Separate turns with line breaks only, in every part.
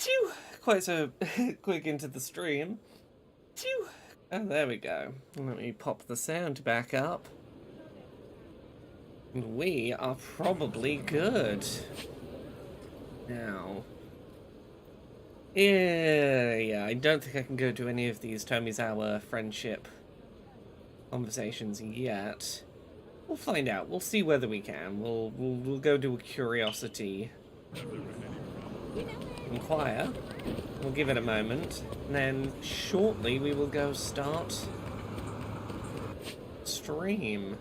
Phew! Quite so quick into the stream. Phew! Oh, there we go. Let me pop the sound back up. We are probably good. Now. Yeah, I don't think I can go to any of these Tomizawa friendship conversations yet. We'll find out. We'll see whether we can. We'll go do a curiosity inquire. We'll give it a moment, and then shortly we will go start stream.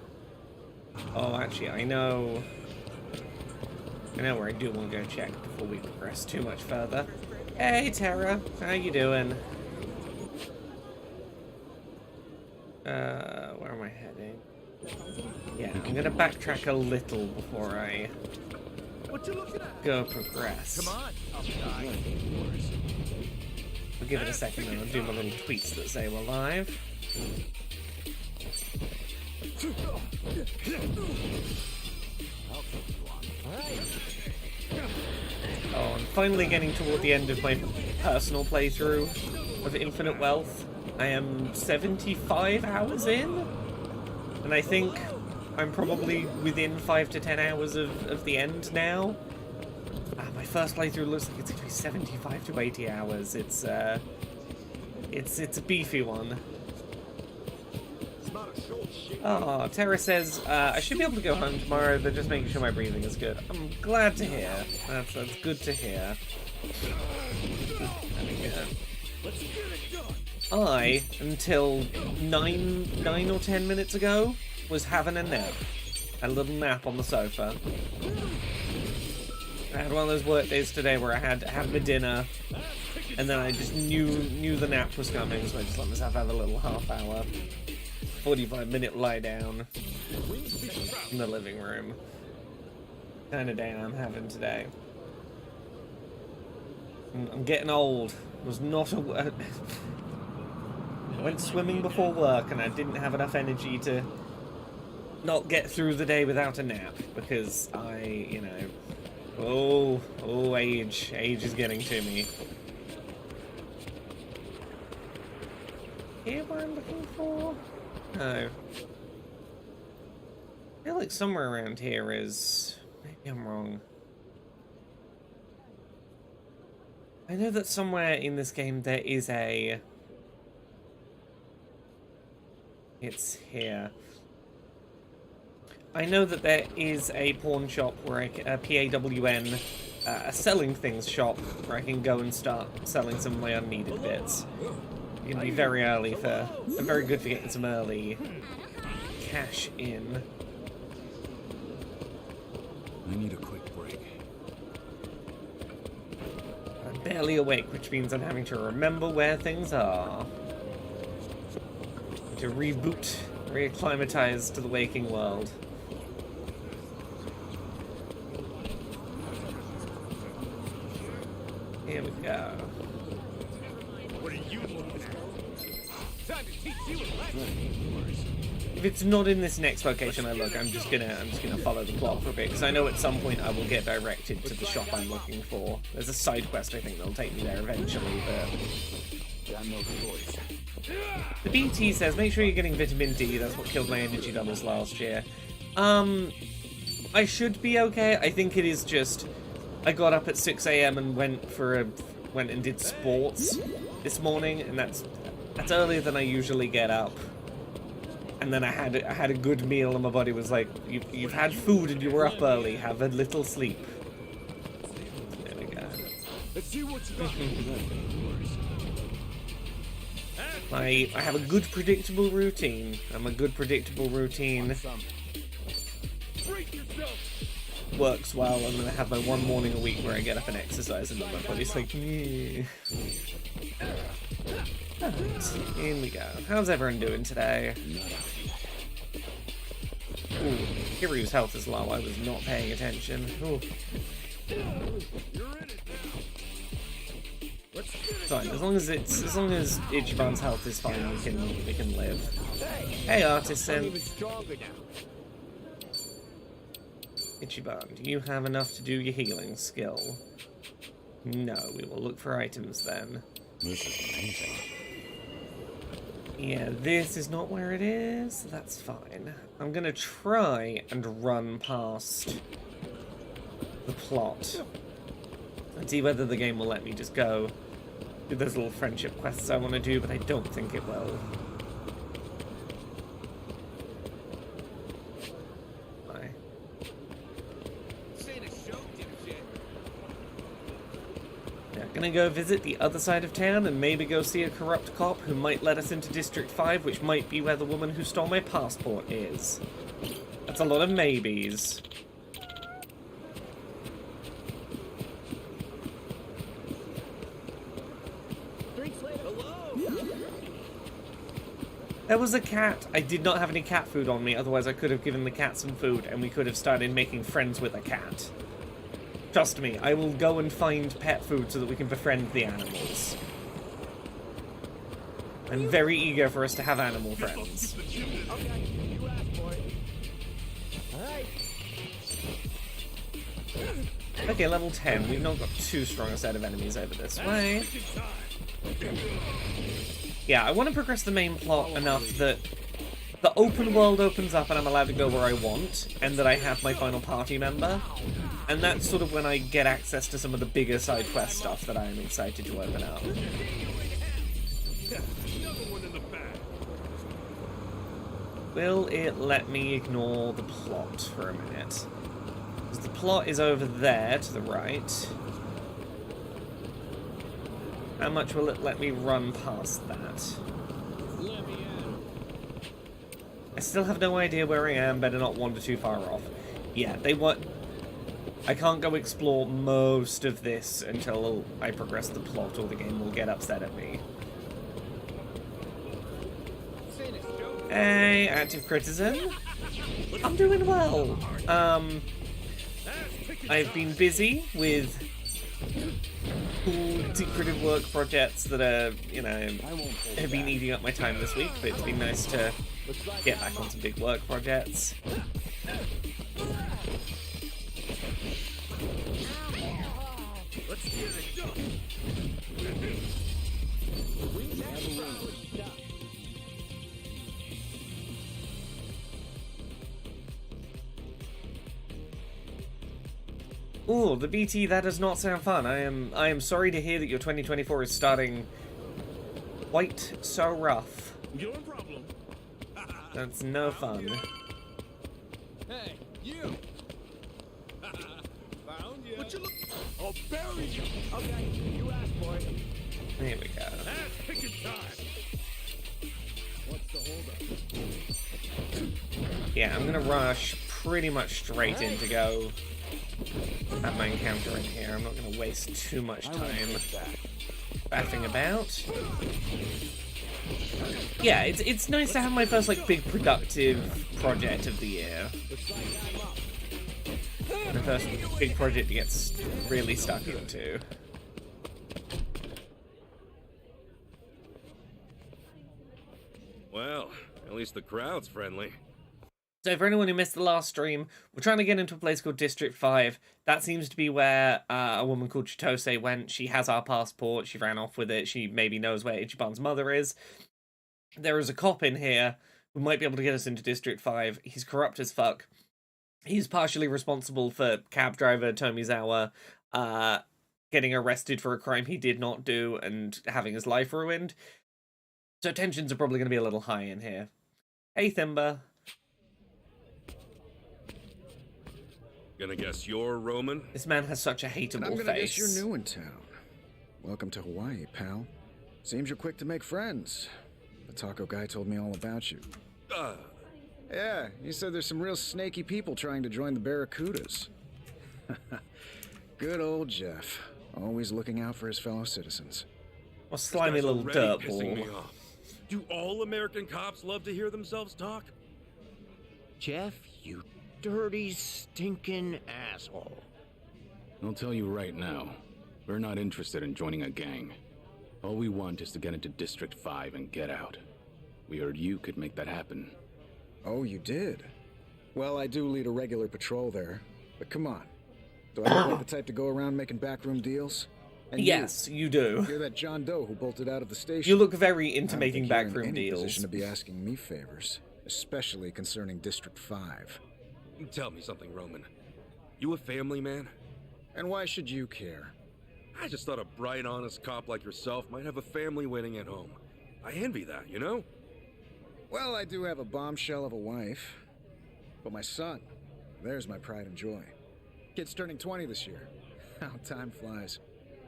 Oh, actually, I know where I do want to go check before we progress too much further. Hey, Tara, how you doing? Where am I heading? Yeah, I'm gonna backtrack a little before I go progress.
Come on,
I'll give it a second and I'll do my little tweets that say we're live. Oh, I'm finally getting toward the end of my personal playthrough of Infinite Wealth. I am 75 hours in, and I think I'm probably within 5 to 10 hours of the end now. My first playthrough looks like it's going to be 75 to 80 hours. It's a beefy one. Oh, Tara says, I should be able to go home tomorrow, but just making sure my breathing is good. I'm glad to hear. That's good to hear. I, until 9 or 10 minutes ago, was having a nap. A little nap on the sofa. I had one of those work days today where I had my dinner, and then I just knew the nap was coming, so I just let myself have a little half-hour, 45-minute lie-down in the living room. Kind of day I'm having today. I'm getting old. I was not I went swimming before work, and I didn't have enough energy to not get through the day without a nap, because age is getting to me. Here what I'm looking for? No. I feel like somewhere around here is... Maybe I'm wrong. I know that somewhere in this game there is a... It's here. I know that there is a pawn shop where a PAWN, a selling things shop, where I can go and start selling some of my unneeded bits. It can be very early very good for getting some early cash in.
I need a quick break.
I'm barely awake, which means I'm having to remember where things are. To reboot, reacclimatize to the waking world. Here we go.
What are you looking at? Time to teach you a lesson.
If it's not in this next location I look, I'm just gonna follow the plot for a bit, because I know at some point I will get directed to the shop I'm looking for. There's a side quest I think that'll take me there eventually, but
Got no choice.
the BT says make sure you're getting vitamin D. That's what killed my energy levels last year. I should be okay. I think it is just I got up at 6 AM and went and did sports this morning, and that's earlier than I usually get up. And then I had a good meal, and my body was like, you've had food and you were up early. Have a little sleep. There we go.
Let's see what's got.
I have a good predictable routine. I'm a good predictable routine. Works well. I'm gonna have my one morning a week where I get up and exercise, and then my body's like, meh. In we go. How's everyone doing today? Ooh, Kiryu's health is low. I was not paying attention. Ooh. Fine, as long as Ichiban's health is fine, we can live. Hey, Artisan. Ichiban, do you have enough to do your healing skill? No, we will look for items then.
This is amazing.
Yeah, this is not where it is. That's fine. I'm gonna try and run past the plot and see whether the game will let me just go do those little friendship quests I want to do, but I don't think it will. Bye.
Seen a show, dipshit.
Yeah, gonna go visit the other side of town and maybe go see a corrupt cop who might let us into District 5, which might be where the woman who stole my passport is. That's a lot of maybes. There was a cat. I did not have any cat food on me, otherwise I could have given the cat some food and we could have started making friends with a cat. Trust me, I will go and find pet food so that we can befriend the animals. I'm very eager for us to have animal friends. Okay, level 10. We've not got too strong a set of enemies over this way. Yeah, I want to progress the main plot enough that the open world opens up and I'm allowed to go where I want, and that I have my final party member. And that's sort of when I get access to some of the bigger side quest stuff that I am excited to open up. Will it let me ignore the plot for a minute? Because the plot is over there to the right. How much will it let me run past that? I still have no idea where I am, better not wander too far off. Yeah, they want... I can't go explore most of this until I progress the plot or the game will get upset at me. Hey, active criticism. I'm doing well. I've been busy with cool secretive work projects that are, you know, have been eating up my time this week, but it's been nice to get back on some big work projects. Ooh, the BT, that does not sound fun. I am sorry to hear that your 2024 is starting quite so rough.
Your problem.
That's no fun.
Hey, you. Found you. What you look? I'll bury you. Okay, you asked for it.
Here we go.
That's picking time. What's the holdup?
Yeah, I'm gonna rush pretty much straight in to go have my encounter in here. I'm not gonna waste too much time faffing about. Yeah, it's nice to have my first like big productive project of the year. The first big project to get really stuck into.
Well, at least the crowd's friendly.
So for anyone who missed the last stream, we're trying to get into a place called District 5. That seems to be where a woman called Chitose went. She has our passport. She ran off with it. She maybe knows where Ichiban's mother is. There is a cop in here who might be able to get us into District 5. He's corrupt as fuck. He's partially responsible for cab driver Tomizawa getting arrested for a crime he did not do and having his life ruined. So tensions are probably going to be a little high in here. Hey, Thimba.
Gonna guess you're Roman?
This man has such a hateable
I'm gonna
face.
guess you're new in town. Welcome to Hawaii, pal. Seems you're quick to make friends. The taco guy told me all about you. Yeah, he said there's some real snaky people trying to join the Barracudas. Good old Jeff. Always looking out for his fellow citizens.
What slimy little dirt
pissing me
ball.
off. Do all American cops love to hear themselves talk?
Jeff, you dirty, stinking asshole.
I'll tell you right now, we're not interested in joining a gang. All we want is to get into District 5 and get out. We heard you could make that happen.
Oh, you did? Well, I do lead a regular patrol there. But come on. Do I look like the type to go around making backroom deals? And
Yes, you do.
You're that John Doe who bolted out of the station.
You look very into
I don't
making
think you're in
backroom
any
deals.
position to be asking me favors, especially concerning District 5.
Tell me something, Roman. You a family man?
And why should you care?
I just thought a bright, honest cop like yourself might have a family waiting at home. I envy that, you know?
Well, I do have a bombshell of a wife. But my son, there's my pride and joy. Kid's turning 20 this year. How time flies.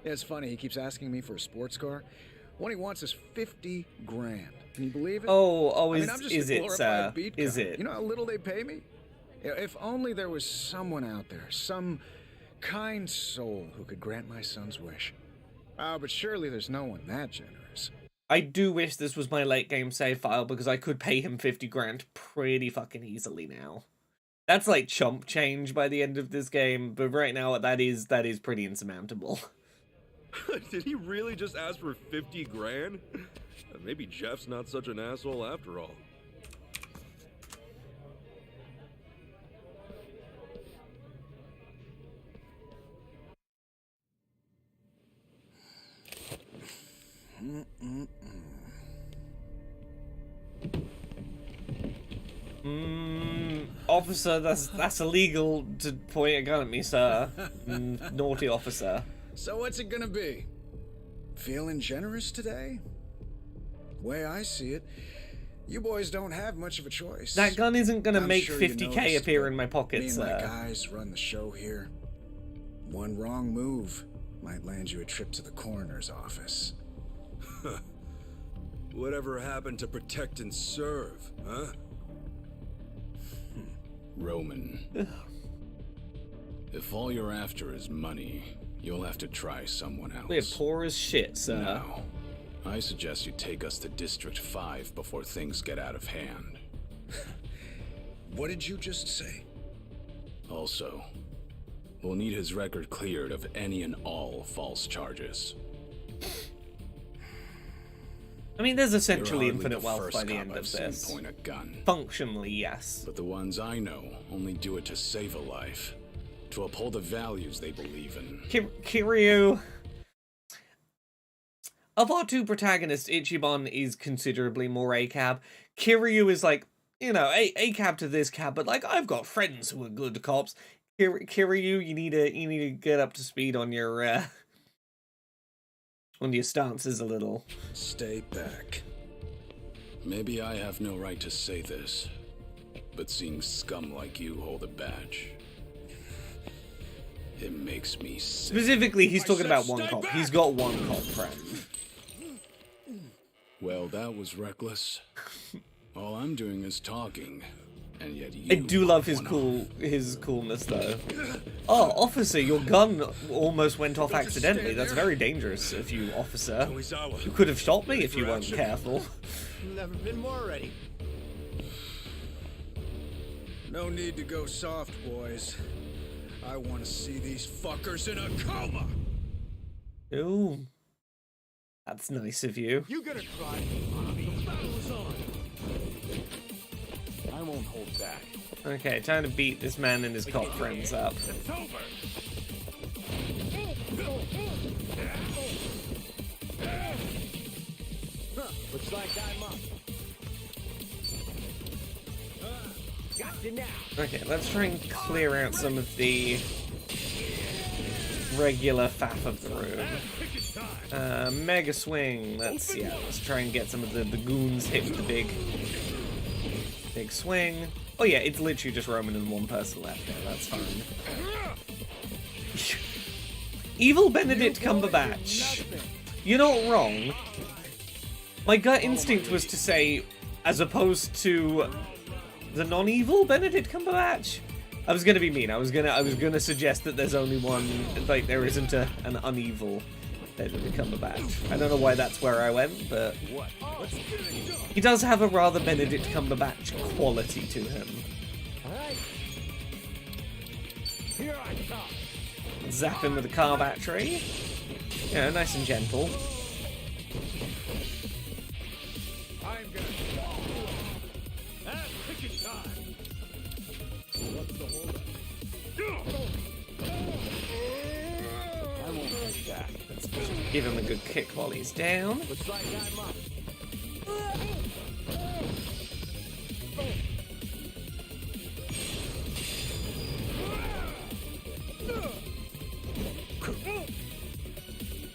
Yeah, it's funny, he keeps asking me for a sports car. What he wants is 50 grand. Can you believe it?
Oh,
I mean, I'm just
is
a
it,
glorified beat
is
cop.
it?
You know how little they pay me? Yeah, if only there was someone out there, some kind soul who could grant my son's wish. Oh, but surely there's no one that generous.
I do wish this was my late game save file because I could pay him 50 grand pretty fucking easily now. That's like chump change by the end of this game, but right now that is pretty insurmountable.
Did he really just ask for 50 grand? Maybe Jeff's not such an asshole after all.
Officer, that's illegal to point a gun at me, sir. Naughty officer.
So what's it gonna be? Feeling generous today? Way I see it, you boys don't have much of a choice.
That gun isn't gonna
I'm
make
sure you
50k
noticed,
appear
but
in my pocket,
me and my
sir.
guys run the show here. One wrong move might land you a trip to the coroner's office.
Whatever happened to protect and serve, huh?
Roman. If all you're after is money, you'll have to try someone else.
We're poor as shit, sir.
Now, I suggest you take us to District 5 before things get out of hand.
What did you just say?
Also, we'll need his record cleared of any and all false charges.
I mean, there's essentially
You're hardly
infinite wealth
first
by the
cop
end
I've
of
seen
this.
point a gun.
Functionally, yes.
But the ones I know only do it to save a life, to uphold the values they believe in.
Kiryu... Of our two protagonists, Ichiban is considerably more ACAB. Kiryu is like, you know, ACAB to this cab, but like, I've got friends who are good cops. Kiryu, you need to get up to speed on your stances a little.
Stay back.
Maybe I have no right to say this, but seeing scum like you hold a badge, it makes me sick.
Specifically, he's talking about one cop. He's got one cop friend.
Well, that was reckless. All I'm doing is talking, and yet you...
I do love his
one off.
coolness though. Oh, officer, your gun almost went off accidentally. That's very dangerous of you, officer.
Tomizawa.
You could have shot me if you weren't careful.
Never been more ready.
No need to go soft, boys. I want to see these fuckers in a coma!
Ooh. That's nice of you.
You gonna try? The battle is on.
I won't hold back.
Okay, time to beat this man and his cop friends up.
It's over.
Looks like I'm up. Got you now.
Okay, let's try and clear out some of the regular faff of the room. Mega swing. Let's try and get some of the goons hit with the big swing. Oh yeah, it's literally just Roman and one person left there. That's fine. Evil Benedict Cumberbatch. You're not wrong. My gut instinct was to say, as opposed to the non-evil Benedict Cumberbatch. I was gonna be mean. I was gonna suggest that there's only one, like there isn't an unevel Benedict Cumberbatch. I don't know why that's where I went, but he does have a rather Benedict Cumberbatch quality to him.
Alright. Here I come.
Zap him with a car battery. Yeah, nice and gentle.
I'm gonna. Picket time. What's the holdup?
I won't hold back.
Let's Give him a good kick while he's down.
Looks like I'm up.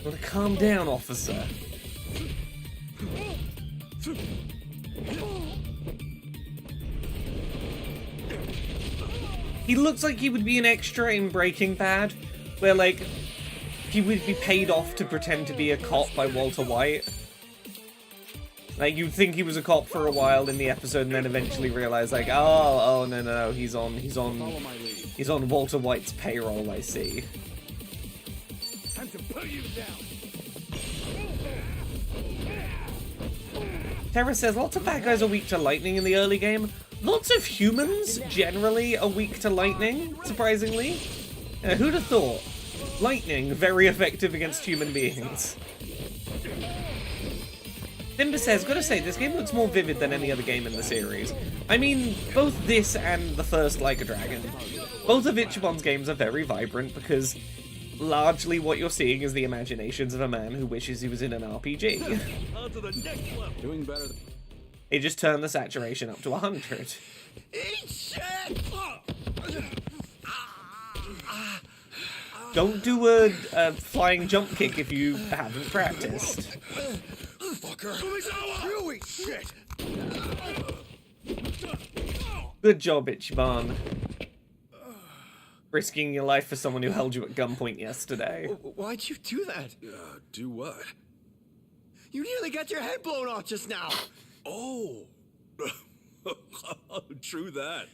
Well, calm down, officer. He looks like he would be an extra in Breaking Bad, where, like, he would be paid off to pretend to be a cop by Walter White. Like, you'd think he was a cop for a while in the episode, and then eventually realize, like, oh, no, he's on Walter White's payroll, I see.
Time to put you down.
Terra says, lots of bad guys are weak to lightning in the early game. Lots of humans, generally, are weak to lightning, surprisingly. Who'd have thought? Lightning, very effective against human beings. Timber says, gotta say, this game looks more vivid than any other game in the series. I mean, both this and the first Like a Dragon. Both of Ichimon's games are very vibrant because largely what you're seeing is the imaginations of a man who wishes he was in an RPG.
On to the next level.
Doing better.
It just turned the saturation up to 100.
Eat shit!
Don't do a flying jump kick if you haven't practiced.
Fucker! You eat shit!
Good job, Ichiban. Risking your life for someone who held you at gunpoint yesterday.
Why'd you do that?
Do what?
You nearly got your head blown off just now.
Oh. True that.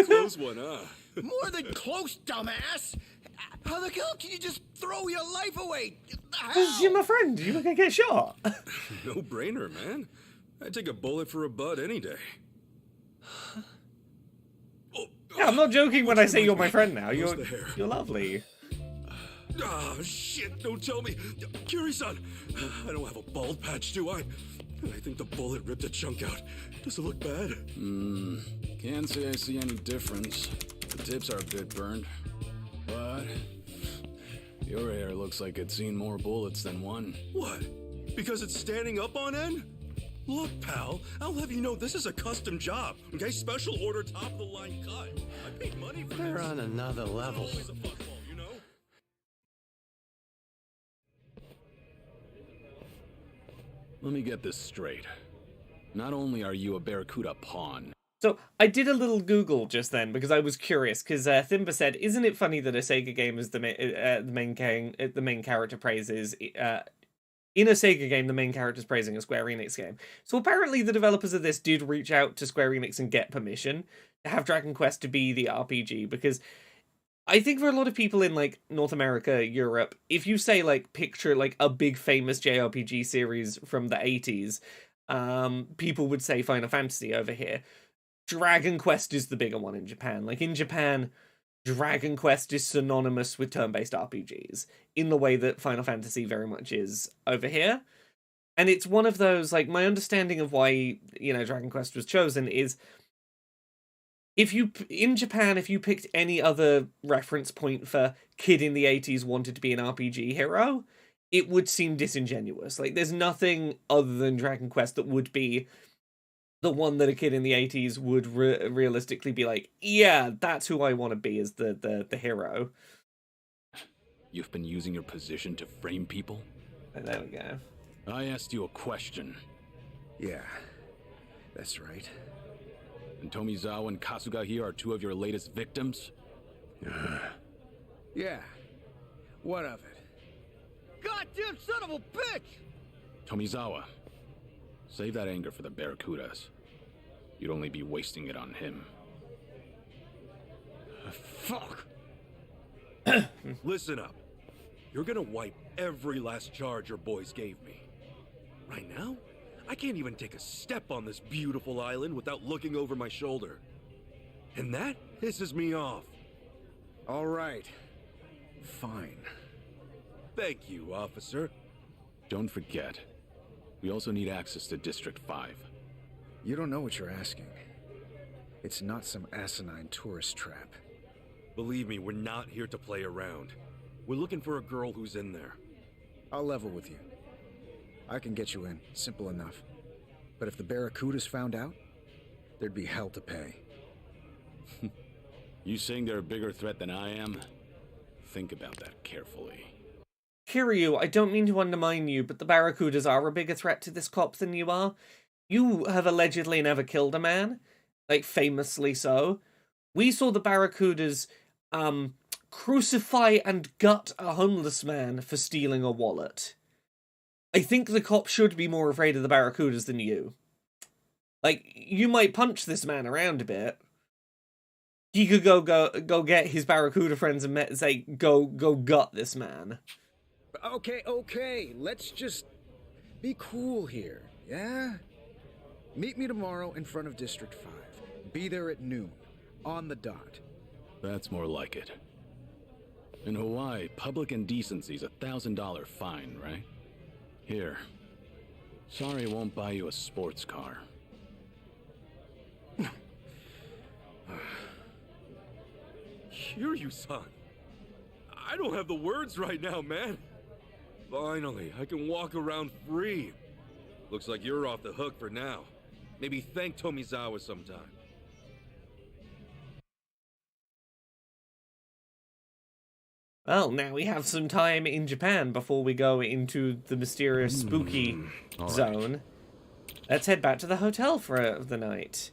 Close one, huh?
More than close, dumbass. How the hell can you just throw your life away?
Because you're my friend, you were gonna get shot.
No brainer, man. I'd take a bullet for a bud any day.
Yeah, I'm not joking when I say you're my friend now.
Close the hair.
You're lovely.
Ah, shit, don't tell me. Kiri-san, I don't have a bald patch, do I? I think the bullet ripped a chunk out. Does it look bad?
Can't say I see any difference. The tips are a bit burned. But your hair looks like it's seen more bullets than one.
What? Because it's standing up on end? Look, pal, I'll have you know this is a custom job, okay? Special order, top-of-the-line cut. I paid money for
They're
this.
on another level.
Always a fuckball, you know?
Let me get this straight. Not only are you a Barracuda pawn,
So I did a little Google just then because I was curious. Because Thimba said, "Isn't it funny that a Sega game is the main character praises in a Sega game the main character's praising a Square Enix game?" So apparently the developers of this did reach out to Square Enix and get permission to have Dragon Quest to be the RPG, because I think for a lot of people in like North America, Europe, if you say like picture like a big famous JRPG series from the 80s, people would say Final Fantasy over here. Dragon Quest is the bigger one in Japan. Like in Japan, Dragon Quest is synonymous with turn-based RPGs in the way that Final Fantasy very much is over here. And it's one of those, like, my understanding of why, you know, Dragon Quest was chosen is in Japan, if you picked any other reference point for kid in the 80s wanted to be an RPG hero, it would seem disingenuous. Like, there's nothing other than Dragon Quest that would be the one that a kid in the 80s would realistically be like, yeah, that's who I want to be as the hero.
you've been using your position to frame people?
And there we go.
I asked you a question,
Yeah, that's right.
and Tomizawa and Kasuga here are two of your latest victims?
Yeah. What of it?
Goddamn son of a bitch!
Tomizawa, save that anger for the Barracudas. You'd only be wasting it on him.
Fuck!
Listen up. You're gonna wipe every last charge your boys gave me. Right now, I can't even take a step on this beautiful island without looking over my shoulder. And that pisses me off.
All right. Fine.
Thank you, officer.
Don't forget, we also need access to District 5.
You don't know what you're asking. It's not some asinine tourist trap.
Believe me, we're not here to play around. We're looking for a girl who's in there.
I'll level with you. I can get you in, simple enough. But if the Barracudas found out, there'd be hell to pay.
You saying they're a bigger threat than I am? Think about that carefully.
Kiryu, I don't mean to undermine you, but the Barracudas are a bigger threat to this cop than you are. You have allegedly never killed a man, like famously so. We saw the Barracudas crucify and gut a homeless man for stealing a wallet. I think the cop should be more afraid of the Barracudas than you. Like, you might punch this man around a bit. He could go get his Barracuda friends and say, go gut this man.
Okay, let's just be cool here, yeah? Meet me tomorrow in front of District 5. Be there at noon, on the dot.
That's more like it. In Hawaii, public indecency's $1,000 fine, right? Here. Sorry I won't buy you a sports car.
Kiryu-san. I don't have the words right now, man. Finally, I can walk around free. Looks like you're off the hook for now. Maybe thank Tomizawa sometime.
Well, now we have some time in Japan before we go into the mysterious spooky zone. Let's head back to the hotel for the night.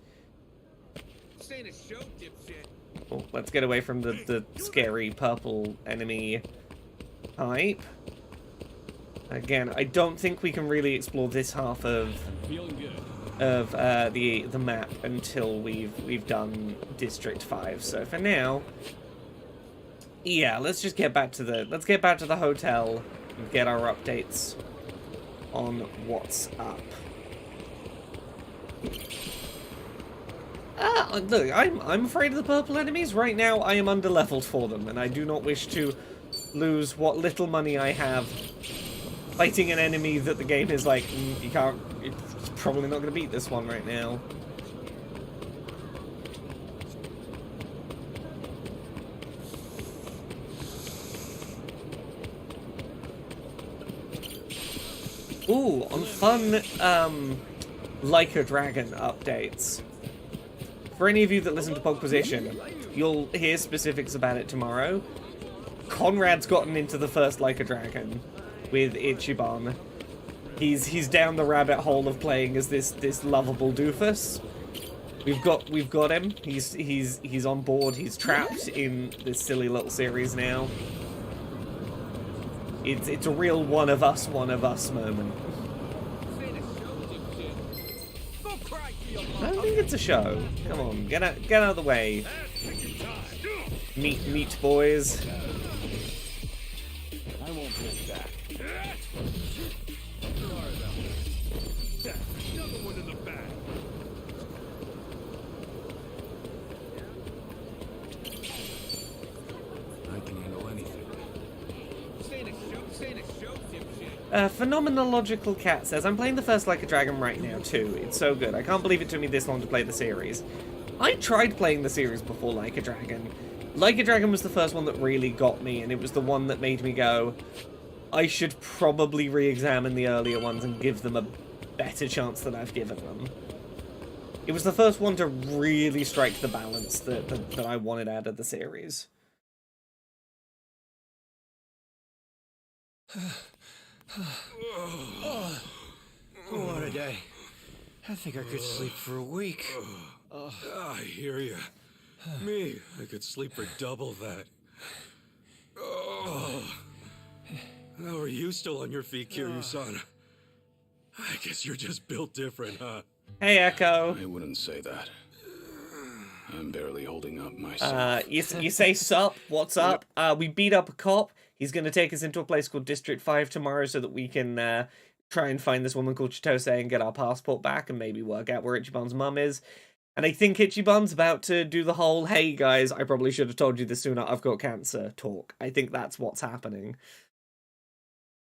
This ain't a show, dipshit.
Oh, let's get away from the scary purple enemy type. Again, I don't think we can really explore this half of the map until we've done District 5. So for now, yeah, let's get back to the hotel and get our updates on what's up. Look, I'm afraid of the purple enemies. Right now, I am underleveled for them, and I do not wish to lose what little money I have fighting an enemy that the game is like, you can't, it's probably not going to beat this one right now. Ooh, on fun, Like a Dragon updates. For any of you that listen to Pogposition, you'll hear specifics about it tomorrow. Conrad's gotten into the first Like a Dragon with Ichiban. He's down the rabbit hole of playing as this lovable doofus. We've got him. He's on board. He's trapped in this silly little series now. It's a real one of us moment.
This ain't a show, dipshit. Go cry for your
I
mom.
don't think it's a show. Come on, get out of the way. Meat boys.
I won't push back.
Another one in the back.
I can handle anything.
This ain't a show, dipshit.
Phenomenological Cat says, I'm playing the first Like a Dragon right now too. It's so good. I can't believe it took me this long to play the series. I tried playing the series before Like a Dragon. Like a Dragon was the first one that really got me, and it was the one that made me go, I should probably re-examine the earlier ones and give them a better chance than I've given them. It was the first one to really strike the balance that I wanted out of the series.
What a day. I think I could sleep for a week.
I hear you. Me, I could sleep for double that. Oh. How are you still on your feet, Kiryu-san? I guess you're just built different, huh?
Hey, Echo.
I wouldn't say that. I'm barely holding up myself.
You say sup? What's up? We beat up a cop. He's going to take us into a place called District 5 tomorrow so that we can try and find this woman called Chitose and get our passport back and maybe work out where Ichiban's mum is. And I think Ichiban's about to do the whole, hey guys, I probably should have told you this sooner, I've got cancer talk. I think that's what's happening.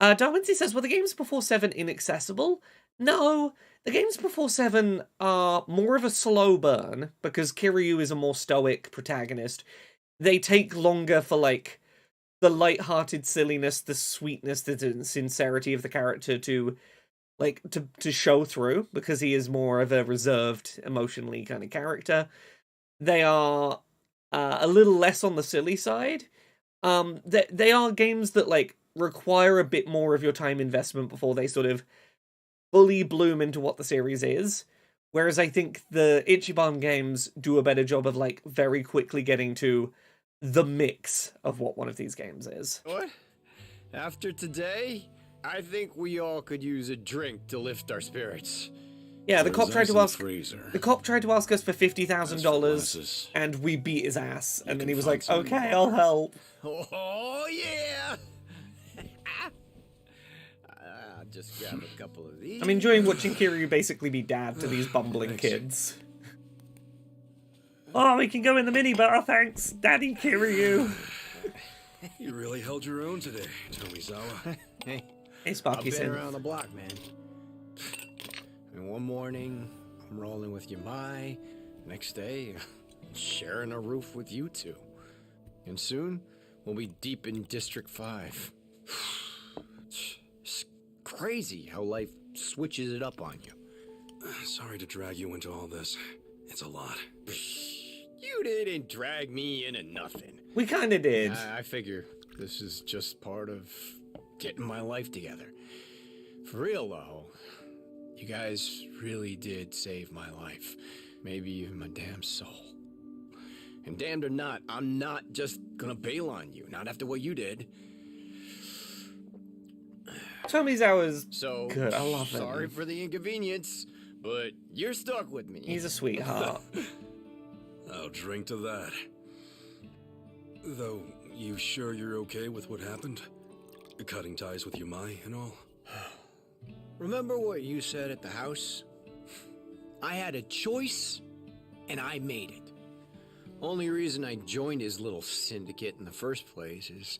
Darwincy says, were the games before 7 inaccessible? No, the games before 7 are more of a slow burn, because Kiryu is a more stoic protagonist. They take longer for, like, the light-hearted silliness, the sweetness, the sincerity of the character to show through, because he is more of a reserved, emotionally kind of character. They are a little less on the silly side. They are games that like require a bit more of your time investment before they sort of fully bloom into what the series is. Whereas I think the Ichiban games do a better job of like very quickly getting to the mix of what one of these games is.
What? After today, I think we all could use a drink to lift our spirits.
Yeah, the cop tried to ask.
Freezer.
The cop tried to ask us for $50,000,
glasses.
and we beat his ass. And then
can
he was
find
like,
some
"Okay, I'll help."
Oh, yeah! I'll just grab a couple of these.
I'm enjoying watching Kiryu basically be dad to these bumbling kids. Oh, we can go in the minibar, thanks, Daddy Kiryu.
You really held your own today, Tomizawa.
Hey,
Hey,
I've
Sparky
been
Sin.
around the block, man. And one morning, I'm rolling with Yamai. Next day, sharing a roof with you two. And soon, we'll be deep in District 5. It's crazy how life switches it up on you.
Sorry to drag you into all this. It's a lot.
You didn't drag me into nothing.
We kind of did.
I figure this is just part of getting my life together. For real, though, you guys really did save my life. Maybe even my damn soul. And damned or not, I'm not just gonna bail on you. Not after what you did.
Tomizawa's
So,
good. I love him.
sorry for the inconvenience, but you're stuck with me.
He's a sweetheart.
I'll drink to that. Though, you sure you're okay with what happened? Cutting ties with Yamai and all?
Remember what you said at the house? I had a choice, and I made it. Only reason I joined his little syndicate in the first place is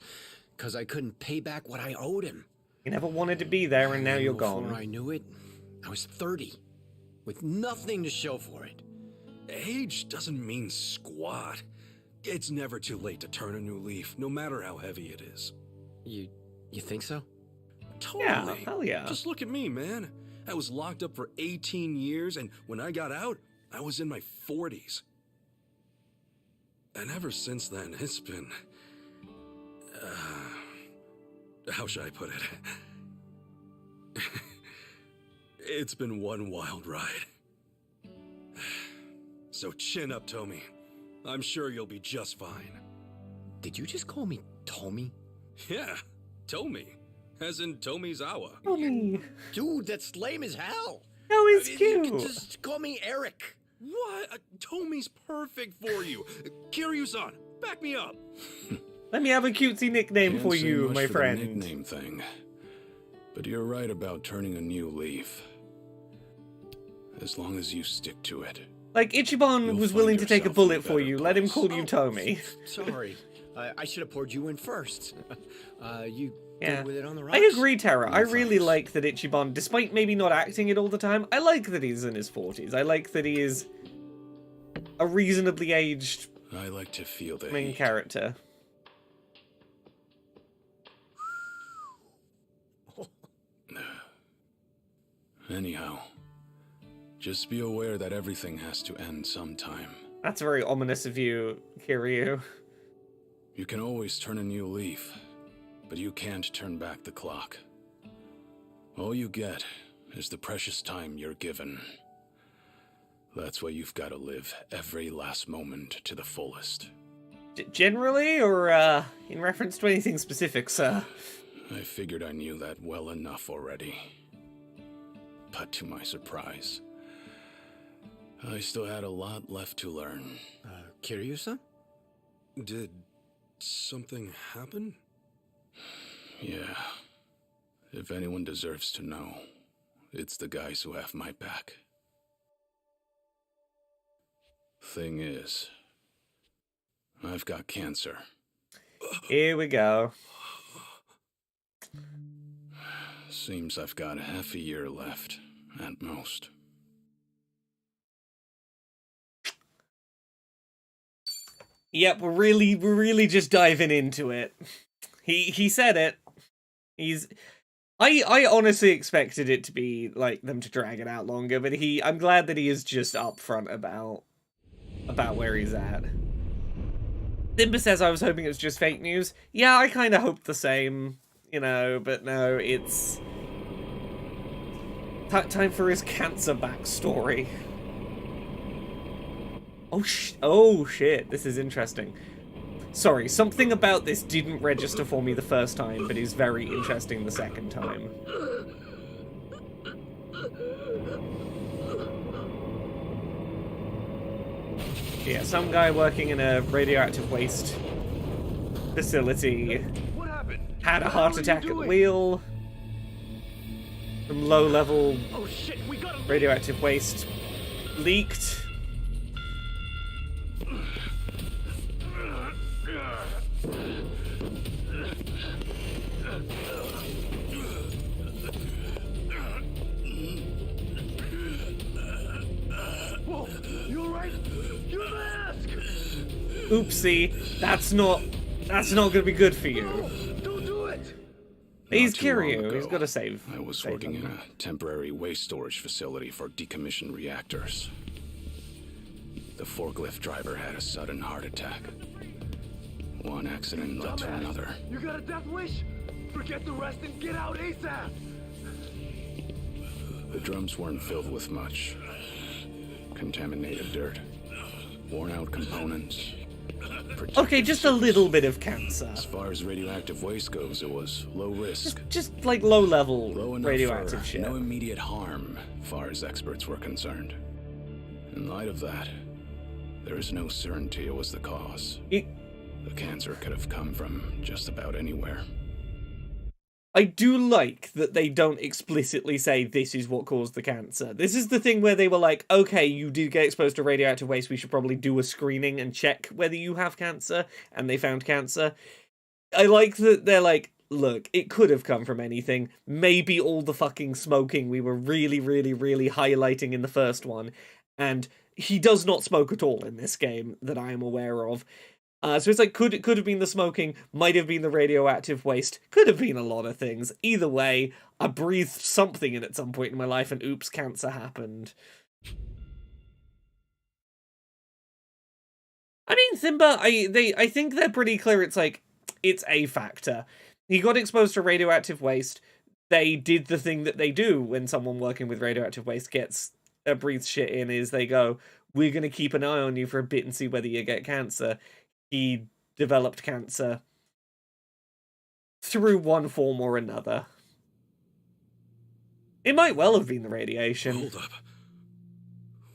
because I couldn't pay back what I owed him.
You never wanted to be there, and now you're
Before
gone.
I knew it, I was 30, with nothing to show for it.
Age doesn't mean squat. It's never too late to turn a new leaf, no matter how heavy it is.
You think so?
Totally.
Yeah, hell yeah.
Just look at me, man. I was locked up for 18 years, and when I got out, I was in my 40s. And ever since then, it's been... how should I put it? It's been one wild ride. So chin up, Tomi. I'm sure you'll be just fine.
Did you just call me Tommy?
Yeah, Tomi. As in Tomizawa.
Tommy.
Dude, that's lame as hell.
No, it's
You
cute.
can just call me Eric.
What? Tomi's perfect for you. Kiryu-san, back me up.
Let me have a cutesy nickname
Can't
for
say
you,
much
my
for the
friend.
nickname thing, but you're right about turning a new leaf. As long as you stick to it.
Like, Ichiban
You'll
was
find
willing to take a
yourself in
bullet
a
for
better
you. Let him
place.
call you Tommy.
Sorry. I should have poured you in first. You
Yeah.
good with it on the rocks?
I agree, Tara. I
No
really
thanks.
like that Ichiban, despite maybe not acting it all the time, I like that he's in his 40s. I like that he is a reasonably aged
I like to feel the
main
heat.
character.
Anyhow, just be aware that everything has to end sometime.
That's very ominous of you, Kiryu.
You can always turn a new leaf, but you can't turn back the clock. All you get is the precious time you're given. That's why you've got to live every last moment to the fullest.
Generally, or in reference to anything specific, sir?
I figured I knew that well enough already. But to my surprise, I still had a lot left to learn.
Kiryu-san?
Did something happen?
Yeah. If anyone deserves to know, it's the guys who have my back. Thing is, I've got cancer.
Here we go.
Seems I've got half a year left, at most.
Yep, we're really just diving into it. He said it. I honestly expected it to be like them to drag it out longer, but I'm glad that he is just upfront about where he's at. Thimba says, I was hoping it was just fake news. Yeah, I kind of hoped the same, you know, but no, it's time for his cancer backstory. Oh shit, this is interesting. Sorry, something about this didn't register for me the first time, but is very interesting the second time. Yeah, some guy working in a radioactive waste facility had a heart attack at the wheel. Some low-level radioactive waste leaked.
Whoa, you alright? Your mask!
Oopsie, that's not gonna be good for you.
Don't do it!
He's
Not too long
Kiryu, he's
ago,
gotta save.
I was
save
working in
them.
a temporary waste storage facility for decommissioned reactors. The forklift driver had a sudden heart attack. One accident led to another.
You got a death wish? Forget the rest and get out ASAP!
The drums weren't filled with much. Contaminated dirt. Worn out components.
Okay, just a little bit of cancer.
As far as radioactive waste goes, it was low risk.
Just like low-level
Low enough
radioactive
for
shit.
no immediate harm, far as experts were concerned. In light of that, there is no certainty it was the cause. The cancer could have come from just about anywhere.
I do like that they don't explicitly say this is what caused the cancer. This is the thing where they were like, okay, you did get exposed to radioactive waste, we should probably do a screening and check whether you have cancer, and they found cancer. I like that they're like, look, it could have come from anything. Maybe all the fucking smoking we were really, really, really highlighting in the first one, and he does not smoke at all in this game that I am aware of. So it's like, could have been the smoking, might have been the radioactive waste, could have been a lot of things. Either way, I breathed something in at some point in my life, and oops, cancer happened. I mean, Thimba, I think they're pretty clear. It's like, it's a factor. He got exposed to radioactive waste. They did the thing that they do when someone working with radioactive waste breathes shit in, is they go, we're going to keep an eye on you for a bit and see whether you get cancer. He developed cancer through one form or another. It might well have been the radiation.
Hold up.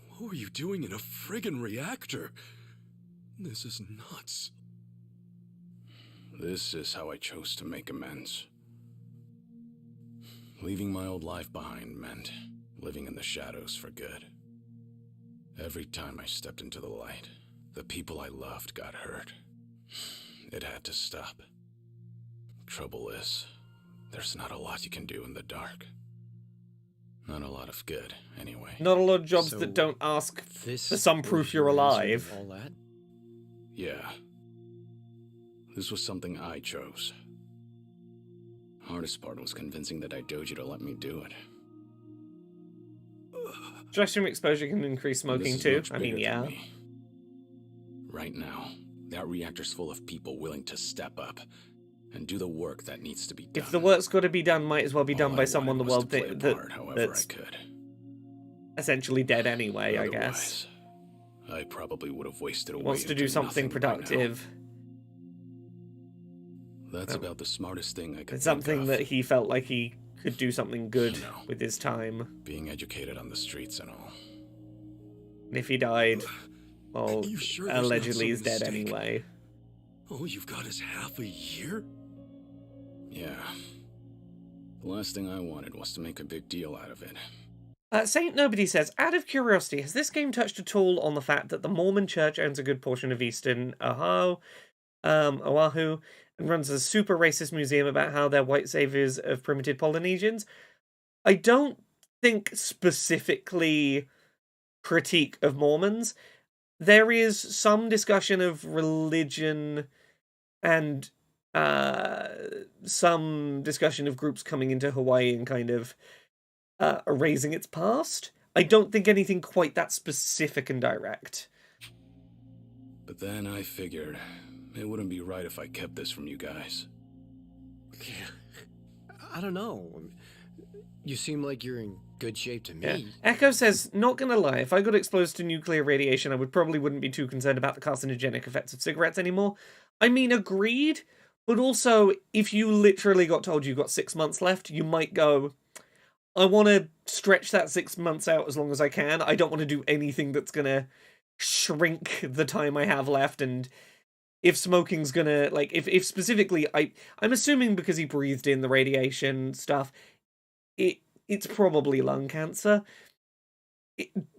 What were you doing in a friggin' reactor? This is nuts.
This is how I chose to make amends. Leaving my old life behind meant living in the shadows for good. Every time I stepped into the light, the people I loved got hurt. It had to stop. Trouble is, there's not a lot you can do in the dark. Not a lot of good, anyway.
Not a lot of jobs
So
that don't ask
This
for some
was
proof
your
you're
reason
alive.
for all that?
Yeah. This was something I chose. Hardest part was convincing the Daidoji to let me do it.
Stretching exposure can increase smoking
This is
too.
much
I mean,
bigger than
yeah.
me. Right now, that reactor's full of people willing to step up and do the work that needs to be done.
If the work's got to be done, might as well be done
All
by
I
someone the
wanted was
world
to play a
that
part however
that's
I could.
essentially dead anyway, I guess.
Otherwise, I probably would have wasted away.
Wants to do
into
something
nothing by now.
productive.
That's about the smartest thing I could
It's
think
something
of.
that he felt like he could do something good
You know.
with his time.
Being educated on the streets and all.
And if he died, well,
You sure there's not
allegedly
some
he's dead
mistake?
anyway.
All you've got is half a year?
Yeah. The last thing I wanted was to make a big deal out of it.
Saint Nobody says, out of curiosity, has this game touched at all on the fact that the Mormon Church owns a good portion of eastern Oahu, and runs a super racist museum about how they're white saviors of primitive Polynesians? I don't think specifically critique of Mormons. There is some discussion of religion and some discussion of groups coming into Hawaii and kind of erasing its past. I don't think anything quite that specific and direct.
But then I figured it wouldn't be right if I kept this from you guys.
I don't know. You seem like you're in good shape to me.
Yeah. Echo says, not gonna lie, if I got exposed to nuclear radiation, I wouldn't be too concerned about the carcinogenic effects of cigarettes anymore. I mean, agreed, but also, if you literally got told you got 6 months left, you might go, I want to stretch that 6 months out as long as I can. I don't want to do anything that's gonna shrink the time I have left, and if smoking's gonna, like, if specifically, I'm assuming because he breathed in the radiation stuff, it's probably lung cancer.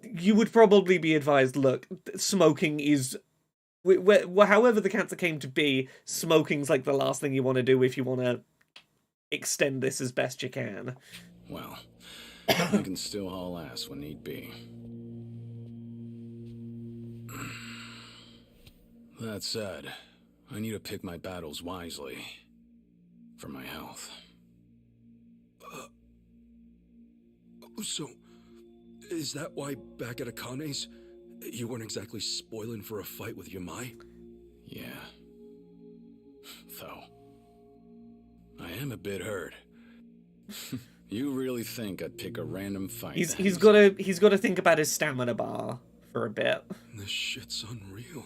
You would probably be advised, look, smoking is, however the cancer came to be, smoking's like the last thing you want to do if you want to extend this as best you can.
Well, I can still haul ass when need be. That said, I need to pick my battles wisely. For my health.
So, is that why back at Akane's, you weren't exactly spoiling for a fight with Yamai?
Yeah. Though, I am a bit hurt. You really think I'd pick a random fight?
He's got to think about his stamina bar for a bit.
This shit's unreal.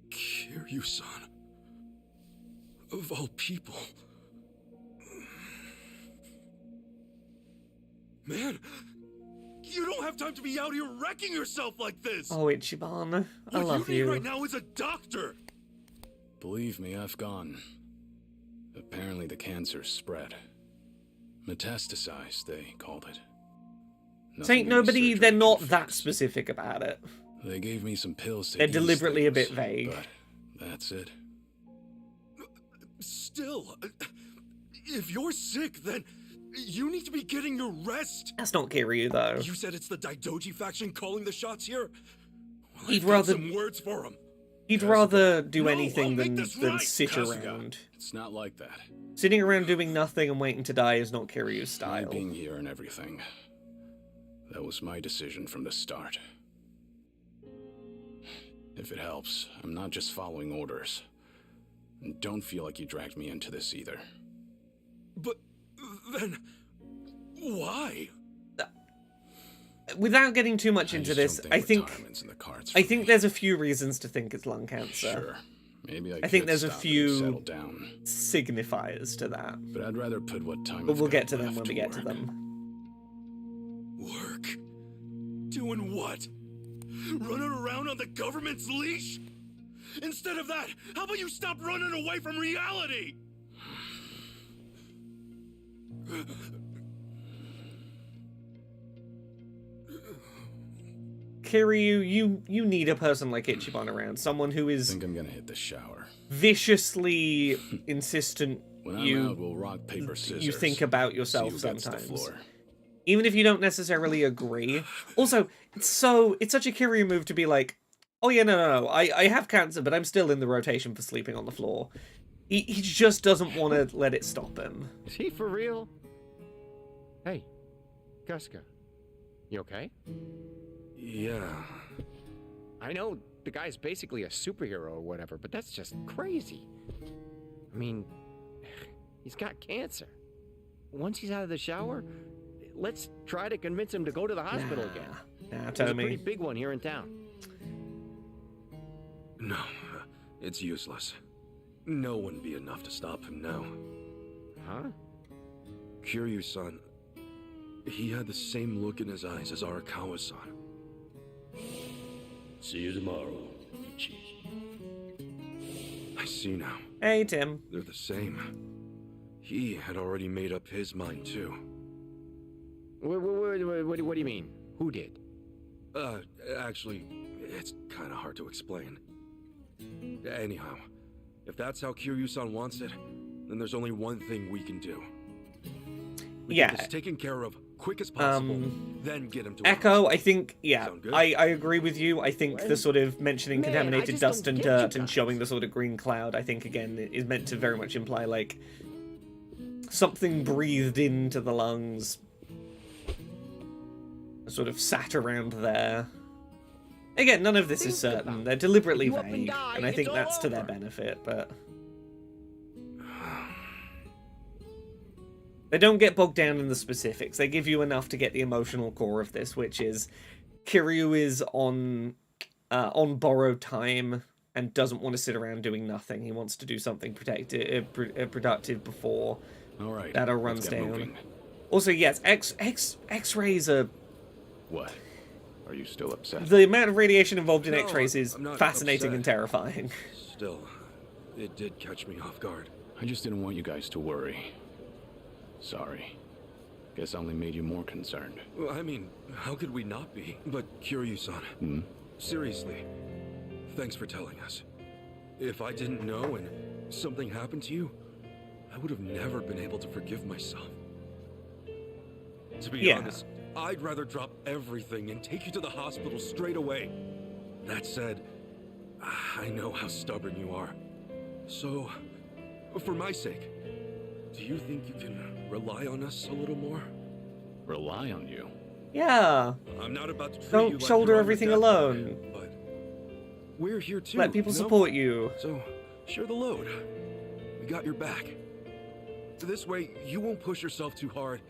Kiryu-san. Of all people. Man, you don't have time to be out here wrecking yourself like this!
Oh, Ichiban, I love
What you
you.
need right now is a doctor!
Believe me, I've gone. Apparently the cancer's spread. Metastasized, they called it.
Saint Nobody, they're not that specific about it.
They gave me some pills to
They're
ease
deliberately a
things,
bit vague.
But that's it.
Still, if you're sick, then you need to be getting your rest.
That's not Kiryu, though.
You said it's the Daidoji faction calling the shots here? Well,
He'd
I've got
rather-
some words for him.
He'd rather do
No,
anything
I'll
than
make this right,
sit
Kasuga,
around.
It's not like that.
Sitting around doing nothing and waiting to die is not Kiryu's
My
style.
being here and everything. That was my decision from the start. If it helps, I'm not just following orders. And don't feel like you dragged me into this either.
But then, why?
Without getting too much into this, I think there's a few reasons to think it's lung cancer.
Sure. Maybe I
think
could
there's a
stop it
few
and settle down.
signifiers to that.
But I'd rather put what time
But
I've
we'll
got
get to them
left
when we get to
work.
them.
Work? Doing what? Running around on the government's leash? Instead of that, how about you stop running away from reality?
Kiryu, you need a person like Ichiban around. Someone who
I
is
think I'm gonna hit the shower.
viciously insistent
When I'm out, we'll rock, paper, scissors.
you think about
See
yourself
who gets the
sometimes.
floor.
Even if you don't necessarily agree. Also, it's such a Kiryu move to be like, oh yeah, no, I have cancer, but I'm still in the rotation for sleeping on the floor. He just doesn't want to let it stop him.
Is he for real? Hey, Kasuga, you okay?
Yeah.
I know the guy's basically a superhero or whatever, but that's just crazy. I mean, he's got cancer. Once he's out of the shower, let's try to convince him to go to the hospital again.
Nah,
There's a pretty
Tommy.
big one here in town.
No, it's useless. No one be enough to stop him now.
Huh?
Kiryu-san, he had the same look in his eyes as Arakawa-san.
See you tomorrow, Ichi.
I see now.
Hey, Tim.
They're the same. He had already made up his mind, too.
What do you mean? Who did?
Actually, it's kind of hard to explain. Anyhow, if that's how Kiryu-san wants it, then there's only one thing we can do. We
Yeah.
get this taken care of quick as possible, then get him to
Echo, I think, yeah,
Sound good?
I agree with you. I think the sort of mentioning
Man, I
contaminated
just
dust
don't
and
get you
dirt and
guys.
showing the sort of green cloud, I think, again, is meant to very much imply, like, something breathed into the lungs, sort of sat around there. Again, none of this is
Think
certain.
about
They're deliberately
You up and
vague,
die,
and I
it's
think
all
that's to their
over.
benefit, but... They don't get bogged down in the specifics. They give you enough to get the emotional core of this, which is Kiryu is on borrowed time and doesn't want to sit around doing nothing. He wants to do something productive before
All right.
Data
let's
runs
get
down.
moving.
Also, yes, X-rays are...
What? Are you still upset?
The amount of radiation involved in
No,
X-rays is
I'm not
fascinating
upset.
and terrifying.
Still, it did catch me off guard.
I just didn't want you guys to worry. Sorry. Guess I only made you more concerned.
Well, I mean, how could we not be? But Kiryu-san,
Hmm?
seriously, thanks for telling us. If I didn't know and something happened to you, I would have never been able to forgive myself. To be
Yeah.
honest, I'd rather drop everything and take you to the hospital straight away. That said, I know how stubborn you are. So, for my sake, do you think you can rely on us a little more?
Rely on you?
Yeah.
I'm not about to treat
Don't
you like
shoulder
you're on your
everything
deathbed,
alone.
But we're here too.
Let people
you know?
support you.
So share the load. We got your back. This way, you won't push yourself too hard,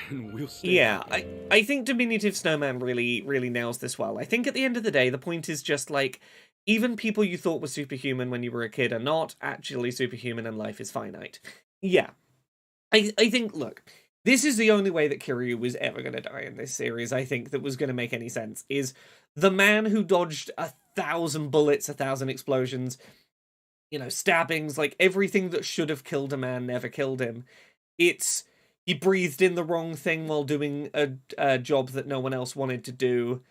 and we'll stay.
Yeah, I think Diminutive Snowman really nails this well. I think at the end of the day, the point is just like, even people you thought were superhuman when you were a kid are not actually superhuman and life is finite. Yeah. I think, look, this is the only way that Kiryu was ever going to die in this series, I think, that was going to make any sense, is the man who dodged 1,000 bullets, 1,000 explosions, you know, stabbings, like everything that should have killed a man never killed him. It's, he breathed in the wrong thing while doing a job that no one else wanted to do,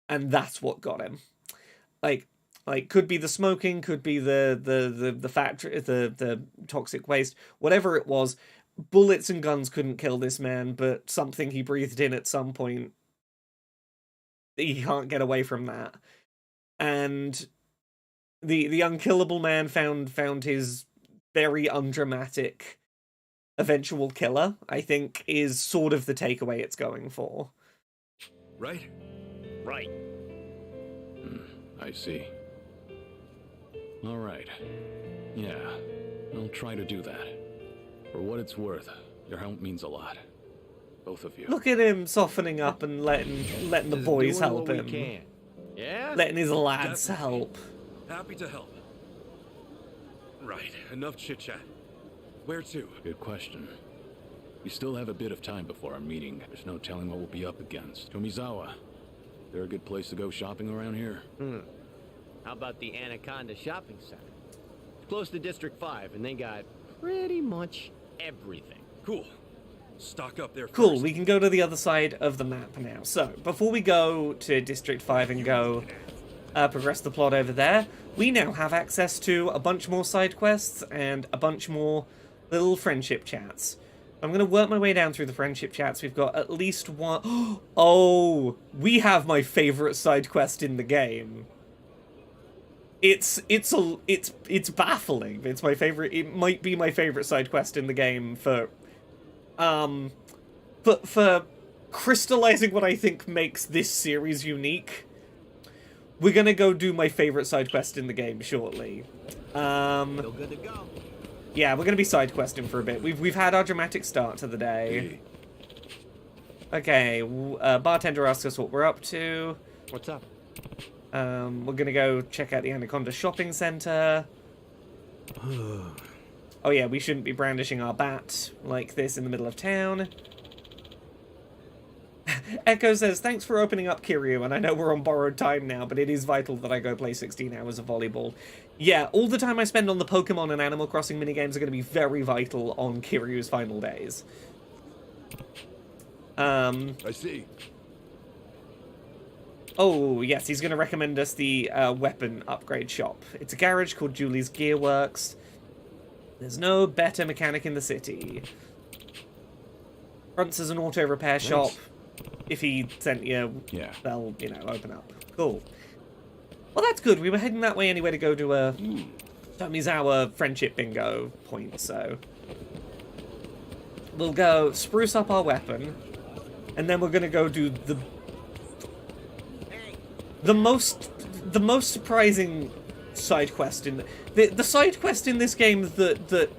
and that's what got him. Like could be the smoking, could be the factory, the toxic waste, whatever it was. Bullets and guns couldn't kill this man, but something he breathed in at some point, he can't get away from that. And the unkillable man found his very undramatic eventual killer, I think, is sort of the takeaway it's going for.
Right?
Right.
I see. All right. Yeah, I'll try to do that. For what it's worth, your help means a lot. Both of you.
Look at him softening up and letting the
Just
boys
doing
help
what
him.
We can. Yeah?
Letting his lads
Definitely.
help.
Happy to help. Right, enough chit-chat. Where to?
Good question. We still have a bit of time before our meeting. There's no telling what we'll be up against. Tomizawa, there a good place to go shopping around here?
How about the Anaconda Shopping Center? It's close to District 5, and they got pretty much everything.
Cool. Stock up there first.
Cool, we can go to the other side of the map now. So, before we go to District 5 and go progress the plot over there, we now have access to a bunch more side quests and a bunch more little friendship chats. I'm going to work my way down through the friendship chats. We've got at least one... Oh, we have my favorite side quest in the game. It's baffling. It's my favorite. It might be my favorite side quest in the game for crystallizing what I think makes this series unique. We're gonna go do my favorite side quest in the game shortly.
Feel good to go.
Yeah, we're gonna be side questing for a bit. We've had our dramatic start to the day. Okay, bartender asks us what we're up to.
What's up?
We're gonna go check out the Anaconda Shopping Center. Oh yeah, we shouldn't be brandishing our bat like this in the middle of town. Echo says, thanks for opening up Kiryu, and I know we're on borrowed time now, but it is vital that I go play 16 hours of volleyball. Yeah, all the time I spend on the Pokemon and Animal Crossing minigames are going to be very vital on Kiryu's final days.
I see.
Oh, yes, he's going to recommend us the weapon upgrade shop. It's a garage called Julie's Gearworks. There's no better mechanic in the city. Fronts as an auto repair shop. If he sent you,
Yeah.
they'll, open up. Cool. Well, that's good. We were heading that way anyway to go to a Tomizawa friendship bingo point, so we'll go spruce up our weapon, and then we're gonna go do the most surprising side quest in the side quest in this game that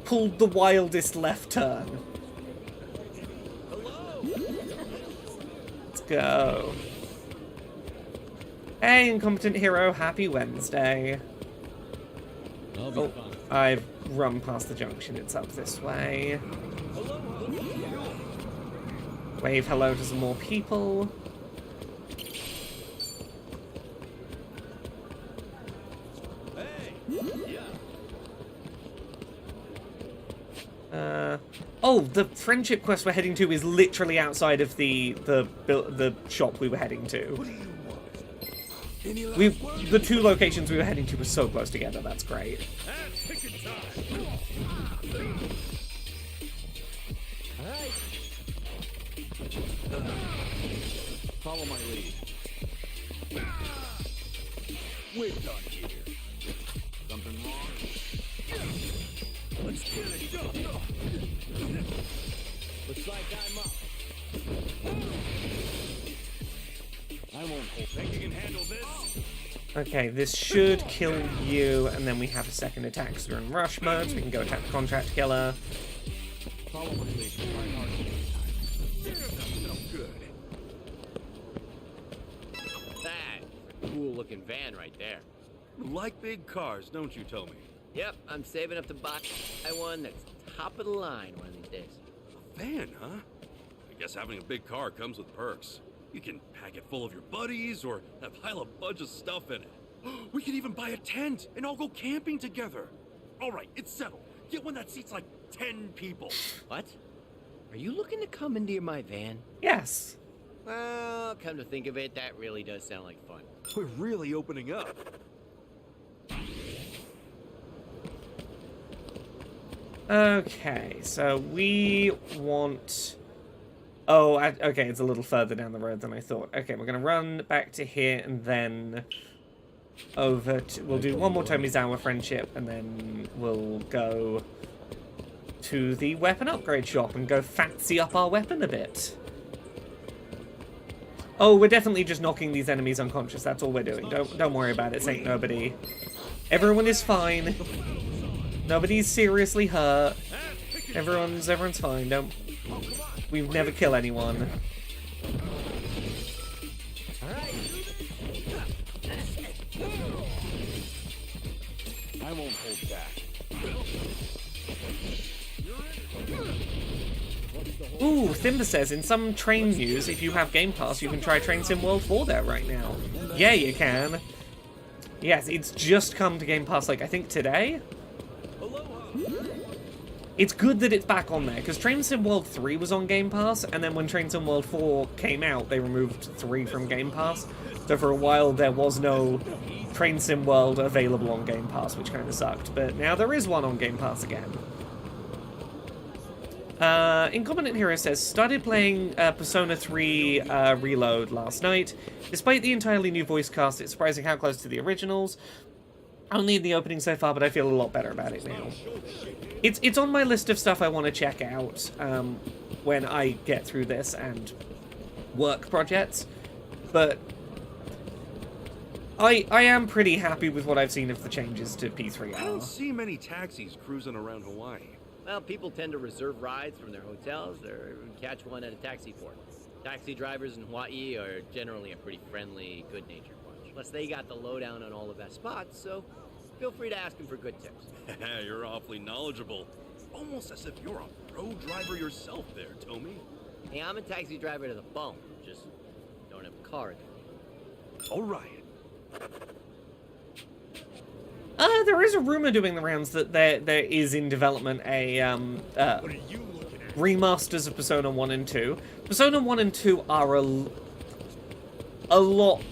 pulled the wildest left turn. Let's go. Hey, incompetent hero, happy Wednesday. Oh, I've run past the junction, it's up this way. Wave hello to some more people. Oh, the friendship quest we're heading to is literally outside of the shop we were heading to. The two locations we were heading to were so close together. That's great.
Follow my lead. We're done here. Something wrong? Let's get it done. Looks like I'm up. I won't hold. Think you can handle this?
Okay, this should kill you, and then we have a second attack because we're in rush mode, so we can go attack the contract killer.
Follow my lead. Try hard. Good.
That cool looking van right there.
You like big cars, don't you, Tommy?
Yep, I'm saving up to buy one that's top of the line one of these days.
A van, huh? I guess having a big car comes with perks. You can pack it full of your buddies or pile a bunch of stuff in it. We could even buy a tent and all go camping together. All right, it's settled. Get one that seats like 10 people.
What? Are you looking to come into my van?
Yes.
Well, come to think of it, that really does sound like fun.
We're really opening up.
Okay, so we want... Oh, okay, it's a little further down the road than I thought. Okay, we're going to run back to here and then over to... We'll do one more Tomizawa friendship and then we'll go to the weapon upgrade shop and go fancy up our weapon a bit. Oh, we're definitely just knocking these enemies unconscious. That's all we're doing. Don't worry about it. Saint nobody. Everyone is fine. Nobody's seriously hurt. Everyone's fine. We never kill anyone.
I won't hold back.
Ooh, Thimba says, in some train news, if you have Game Pass, you can try Train Sim World 4 there right now. Yeah, you can. Yes, it's just come to Game Pass, like, I think today? It's good that it's back on there, because Train Sim World 3 was on Game Pass, and then when Train Sim World 4 came out, they removed 3 from Game Pass. So for a while, there was no Train Sim World available on Game Pass, which kind of sucked. But now there is one on Game Pass again. Incompetent Hero says, started playing Persona 3 Reload last night. Despite the entirely new voice cast, it's surprising how close to the originals. Only in the opening so far, but I feel a lot better about it now. It's on my list of stuff I want to check out when I get through this and work projects, but I am pretty happy with what I've seen of the changes to P3R.
I don't see many taxis cruising around Hawaii.
Well, people tend to reserve rides from their hotels or catch one at a taxi port. Taxi drivers in Hawaii are generally a pretty friendly, good-natured bunch. Plus, they got the lowdown on all the best spots, so feel free to ask them for good tips.
You're awfully knowledgeable. Almost as if you're a pro driver yourself there, Tommy.
Hey, I'm a taxi driver to the bone. Just don't have a car anymore.
All right.
There is a rumor doing the rounds that there is in development a remasters of Persona 1 and 2. Persona 1 and 2 are a lot...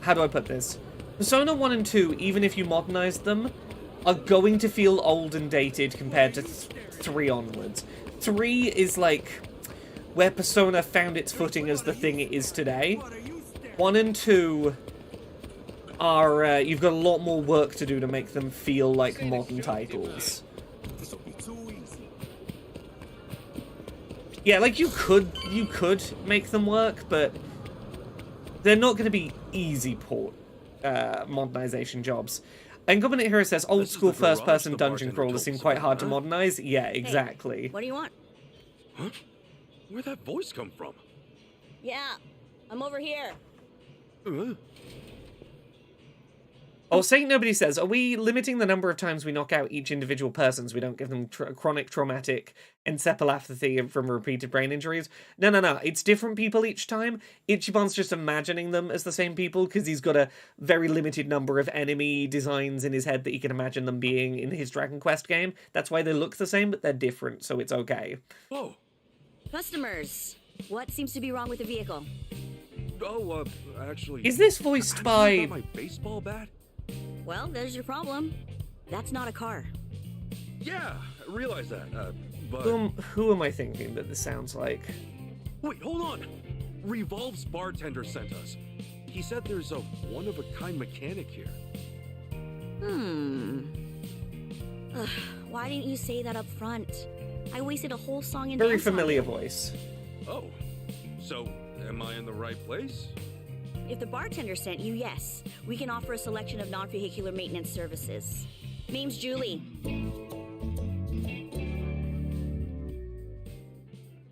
How do I put this? Persona 1 and 2, even if you modernize them, are going to feel old and dated compared to 3 onwards. 3 is like where Persona found its footing as the thing it is today. 1 and 2 are, you've got a lot more work to do to make them feel like modern titles. Yeah, like, you could make them work, but they're not going to be easy port modernization jobs. And Goblin Hero says, old school first-person dungeon crawlers seem quite hard to modernize. Yeah, exactly.
Hey, what do you want?
Huh? Where'd that voice come from?
Yeah, I'm over here.
Oh, Saint Nobody says, are we limiting the number of times we knock out each individual person so we don't give them chronic traumatic encephalopathy from repeated brain injuries? No. It's different people each time. Ichiban's just imagining them as the same people because he's got a very limited number of enemy designs in his head that he can imagine them being in his Dragon Quest game. That's why they look the same, but they're different, so it's okay.
Whoa.
Customers, what seems to be wrong with the vehicle?
Oh, actually...
Is this voiced by...
my baseball bat?
Well, there's your problem. That's not a car.
Yeah, I realize that, but...
Who am I thinking that this sounds like?
Wait, hold on! Revolve's bartender sent us. He said there's a one-of-a-kind mechanic here.
Ugh, why didn't you say that up front? I wasted a whole song in
Very
dance on
familiar
it.
voice.
Oh, so am I in the right place?
If the bartender sent you, yes. We can offer a selection of non-vehicular maintenance services. Name's Julie.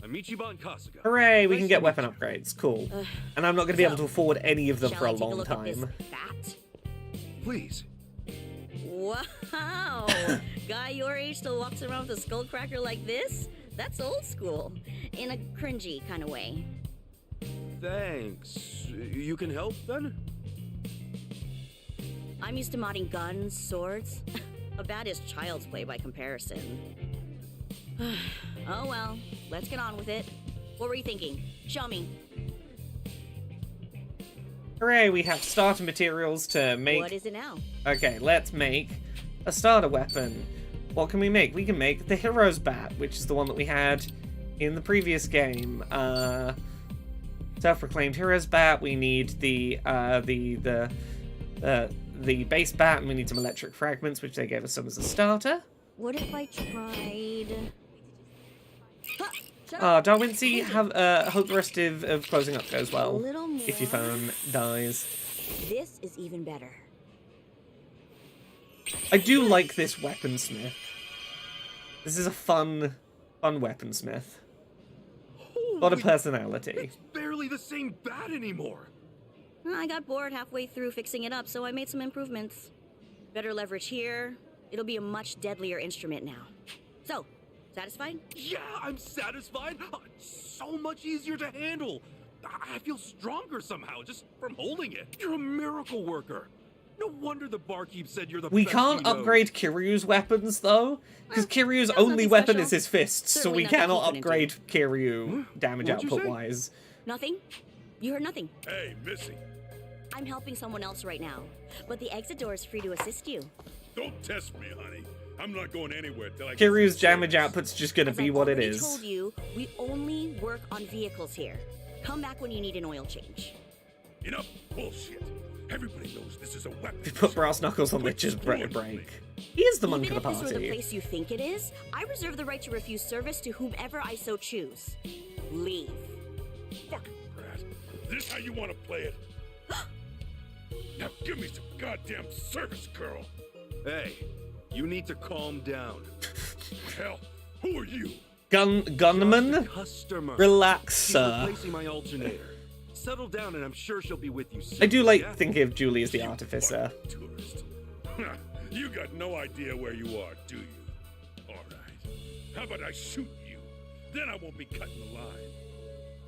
I'm Ichiban Kasuga.
Hooray, we
Nice
can get
to
weapon
meet you.
upgrades. Cool. And I'm not going to be able to afford any of them
Shall
for
I
a
take a
long
look at this
time.
bat?
Please.
Wow! Guy your age still walks around with a skullcracker like this? That's old school. In a cringy kind of way.
Thanks. You can help, then?
I'm used to modding guns, swords. A bat is child's play by comparison. Oh well, let's get on with it. What were you thinking? Show me.
Hooray, we have starter materials to make...
What is it now?
Okay, let's make a starter weapon. What can we make? We can make the Hero's Bat, which is the one that we had in the previous game. Self-proclaimed Hero's Bat. We need the base bat, and we need some electric fragments, which they gave us some as a starter.
What if I tried...
Darwincy, hope the rest of closing up goes well.
A little more.
If your phone dies.
This is even better.
I do like this weaponsmith. This is a fun weaponsmith. A lot of personality.
It's barely the same bat anymore.
I got bored halfway through fixing it up, so I made some improvements. Better leverage here. It'll be a much deadlier instrument now. So, satisfied?
Yeah, I'm satisfied. So much easier to handle. I feel stronger somehow just from holding it. You're a miracle worker. No wonder the barkeep said you're the
We
best
can't
he knows.
upgrade Kiryu's weapons, though, because Kiryu's
that's
only
nothing
weapon
special.
is his fists, so
Certainly
we
nothing
cannot
he couldn't
upgrade Kiryu damage
What'd you say?
output-wise.
Nothing? You heard nothing.
Hey, Missy,
I'm helping someone else right now, but the exit door is free to assist you.
don't test me, honey. I'm not going anywhere till I get
Kiryu's
some
damage
service.
output's just gonna
As
be
I've
what it
already
is.
told you, we only work on vehicles here. Come back when you need an oil change.
Enough bullshit. Everybody knows this is a weapon.
If you put brass knuckles on Lich's break. He is the monk
Even
of the
if this were the
party.
place you think it is, I reserve the right to refuse service to whomever I so choose. Leave.
Fucking brat. This how you want to play it? Now give me some goddamn service, girl.
Hey, you need to calm down.
Hell, who are you?
Gunman?
Customer.
Relax,
She's
sir.
replacing my alternator. Settle down, and I'm sure she'll be with you soon.
I do like
yeah?
thinking of Julie as the artificer.
Fucking tourist. You got no idea where you are, do you? All right. How about I shoot you? Then I won't be cutting the line.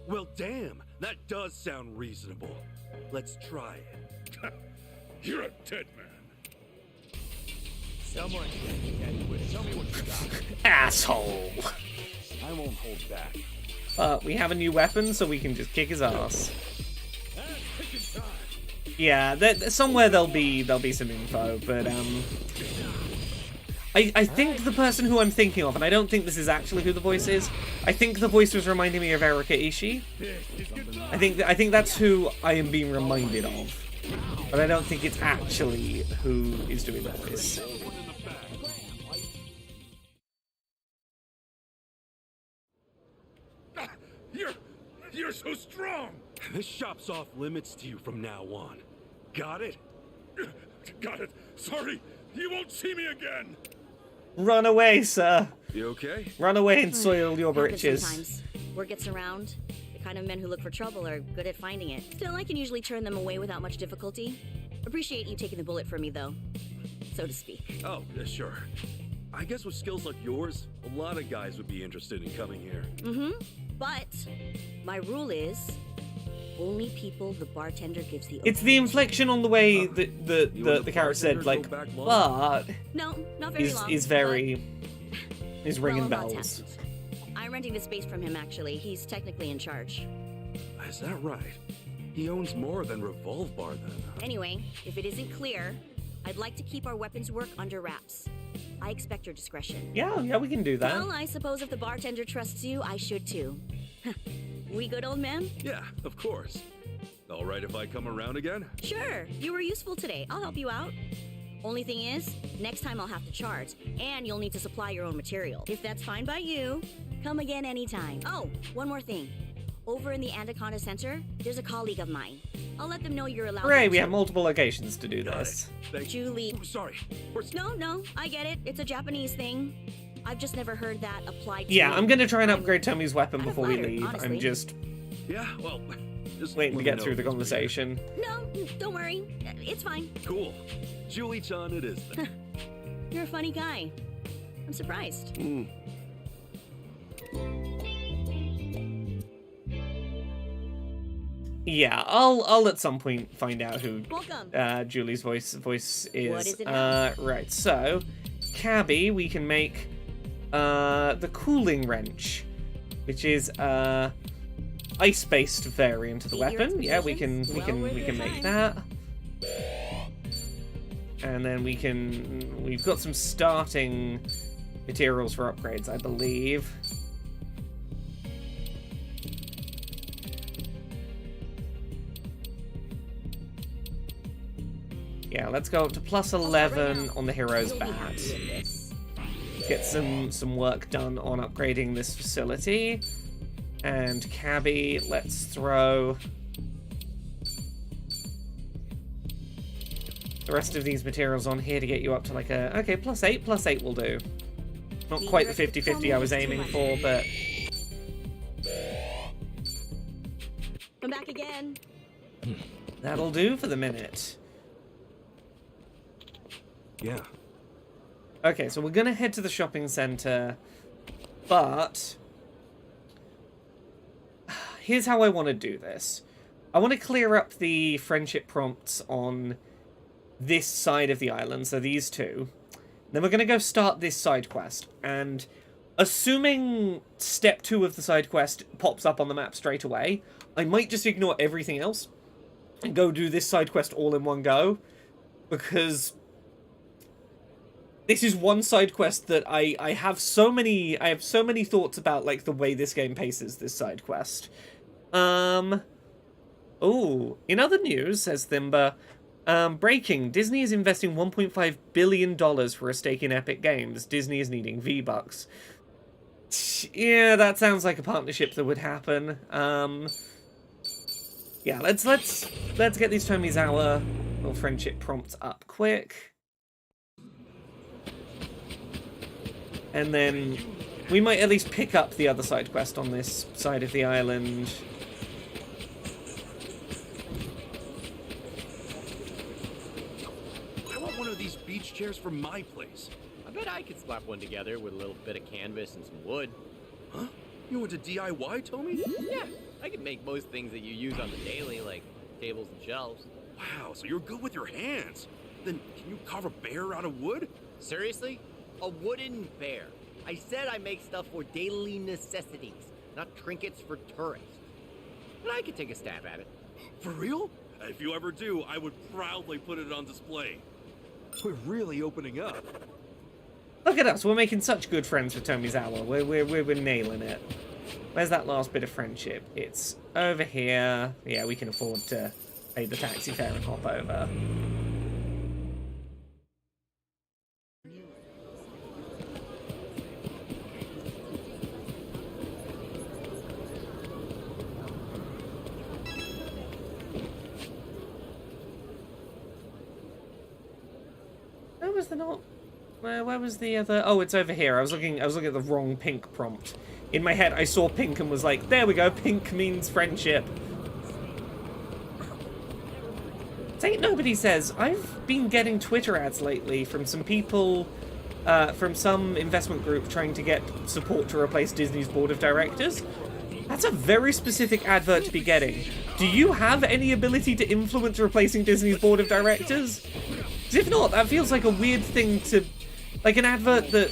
Well, damn, that does sound reasonable. Let's try it.
You're a dead man.
Someone tell me what you got.
Asshole!
I won't hold back.
But we have a new weapon, so we can just kick his ass.
And picking time.
Yeah, somewhere there'll be some info, but I think the person who I'm thinking of, and I don't think this is actually who the voice is, I think the voice was reminding me of Erika Ishii. I think that's who I am being reminded of. But I don't think it's actually who is doing the voice.
You're so strong!
This shop's off limits to you from now on. Got it?
Got it. Sorry, you won't see me again!
Run away, sir.
You okay?
Run away and soil your
Happens
britches.
sometimes. Word gets around. The kind of men who look for trouble are good at finding it. Still, I can usually turn them away without much difficulty. Appreciate you taking the bullet for me, though, so to speak.
Oh, yeah, sure. I guess with skills like yours, a lot of guys would be interested in coming here.
Mm-hmm. But my rule is only people the bartender gives the.
It's the inflection on the way that the character said, like, but
No, not very long.
is very is ringing
well, about
bells.
10. I'm renting the space from him. Actually, he's technically in charge.
Is that right? He owns more than Revolve Bar then.
Anyway, if it isn't clear, I'd like to keep our weapons work under wraps. I expect your discretion.
Yeah, we can do that.
Well, I suppose if the bartender trusts you, I should too. We good, old man?
Yeah, of course. All right if I come around again?
Sure, you were useful today. I'll help you out. Only thing is, next time I'll have to charge, and you'll need to supply your own material. If that's fine by you, come again anytime. Oh, one more thing. Over in the Anaconda Center, there's a colleague of mine. I'll let them know you're allowed.
Hooray, we have multiple locations to do
Got
this.
it. Thank
Julie.
you. Sorry.
No, I get it. It's a Japanese thing. I've just never heard that applied to
Yeah,
me.
I'm gonna try and upgrade Tommy's weapon
I'm
before we
flattered,
leave.
honestly.
I'm just
Yeah, well, just
waiting to
let me
get
know
through
if
the
it's
conversation.
No, don't worry. It's fine.
weird. Cool. Julie-chan it is then.
You're a funny guy. I'm surprised.
Yeah, I'll at some point find out who
Welcome.
Julie's voice is.
What is it now?
Right, so Cabby, we can make the cooling wrench, which is ice-based variant of the
Eat your
weapon. Yeah, we can
expeditions? Well,
we can
worth
make
your
that. And then we've got some starting materials for upgrades, I believe. Yeah, let's go up to plus 11 on the hero's bat. Get some work done on upgrading this facility. And Cabby, let's throw the rest of these materials on here to get you up to like a... Okay, plus 8 will do. Not quite the 50-50 I was aiming for, but...
Come back again.
That'll do for the minute.
Yeah.
Okay, so we're gonna head to the shopping center, but here's how I want to do this. I want to clear up the friendship prompts on this side of the island, so these two. Then we're gonna go start this side quest, and assuming step 2 of the side quest pops up on the map straight away, I might just ignore everything else and go do this side quest all in one go, because this is one side quest that I have so many thoughts about, like the way this game paces this side quest. Oh, in other news, says Thimba, breaking, Disney is investing $1.5 billion for a stake in Epic Games. Disney is needing V-Bucks. Yeah, that sounds like a partnership that would happen. Yeah, let's get these Tommy's Hour little friendship prompts up quick. And then we might at least pick up the other side quest on this side of the island.
I want one of these beach chairs for my place.
I bet I could slap one together with a little bit of canvas and some wood.
Huh? You went to DIY, Tommy?
Yeah, I can make most things that you use on the daily, like tables and shelves.
Wow, so you're good with your hands. Then can you carve a bear out of wood?
Seriously? A wooden bear. I said I make stuff for daily necessities, not trinkets for tourists. But I could take a stab at it.
For real? If you ever do, I would proudly put it on display. We're really opening up.
Look at us, we're making such good friends with Tomizawa. We're nailing it. Where's that last bit of friendship? It's over here. Yeah, we can afford to pay the taxi fare and hop over. Where was the not? Where was the other? Oh, it's over here. I was looking at the wrong pink prompt. In my head, I saw pink and was like, there we go. Pink means friendship. Ain't Nobody says, I've been getting Twitter ads lately from some people, from some investment group trying to get support to replace Disney's board of directors. That's a very specific advert to be getting. Do you have any ability to influence replacing Disney's board of directors? 'Cause if not, that feels like a weird thing to... like an advert that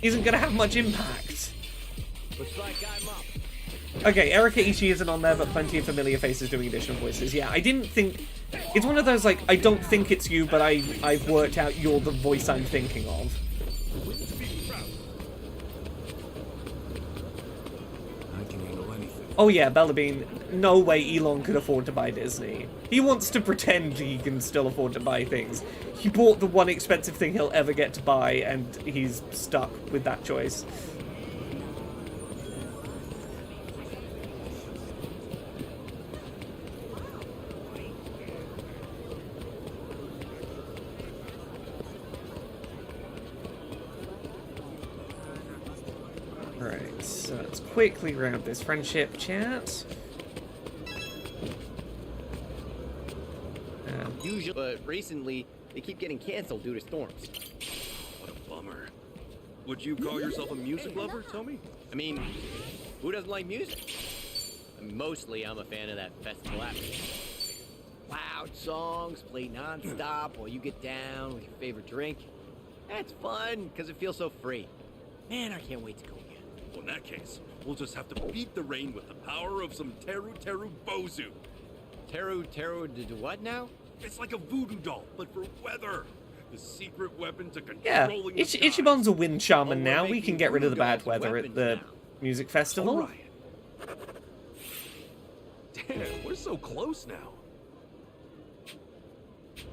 isn't going to have much impact.
Looks like I'm up.
Okay, Erika Ishii isn't on there, but plenty of familiar faces doing additional voices. Yeah, I didn't think... It's one of those, like, I don't think it's you, but I've worked out you're the voice I'm thinking of.
I can handle anything.
Oh yeah, Bella Bean, no way Elon could afford to buy Disney. He wants to pretend he can still afford to buy things. He bought the one expensive thing he'll ever get to buy, and he's stuck with that choice. Right, so let's quickly grab this friendship chat.
Usually, but recently, they keep getting canceled due to storms.
What a bummer. Would you call yourself a music lover, Tommy?
I mean, who doesn't like music? Mostly, I'm a fan of that festival atmosphere. Loud songs played non-stop while you get down with your favorite drink. That's fun, because it feels so free. Man, I can't wait to go again.
Well, in that case, we'll just have to beat the rain with the power of some Teru Teru Bozu.
Teru do what now?
It's like a voodoo doll, but for weather. The secret weapon to
Yeah,
controlling the skies.
Ichiban's a wind shaman
Oh,
now.
we're
We can
making
get rid of the
voodoo
bad
dolls
weather at
weapons
the
now.
music festival.
All right. Damn, we're so close now.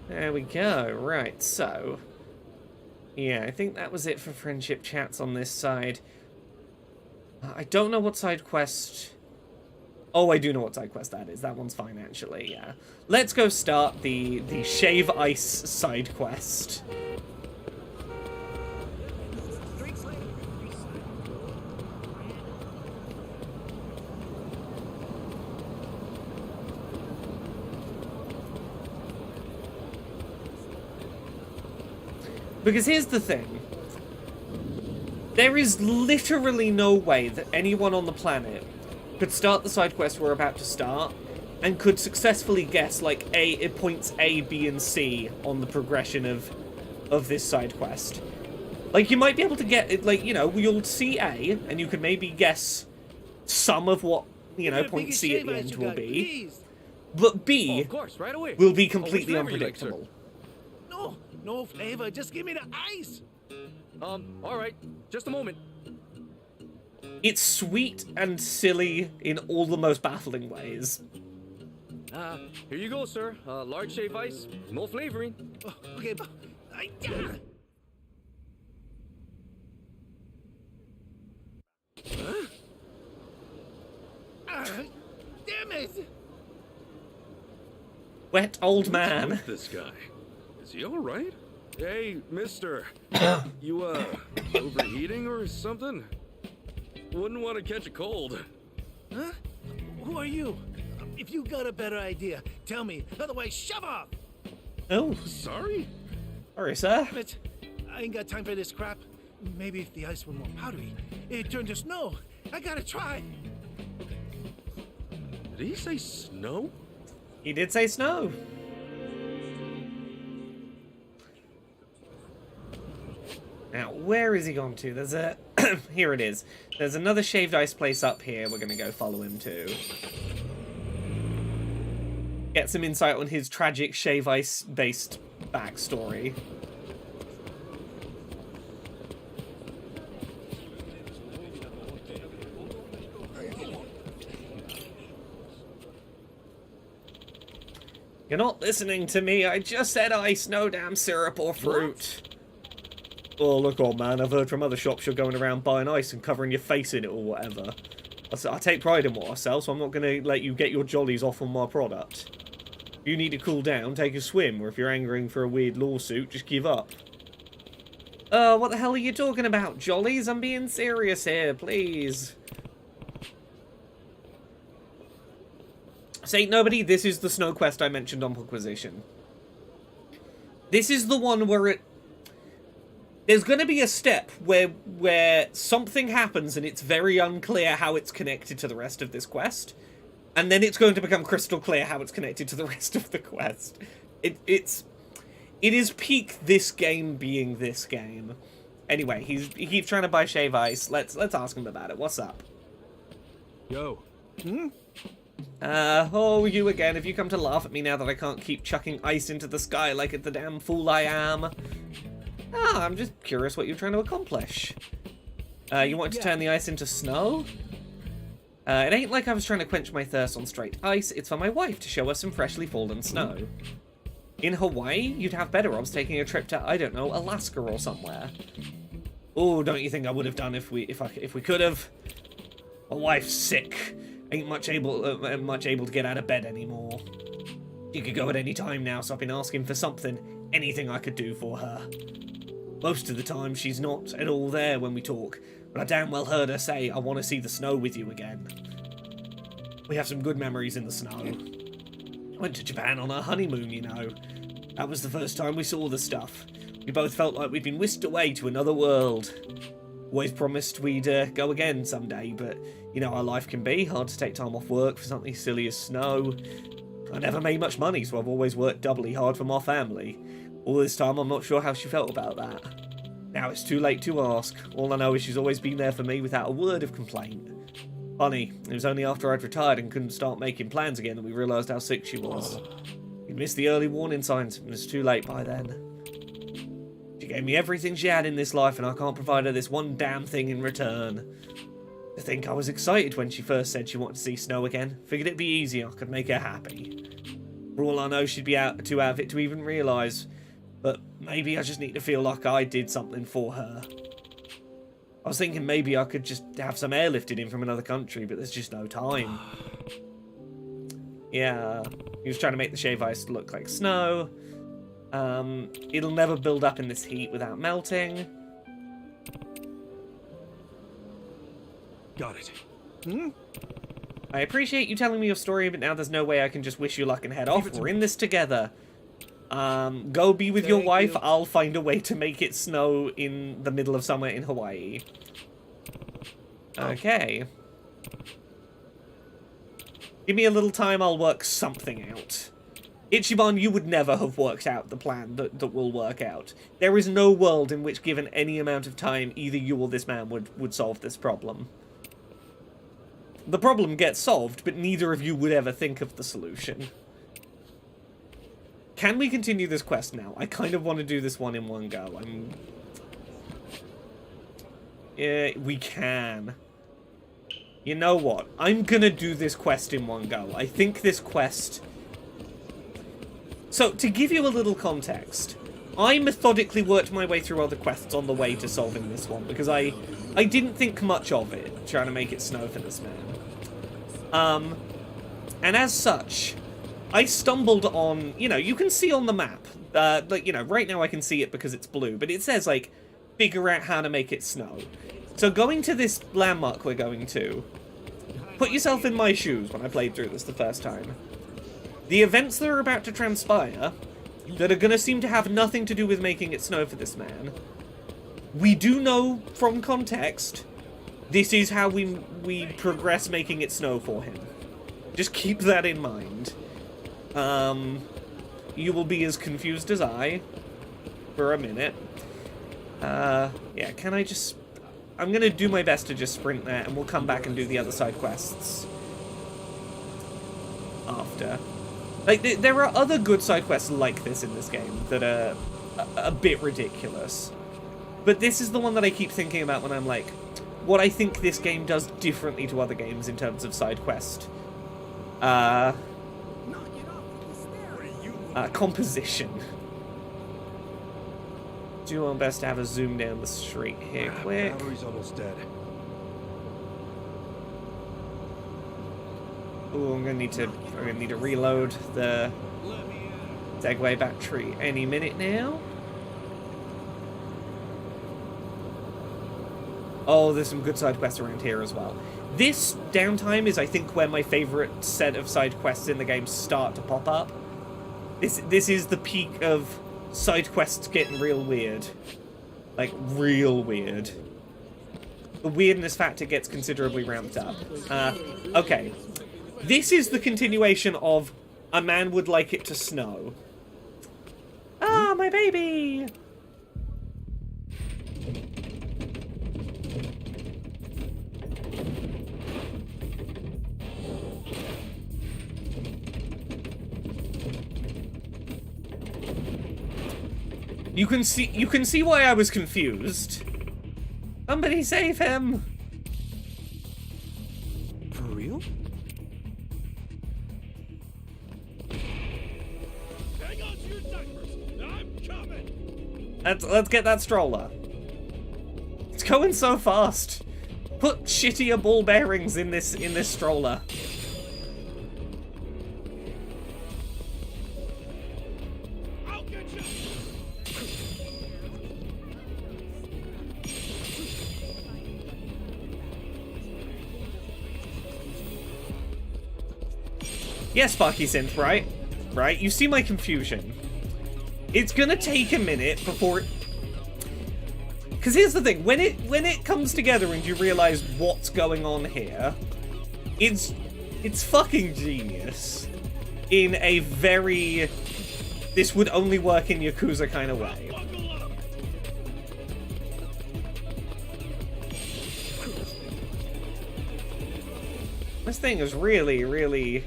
There we go. Right, so... yeah, I think that was it for friendship chats on this side. I don't know what side quest... oh, I do know what side quest that is. That one's fine, actually, yeah. Let's go start the Shave Ice side quest. Because here's the thing. There is literally no way that anyone on the planet could start the side quest we're about to start and could successfully guess, like, points A, B, and C on the progression of this side quest. Like, you might be able to get, like, you know, you'll see A, and you could maybe guess some of what, you know, point C at the end will be. But B
of course, right away.
will be completely
flavor you like, sir?
unpredictable.
No flavor. Just give me the ice.
All right. Just a moment.
It's sweet and silly in all the most baffling ways.
Here you go, sir. Large shave ice, no flavoring.
Oh, okay, but damn it!
Wet old
What's
man.
with this guy? Is he all right? Hey, mister. You, overheating or something? Wouldn't want to catch a cold.
Huh? Who are you? If you got a better idea, tell me. Otherwise, shove off!
Oh,
Sorry?
sorry, sir.
Damn it. I ain't got time for this crap. Maybe if the ice were more powdery, it'd turn to snow. I gotta try.
Did he say snow?
He did say snow. Now, where is he gone to? There's a... here it is. There's another shaved ice place up here we're going to go follow him to. Get some insight on his tragic shave ice-based backstory. You're not listening to me. I just said ice, no damn syrup or fruit. Oh, look, old man, I've heard from other shops you're going around buying ice and covering your face in it or whatever. I take pride in what I sell, so I'm not going to let you get your jollies off on my product. If you need to cool down, take a swim, or if you're angering for a weird lawsuit, just give up. What the hell are you talking about, jollies? I'm being serious here, please. Saint Nobody, this is the snow quest I mentioned on Perquisition. This is the one where there's going to be a step where something happens and it's very unclear how it's connected to the rest of this quest. And then it's going to become crystal clear how it's connected to the rest of the quest. It is peak this game being this game. Anyway, he keeps trying to buy shave ice. Let's ask him about it. What's up?
Yo.
Oh, you again. Have you come to laugh at me now that I can't keep chucking ice into the sky like the damn fool I am? Ah, I'm just curious what you're trying to accomplish. You want to turn the ice into snow? It ain't like I was trying to quench my thirst on straight ice. It's for my wife to show us some freshly fallen snow. In Hawaii, you'd have better odds taking a trip to, I don't know, Alaska or somewhere. Oh, don't you think I would have done if we could have? My wife's sick. Ain't much able to get out of bed anymore. She could go at any time now, so I've been asking for something, anything I could do for her. Most of the time, she's not at all there when we talk, but I damn well heard her say, I want to see the snow with you again. We have some good memories in the snow. Went to Japan on our honeymoon, you know. That was the first time we saw the stuff. We both felt like we'd been whisked away to another world. Always promised we'd go again someday, but you know how life can be. Hard to take time off work for something silly as snow. I never made much money, so I've always worked doubly hard for my family. All this time, I'm not sure how she felt about that. Now it's too late to ask. All I know is she's always been there for me without a word of complaint. Funny, it was only after I'd retired and couldn't start making plans again that we realised how sick she was. We missed the early warning signs, and it's too late by then. She gave me everything she had in this life, and I can't provide her this one damn thing in return. I think I was excited when she first said she wanted to see snow again. Figured it'd be easy, I could make her happy. For all I know, she'd be too out of it to even realise. But maybe I just need to feel like I did something for her. I was thinking maybe I could just have some airlifted in from another country, but there's just no time. Yeah, he was trying to make the shave ice look like snow. It'll never build up in this heat without melting.
Got it.
I appreciate you telling me your story, but now there's no way I can just wish you luck and head off. We're in this together. Go be with your wife. I'll find a way to make it snow in the middle of summer in Hawaii. Okay. Give me a little time, I'll work something out. Ichiban, you would never have worked out the plan that will work out. There is no world in which, given any amount of time, either you or this man would solve this problem. The problem gets solved, but neither of you would ever think of the solution. Can we continue this quest now? I kind of want to do this one in one go. Yeah, we can. You know what? I'm gonna do this quest in one go. I think this quest... So, to give you a little context, I methodically worked my way through other quests on the way to solving this one, because I didn't think much of it, trying to make it snow for this man. And as such, I stumbled on, you know, you can see on the map, like, you know, right now I can see it because it's blue, but it says, like, figure out how to make it snow. So going to this landmark we're going to, put yourself in my shoes when I played through this the first time. The events that are about to transpire, that are going to seem to have nothing to do with making it snow for this man, we do know from context, this is how we progress making it snow for him. Just keep that in mind. You will be as confused as I for a minute. Yeah, can I just... I'm gonna do my best to just sprint there, and we'll come back and do the other side quests after. Like, there are other good side quests like this in this game that are a bit ridiculous. But this is the one that I keep thinking about when I'm like, what I think this game does differently to other games in terms of side quest. composition. Do my best to have a zoom down the street here quick.
Battery's almost dead.
Oh, I'm gonna need to reload the Segway battery any minute now. Oh, there's some good side quests around here as well. This downtime is, I think, where my favorite set of side quests in the game start to pop up. This is the peak of side quests getting real weird. Like, real weird. The weirdness factor gets considerably ramped up. Okay. This is the continuation of A Man Would Like It to Snow. Ah, my baby! You can see why I was confused. Somebody save him!
For real?
Hang on to your diapers. I'm coming.
Let's get that stroller. It's going so fast. Put shittier ball bearings in this stroller.
I'll get you.
Yes, Sparky Synth, right? Right? You see my confusion. It's gonna take a minute before... Because here's the thing, when it comes together and you realize what's going on here, it's fucking genius. In a very... This would only work in Yakuza kind of way. This thing is really, really...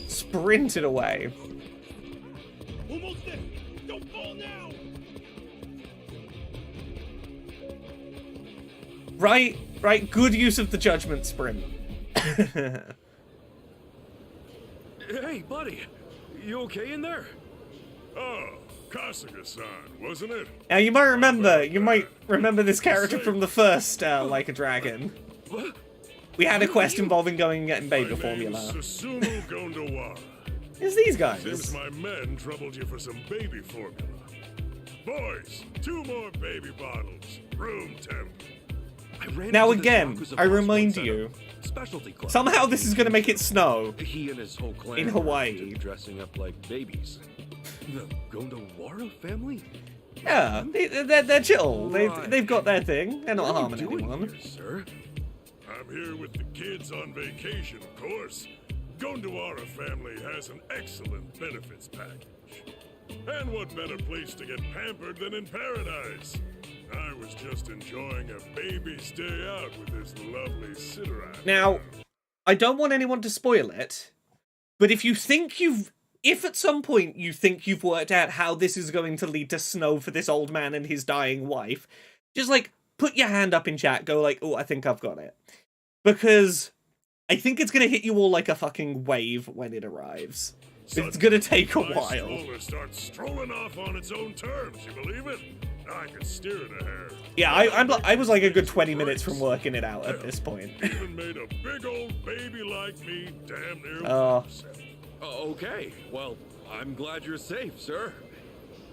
sprinted away.
Almost there. Don't fall now.
Right, good use of the judgment sprint.
Hey, buddy. You okay in there?
Oh, Kasuga-san, wasn't it?
Now you might remember this character from the first Like a Dragon.
What?
We had a quest involving going and getting baby
My name's
formula.
Susumu Gondawara.
It's these guys.
Seems my men troubled you for some baby formula. Boys, 2 more baby bottles. Room temp.
Now again, I remind you,
Specialty club.
somehow this is gonna make it snow.
He and his whole clan
In
were
Hawaii.
just dressing up like babies. The Gondawara family?
Yeah, they're chill.
Right.
They've got their thing. They're not
What are you
harming
doing
anyone.
here, sir?
I'm here with the kids on vacation, of course. Gondawara family has an excellent benefits package. And what better place to get pampered than in paradise? I was just enjoying a baby stay out with this lovely sitter.
Now, I don't want anyone to spoil it, but if at some point you think you've worked out how this is going to lead to snow for this old man and his dying wife, just like put your hand up in chat, go like, oh, I think I've got it. Because I think it's going to hit you all like a fucking wave when it arrives. It's going to take a
My
while.
stroller starts strolling off on its own terms, you believe it? I can steer it ahead.
Yeah, I was like a good 20 minutes from working it out at this point.
Even made a big old baby like me damn near upset.
Okay, well, I'm glad you're safe, sir.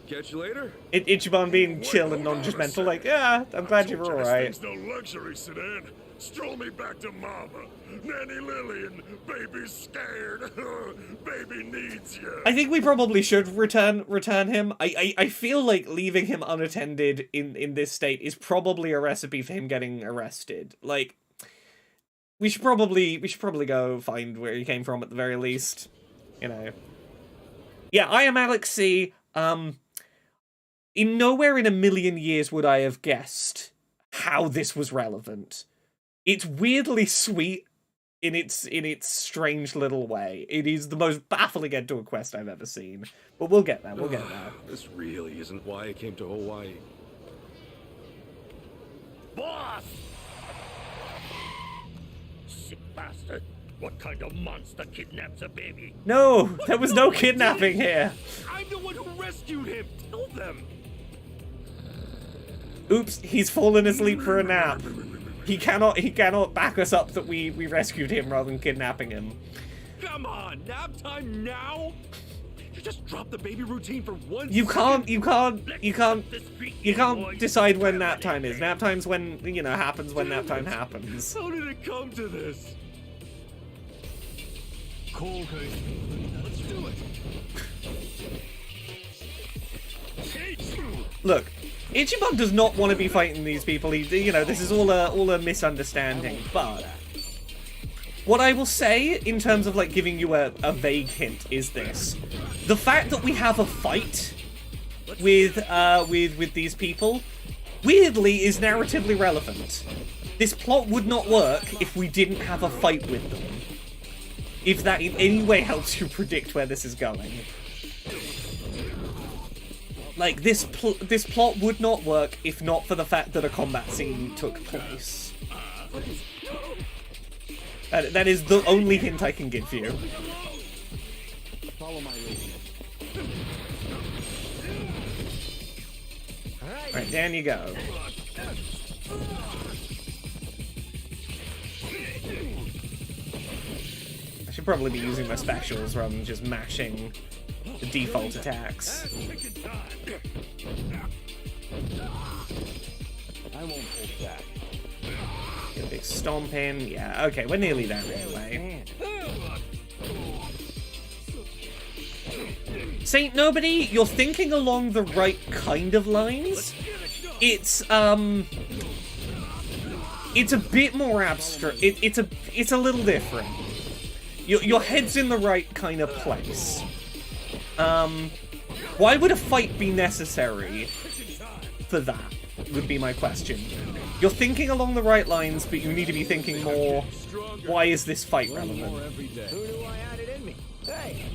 Catch you later.
Ichiban being chill and non-judgmental, like, yeah, I'm glad you're alright.
This thing's no luxury sedan. Stroll me back to Mama. Nanny Lily and baby's scared. Baby needs you.
I think we probably should return him. I feel like leaving him unattended in this state is probably a recipe for him getting arrested. Like, we should probably go find where he came from at the very least. You know. Yeah, I am Alex C. In nowhere in a million years would I have guessed how this was relevant. It's weirdly sweet in its strange little way. It is the most baffling end to a quest I've ever seen. But we'll get there, we'll get there.
This really isn't why I came to Hawaii.
Boss! Sick bastard.
What kind of monster kidnaps a baby?
No, there was no kidnapping here.
I'm the one who rescued him. Tell them.
Oops, he's fallen asleep for a nap. He cannot back us up that we rescued him rather than kidnapping him.
Come on, nap time now? You just drop the baby routine for one
You
second?
can't decide when nap time is. Nap time's when, you know, happens when nap time happens.
How did it come to this?
Let's do it.
Look, Ichiban does not want to be fighting these people. You know, this is all a misunderstanding. But what I will say in terms of like giving you a vague hint is this: the fact that we have a fight with these people, weirdly, is narratively relevant. This plot would not work if we didn't have a fight with them. If that in any way helps you predict where this is going. Like, this plot would not work if not for the fact that a combat scene took place. That is the only hint I can give you.
Follow my lead.
Alright, down you go. I should probably be using my specials rather than just mashing the default attacks.
I won't hold back.
Get a big stomp in. Yeah, okay, we're nearly there anyway. Saint Nobody, you're thinking along the right kind of lines. It's a bit more abstract. It's a little different. Your head's in the right kind of place. Why would a fight be necessary for that, would be my question. You're thinking along the right lines, but you need to be thinking more, why is this fight relevant?
Who knew I had it in me? Hey,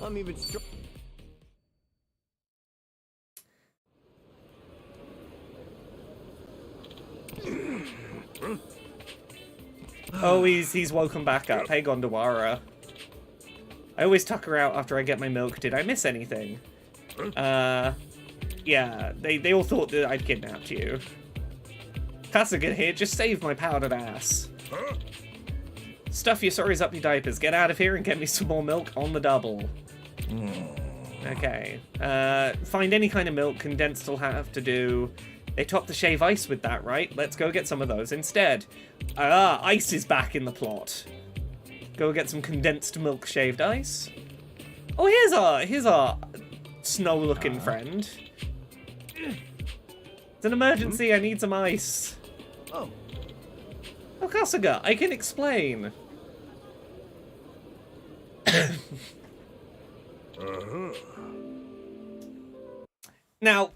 I'm even strong.
Oh, he's woken back up. Hey, Gondawara. I always tuck her out after I get my milk. Did I miss anything? Yeah, they all thought that I'd kidnapped you. Kasuga here, just save my powdered ass. Stuff your sorries up your diapers. Get out of here and get me some more milk on the double. Okay. Find any kind of milk. Condensed will have to do. They topped the shave ice with that, right? Let's go get some of those instead. Ice is back in the plot. Go get some condensed milk shaved ice. Oh, here's our snow-looking friend. It's an emergency. I need some ice.
Oh.
Oh, Kasuga, I can explain. Now,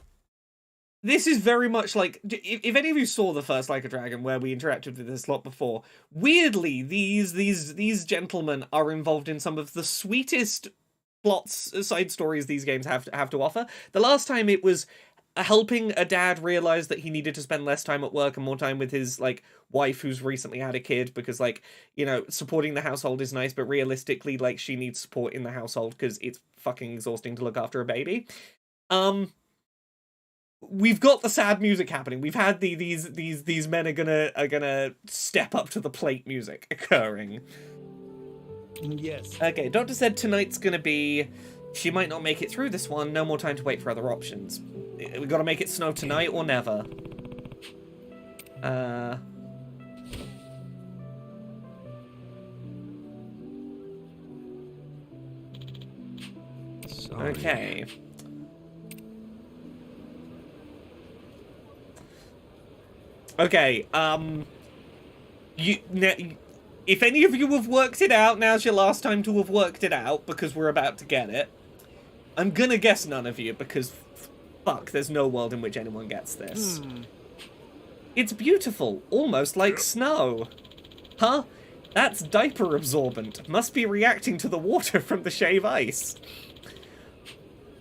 this is very much like, if any of you saw the first Like a Dragon where we interacted with this lot before, weirdly, these gentlemen are involved in some of the sweetest plots, side stories these games have to offer. The last time it was helping a dad realize that he needed to spend less time at work and more time with his, like, wife who's recently had a kid, because, like, you know, supporting the household is nice, but realistically, like, she needs support in the household because it's fucking exhausting to look after a baby. We've got the sad music happening. We've had these men are gonna step up to the plate music occurring.
Yes.
Okay, Doctor said tonight's gonna be. She might not make it through this one. No more time to wait for other options. We gotta make it snow tonight or never.
Sorry.
Okay. Okay, if any of you have worked it out, now's your last time to have worked it out, because we're about to get it. I'm gonna guess none of you, because, fuck, there's no world in which anyone gets this. It's beautiful, almost like snow. Huh? That's diaper absorbent. Must be reacting to the water from the shave ice.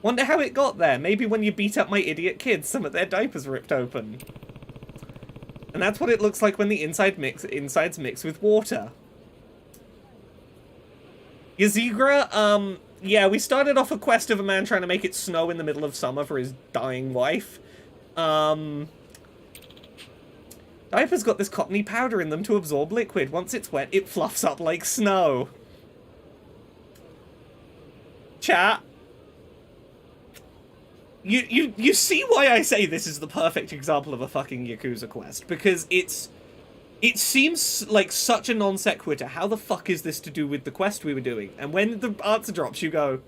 Wonder how it got there. Maybe when you beat up my idiot kids, some of their diapers ripped open. And that's what it looks like when the insides mix with water. Yazigra, yeah, we started off a quest of a man trying to make it snow in the middle of summer for his dying wife. Diaper's got this cottony powder in them to absorb liquid. Once it's wet, it fluffs up like snow. Chat. You see why I say this is the perfect example of a fucking Yakuza quest, because it seems like such a non sequitur. How the fuck is this to do with the quest we were doing? And when the answer drops, you go,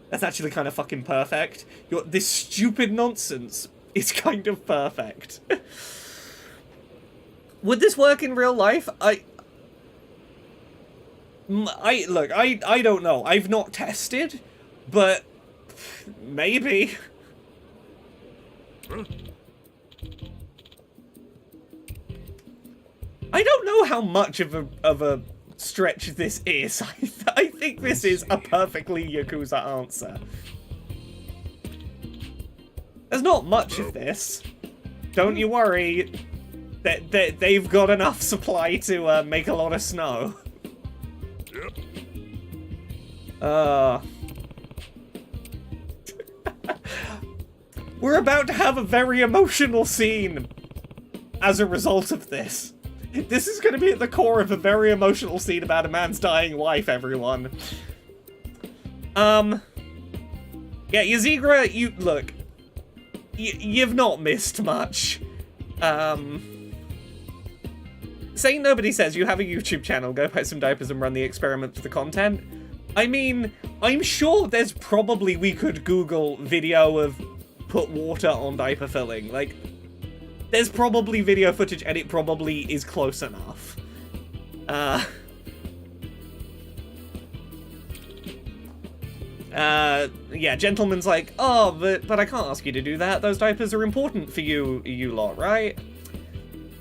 that's actually kind of fucking perfect. This stupid nonsense is kind of perfect. Would this work in real life? Look, I don't know. I've not tested, but maybe. I don't know how much of a stretch this is. I think this is a perfectly Yakuza answer. There's not much of this. Don't you worry. They've got enough supply to make a lot of snow. We're about to have a very emotional scene as a result of this. This is going to be at the core of a very emotional scene about a man's dying wife, everyone. Yeah, Yazigra, look, you've not missed much. Saying nobody says you have a YouTube channel, go buy some diapers and run the experiment for the content. I mean, I'm sure there's probably, we could Google video of put water on diaper filling. Like, there's probably video footage and it probably is close enough. Yeah, Gentleman's like, oh, but I can't ask you to do that. Those diapers are important for you lot, right?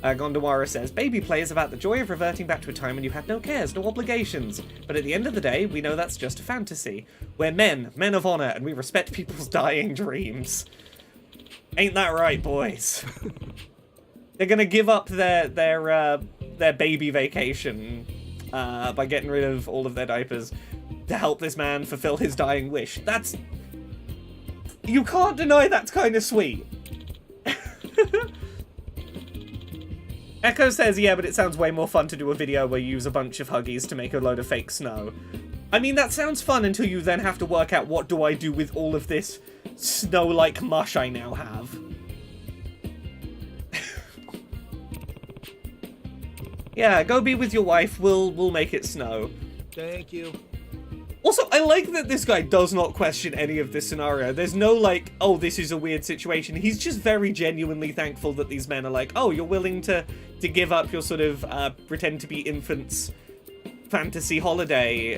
Gondawara says, baby play is about the joy of reverting back to a time when you had no cares, no obligations. But at the end of the day, we know that's just a fantasy. We're men of honor, and we respect people's dying dreams. Ain't that right, boys? They're gonna give up their baby vacation by getting rid of all of their diapers to help this man fulfill his dying wish. That's... You can't deny that's kind of sweet. Echo says, yeah, but it sounds way more fun to do a video where you use a bunch of Huggies to make a load of fake snow. I mean, that sounds fun until you then have to work out what do I do with all of this snow-like mush I now have. Yeah, go be with your wife, we'll make it snow.
Thank you.
Also, I like that this guy does not question any of this scenario. There's no, like, oh, this is a weird situation. He's just very genuinely thankful that these men are like, oh, you're willing to give up your sort of pretend to be infants fantasy holiday,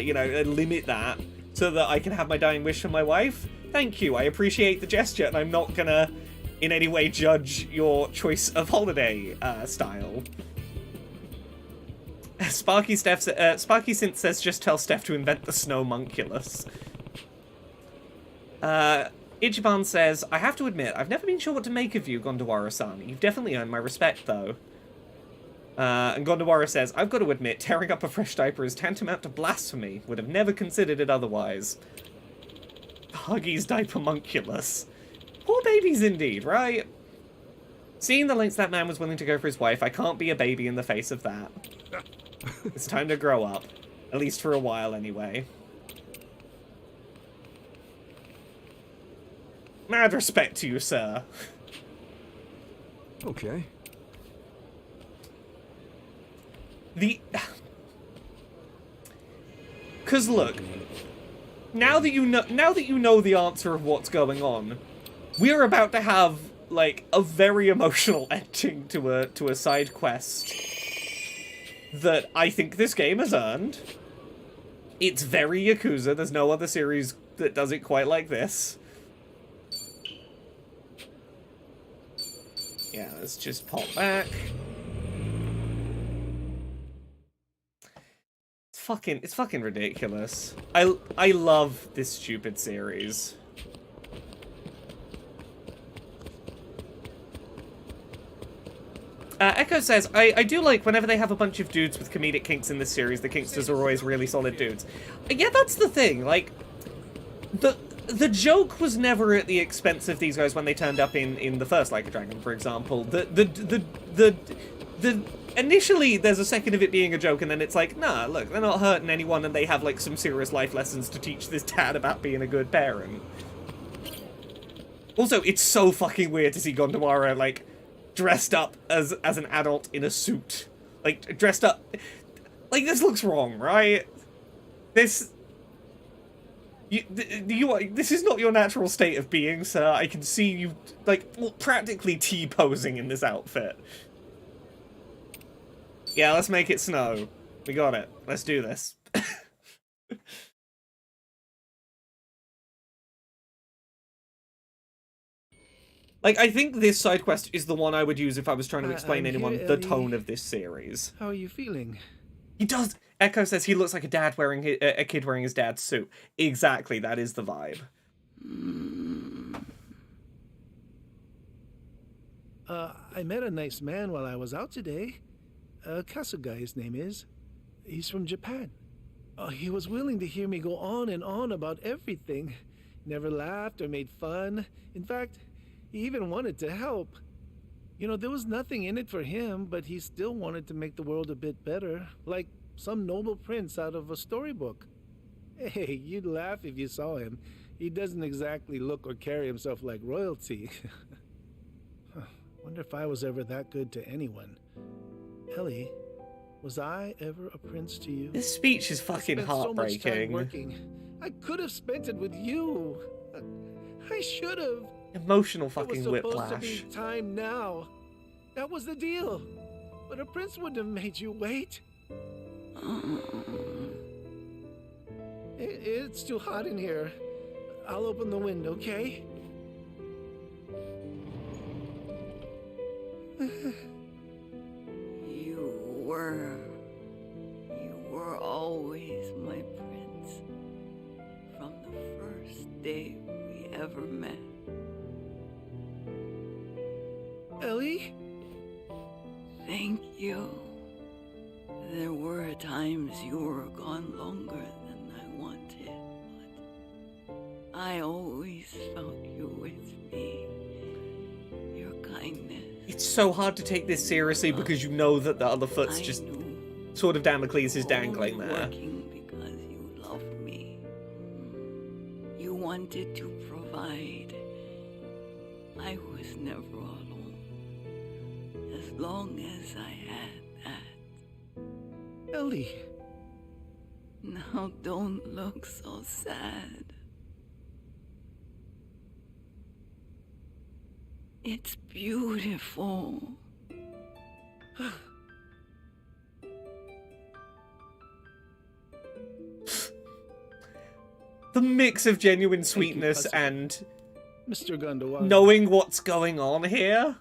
you know, and limit that so that I can have my dying wish for my wife. Thank you, I appreciate the gesture, and I'm not gonna in any way judge your choice of holiday style. Sparky Synth says, just tell Steph to invent the snowmunculus. Ichiban says, I have to admit, I've never been sure what to make of you, Gondawara-san. You've definitely earned my respect, though. And Gondawara says, I've got to admit, tearing up a fresh diaper is tantamount to blasphemy. Would have never considered it otherwise. Huggies diapermunculus. Poor babies indeed, right? Seeing the lengths that man was willing to go for his wife, I can't be a baby in the face of that. It's time to grow up. At least for a while, anyway. Mad respect to you, sir.
Okay.
Cause look, now that you know the answer of what's going on, we're about to have like a very emotional ending to a side quest that I think this game has earned. It's very Yakuza. There's no other series that does it quite like this. Yeah, let's just pop back. It's fucking ridiculous. I love this stupid series. Echo says, I do like whenever they have a bunch of dudes with comedic kinks in this series, the kinksters are always really solid dudes. Yeah, that's the thing, like, the joke was never at the expense of these guys when they turned up in the first Like a Dragon, for example. Initially, there's a second of it being a joke, and then it's like, nah, look, they're not hurting anyone, and they have, like, some serious life lessons to teach this dad about being a good parent. Also, it's so fucking weird to see Gondomara, like, dressed up as an adult in a suit. Like, dressed up... Like, this looks wrong, right? This... this is not your natural state of being, sir. I can see you, like, practically T-posing in this outfit. Yeah, let's make it snow. We got it. Let's do this. Like, I think this side quest is the one I would use if I was trying to explain anyone the tone of this series.
How are you feeling?
He does. Echo says he looks like a kid wearing his dad's suit. Exactly, that is the vibe.
I met a nice man while I was out today. Kasuga, his name is. He's from Japan. He was willing to hear me go on and on about everything. Never laughed or made fun. In fact, he even wanted to help. You know, there was nothing in it for him, but he still wanted to make the world a bit better, like some noble prince out of a storybook. Hey, you'd laugh if you saw him. He doesn't exactly look or carry himself like royalty. Wonder if I was ever that good to anyone. Ellie, was I ever a prince to you?
This speech is fucking heartbreaking.
So much time working. I could have spent it with you. I should have.
Emotional fucking
whiplash. It was
whiplash.
supposed to be time now. That was the deal. But a prince wouldn't have made you wait. It's too hot in here. I'll open the window, okay?
You were always my prince. From the first day we ever met.
Ellie?
Thank you. There were times you were gone longer than I wanted, but I always felt you with me. Your kindness.
It's so hard to take this seriously because you know that the other foot's just sort of Damocles is dangling there.
Working because you love me. You wanted to provide. I was never alone. As long as I had that.
Ellie.
Now don't look so sad. It's beautiful.
The mix of genuine sweetness and
Mr. Gondawara.
knowing what's going on here.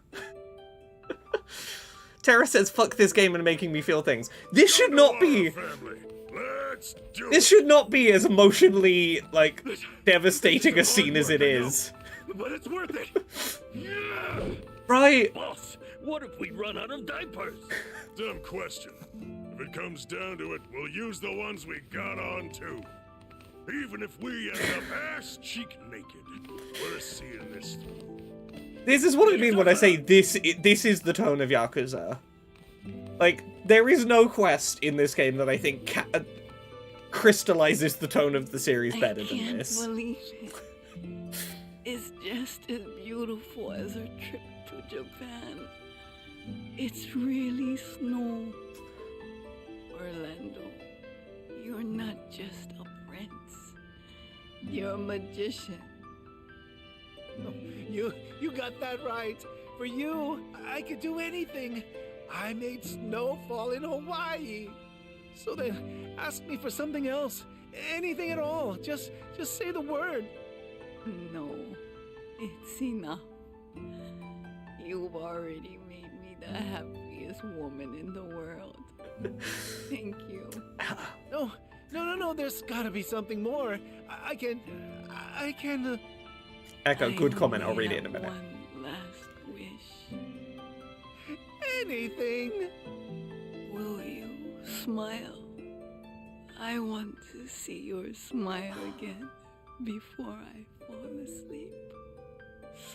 Tara says, fuck this game and making me feel things. This should not be... This should not be as emotionally, like, devastating a scene as it is.
But it's worth it. Yeah.
Right.
Boss, what if we run out of diapers? Dumb question. If it comes down to it, we'll use the ones we got on too. Even if we end up ass cheek naked, we're seeing this through.
This is what I mean when I say this is the tone of Yakuza. Like, there is no quest in this game that I think crystallizes the tone of the series better than this.
I can't believe it. It's just as beautiful as our trip to Japan. It's really snow. Orlando, you're not just a prince. You're a magician.
You got that right. For you, I could do anything. I made snow fall in Hawaii. So then, ask me for something else. Anything at all. Just say the word.
No, it's enough. You've already made me the happiest woman in the world. Thank you.
No, there's gotta be something more. I can...
Echo, good comment, I'll read it in a minute.
One last wish.
anything.
Will you smile? I want to see your smile again before I fall asleep.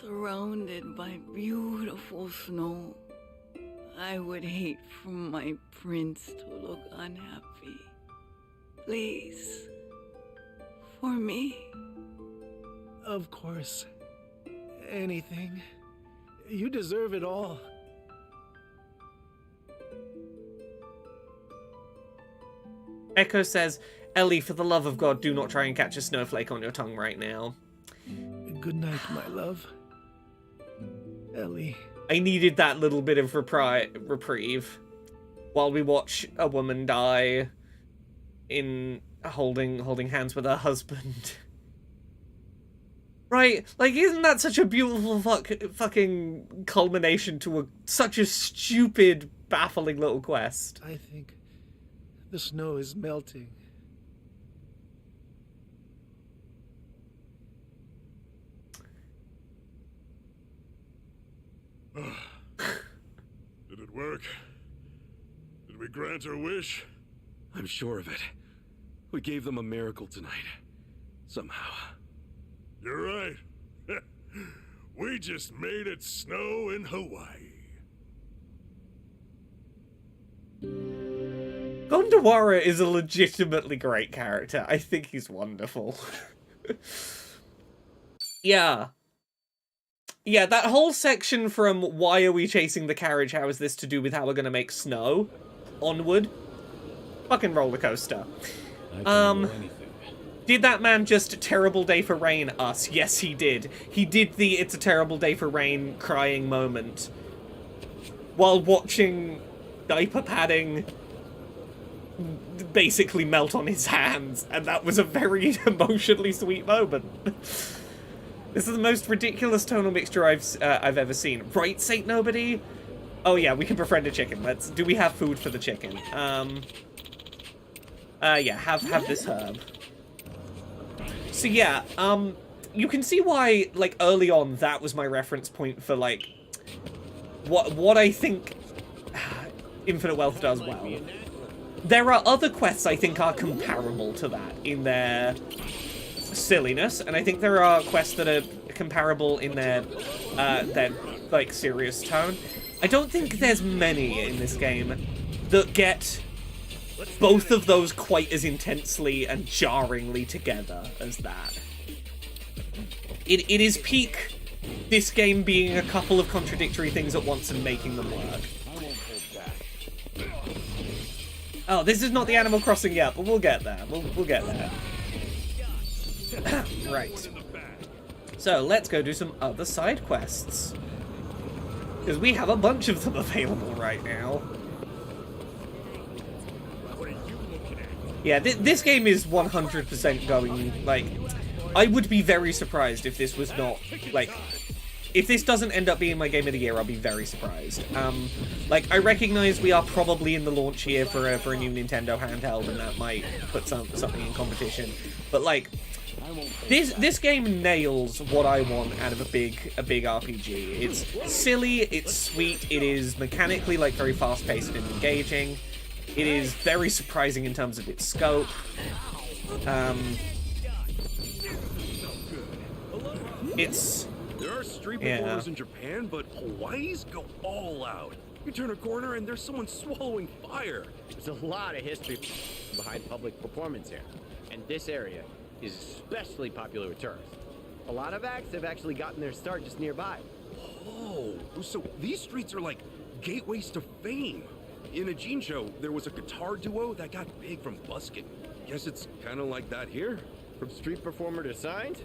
Surrounded by beautiful snow. I would hate for my prince to look unhappy. Please. For me.
Of course. Anything. You deserve it all.
Echo says, Ellie, for the love of God, do not try and catch a snowflake on your tongue right now.
Good night, my love. Ellie.
I needed that little bit of reprieve while we watch a woman die in holding hands with her husband. Right? Like, isn't that such a beautiful fucking culmination to such a stupid, baffling little quest?
I think the snow is melting.
Did it work? Did we grant her wish?
I'm sure of it. We gave them a miracle tonight. Somehow.
You're right. We just made it snow in Hawaii.
Gondawara is a legitimately great character. I think he's wonderful. Yeah. Yeah, that whole section from why are we chasing the carriage, how is this to do with how we're gonna make snow, onward. Fucking roller coaster. Did that man just terrible day for rain us? Yes, he did. He did the it's a terrible day for rain crying moment while watching diaper padding basically melt on his hands, and that was a very emotionally sweet moment. This is the most ridiculous tonal mixture I've ever seen. Right, Saint Nobody? Oh yeah, we can befriend a chicken. Do we have food for the chicken? Yeah, have this herb. So yeah, you can see why, like, early on, that was my reference point for, like, what I think Infinite Wealth does well. There are other quests I think are comparable to that in their silliness, and I think there are quests that are comparable in their like, serious tone. I don't think there's many in this game that get both of those quite as intensely and jarringly together as that. It is peak this game being a couple of contradictory things at once and making them work. Oh, this is not the Animal Crossing yet, but we'll get there. We'll get there. Right. So, let's go do some other side quests. Because we have a bunch of them available right now. Yeah, this game is 100% going, like... I would be very surprised if this was not, like... If this doesn't end up being my game of the year, I'll be very surprised. Like, I recognize we are probably in the launch year for a new Nintendo handheld, and that might put something in competition. But, like... This game nails what I want out of a big RPG. It's silly, it's sweet, it is mechanically, like, very fast-paced and engaging. It is very surprising in terms of its scope. It's...
There are street performers in Japan, but Hawaii's go all out. You turn a corner and there's someone swallowing fire.
There's a lot of history behind public performance here, and this area is especially popular with tourists. A lot of acts have actually gotten their start just nearby.
Oh, so these streets are like gateways to fame. In a Gene show, there was a guitar duo that got big from busking. Guess it's kind of like that here.
From street performer to signed?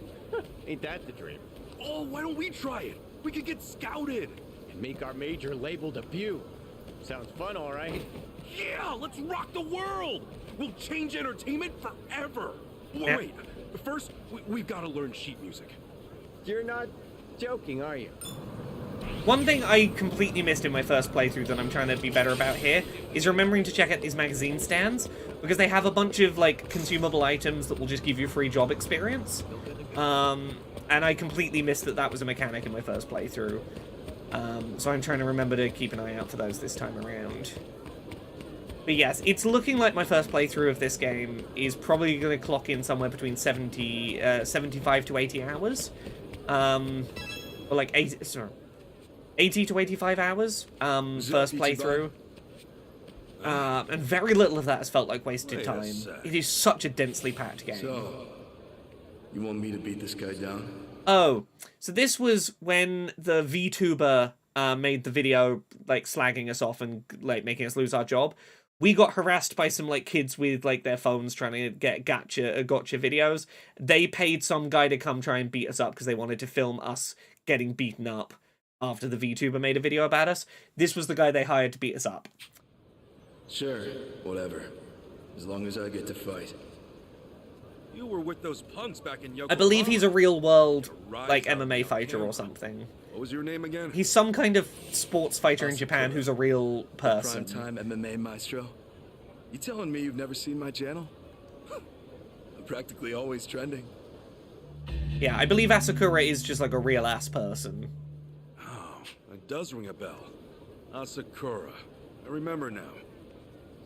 Ain't that the dream?
Oh, why don't we try it? We could get scouted.
And make our major label debut. Sounds fun, all right?
Yeah, let's rock the world. We'll change entertainment forever. Wait, first, we've got to learn sheet music.
You're not joking, are you?
One thing I completely missed in my first playthrough that I'm trying to be better about here is remembering to check out these magazine stands, because they have a bunch of, like, consumable items that will just give you free job experience. And I completely missed that was a mechanic in my first playthrough. So I'm trying to remember to keep an eye out for those this time around. But yes, it's looking like my first playthrough of this game is probably going to clock in somewhere between 75 to 80 hours. Or like 80 to 85 hours, first playthrough. And very little of that has felt like wasted time. It is such a densely packed game.
So, you want me to beat this guy down?
Oh, so this was when the VTuber made the video like slagging us off and like making us lose our job. We got harassed by some like kids with like their phones trying to get gotcha videos. They paid some guy to come try and beat us up because they wanted to film us getting beaten up after the VTuber made a video about us. This was the guy they hired to beat us up.
Sure, whatever. As long as I get to fight.
You were with those punks back in Yokohama.
I believe he's a real world like MMA fighter or something.
What was your name again?
He's some kind of sports fighter in Japan who's a real person.
Prime time MMA maestro. You telling me you've never seen my channel? I'm practically always trending.
Yeah, I believe Asakura is just like a real ass person.
Oh, that does ring a bell. Asakura. I remember now.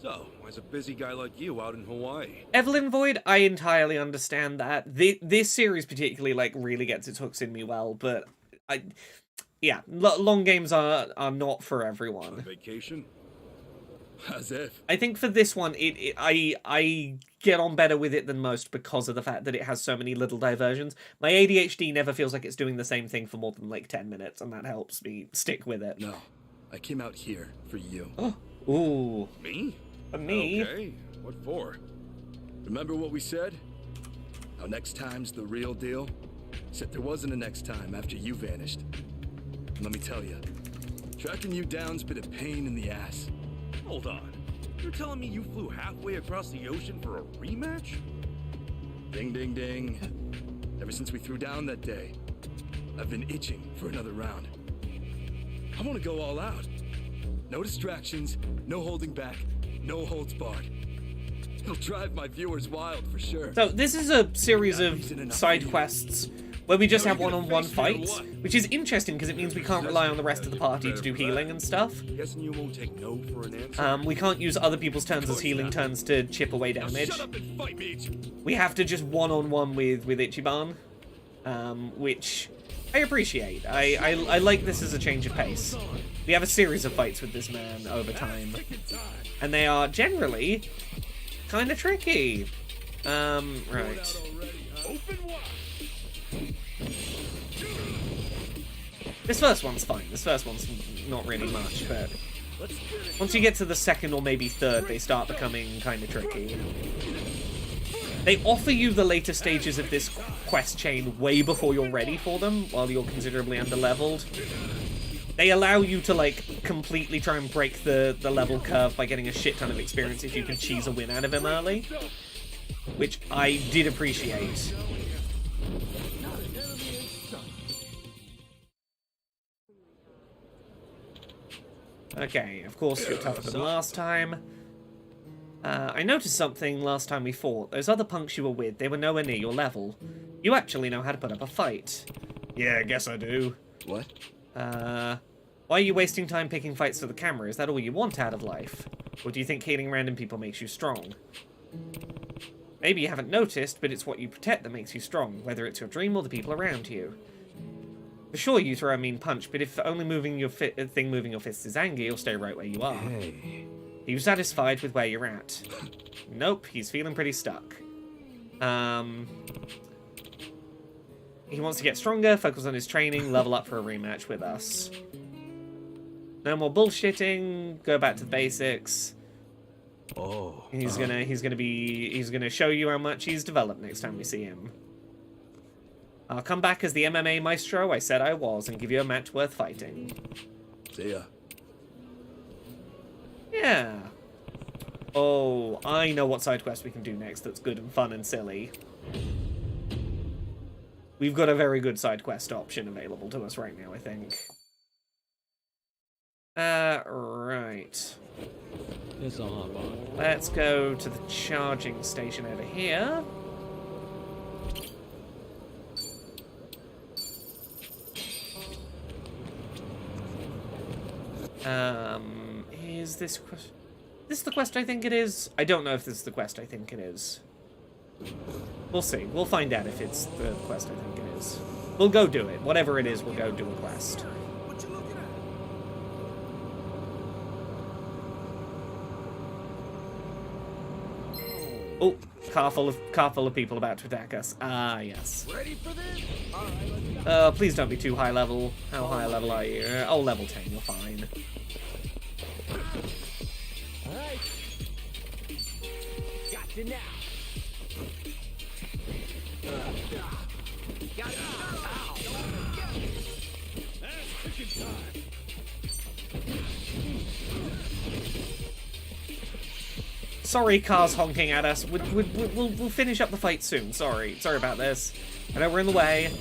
So, why's a busy guy like you out in Hawaii?
Evelyn Void, I entirely understand that. This series particularly like really gets its hooks in me well, but long games are not for everyone.
On vacation?
As if.
I think for this one, I get on better with it than most because of the fact that it has so many little diversions. My ADHD never feels like it's doing the same thing for more than like 10 minutes, and that helps me stick with it.
No, I came out here for you.
Ooh.
Me?
For me?
Okay, what for?
Remember what we said? How next time's the real deal? Except there wasn't a next time after you vanished. And let me tell you, tracking you down's been a pain in the ass.
Hold on. You're telling me you flew halfway across the ocean for a rematch?
Ding, ding, ding. Ever since we threw down that day, I've been itching for another round. I want to go all out. No distractions, no holding back, no holds barred. It'll drive my viewers wild for sure.
So this is a series of side quests where we just have one-on-one fights, which is interesting because it means we can't rely on the rest of the party to do healing and stuff.
Guessing you won't take no for an answer.
We can't use other people's turns as healing turns to chip away damage.
Shut up and fight me.
We have to just one-on-one with Ichiban, which I appreciate. I like this as a change of pace. We have a series of fights with this man over time, and they are generally kind of tricky. Right. This first one's fine. This first one's not really much, but once you get to the second or maybe third, they start becoming kind of tricky. They offer you the later stages of this quest chain way before you're ready for them, while you're considerably underleveled. They allow you to, like, completely try and break the level curve by getting a shit ton of experience if you can cheese a win out of him early, which I did appreciate. Okay, of course you're tougher than last time. I noticed something last time we fought. Those other punks you were with, they were nowhere near your level. You actually know how to put up a fight. Yeah, I guess I do.
What?
Why are you wasting time picking fights for the camera? Is that all you want out of life? Or do you think healing random people makes you strong? Maybe you haven't noticed, but it's what you protect that makes you strong, whether it's your dream or the people around you. For sure you throw a mean punch, but if only moving your fists is anger, you'll stay right where you are.
Hey.
Are you satisfied with where you're at? Nope, he's feeling pretty stuck. He wants to get stronger, focus on his training, level up for a rematch with us. No more bullshitting, go back to the basics.
Oh.
He's gonna show you how much he's developed next time we see him. I'll come back as the MMA maestro I said I was and give you a match worth fighting.
See ya.
Yeah. Oh, I know what side quest we can do next that's good and fun and silly. We've got a very good side quest option available to us right now, I think. Right. Let's go to the charging station over here. Is this quest? This the quest I think it is? I don't know if this is the quest I think it is. We'll see. We'll find out if it's the quest I think it is. We'll go do it. Whatever it is, we'll go do a quest. Oh, car full of people about to attack us. Ah, yes.
Ready for this?
Please don't be too high level. How high level are you? Oh, level 10. You're fine.
All right. Got you now. Got you. Ow. That's chicken time.
Sorry, cars honking at us. We'll finish up the fight soon. Sorry about this. I know we're in the way.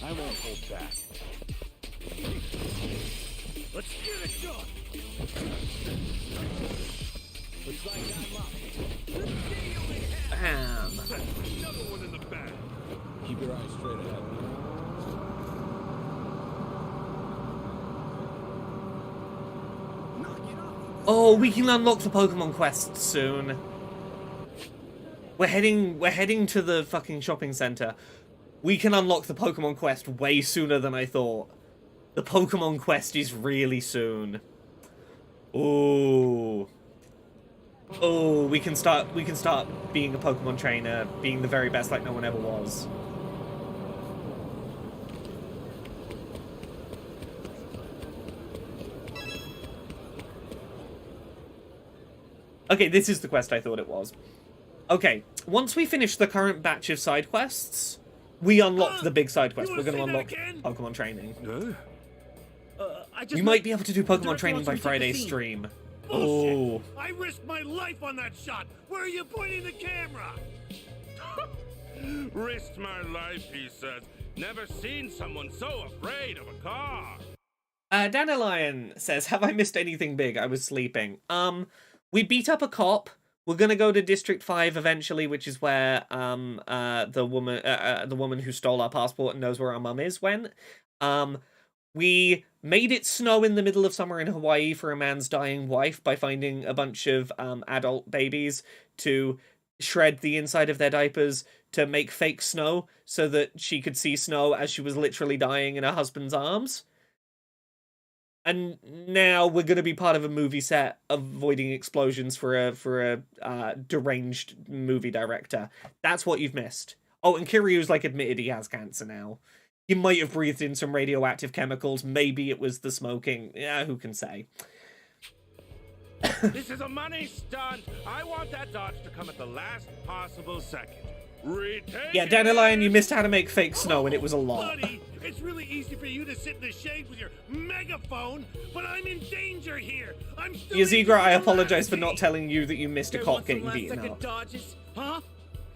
I won't hold back.
Let's get it done. Looks like I'm up.
Bam.
Another one in the back.
Keep your eyes straight ahead.
Oh, we can unlock the Pokemon quest soon. We're heading to the fucking shopping center. We can unlock the Pokemon quest way sooner than I thought. The Pokemon quest is really soon. Ooh. Oh, we can start being a Pokemon trainer, being the very best like no one ever was. Okay, this is the quest I thought it was. Okay, once we finish the current batch of side quests, we unlock the big side quest. We're going to unlock Pokemon training. We might be able to do Pokemon training by Friday's stream. Oh.
I risked my life on that shot. Where are you pointing the camera?
Risked my life, he says. Never seen someone so afraid of a car.
Dandelion says, have I missed anything big? I was sleeping. We beat up a cop. We're gonna go to District 5 eventually, which is where the woman who stole our passport and knows where our mum is went. We made it snow in the middle of summer in Hawaii for a man's dying wife by finding a bunch of adult babies to shred the inside of their diapers to make fake snow so that she could see snow as she was literally dying in her husband's arms. And now we're going to be part of a movie set avoiding explosions for a deranged movie director. That's what you've missed. Oh, and Kiryu's like admitted he has cancer now. He might have breathed in some radioactive chemicals. Maybe it was the smoking. Yeah, who can say?
This is a money stunt. I want that dodge to come at the last possible second. Retake
yeah, Dandelion, you missed how to make fake snow, and it was a lot.
Buddy, it's really easy for you to sit in the shade with your megaphone, but I'm in danger here. I'm still
Yazigra, I apologize for not telling you that you missed a cop getting beaten up.
Dodges, huh?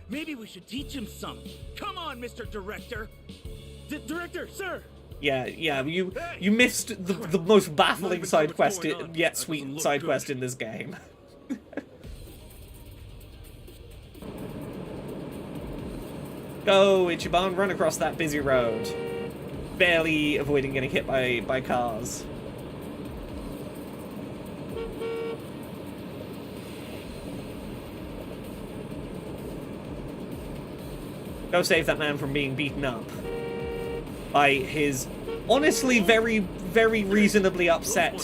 Maybe we should teach him some. Come on, Mr. Director. Director, sir.
Yeah, you missed the most baffling side quest, yet sweet side quest in this game. Go, Ichiban, run across that busy road. Barely avoiding getting hit by cars. Go save that man from being beaten up by his honestly very, very reasonably upset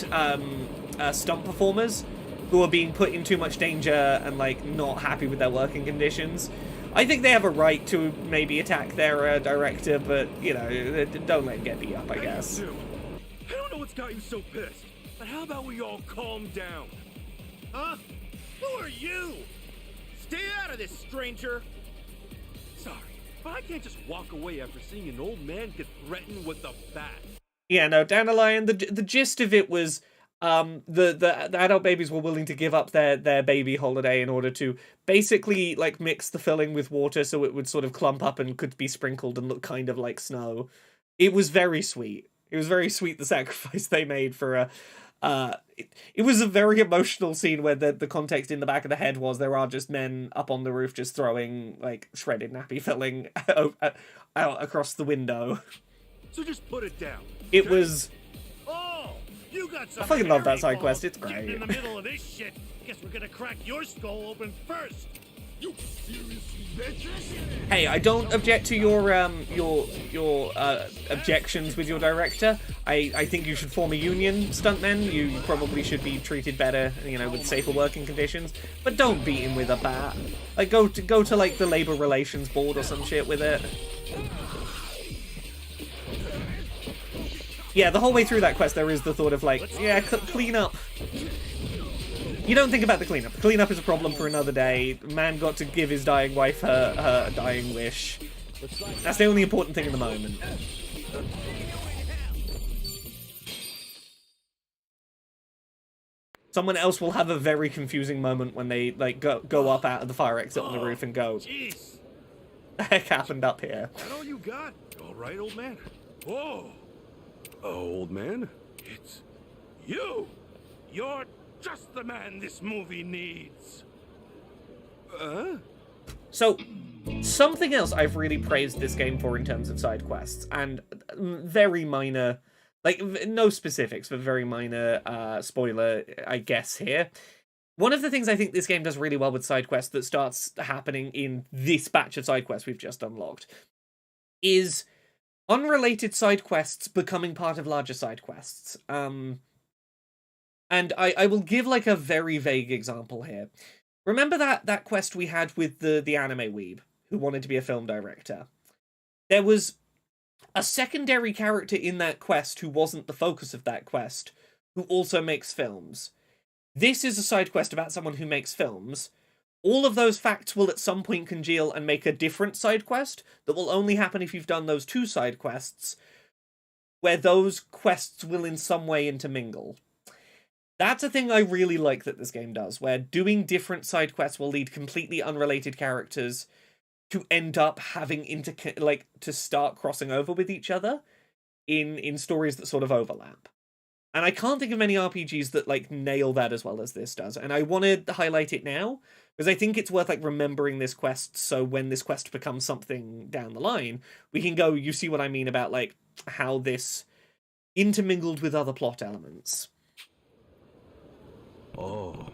stunt performers who are being put in too much danger and like not happy with their working conditions. I think they have a right to maybe attack their director, but, you know, don't let him get beat up, I guess.
I don't know what's got you so pissed, but how about we all calm down?
Huh? Who are you? Stay out of this, stranger.
Sorry, but I can't just walk away after seeing an old man get threatened with a bat.
Yeah, no, Dandelion, the gist of it was the adult babies were willing to give up their baby holiday in order to basically like mix the filling with water so it would sort of clump up and could be sprinkled and look kind of like snow. It was very sweet. It was very sweet, the sacrifice they made for a it was a very emotional scene where the context in the back of the head was there are just men up on the roof just throwing like shredded nappy filling out across the window.
So just put it down.
It was
Oh,
You got
I fucking love that side quest. It's
Getting
great.
in the middle of this shit. Guess we're gonna crack your skull open first. You seriously, bitch?
Hey, I don't object to your objections with your director. I think you should form a union, stuntmen. You probably should be treated better, you know, with safer working conditions. But don't beat him with a bat. Like, go to like the labor relations board or some shit with it. Yeah, the whole way through that quest, there is the thought of like, yeah, clean up. You don't think about the cleanup. The cleanup is a problem for another day. Man got to give his dying wife her dying wish. That's the only important thing in the moment. Someone else will have a very confusing moment when they like go up out of the fire exit on the roof and go,
Jeez.
the heck happened up here?
That all you got? All right, old man. Whoa. Old man?
It's you! You're just the man this movie needs.
So, something else I've really praised this game for in terms of side quests, and very minor, like, no specifics, but very minor spoiler, I guess, here. One of the things I think this game does really well with side quests that starts happening in this batch of side quests we've just unlocked is unrelated side quests becoming part of larger side quests. And I will give, like, a very vague example here. Remember that quest we had with the anime weeb, who wanted to be a film director? There was a secondary character in that quest who wasn't the focus of that quest, who also makes films. This is a side quest about someone who makes films. All of those facts will at some point congeal and make a different side quest that will only happen if you've done those two side quests, where those quests will in some way intermingle. That's a thing I really like that this game does, where doing different side quests will lead completely unrelated characters to end up having to start crossing over with each other in stories that sort of overlap. And I can't think of many RPGs that like nail that as well as this does. And I want to highlight it now because I think it's worth like remembering this quest, so when this quest becomes something down the line, we can go, you see what I mean about like how this intermingled with other plot elements.
Oh.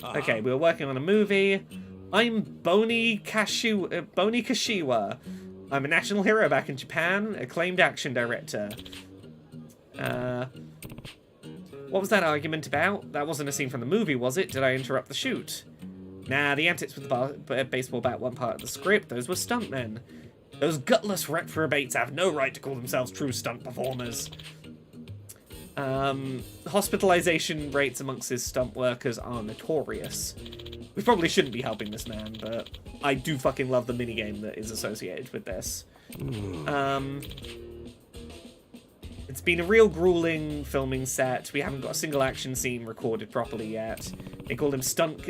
Okay, we were working on a movie. I'm Boni Kashiwa. I'm a national hero back in Japan, acclaimed action director. What was that argument about? That wasn't a scene from the movie, was it? Did I interrupt the shoot? Nah, the antics with the baseball bat weren't part of the script. Those were stuntmen. Those gutless reprobates have no right to call themselves true stunt performers. Hospitalization rates amongst his stunt workers are notorious. We probably shouldn't be helping this man, but I do fucking love the minigame that is associated with this. It's been a real grueling filming set. We haven't got a single action scene recorded properly yet. They call him Stunt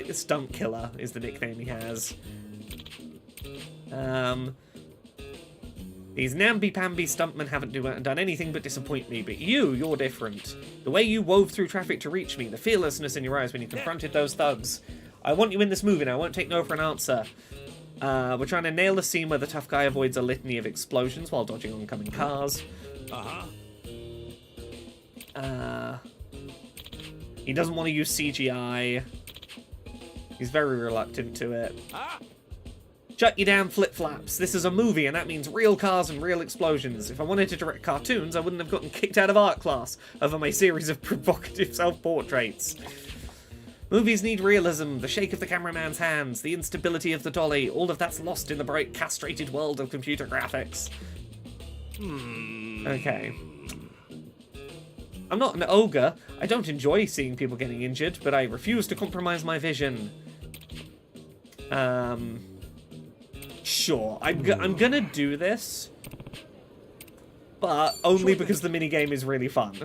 Killer, is the nickname he has. These namby-pamby stuntmen haven't done anything but disappoint me, but you're different. The way you wove through traffic to reach me, the fearlessness in your eyes when you confronted those thugs. I want you in this movie and I won't take no for an answer. We're trying to nail the scene where the tough guy avoids a litany of explosions while dodging oncoming cars. He doesn't want to use CGI. He's very reluctant to it. Shut you down, flip-flaps. This is a movie, and that means real cars and real explosions. If I wanted to direct cartoons, I wouldn't have gotten kicked out of art class over my series of provocative self-portraits. Movies need realism, the shake of the cameraman's hands, the instability of the dolly. All of that's lost in the bright, castrated world of computer graphics. Okay. I'm not an ogre. I don't enjoy seeing people getting injured, but I refuse to compromise my vision. Sure, I'm gonna do this, but only because the minigame is really fun.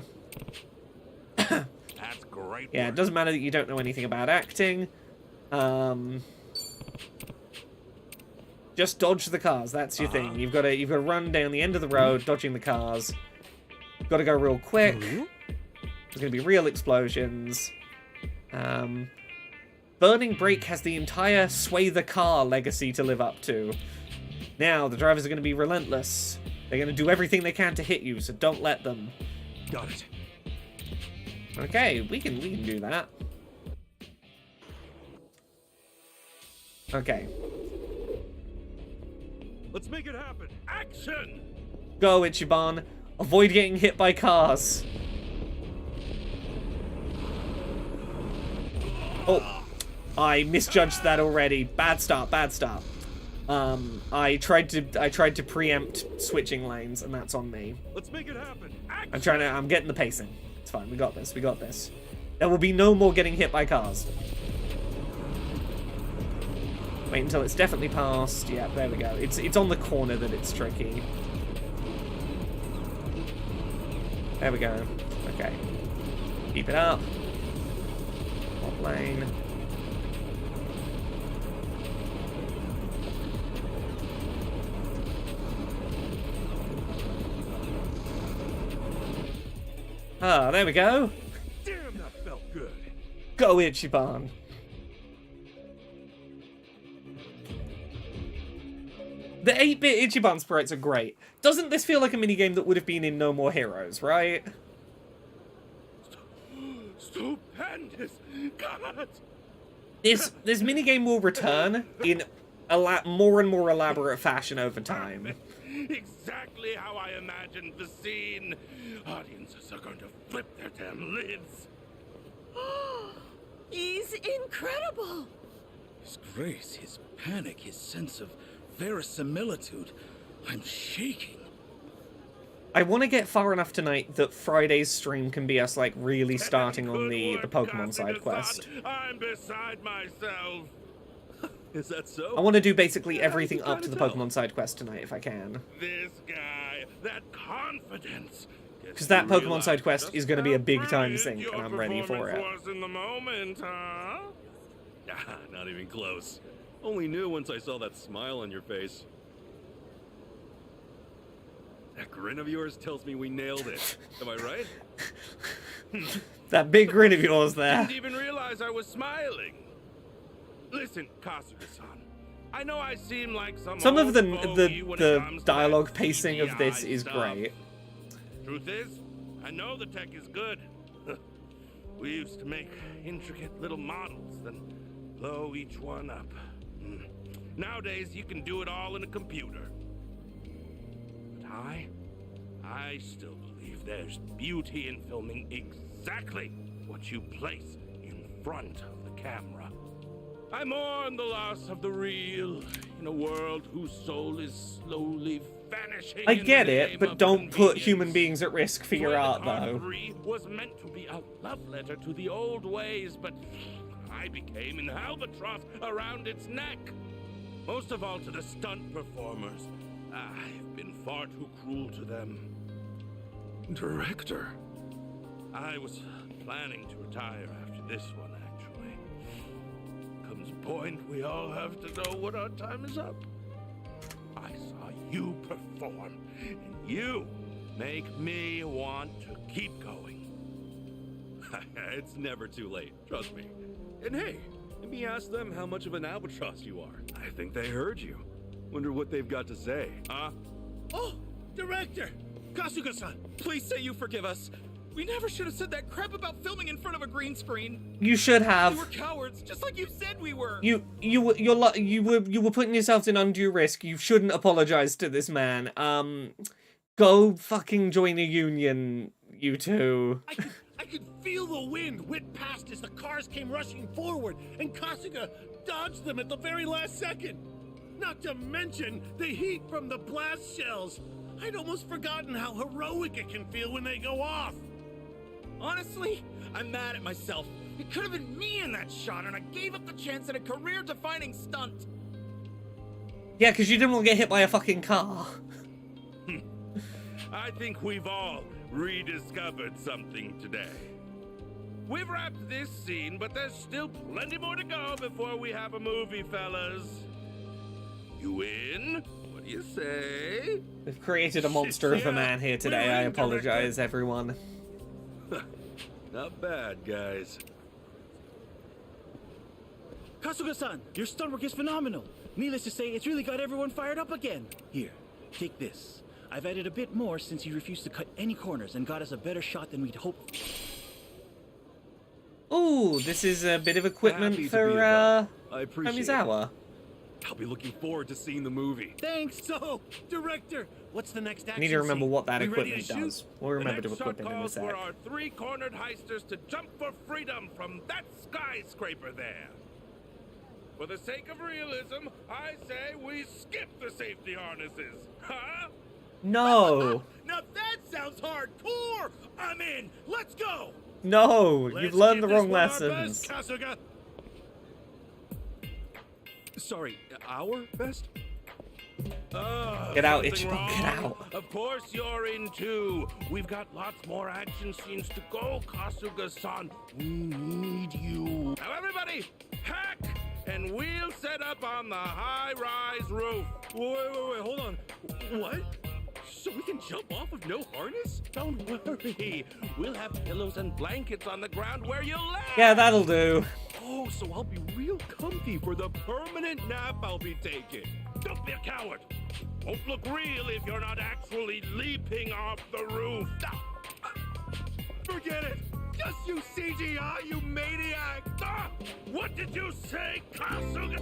That's great.
Yeah, it doesn't matter that you don't know anything about acting. Just dodge the cars. That's your thing. You've got to run down the end of the road, dodging the cars. You've got to go real quick. There's gonna be real explosions. Burning Brake has the entire Sway the Car legacy to live up to. Now, the drivers are going to be relentless. They're going to do everything they can to hit you, so don't let them.
Got it.
Okay, we can do that. Okay.
Let's make it happen.
Action!
Go, Ichiban. Avoid getting hit by cars. Oh, I misjudged that already. Bad start, bad start. I tried to preempt switching lanes, and that's on me.
Let's make it happen.
I'm getting the pacing. It's fine, we got this, we got this. There will be no more getting hit by cars. Wait until it's definitely past. Yeah, there we go. It's on the corner that it's tricky. There we go. Okay. Keep it up. Top lane. Ah, there we go.
Damn, that felt good.
Go, Ichiban. The 8-bit Ichiban sprites are great. Doesn't this feel like a minigame that would have been in No More Heroes, right?
Stupendous! God!
This minigame will return in a more and more elaborate fashion over time.
Exactly how I imagined the scene. Audiences are going to flip their damn lids.
He's incredible.
His grace, his panic, his sense of verisimilitude. I'm shaking.
I want to get far enough tonight that Friday's stream can be us, like, really starting on the Pokemon side quest.
I'm beside myself.
Is that so?
I want to do basically everything up to the Pokemon side quest tonight, if I can.
This guy, that confidence.
Because that Pokemon side quest is going to be a big time sink, and I'm ready for it.
Was in the moment, huh?
Not even close. Only knew once I saw that smile on your face. That grin of yours tells me we nailed it. Am I right?
That big grin of yours there.
Didn't even realize I was smiling. Listen, Kasuga-san. I know I seem like
some of the dialogue pacing of this is great.
Truth is, I know the tech is good. We used to make intricate little models, then blow each one up. Nowadays, you can do it all in a computer. But I still believe there's beauty in filming exactly what you place in front of the camera. I mourn the loss of the real in a world whose soul is slowly vanishing.
I get it, but don't put human beings at risk for your art, though.
3 was meant to be a love letter to the old ways, but I became an albatross around its neck. Most of all to the stunt performers. I've been far too cruel to them.
Director.
I was planning to retire after this one, actually. Comes a point we all have to know when our time is up. I saw you perform, and you make me want to keep going.
It's never too late, trust me. And hey, let me ask them how much of an albatross you are. I think they heard you. Wonder what they've got to say.
Oh, Director! Kasuga-san, please say you forgive us. We never should have said that crap about filming in front of a green screen.
You should have.
We were cowards, just like you said we were.
You were putting yourselves in undue risk. You shouldn't apologize to this man. Go fucking join a union, you two.
I could feel the wind whip past as the cars came rushing forward, and Kasuga dodged them at the very last second. Not to mention the heat from the blast shells. I'd almost forgotten how heroic it can feel when they go off.
Honestly, I'm mad at myself. It could have been me in that shot, and I gave up the chance at a career-defining stunt.
Yeah, because you didn't want to get hit by a fucking car.
I think we've all rediscovered something today. We've wrapped this scene, but there's still plenty more to go before we have a movie, fellas. You in? What do you say?
We've created a monster of a man here today. I apologize, everyone.
Not bad, guys.
Kasuga-san, your stunt work is phenomenal. Needless to say, it's really got everyone fired up again. Here, take this. I've added a bit more since you refused to cut any corners and got us a better shot than we'd hoped.
Ooh, this is a bit of equipment
Happy to
for
be of help. I appreciate it.
Kamizawa.
I'll be looking forward to seeing the movie.
Thanks. So, director, what's the next action
I need to remember
scene?
what that
We ready
equipment
to shoot?
does. We'll remember to
The next
equip
shot
it in a
calls
sec.
for our three-cornered heisters to jump for freedom from that skyscraper there. For the sake of realism, I say we skip the safety harnesses. Huh?
No!
Now that sounds hardcore! I'm in! Let's go!
No! You've
Let's
learned the
give this
wrong
one our
lessons.
best, Kasuga.
Sorry, our best?
Get out,
Something
Ichiban, get
wrong?
out.
Of course you're in too. We've got lots more action scenes to go, Kasuga-san. We need you. Now everybody, hack! And we'll set up on the high-rise roof.
Wait, hold on. What? So we can jump off with no harness?
Don't worry. We'll have pillows and blankets on the ground where you'll land.
Yeah, that'll do.
Oh, so I'll be real comfy for the permanent nap I'll be taking.
Don't be a coward. Won't look real if you're not actually leaping off the roof.
Forget it! Just you CGI, you maniac!
Ah! What did you say, Kasuga?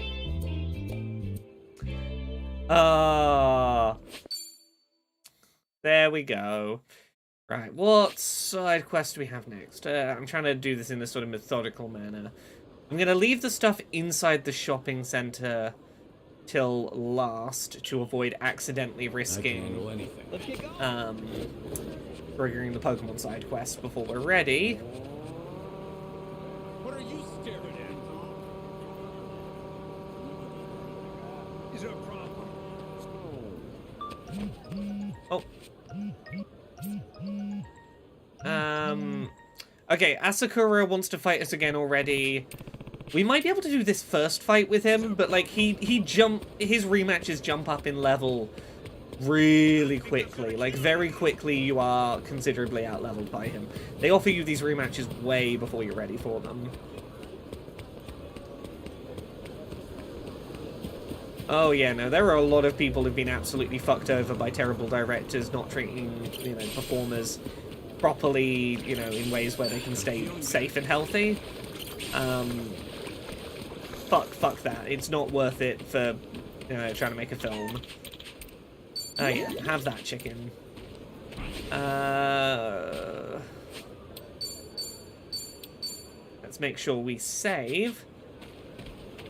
There we go. Right, what side quest do we have next? I'm trying to do this in a sort of methodical manner. I'm going to leave the stuff inside the shopping center till last to avoid accidentally risking triggering the Pokemon side quest before we're ready.
What are you staring at? Is there a problem?
Oh. Okay, Asakura wants to fight us again already. We might be able to do this first fight with him, but like his rematches jump up in level really quickly. Like very quickly you are considerably out-leveled by him. They offer you these rematches way before you're ready for them. Oh yeah, no, there are a lot of people who've been absolutely fucked over by terrible directors not treating, you know, performers properly, you know, in ways where they can stay safe and healthy. Fuck that. It's not worth it for, you know, trying to make a film. Oh yeah, have that chicken. Let's make sure we save.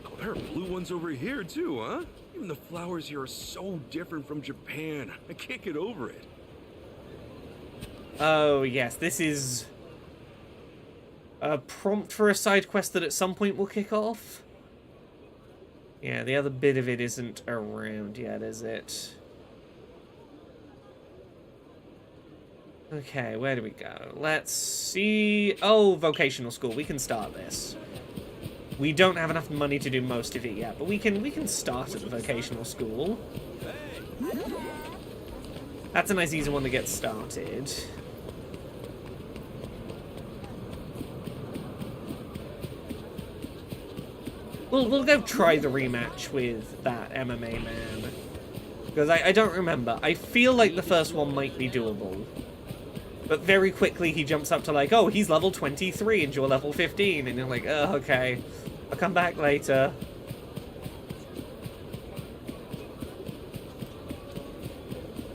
Oh, there are blue ones over here too, huh? Even the flowers here are so different from Japan. I can't get over it.
Oh yes, this is a prompt for a side quest that at some point will kick off. Yeah, the other bit of it isn't around yet, is it? Okay, where do we go? Let's see... Oh, vocational school. We can start this. We don't have enough money to do most of it yet, but we can start at the vocational school. That's a nice easy one to get started. We'll go try the rematch with that MMA man. Because I don't remember. I feel like the first one might be doable. But very quickly he jumps up to like, oh, he's level 23 and you're level 15. And you're like, oh, okay. I'll come back later.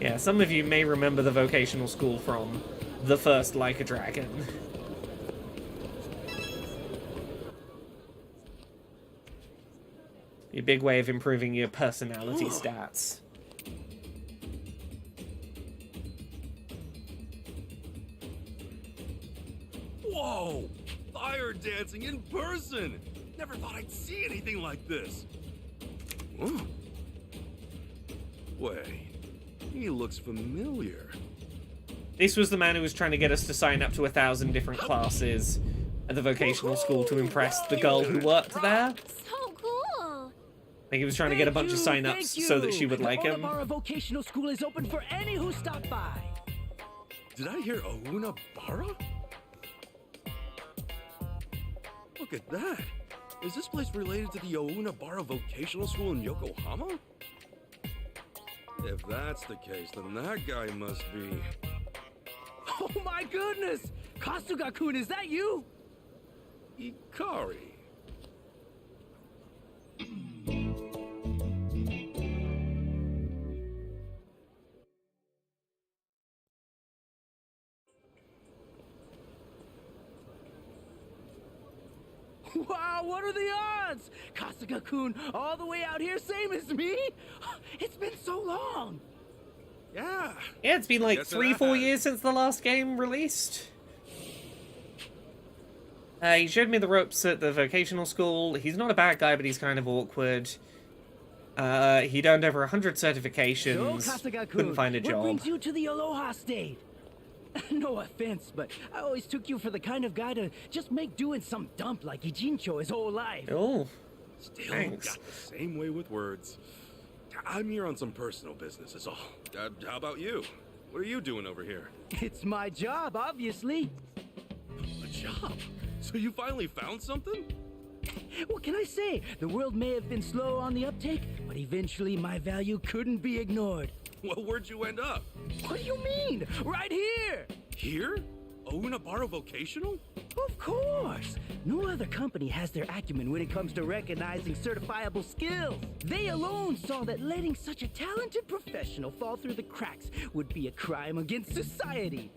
Yeah, some of you may remember the vocational school from the first Like a Dragon. Your big way of improving your personality stats.
Whoa! Fire dancing in person! Never thought I'd see anything like this. Huh? Wait, he looks familiar.
This was the man who was trying to get us to sign up to 1,000 different classes at the vocational school to impress the girl who worked there.
So cool.
Like he was trying to get a bunch of sign-ups so that she would like him.
Our vocational school is open for any who stop by.
Did I hear Ounabara? Look at that. Is this place related to the Ounabara Vocational School in Yokohama? If that's the case, then that guy must be...
Oh my goodness! Kasuga-kun, is that you?
Ikari.
Wow, what are the odds? Kasuga-kun all the way out here, same as me? It's been so long.
Yeah.
Yeah, it's been like
Guess
3-4
that.
years since the last game released. He showed me the ropes at the vocational school. He's not a bad guy, but he's kind of awkward. He'd earned over 100 certifications.
So, Kasuga-kun,
Couldn't find a
what
job.
brings you to the Aloha State? No offense, but I always took you for the kind of guy to just make do in some dump like Ijincho his whole life.
Oh,
Still
thanks.
got the same way with words. I'm here on some personal business is all. How about you? What are you doing over here?
It's my job, obviously.
A job? So you finally found something?
What can I say? The world may have been slow on the uptake, but eventually my value couldn't be ignored.
Well, where'd you end up?
What do you mean? Right here!
Here? Ounabara Vocational?
Of course! No other company has their acumen when it comes to recognizing certifiable skills. They alone saw that letting such a talented professional fall through the cracks would be a crime against society.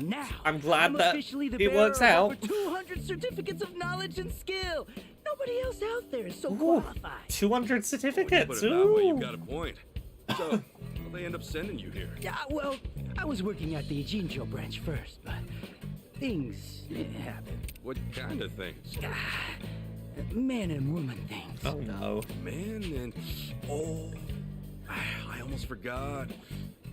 Now,
I'm glad that
officially the
it
bearer
works
of
out.
over 200 certificates of knowledge and skill. Nobody else out there is so
Ooh,
qualified.
200 certificates.
Put it that way,
Ooh.
you've got a point. So, how'd they end up sending you here?
Yeah, well, I was working at the Ijincho branch first, but things happened.
What kind of things?
Man and woman things.
Oh no.
Man and... Oh, I almost forgot.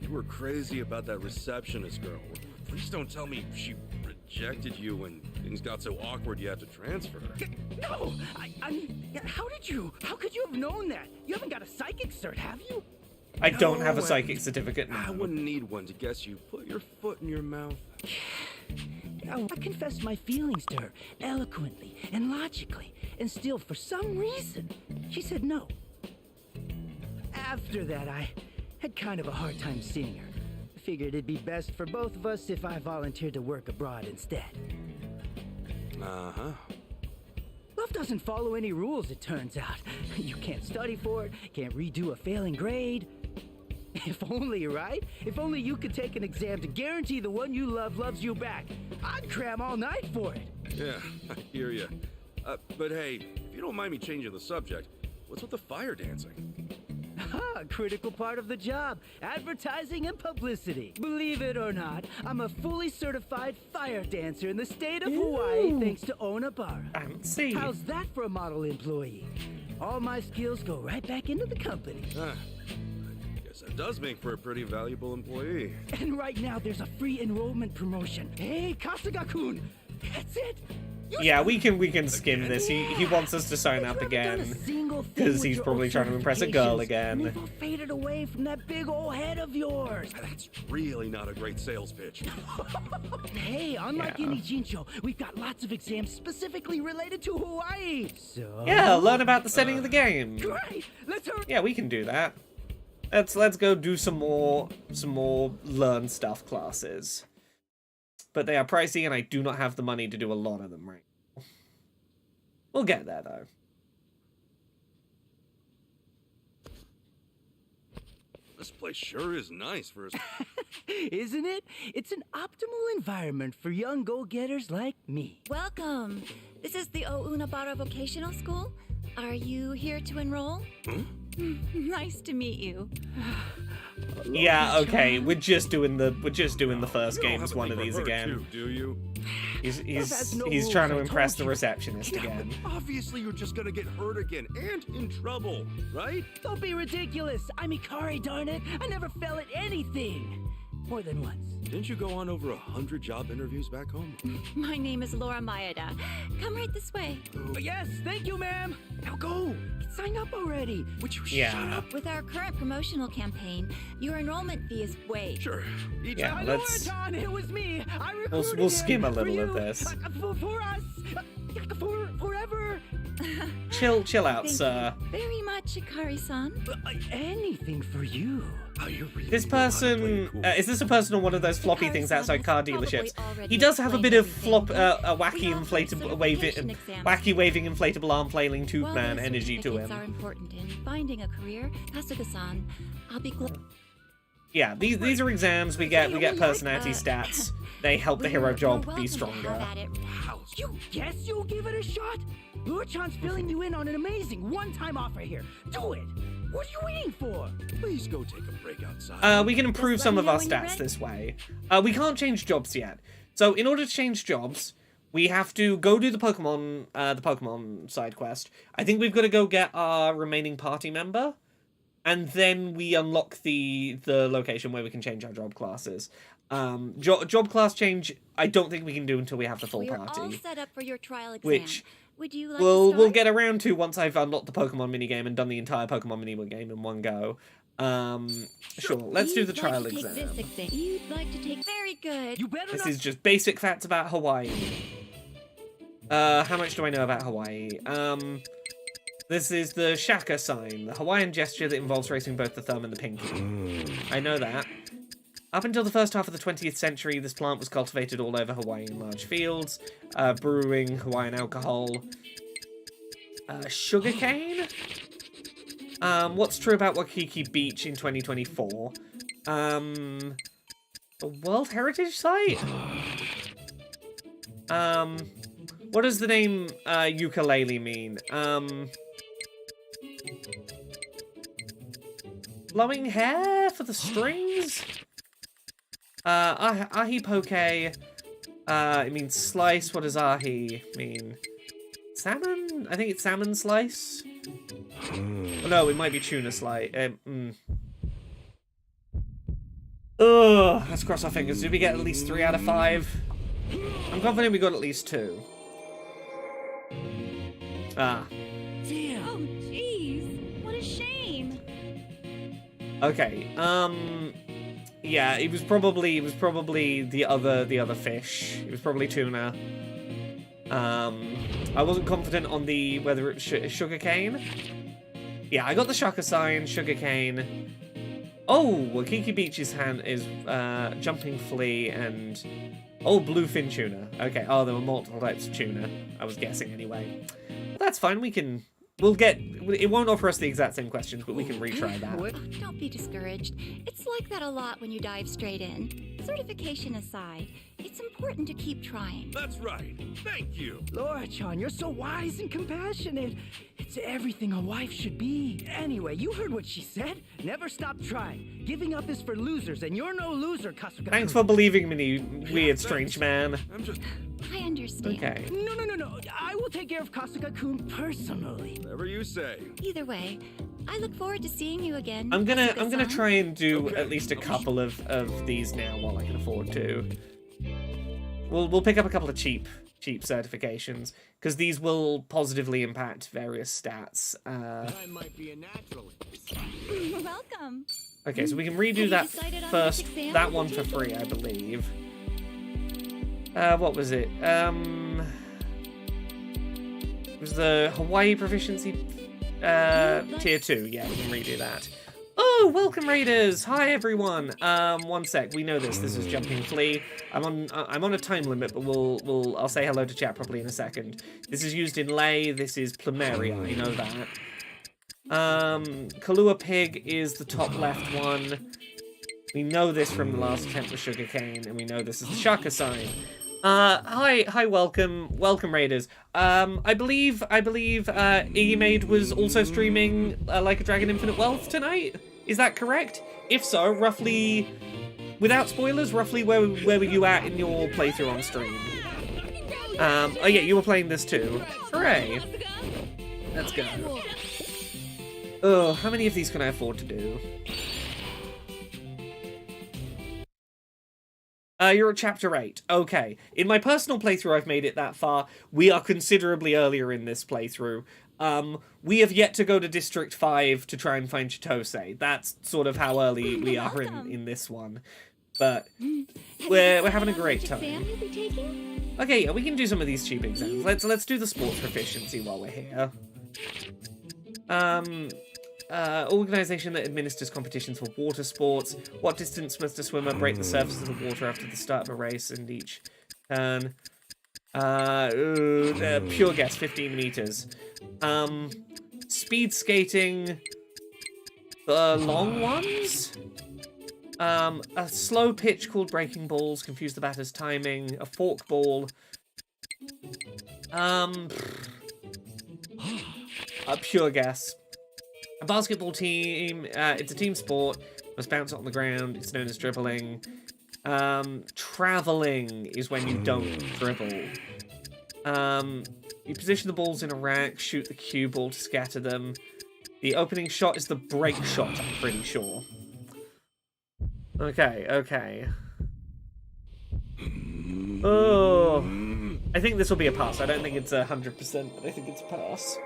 You were crazy about that receptionist girl. Please don't tell me she rejected you when things got so awkward you had to transfer.
No! How did you? How could you have known that? You haven't got a psychic cert, have you?
I don't have a
No,
psychic certificate
I
now.
wouldn't need one to guess you put your foot in your mouth.
I confessed my feelings to her eloquently and logically, and still, for some reason, she said no. After that, I had kind of a hard time seeing her. Figured it'd be best for both of us if I volunteered to work abroad instead.
Uh-huh.
Love doesn't follow any rules, it turns out. You can't study for it, can't redo a failing grade. If only, right? If only you could take an exam to guarantee the one you love loves you back. I'd cram all night for it.
Yeah, I hear you. But hey, if you don't mind me changing the subject, what's with the fire dancing?
A critical part of the job, advertising and publicity. Believe it or not, I'm a fully certified fire dancer in the state of Hawaii thanks to Ounabara.
Fancy.
How's that for a model employee? All my skills go right back into the company.
Guess that does make for a pretty valuable employee.
And right now there's a free enrollment promotion. Hey, Kasuga-kun! That's it!
Yeah, we can skim this. He wants us to sign up again because he's probably trying to impress a girl again.
Faded away from that big old head of yours.
That's really not a great sales pitch.
Hey, unlike in Ijincho, we've got lots of exams specifically related to Hawaii. So
Yeah, learn about the setting of the game.
Great. Let's hurry.
Yeah, we can do that. Let's go do some more learn stuff classes. But they are pricey, and I do not have the money to do a lot of them right now. We'll get there, though.
This place sure is nice for
Isn't it? It's an optimal environment for young go-getters like me.
Welcome. This is the Ounabara Vocational School. Are you here to enroll? Nice to meet you.
Yeah, okay. We're just doing the first
You don't
game as
have a
one
thing
of
for
these
her,
again.
too, do you?
He's trying to impress the receptionist
Yeah,
again.
but obviously you're just gonna get hurt again and in trouble, right?
Don't be ridiculous. I'm Ikari, darn it. I never fell at anything. More than once.
Didn't you go on over 100 job interviews back home?
My name is Laura Maeda. Come right this way.
Yes, thank you, ma'am. Now go. Sign up already.
Would you
Yeah.
shut up?
With our current promotional campaign, your enrollment fee is waived.
Sure.
Yeah,
I know it,
let's.
John. It was me. I recruited
We'll
him
skim a
for
little of
you.
this.
For us. Forever.
Chill out,
Thank
sir.
you very much, Akari-san.
Anything for you.
Oh, you really
This person, is this a person on one of those floppy things outside car dealerships? He does have a bit of wacky inflatable wacky waving inflatable arm flailing tube
While
man
those
energy to
certificates
him.
are important in finding a career, Kasuga-san, I'll be glad.
Yeah, these are exams. We get personality stats. They help the hero job be stronger.
You guess you'll give it a shot? Lure-chan's filling you in on an amazing one-time offer here. Do it! What are you waiting for?
Please go take a break outside.
We can improve some of our stats this way. We can't change jobs yet. So in order to change jobs, we have to go do the Pokemon side quest. I think we've got to go get our remaining party member, and then we unlock the location where we can change our job classes. Job class change, I don't think we can do until we have the full
We are
party.
all set up for your trial exam.
Which
Would you like to
we'll
start?
get around to once I've unlocked the Pokemon minigame and done the entire Pokemon minigame in one go. Sure, let's do the
You'd like
trial
to take
exam.
this exam. You'd like to take very good.
You better
This
not.
is just basic facts about Hawaii. How much do I know about Hawaii? This is the shaka sign, the Hawaiian gesture that involves raising both the thumb and the pinky. I know that. Up until the first half of the 20th century, this plant was cultivated all over Hawaii in large fields, brewing Hawaiian alcohol. Sugarcane? What's true about Waikiki Beach in 2024? A World Heritage Site? What does the name ukulele mean? Blowing hair for the strings? Ahi poke. It means slice. What does ahi mean? Salmon? I think it's salmon slice. Oh, no, it might be tuna slice. Ugh, let's cross our fingers. Did we get at least 3 out of 5? I'm confident we got at least 2. Ah.
Damn. Oh, jeez. What a shame.
Okay. Yeah, it was probably the other fish. It was probably tuna. I wasn't confident on the whether it's sugarcane. Yeah, I got the shaka sign, sugarcane. Oh, Waikiki Beach's hand is jumping flea and bluefin tuna. Okay. Oh, there were multiple types of tuna. I was guessing anyway. Well, that's fine. We'll get. It won't offer us the exact same questions, but we can retry that.
Oh, don't be discouraged. It's like that a lot when you dive straight in. Certification aside, it's important to keep trying.
That's right. Thank you.
Laura-chan, you're so wise and compassionate. It's everything a wife should be. Anyway, you heard what she said. Never stop trying. Giving up is for losers, and you're no loser, Kasuga.
Thanks for believing me, weird strange man.
I understand.
Okay.
No. I will take care of Kasuga-kun personally.
Whatever you say.
Either way, I look forward to seeing you again.
I'm gonna
Kasuga-san.
try and do at least a couple of these now while I can afford to. We'll pick up a couple of cheap certifications because these will positively impact various stats.
I might be a naturalist.
Welcome.
Okay, so we can redo
Have you
that
decided on
first.
which exam
That
you'll
one
be
for
taking?
free, I believe. What was it? It was the Hawaii proficiency tier 2. Yeah, we can redo that. Oh, welcome raiders! Hi everyone. One sec. We know this. This is Jumping Flea. I'm on a time limit, but I'll say hello to chat properly in a second. This is used in Lay. This is Plumeria. I know that. Kalua Pig is the top left one. We know this from the last attempt with Sugarcane, and we know this is the Shaka sign. Hi, welcome raiders. I believe Iggy Maid was also streaming Like a Dragon Infinite Wealth tonight. Is that correct? If so, roughly, without spoilers, roughly where were you at in your playthrough on stream? Oh yeah, you were playing this too. Hooray! Let's go. Oh, how many of these can I afford to do? You're at chapter 8. Okay. In my personal playthrough, I've made it that far. We are considerably earlier in this playthrough. We have yet to go to District 5 to try and find Chitose. That's sort of how early we are in this one. But we're having a great time.
Exam you'll be taking?
Okay, yeah, we can do some of these cheap exams. Let's do the sports proficiency while we're here. Organization that administers competitions for water sports. What distance must a swimmer break the surface of the water after the start of a race and each turn? Pure guess, 15 meters. Speed skating, the long ones? A slow pitch called breaking balls, confuse the batter's timing. A fork ball. A pure guess. A basketball team, it's a team sport, must bounce it on the ground, it's known as dribbling. Traveling is when you don't dribble. You position the balls in a rack, shoot the cue ball to scatter them. The opening shot is the break shot, I'm pretty sure. Okay. Oh, I think this will be a pass. I don't think it's 100%, but I think it's a pass.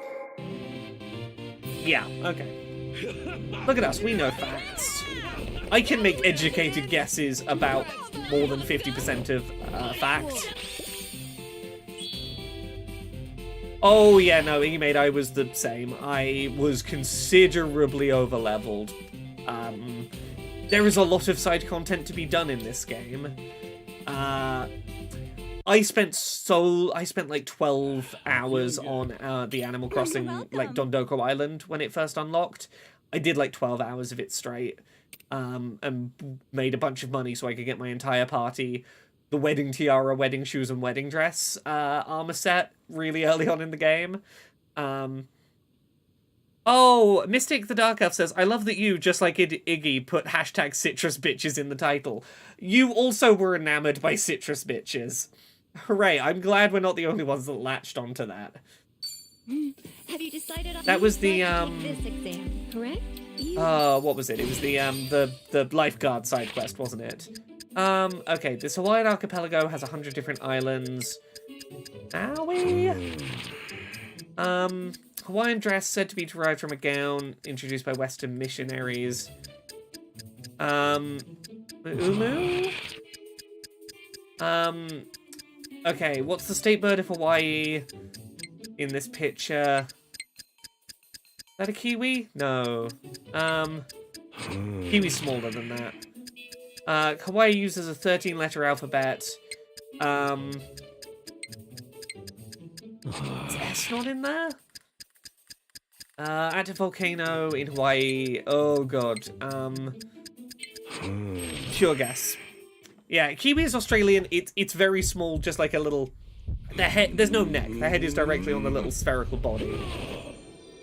Yeah, okay. Look at us, we know facts. I can make educated guesses about more than 50% of facts. Oh yeah, no, Emade, I was the same. I was considerably overleveled. There is a lot of side content to be done in this game. I spent like 12 hours on the Animal Crossing, like Dondoko Island when it first unlocked. I did like 12 hours of it straight, and made a bunch of money so I could get my entire party the wedding tiara, wedding shoes, and wedding dress armor set really early on in the game. Oh, Mystic the Dark Elf says, I love that you, just like Iggy, put hashtag citrus bitches in the title. You also were enamored by citrus bitches. Hooray, I'm glad we're not the only ones that latched onto that.
Have you decided on
that was the
this exam, correct?
What was it? It was the lifeguard side quest, wasn't it? Okay, this Hawaiian archipelago has 100 different islands. Owie! Hawaiian dress said to be derived from a gown introduced by Western missionaries. Umu? Okay, what's the state bird of Hawaii in this picture? Is that a kiwi? No. Kiwi's smaller than that. Hawaii uses a 13-letter alphabet. Is S not in there? Active volcano in Hawaii. Oh god. Pure guess. Yeah, kiwi is Australian. It's very small, just like a little. The head. There's no neck. The head is directly on the little spherical body.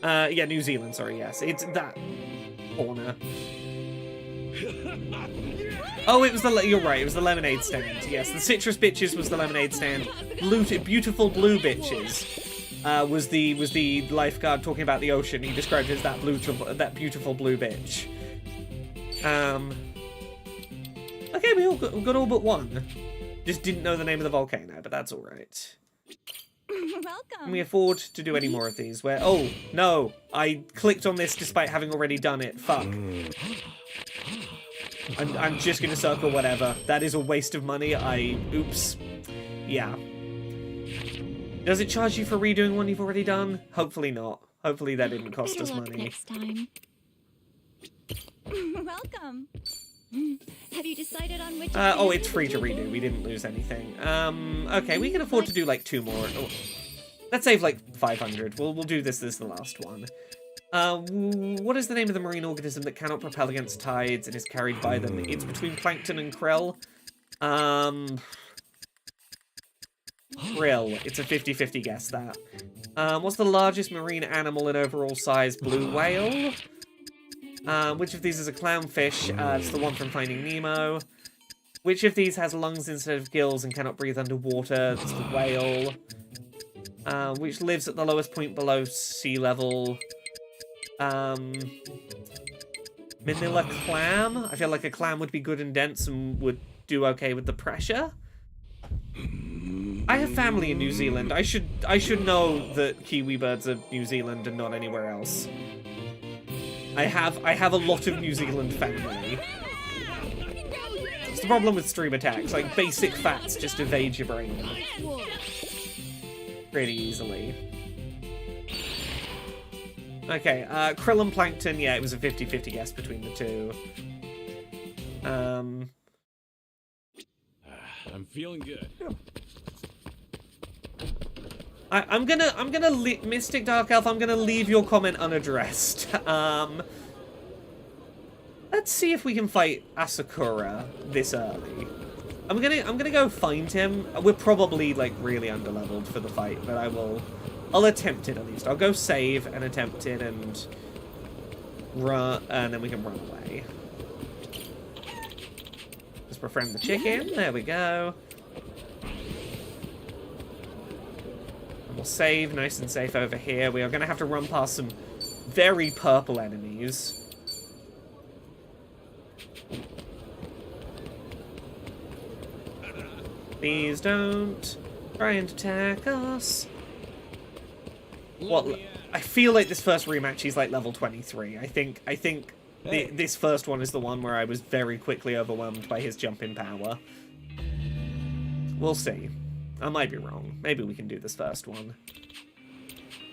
Yeah, New Zealand. Sorry, yes, it's that corner. Oh, it was the. You're right. It was the lemonade stand. Yes, the citrus bitches was the lemonade stand. Beautiful blue bitches. Was the lifeguard talking about the ocean? He described it as that beautiful blue bitch. Okay, we got all but one. Just didn't know the name of the volcano, but that's all right.
Welcome.
Can we afford to do any more of these? Where? Oh no, I clicked on this despite having already done it. Fuck. I'm just gonna circle whatever. That is a waste of money. Oops. Yeah. Does it charge you for redoing one you've already done? Hopefully not. Hopefully that didn't cost us money.
Next time. Welcome. Have you decided on which?
Oh, it's free to redo. We didn't lose anything. Okay, we can afford to do like 2 more. Oh, let's save like 500. We'll do this as the last one. What is the name of the marine organism that cannot propel against tides and is carried by them? It's between plankton and krill. Krill. It's a 50-50 guess, that. What's the largest marine animal in overall size? Blue whale? Which of these is a clownfish? It's the one from Finding Nemo. Which of these has lungs instead of gills and cannot breathe underwater? It's the whale. Which lives at the lowest point below sea level? Manila clam? I feel like a clam would be good and dense and would do okay with the pressure. I have family in New Zealand. I should know that kiwi birds are New Zealand and not anywhere else. I have a lot of New Zealand family. It's the problem with stream attacks. Like, basic facts just evade your brain pretty easily. Okay, Krill and Plankton, yeah, it was a 50-50 guess between the two.
I'm feeling good.
I'm gonna Mystic Dark Elf, I'm gonna leave your comment unaddressed. Let's see if we can fight Asakura this early. I'm gonna go find him. We're probably like really underleveled for the fight, but I'll attempt it at least. I'll go save and attempt it and run, and then we can run away. Let's befriend the chicken. There we go. And we'll save nice and safe over here. We are gonna have to run past some very purple enemies. Please don't try and attack us. What? I feel like this first rematch is like level 23. I think this first one is the one where I was very quickly overwhelmed by his jumping power. We'll see. I might be wrong. Maybe we can do this first one.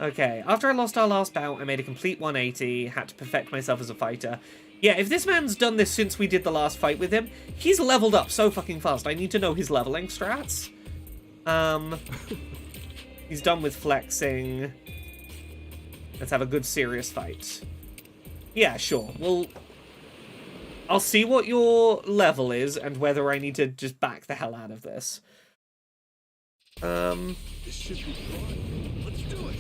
Okay, after I lost our last bout, I made a complete 180, had to perfect myself as a fighter. Yeah, if this man's done this since we did the last fight with him, he's leveled up so fucking fast. I need to know his leveling strats. He's done with flexing. Let's have a good serious fight. Yeah, sure. I'll see what your level is and whether I need to just back the hell out of this.
This should be fun. Let's do it.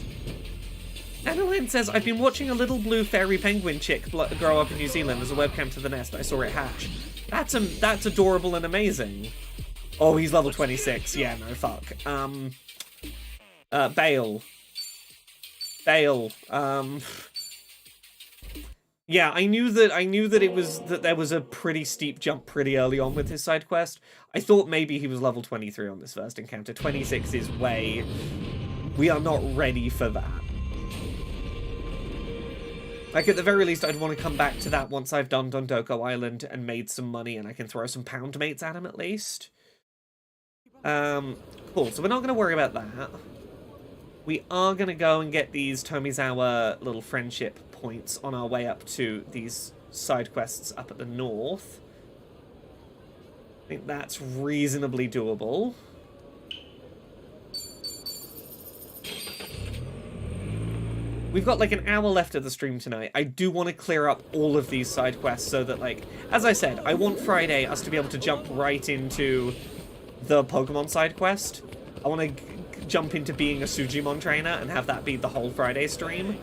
Annalyn says, I've been watching a little blue fairy penguin chick grow up in New Zealand as a webcam to the nest. I saw it hatch. That's adorable and amazing. Oh, he's level 26. Yeah, no, fuck. Bale. Yeah, I knew that there was a pretty steep jump pretty early on with his side quest. I thought maybe he was level 23 on this first encounter. 26 is way... We are not ready for that. Like, at the very least, I'd want to come back to that once I've done Dondoko Island and made some money and I can throw some pound mates at him at least. Cool, so we're not going to worry about that. We are going to go and get these Tomizawa little friendship points on our way up to these side quests up at the north. I think that's reasonably doable. We've got like an hour left of the stream tonight. I do want to clear up all of these side quests so that, like, as I said, I want Friday us to be able to jump right into the Pokemon side quest. I want to jump into being a Sujimon trainer and have that be the whole Friday stream.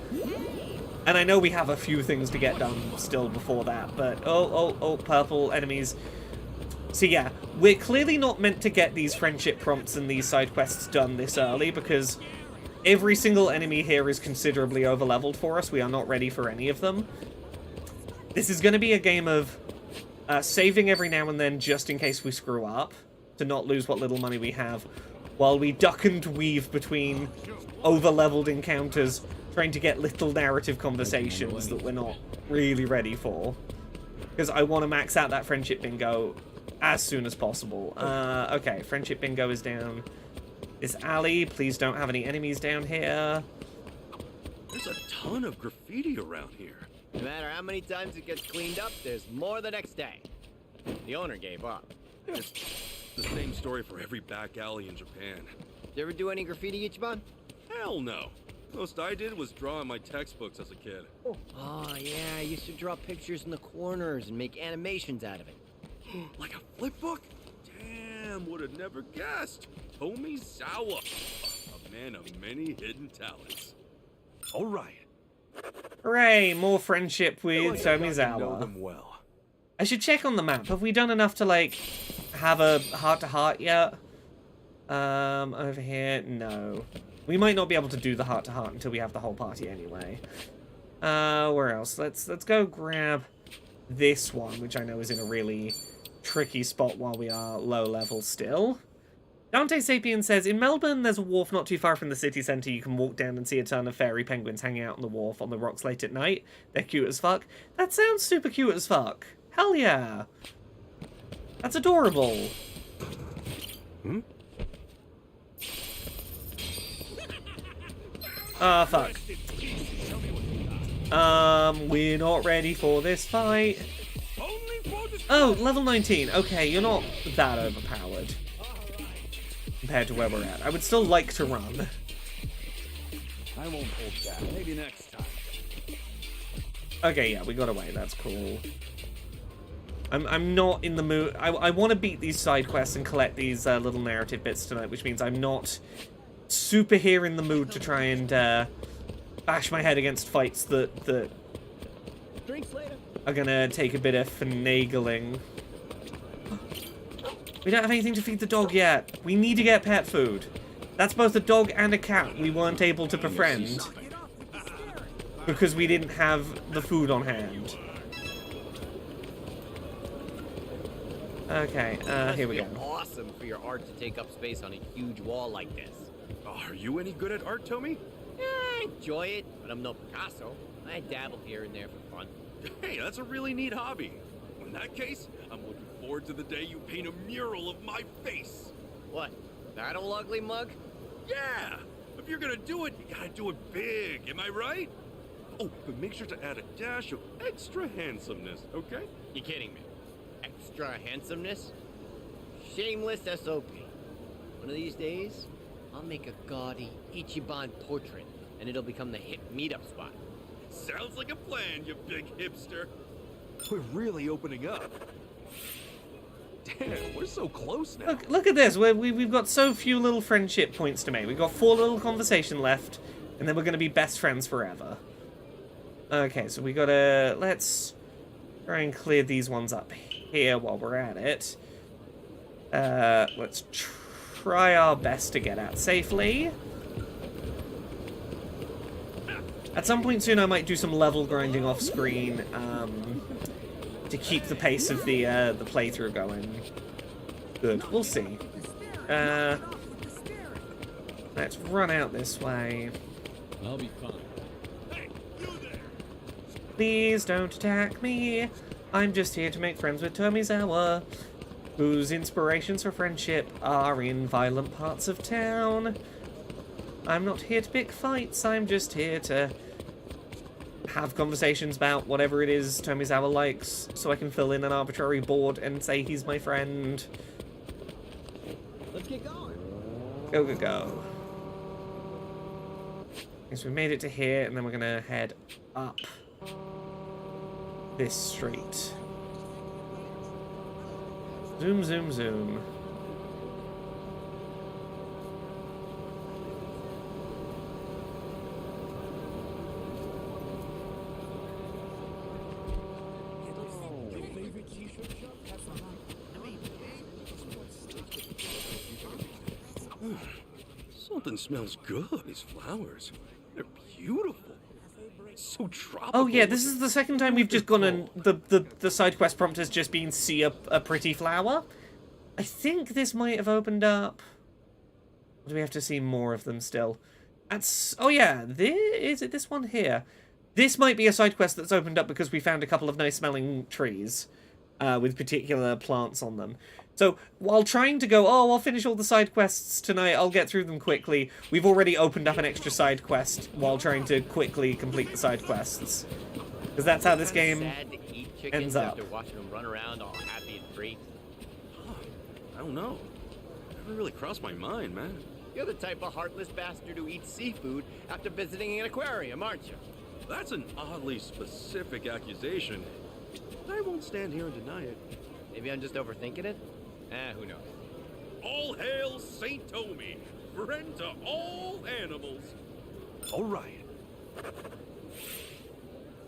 And I know we have a few things to get done still before that, but oh, purple enemies. So yeah, we're clearly not meant to get these friendship prompts and these side quests done this early because every single enemy here is considerably overleveled for us. We are not ready for any of them. This is going to be a game of saving every now and then just in case we screw up, to not lose what little money we have, while we duck and weave between overleveled encounters, trying to get little narrative conversations that we're not really ready for. Because I want to max out that friendship bingo as soon as possible. Okay, friendship bingo is down. This alley, please don't have any enemies down here.
There's a ton of graffiti around here.
No matter how many times it gets cleaned up, there's more the next day. The owner gave up.
It's the same story for every back alley in Japan.
You ever do any graffiti, Ichiban?
Hell no. Most I did was draw in my textbooks as a kid.
Oh, yeah, I used to draw pictures in the corners and make animations out of it.
Like a flip book? Damn, would have never guessed. Tomizawa, a man of many hidden talents. All right.
Hooray, more friendship with Tomizawa.
Know them well.
I should check on the map. Have we done enough to, like, have a heart-to-heart yet? Over here? No. We might not be able to do the heart-to-heart until we have the whole party anyway. Where else? Let's go grab this one, which I know is in a really tricky spot while we are low level still. Dante Sapien says, in Melbourne, there's a wharf not too far from the city centre. You can walk down and see a ton of fairy penguins hanging out on the wharf on the rocks late at night. They're cute as fuck. That sounds super cute as fuck. Hell yeah. That's adorable.
Hmm?
Ah, fuck. We're not ready for this fight. Oh, level 19. Okay, you're not that overpowered compared to where we're at. I would still like to run.
I won't hold back. Maybe next time.
Okay, yeah, we got away. That's cool. I'm not in the mood. I want to beat these side quests and collect these little narrative bits tonight, which means I'm not super here in the mood to try and bash my head against fights that are gonna take a bit of finagling. We don't have anything to feed the dog yet. We need to get pet food. That's both a dog and a cat we weren't able to befriend because we didn't have the food on hand. Okay, here we go.
Awesome for your art to take up space on a huge wall like this.
Are you any good at art, Tommy?
Yeah, I enjoy it, but I'm no Picasso. I dabble here and there for fun.
Hey, that's a really neat hobby. In that case, I'm looking forward to the day you paint a mural of my face.
What? That old ugly mug?
Yeah! If you're gonna do it, you gotta do it big, am I right? Oh, but make sure to add a dash of extra handsomeness, okay?
You kidding me? Extra handsomeness? Shameless SOP. One of these days, I'll make a gaudy Ichiban portrait, and it'll become the hip meetup spot.
Sounds like a plan, you big hipster. We're really opening up. Damn, we're so close now.
Look at this. We've got so few little friendship points to make. We've got 4 little conversation left, and then we're going to be best friends forever. Okay, so we gotta... Let's try and clear these ones up here while we're at it. Let's try our best to get out safely. At some point soon I might do some level grinding off screen to keep the pace of the playthrough going. Good, we'll see. Let's run out this way.
I'll be fine.
Please don't attack me. I'm just here to make friends with Tomizawa, whose inspirations for friendship are in violent parts of town. I'm not here to pick fights, I'm just here to have conversations about whatever it is Tomizawa likes, so I can fill in an arbitrary board and say he's my friend.
Let's get going.
Go, go, go. Okay, so we made it to here, and then we're gonna head up this street. Zoom, zoom, zoom.
Something smells good. These flowers, they're beautiful. So tropical.
Oh yeah, this is the second time we've just gone and the side quest prompt has just been see a pretty flower. I think this might have opened up. Or do we have to see more of them still? Oh yeah, is it this one here? This might be a side quest that's opened up because we found a couple of nice smelling trees with particular plants on them. So, while trying to go, oh, I'll finish all the side quests tonight, I'll get through them quickly, we've already opened up an extra side quest while trying to quickly complete the side quests. Because that's how this game ends up.
After watching them run around all happy and free.
I don't know. Never really crossed my mind, man.
You're the type of heartless bastard who eats seafood after visiting an aquarium, aren't you?
That's an oddly specific accusation. I won't stand here and deny it.
Maybe I'm just overthinking it? Who knows?
All hail Saint Tomy, friend to all animals. All right.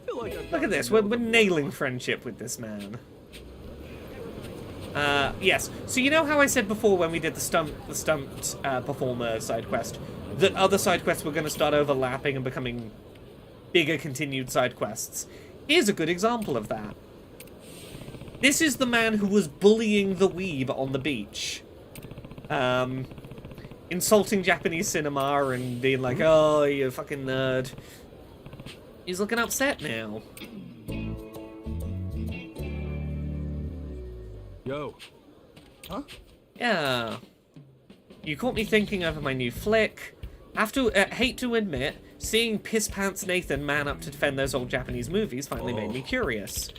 Look at this, we're nailing friendship with this man. Yes, so you know how I said before when we did the stunt performer side quest, that other side quests were going to start overlapping and becoming bigger continued side quests? Here's a good example of that. This is the man who was bullying the weeb on the beach. Insulting Japanese cinema and being like, oh, you fucking nerd. He's looking upset now.
Yo,
Huh?
Yeah. You caught me thinking over my new flick. Hate to admit, seeing Piss Pants Nathan man up to defend those old Japanese movies finally made me curious.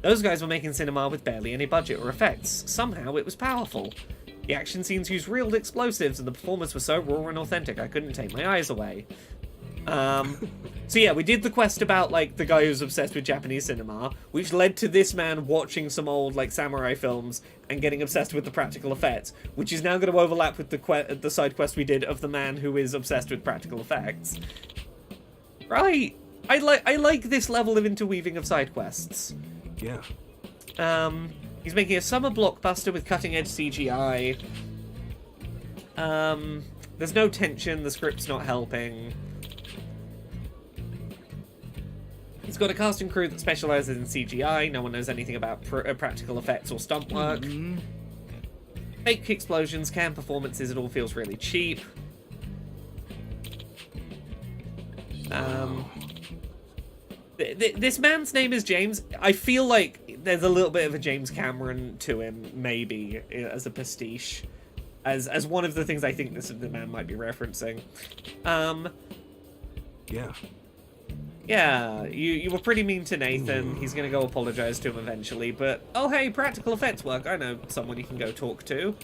Those guys were making cinema with barely any budget or effects. Somehow it was powerful. The action scenes used real explosives, and the performers were so raw and authentic I couldn't take my eyes away. So yeah, we did the quest about, like, the guy who's obsessed with Japanese cinema, which led to this man watching some old, like, samurai films and getting obsessed with the practical effects, which is now going to overlap with the side quest we did of the man who is obsessed with practical effects. Right. I like this level of interweaving of side quests.
Yeah.
He's making a summer blockbuster with cutting-edge CGI. There's no tension, the script's not helping. He's got a cast and crew that specializes in CGI. No one knows anything about practical effects or stunt work. Fake explosions, cam performances, it all feels really cheap. This man's name is James. I feel like there's a little bit of a James Cameron to him, maybe, as a pastiche. As one of the things I think the man might be referencing.
Yeah.
Yeah, you were pretty mean to Nathan. He's gonna go apologize to him eventually, but oh hey, practical effects work. I know someone you can go talk to.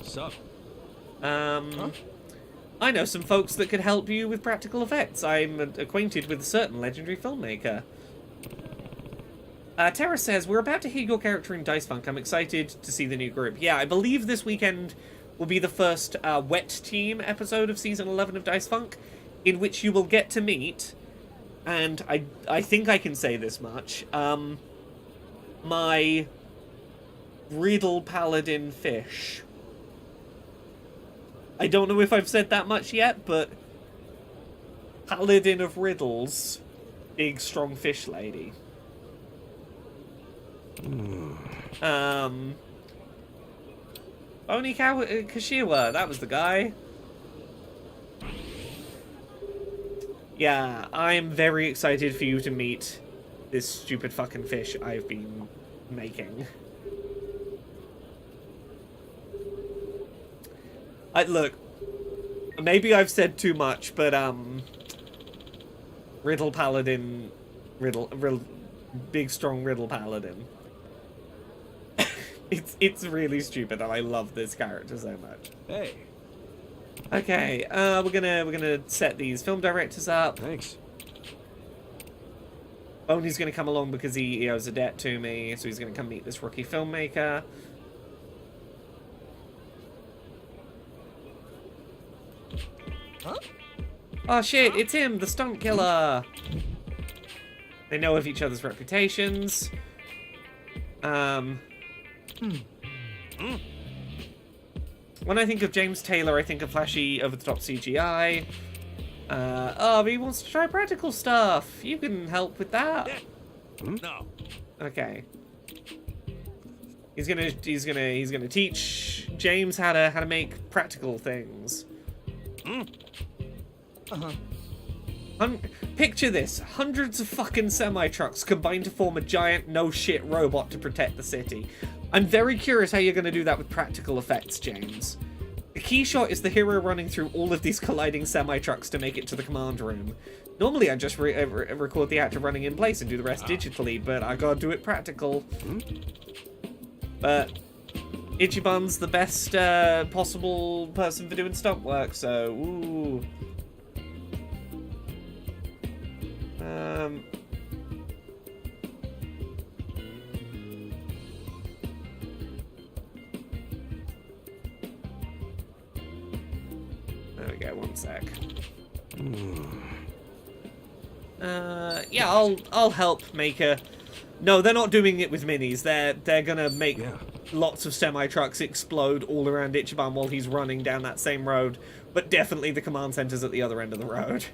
Sup?
I know some folks that could help you with practical effects. I'm acquainted with a certain legendary filmmaker. Tara says, we're about to hear your character in Dice Funk. I'm excited to see the new group. Yeah, I believe this weekend will be the first Wet Team episode of Season 11 of Dice Funk, in which you will get to meet, and I think I can say this much, my Riddle Paladin fish. I don't know if I've said that much yet, but Paladin of Riddles, big strong fish lady. Oni Kashiwa, that was the guy. Yeah, I'm very excited for you to meet this stupid fucking fish I've been making. Look, maybe I've said too much, but, Riddle Paladin, big strong Riddle Paladin. It's really stupid, and I love this character so much.
Hey.
Okay, we're gonna set these film directors up.
Thanks.
Oni's gonna come along because he owes a debt to me, so he's gonna come meet this rookie filmmaker.
Huh?
Oh shit, it's him, the stunt killer! They know of each other's reputations. When I think of James Taylor, I think of flashy, over-the-top CGI. Oh, but he wants to try practical stuff. You can help with that.
No.
Okay. He's gonna teach James how to make practical things. Picture this: hundreds of fucking semi-trucks combined to form a giant no-shit robot to protect the city. I'm very curious how you're going to do that with practical effects, James. The key shot is the hero running through all of these colliding semi-trucks to make it to the command room. Normally I just record the actor running in place and do the rest digitally, but I gotta do it practical. But Ichiban's the best possible person for doing stunt work, so ooh. There we go, one sec. Yeah, I'll help Maker. No, they're not doing it with minis. They're gonna make lots of semi-trucks explode all around Ichiban while he's running down that same road, but definitely the command center's at the other end of the road.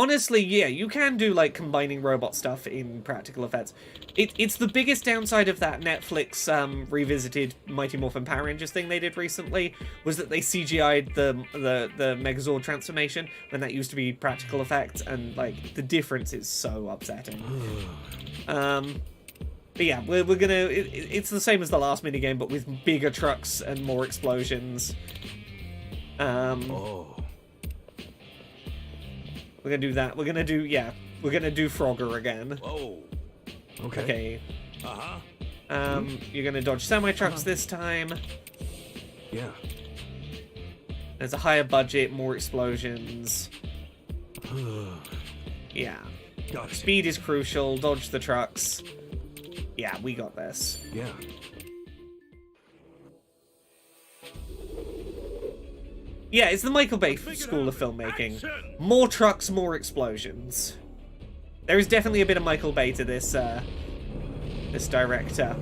Honestly, yeah, you can do, like, combining robot stuff in practical effects. It's the biggest downside of that Netflix revisited Mighty Morphin Power Rangers thing they did recently, was that they CGI'd the Megazord transformation when that used to be practical effects, and, like, the difference is so upsetting. But yeah, we're gonna... It's the same as the last minigame, but with bigger trucks and more explosions. We're gonna do that. We're gonna do Frogger again.
Whoa.
Okay.
Uh-huh.
You're gonna dodge semi-trucks this time.
Yeah.
There's a higher budget, more explosions. Yeah.
Got it.
Speed is crucial. Dodge the trucks. Yeah, we got this.
Yeah.
Yeah, it's the Michael Bay School of Filmmaking. More trucks, more explosions. There is definitely a bit of Michael Bay to this, this director.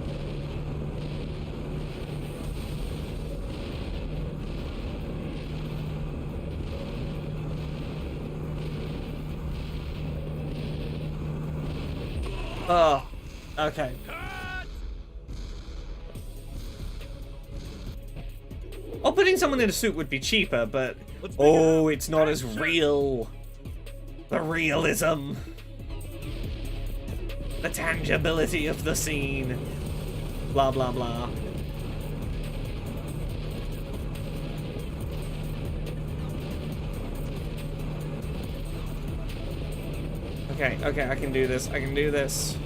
Oh, okay. Oh, putting someone in a suit would be cheaper, but... Oh, it's not as real. The realism. The tangibility of the scene. Blah, blah, blah. Okay, I can do this. I can do this.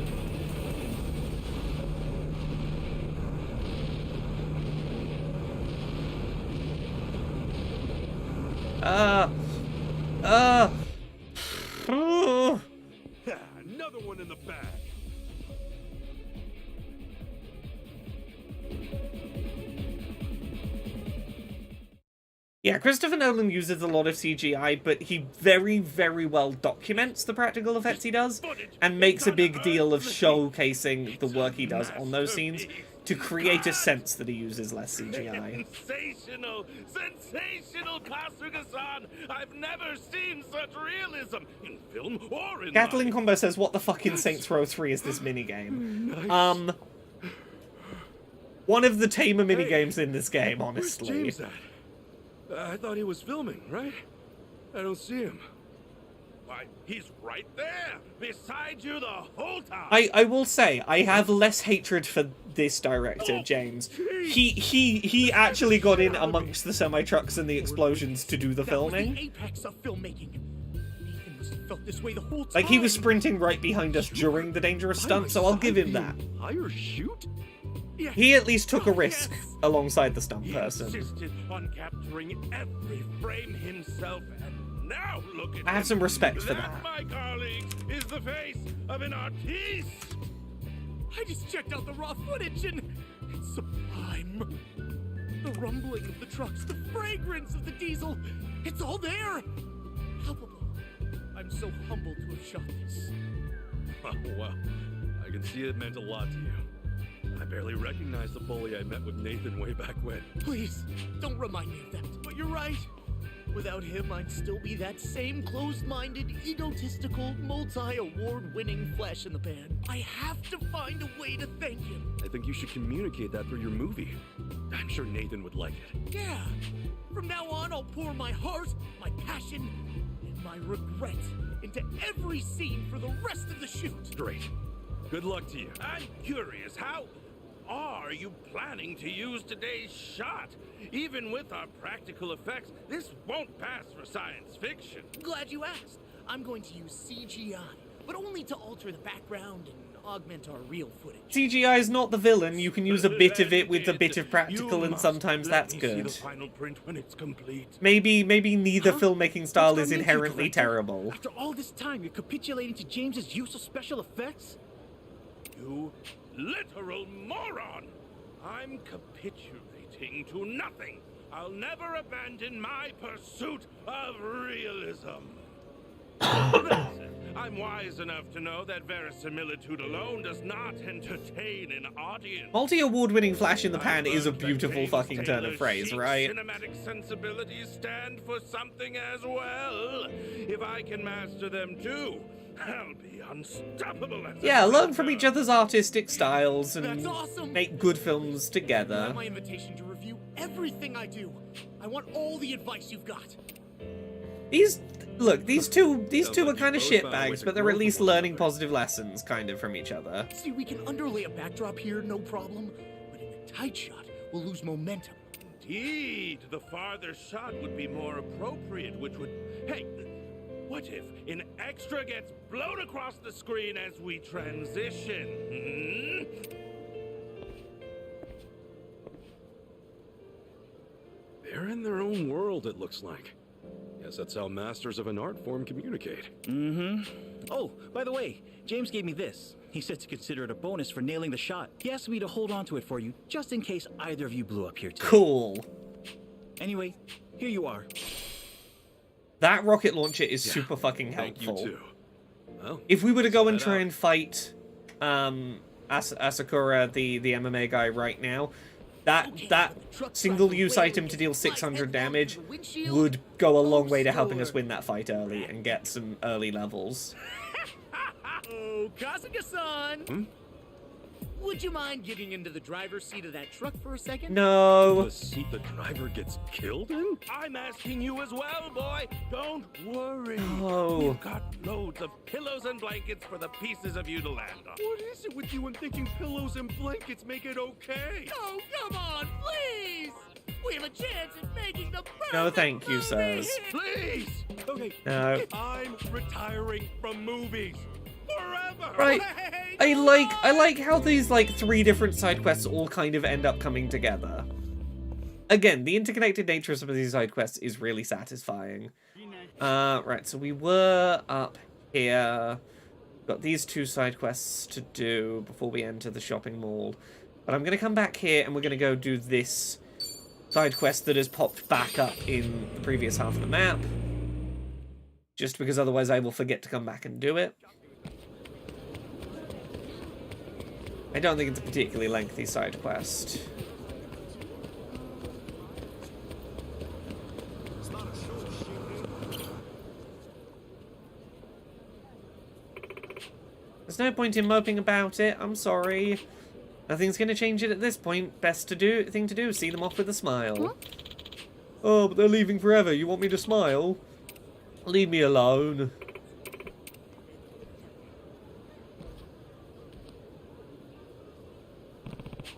Another one in the bag.
Yeah, Christopher Nolan uses a lot of CGI, but he very, very well documents the practical effects he does, and makes a big deal of showcasing the work he does on those scenes to create a sense that he uses less CGI.
Sensational, Kasuga-san! I've never seen such realism in film or in
Gatling Combo says, what the fuck in Saints Row 3 is this minigame?
Nice.
One of the tamer minigames in this game, honestly.
Where's James at? I thought he was filming, right? I don't see him.
Why, he's right there, beside you the whole time.
I will say, I have less hatred for this director, James. He actually got in amongst the semi-trucks and the explosions to do the filming.
The apex of filmmaking. Nathan must have felt this way the whole time.
Like, he was sprinting right behind us during the dangerous stunt, so I'll give him that.
Hire shoot?
Yes.
He at least took a risk alongside the stunt
He
person.
insisted on capturing every frame himself, and now look at
I have some respect for
that. My colleague, is the face of an artiste.
I just checked out the raw footage and it's sublime. The rumbling of the trucks, the fragrance of the diesel, it's all there. Palpable. I'm so humbled to have shot this.
Oh, well, I can see it meant a lot to you. I barely recognized the bully I met with Nathan way back when.
Please, don't remind me of that. But you're right. Without him, I'd still be that same closed-minded, egotistical, multi-award-winning flash in the pan. I have to find a way to thank him.
I think you should communicate that through your movie. I'm sure Nathan would like it.
Yeah. From now on, I'll pour my heart, my passion, and my regret into every scene for the rest of the shoot.
Great. Good luck to you.
I'm curious, how are you planning to use today's shot? Even with our practical effects, this won't pass for science fiction.
Glad you asked. I'm going to use CGI, but only to alter the background and augment our real footage.
CGI is not the villain. You can use a bit of it with a bit of practical, and sometimes that's good.
See the final print when it's complete.
Maybe neither filmmaking style is inherently terrible.
After all this time, you're capitulating to James's use of special effects?
You literal moron! I'm capitulating to nothing. I'll never abandon my pursuit of realism. I'm wise enough to know that verisimilitude alone does not entertain an audience.
Multi-award-winning flash in the pan is a beautiful fucking turn of phrase, right?
Cinematic sensibilities stand for something as well. If I can master them too, I'll be unstoppable as
Yeah,
a
learn from each other's artistic styles and
That's awesome.
make good films
You
together.
have my invitation to review everything I do. I want all the advice you've got.
These two
Sounds
are
like
kind of
you both found a way
shitbags,
to
but they're
grow
at least
from one
learning positive lessons, kind of, from each other.
See, we can underlay a backdrop here, no problem. But in the tight shot, we'll lose momentum.
Indeed, the farther shot would be more appropriate, which would... Hey, what if an extra gets blown across the screen as we transition?
They're in their own world, it looks like. Guess that's how masters of an art form communicate.
Mm-hmm. Oh, by the way, James gave me this. He said to consider it a bonus for nailing the shot. He asked me to hold on to it for you, just in case either of you blew up here today.
Cool.
Anyway, here you are.
That rocket launcher is super fucking
Thank
helpful.
you too. Well,
If we were to go and
set
try
up.
and fight Asakura, the MMA guy, right now, that single-use item to deal 600 damage would go a long way to helping us win that fight early and get some early levels.
Oh, Kasuga-san!
Hmm?
Would you mind getting into the driver's seat of that truck for a second?
No.
The seat the driver gets killed in?
I'm asking you as well, boy. Don't worry.
No.
We've got loads of pillows and blankets for the pieces of you to land on.
What is it with you and thinking pillows and blankets make it okay?
Oh, come on, please! We have a chance at making the perfect
No, thank you, sirs.
Please! Okay,
No.
I'm retiring from movies. Forever!
Right. I like how these like 3 different side quests all kind of end up coming together. Again, the interconnected nature of some of these side quests is really satisfying. Right, so we were up here. Got these 2 side quests to do before we enter the shopping mall. But I'm gonna come back here and we're gonna go do this side quest that has popped back up in the previous half of the map. Just because otherwise I will forget to come back and do it. I don't think it's a particularly lengthy side quest. There's no point in moping about it, I'm sorry. Nothing's gonna change it at this point. Best thing to do, see them off with a smile. Oh, but they're leaving forever. You want me to smile? Leave me alone.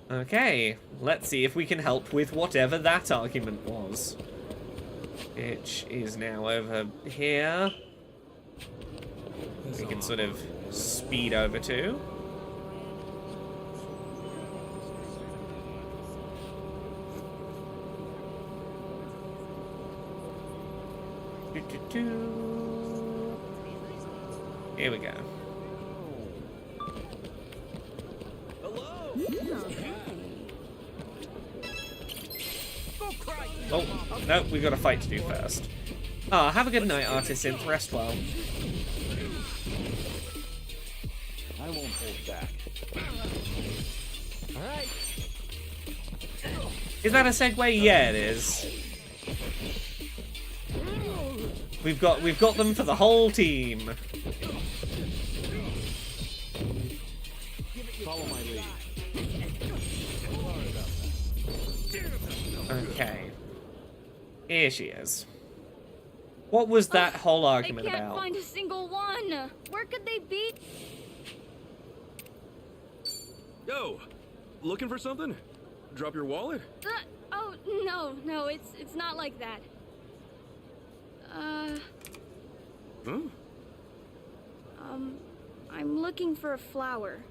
Okay, let's see if we can help with whatever that argument was. Which is now over here. We can sort of speed over to. Here we go. Oh, no, we got a fight to do first. Ah, have a good night, Artisynth. Rest well.
I won't hold back. All right.
Is that a segue? Yeah, it is. We've got them for the whole team.
Follow my lead.
Okay. Here she is. What was that whole argument
I can't
about?
find a single one. Where could they be?
Yo, looking for something? Drop your wallet?
Oh no, it's not like that.
Huh?
I'm looking for a flower.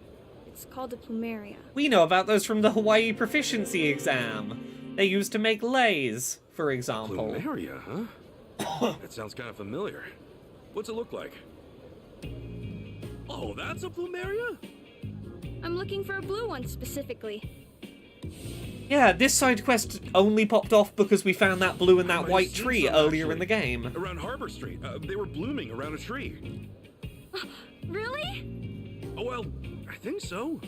It's called a plumeria.
We know about those from the Hawaii proficiency exam. They used to make leis, for example.
Plumeria, huh? That sounds kind of familiar. What's it look like? Oh, that's a plumeria?
I'm looking for a blue one specifically.
Yeah, this side quest only popped off because we found that blue and
I
that
might
white
have seen
tree
some,
earlier in
actually.
the game.
Around Harbor Street. They were blooming around a tree.
Really?
Oh, well, I think so.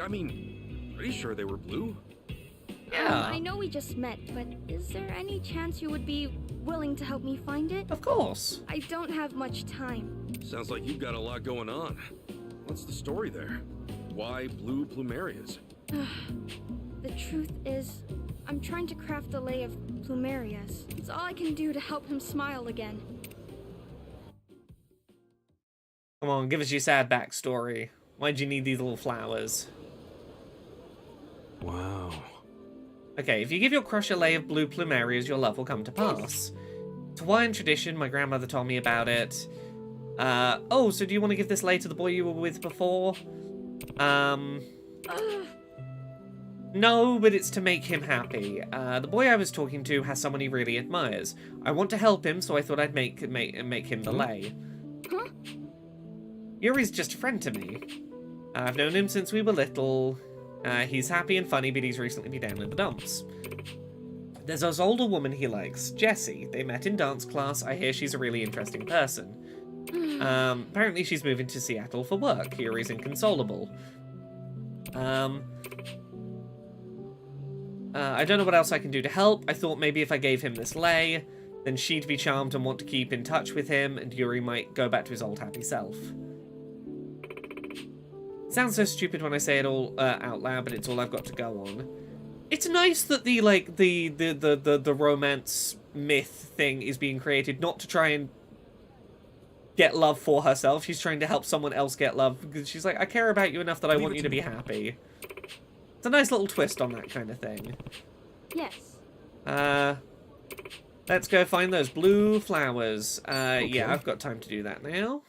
I mean, pretty sure they were blue.
Yeah.
I know we just met, but is there any chance you would be willing to help me find it?
Of course.
I don't have much time.
Sounds like you've got a lot going on. What's the story there? Why blue plumerias?
The truth is, I'm trying to craft the lay of Plumerias. It's all I can do to help him smile again.
Come on, give us your sad backstory. Why'd you need these little flowers?
Wow.
Okay, if you give your crush a lay of blue plumerias, your love will come to pass. It's Hawaiian tradition, my grandmother told me about it. Oh, so do you want to give this lay to the boy you were with before? No, but it's to make him happy. The boy I was talking to has someone he really admires. I want to help him, so I thought I'd make him the lay.
Huh?
Yuri's just a friend to me. I've known him since we were little. He's happy and funny, but he's recently been down in the dumps. There's this older woman he likes, Jessie. They met in dance class. I hear she's a really interesting person. Apparently she's moving to Seattle for work. Yuri's inconsolable. I don't know what else I can do to help. I thought maybe if I gave him this lay, then she'd be charmed and want to keep in touch with him, and Yuri might go back to his old happy self. Sounds so stupid when I say it all out loud, but it's all I've got to go on. It's nice that the romance myth thing is being created, not to try and get love for herself. She's trying to help someone else get love, because she's like, I care about you enough that I want you to be happy. It's a nice little twist on that kind of thing.
Yes.
Let's go find those blue flowers.
Okay.
Yeah, I've got time to do that now.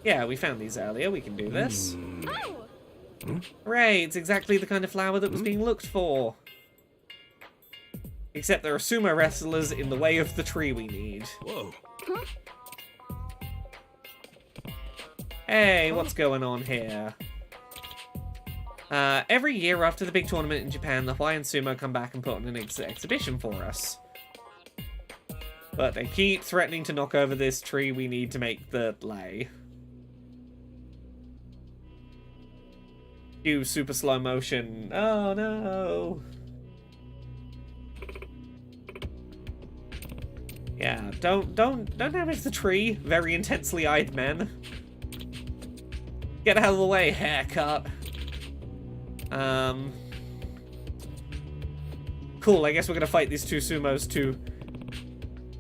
Yeah, we found these earlier. We can do this.
Oh!
Hooray, it's exactly the kind of flower that was being looked for. Except there are sumo wrestlers in the way of the tree we need.
Whoa.
Huh?
Hey, what's going on here? Every year after the big tournament in Japan, the Hawaiian Sumo come back and put on an exhibition for us. But they keep threatening to knock over this tree we need to make the lay. Cue super slow motion. Oh no! Yeah, don't damage the tree, very intensely eyed men. Get out of the way, haircut. Cool, I guess we're gonna fight these two sumos to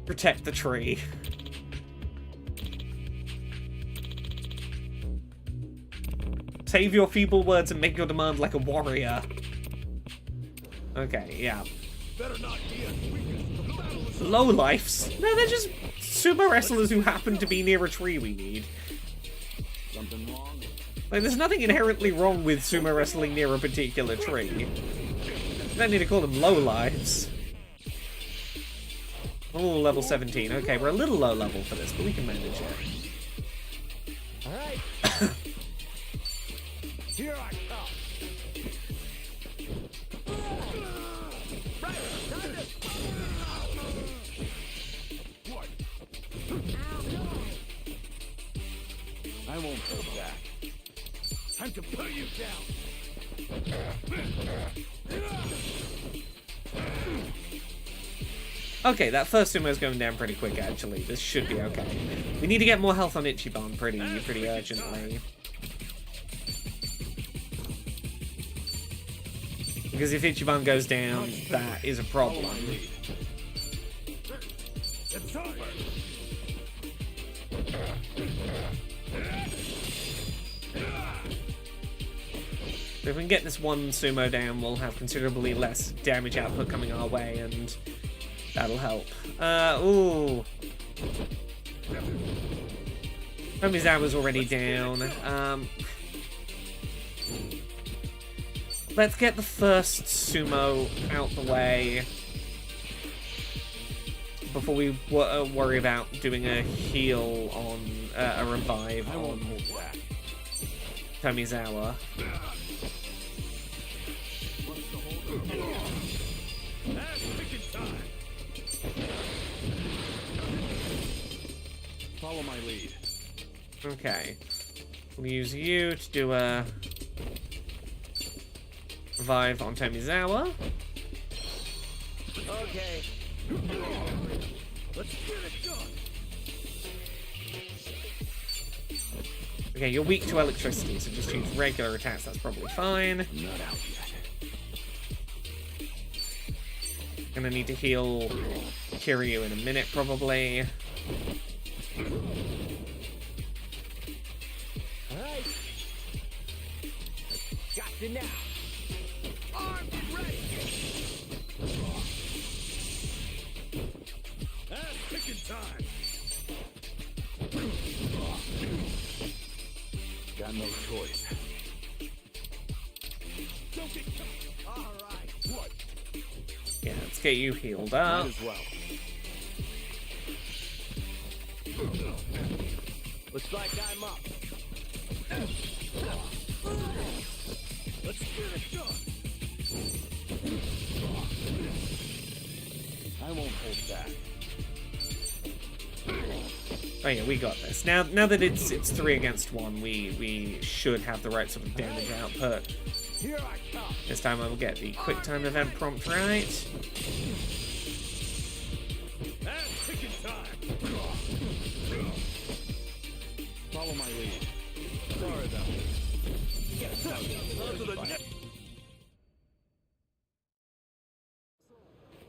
protect the tree. Save your feeble words and make your demand like a warrior. Okay, yeah. Lowlifes? No, they're just sumo wrestlers who happen to be near a tree we need.
Something wrong?
Like, there's nothing inherently wrong with sumo wrestling near a particular tree. You don't need to call them lowlifes. Oh, level 17. Okay, we're a little low level for this, but we can manage it.
Alright. Here I come. Right, time
I won't go back.
Time to put you down.
Okay, that first sumo's going down pretty quick, actually. This should be okay. We need to get more health on Ichiban pretty urgently. Because if Ichiban goes down, that is a problem.
It's over.
So if we can get this one sumo down, we'll have considerably less damage output coming our way, and that'll help. Ooh. Tomizawa's already down. Let's get the first sumo out the way. before we worry about doing a heal on a revive on Tomizawa.
Follow my lead.
Okay. We'll use you to do a revive on Tomizawa.
Okay. Let's get it done.
Okay, you're weak to electricity, so just use regular attacks, that's probably fine.
Not out yet.
Gonna need to heal Kiryu in a minute, probably.
Alright. Got you now. Armed and ready.
That's picking time.
Got no choice.
Don't get caught.
All right. What?
Yeah, let's get you healed up.
Might as well.
Looks like I'm up.
Let's get it done.
I won't hold back.
Oh yeah, we got this. Now that it's 3 against 1, we should have the right sort of damage output.
Here I come.
This time I will get the quick time event prompt right.
That's picking time.
Follow my lead.
Sorry about this.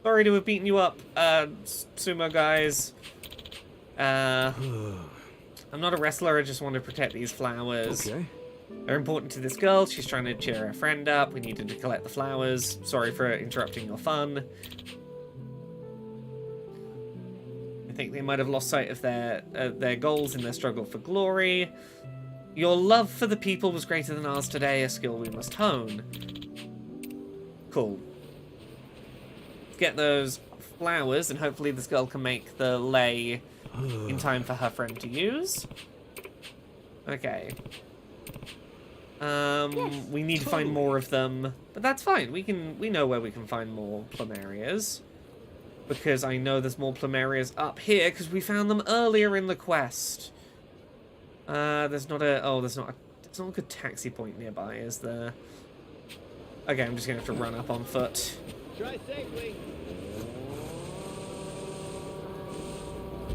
Sorry to have beaten you up, sumo guys. I'm not a wrestler, I just want to protect these flowers.
Okay.
They're important to this girl, she's trying to cheer her friend up, we needed to collect the flowers. Sorry for interrupting your fun. I think they might have lost sight of their goals in their struggle for glory. Your love for the people was greater than ours today, a skill we must hone. Cool. Get those flowers, and hopefully this girl can make the lei in time for her friend to use. Okay. We need to find more of them, but that's fine. We know where we can find more plumerias, because I know there's more plumerias up here because we found them earlier in the quest. There's not a good taxi point nearby, is there? Okay, I'm just gonna have to run up on foot.
Try safely.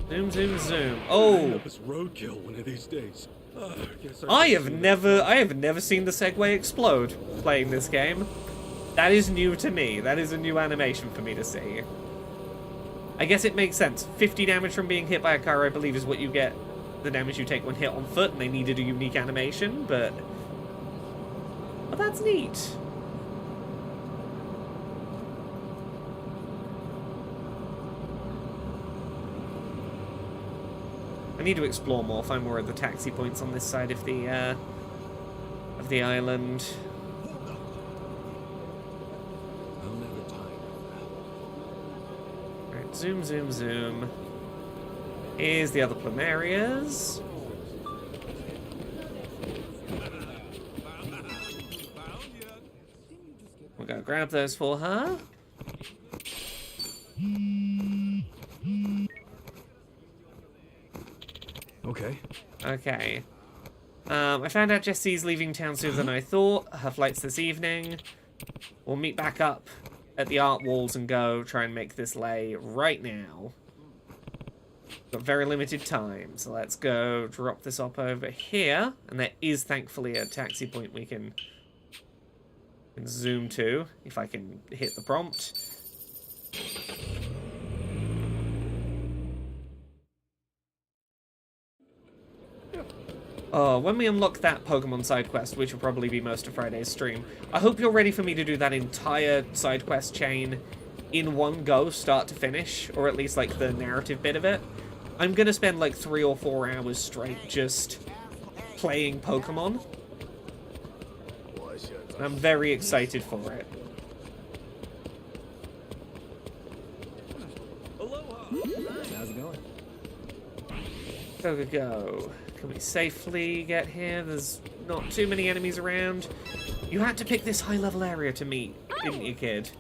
Zoom, zoom, zoom. Oh!
This roadkill one of these days.
I have never seen the Segway explode playing this game. That is new to me. That is a new animation for me to see. I guess it makes sense. 50 damage from being hit by a car, I believe, is what you get, the damage you take when hit on foot, and they needed a unique animation, but that's neat. I need to explore more, find more of the taxi points on this side of the island. Alright, zoom, zoom, zoom. Here's the other plumerias. We'll go grab those for her.
Okay.
Okay. I found out Jessie's leaving town sooner than I thought. Her flight's this evening. We'll meet back up at the art walls and go try and make this lei right now. Got very limited time, so let's go drop this up over here. And there is thankfully a taxi point we can zoom to, if I can hit the prompt. When we unlock that Pokemon side quest, which will probably be most of Friday's stream, I hope you're ready for me to do that entire side quest chain in one go, start to finish, or at least like the narrative bit of it. I'm gonna spend like 3 or 4 hours straight just playing Pokemon. And I'm very excited for it.
Aloha!
Go. Can we safely get here? There's not too many enemies around. You had to pick this high-level area to meet, didn't you, kid?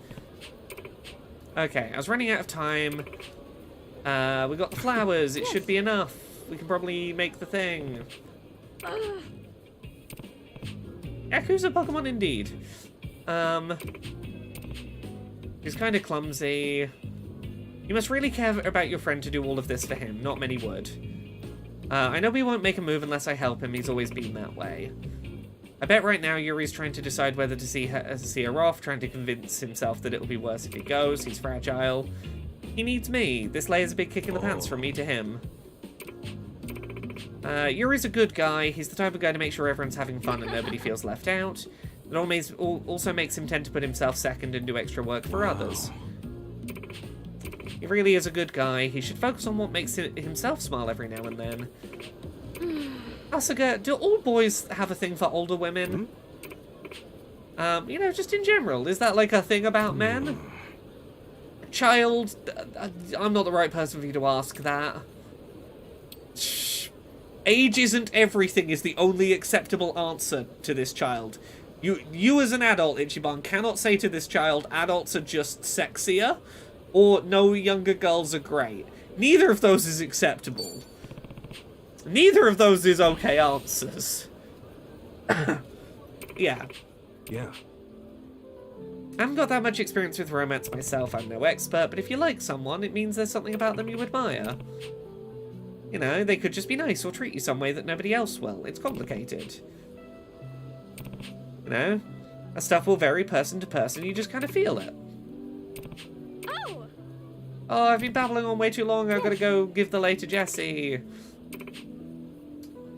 Okay, I was running out of time. We got the flowers. It should be enough. We can probably make the thing. Yakuza Pokemon indeed. He's kind of clumsy. You must really care about your friend to do all of this for him. Not many would. I know we won't make a move unless I help him. He's always been that way. I bet right now Yuri's trying to decide whether to see her off, trying to convince himself that it'll be worse if he goes. He's fragile. He needs me. This layer's a big kick in the pants from me to him. Yuri's a good guy. He's the type of guy to make sure everyone's having fun and nobody feels left out. It also makes him tend to put himself second and do extra work for others. He really is a good guy. He should focus on what makes himself smile every now and then. Asuka, do all boys have a thing for older women? You know, just in general. Is that like a thing about men? Child, I'm not the right person for you to ask that. Shh. Age isn't everything is the only acceptable answer to this child. You as an adult, Ichiban, cannot say to this child, adults are just sexier, or no, younger girls are great. Neither of those is acceptable. Neither of those is okay answers. Yeah.
Yeah.
I haven't got that much experience with romance myself, I'm no expert, but if you like someone, it means there's something about them you admire. You know, they could just be nice or treat you some way that nobody else will. It's complicated. You know? That stuff will vary person to person, you just kind of feel it. Oh, I've been babbling on way too long, I've got to go give the lay to Jesse.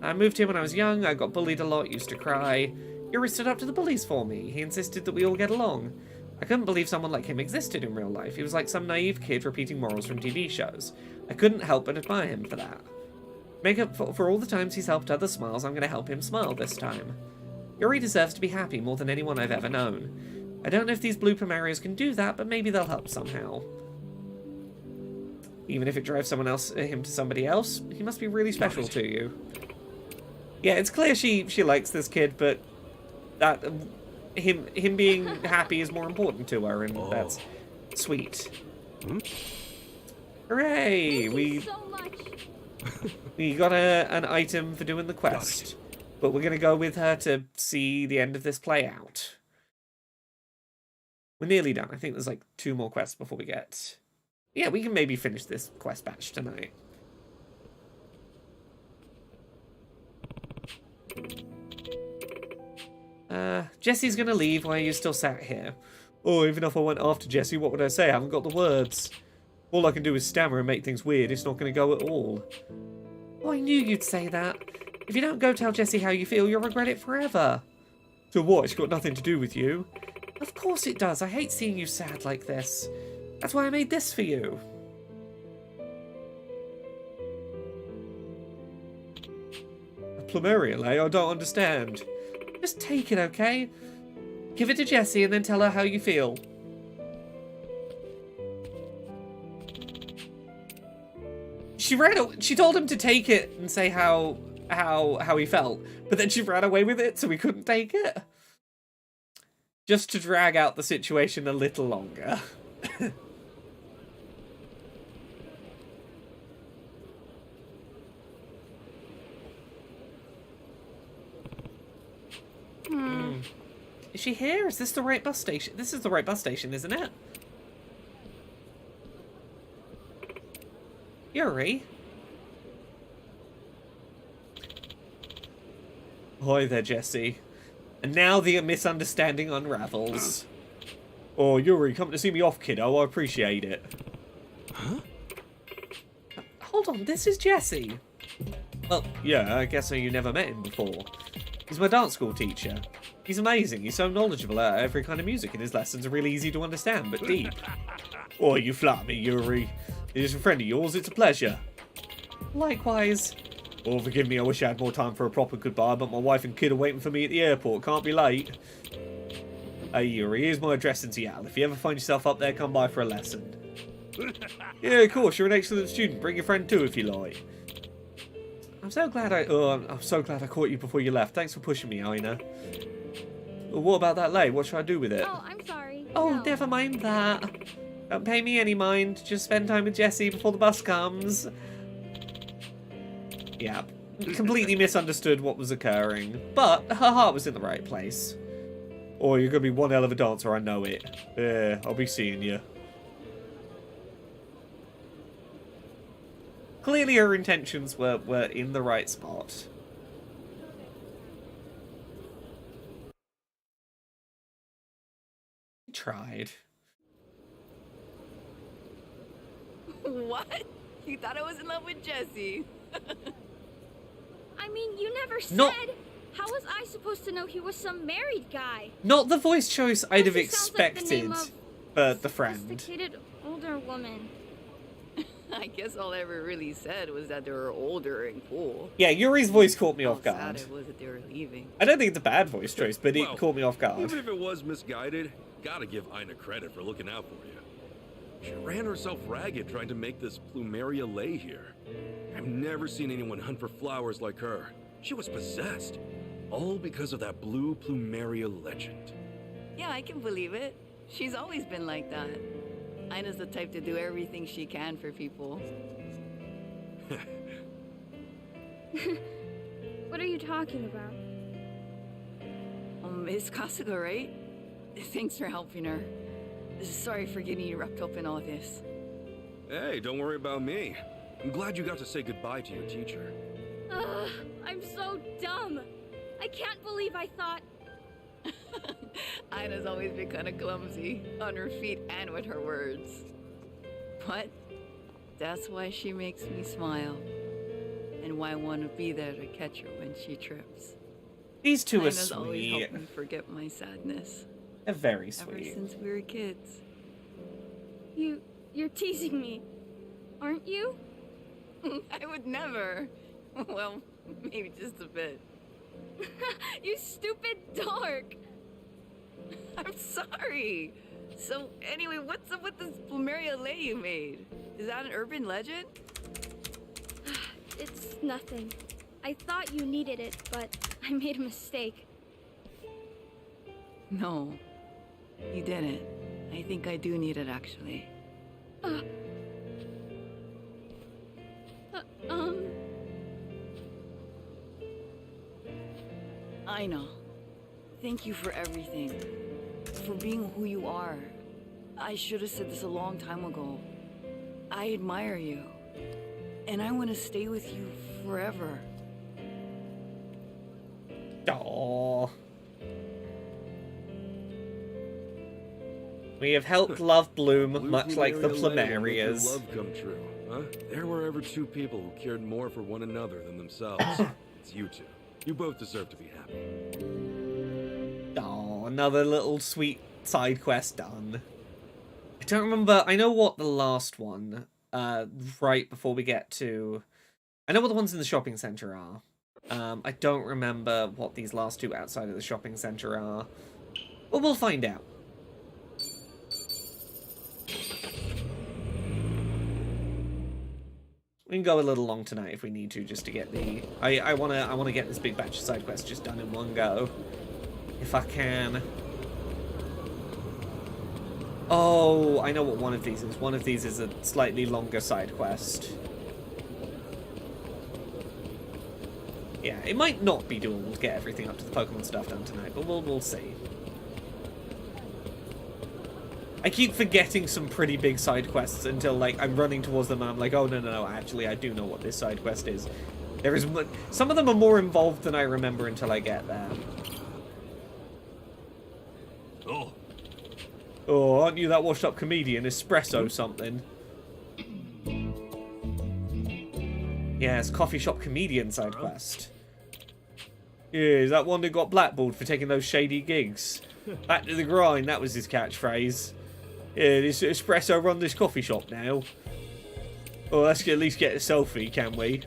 I moved here when I was young, I got bullied a lot, used to cry. Yuri stood up to the bullies for me. He insisted that we all get along. I couldn't believe someone like him existed in real life. He was like some naive kid repeating morals from TV shows. I couldn't help but admire him for that. Make up for all the times he's helped others smile, I'm going to help him smile this time. Yuri deserves to be happy more than anyone I've ever known. I don't know if these blue Primarios can do that, but maybe they'll help somehow. Even if it drives him to somebody else, he must be really special to you. Yeah, it's clear she likes this kid, but that him being happy is more important to her, and that's sweet. Hooray! We got an item for doing the quest, but we're gonna go with her to see the end of this play out. We're nearly done. I think there's like 2 more quests before we get. Yeah, we can maybe finish this quest batch tonight. Jesse's gonna leave. Why are you still sat here? Oh, even if I went after Jesse, what would I say? I haven't got the words. All I can do is stammer and make things weird. It's not gonna go at all. Oh, I knew you'd say that. If you don't go tell Jesse how you feel, you'll regret it forever. So what? It's got nothing to do with you. Of course it does. I hate seeing you sad like this. That's why I made this for you. A Plumeria, eh? I don't understand. Just take it, okay? Give it to Jessie and then tell her how you feel. She told him to take it and say how he felt, but then she ran away with it so he couldn't take it. Just to drag out the situation a little longer. Is she here? Is this the right bus station? This is the right bus station, isn't it? Yuri? Hi there, Jesse. And now the misunderstanding unravels. Oh, Yuri, come to see me off, kiddo. I appreciate it. Huh? Hold on, this is Jesse. Well, yeah, I guess you never met him before. He's my dance school teacher. He's amazing. He's so knowledgeable about every kind of music, and his lessons are really easy to understand, but deep. Oh, you flatter me, Yuri. He's a friend of yours. It's a pleasure. Likewise. Oh, forgive me. I wish I had more time for a proper goodbye, but my wife and kid are waiting for me at the airport. Can't be late. Hey, Yuri, here's my address in Seattle. If you ever find yourself up there, come by for a lesson. Yeah, of course. You're an excellent student. Bring your friend too, if you like. I'm so glad I'm so glad I caught you before you left. Thanks for pushing me, Aina. What about that lei? What should I do with it?
Oh, I'm sorry.
Oh,
No.
never mind that. Don't pay me any mind. Just spend time with Jessie before the bus comes. Yeah, completely misunderstood what was occurring. But her heart was in the right place. Oh, you're going to be one hell of a dancer, I know it. Yeah, I'll be seeing you. Clearly her intentions were in the right spot. Tried.
What? You thought I was in love with Jesse?
I mean, you never said.
Not-
How was I supposed to know he was some married guy?
Not the voice choice I'd have
Jesse sounds like the
expected
name of
for the friend.
Sophisticated older woman.
I guess all I ever really said was that they were older and cool.
Yeah, Yuri's voice caught me off
How
guard.
sad it was that they were leaving.
I don't think it's a bad voice choice, but
Well,
it caught me off guard.
Even if it was misguided, gotta give Aina credit for looking out for you. She ran herself ragged trying to make this Plumeria lei here. I've never seen anyone hunt for flowers like her. She was possessed. All because of that blue Plumeria legend.
Yeah, I can believe it. She's always been like that. Ina's the type to do everything she can for people.
What are you talking about?
Miss Kasuga, right? Thanks for helping her. Sorry for getting you wrapped up in all this.
Hey, don't worry about me. I'm glad you got to say goodbye to your teacher.
Ugh, I'm so dumb. I can't believe I thought.
Ina's always been kind of clumsy, on her feet and with her words. But that's why she makes me smile, and why I want to be there to catch her when she trips.
These two are
Ina's always
sweet.
helped me forget my sadness.
They're very
Ever
sweet.
since we were kids.
You're teasing me, aren't you?
I would never. Well, maybe just a bit.
You stupid dork.
I'm sorry. So, anyway, what's up with this Plumeria lei you made? Is that an urban legend?
It's nothing. I thought you needed it, but I made a mistake.
No, you didn't. I think I do need it, actually. I know. Thank you for everything. For being who you are. I should have said this a long time ago. I admire you. And I want to stay with you forever.
Aww. We have helped love bloom, much like the
Plumeria lei will make your
Plumerias.
love come true, huh? There were ever two people who cared more for one another than themselves. It's you two. You both deserve to be happy.
Oh, another little sweet side quest done. I don't remember. I know what the last one, right before we get to... I know what the ones in the shopping centre are. I don't remember what these last two outside of the shopping centre are. But we'll find out. We can go a little long tonight if we need to, just to get the... I wanna get this big batch of side quests just done in one go. If I can. Oh, I know what one of these is. One of these is a slightly longer side quest. Yeah, it might not be doable to get everything up to the Pokemon stuff done tonight, but we'll see. I keep forgetting some pretty big side quests until, like, I'm running towards them and I'm like, oh, no, actually, I do know what this side quest is. There is... Some of them are more involved than I remember until I get there.
Oh.
Oh, aren't you that washed-up comedian, Espresso something? Yes, coffee shop comedian side quest. Yeah, is that one that got blackballed for taking those shady gigs? Back to the grind, that was his catchphrase. Yeah, this Espresso run this coffee shop now. Oh, let's at least get a selfie, can we?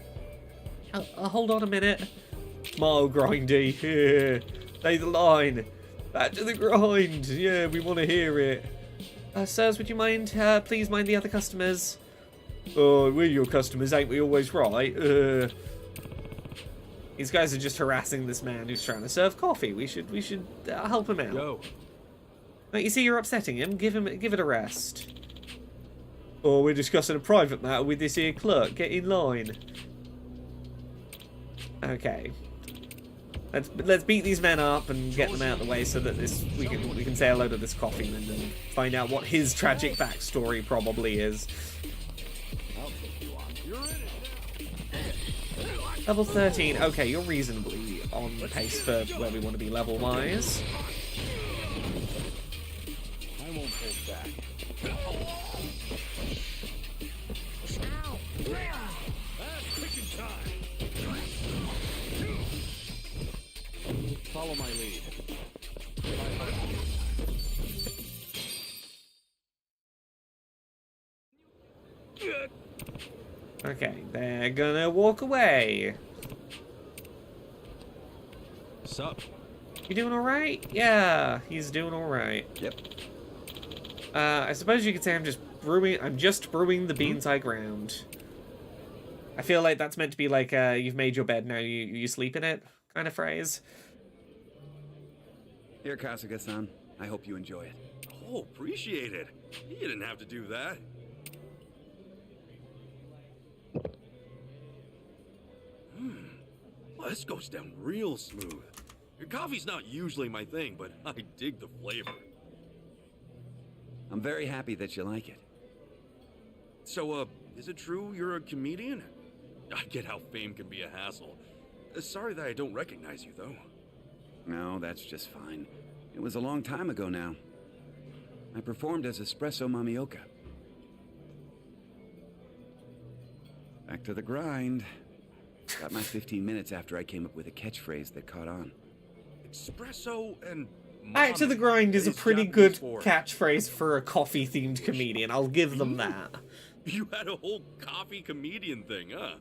Hold on a minute. Smile, grindy. Yeah, lay the line. Back to the grind. Yeah, we want to hear it. Sirs, would you mind? Please mind the other customers. Oh, we're your customers, ain't we always right? These guys are just harassing this man who's trying to serve coffee. We should help him out.
Yo.
Like, you see, you're upsetting him. Give it a rest. Oh, we're discussing a private matter with this here clerk. Get in line. Okay. Let's beat these men up and get them out of the way so that we can say hello to this coffee man and find out what his tragic backstory probably is. Level 13. Okay, you're reasonably on pace for where we want to be level-wise.
I won't hold back. Follow my lead.
Okay, they're gonna walk away.
Sup?
You doing alright? Yeah, he's doing alright.
Yep.
I suppose you could say I'm just brewing the beans I ground. I feel like that's meant to be like, you've made your bed, now you sleep in it kind of phrase.
Here, Kasuga-san. I hope you enjoy it.
Oh, appreciate it. You didn't have to do that. Well, this goes down real smooth. Your coffee's not usually my thing, but I dig the flavor.
I'm very happy that you like it.
So, is it true you're a comedian? I get how fame can be a hassle. Sorry that I don't recognize you, though.
No, that's just fine. It was a long time ago now. I performed as Espresso Mamioka. Back to the grind. Got my 15 minutes after I came up with a catchphrase that caught on.
Espresso and
Back to the grind is a pretty good catchphrase for a coffee-themed comedian. I'll give them that.
You had a whole coffee comedian thing, huh?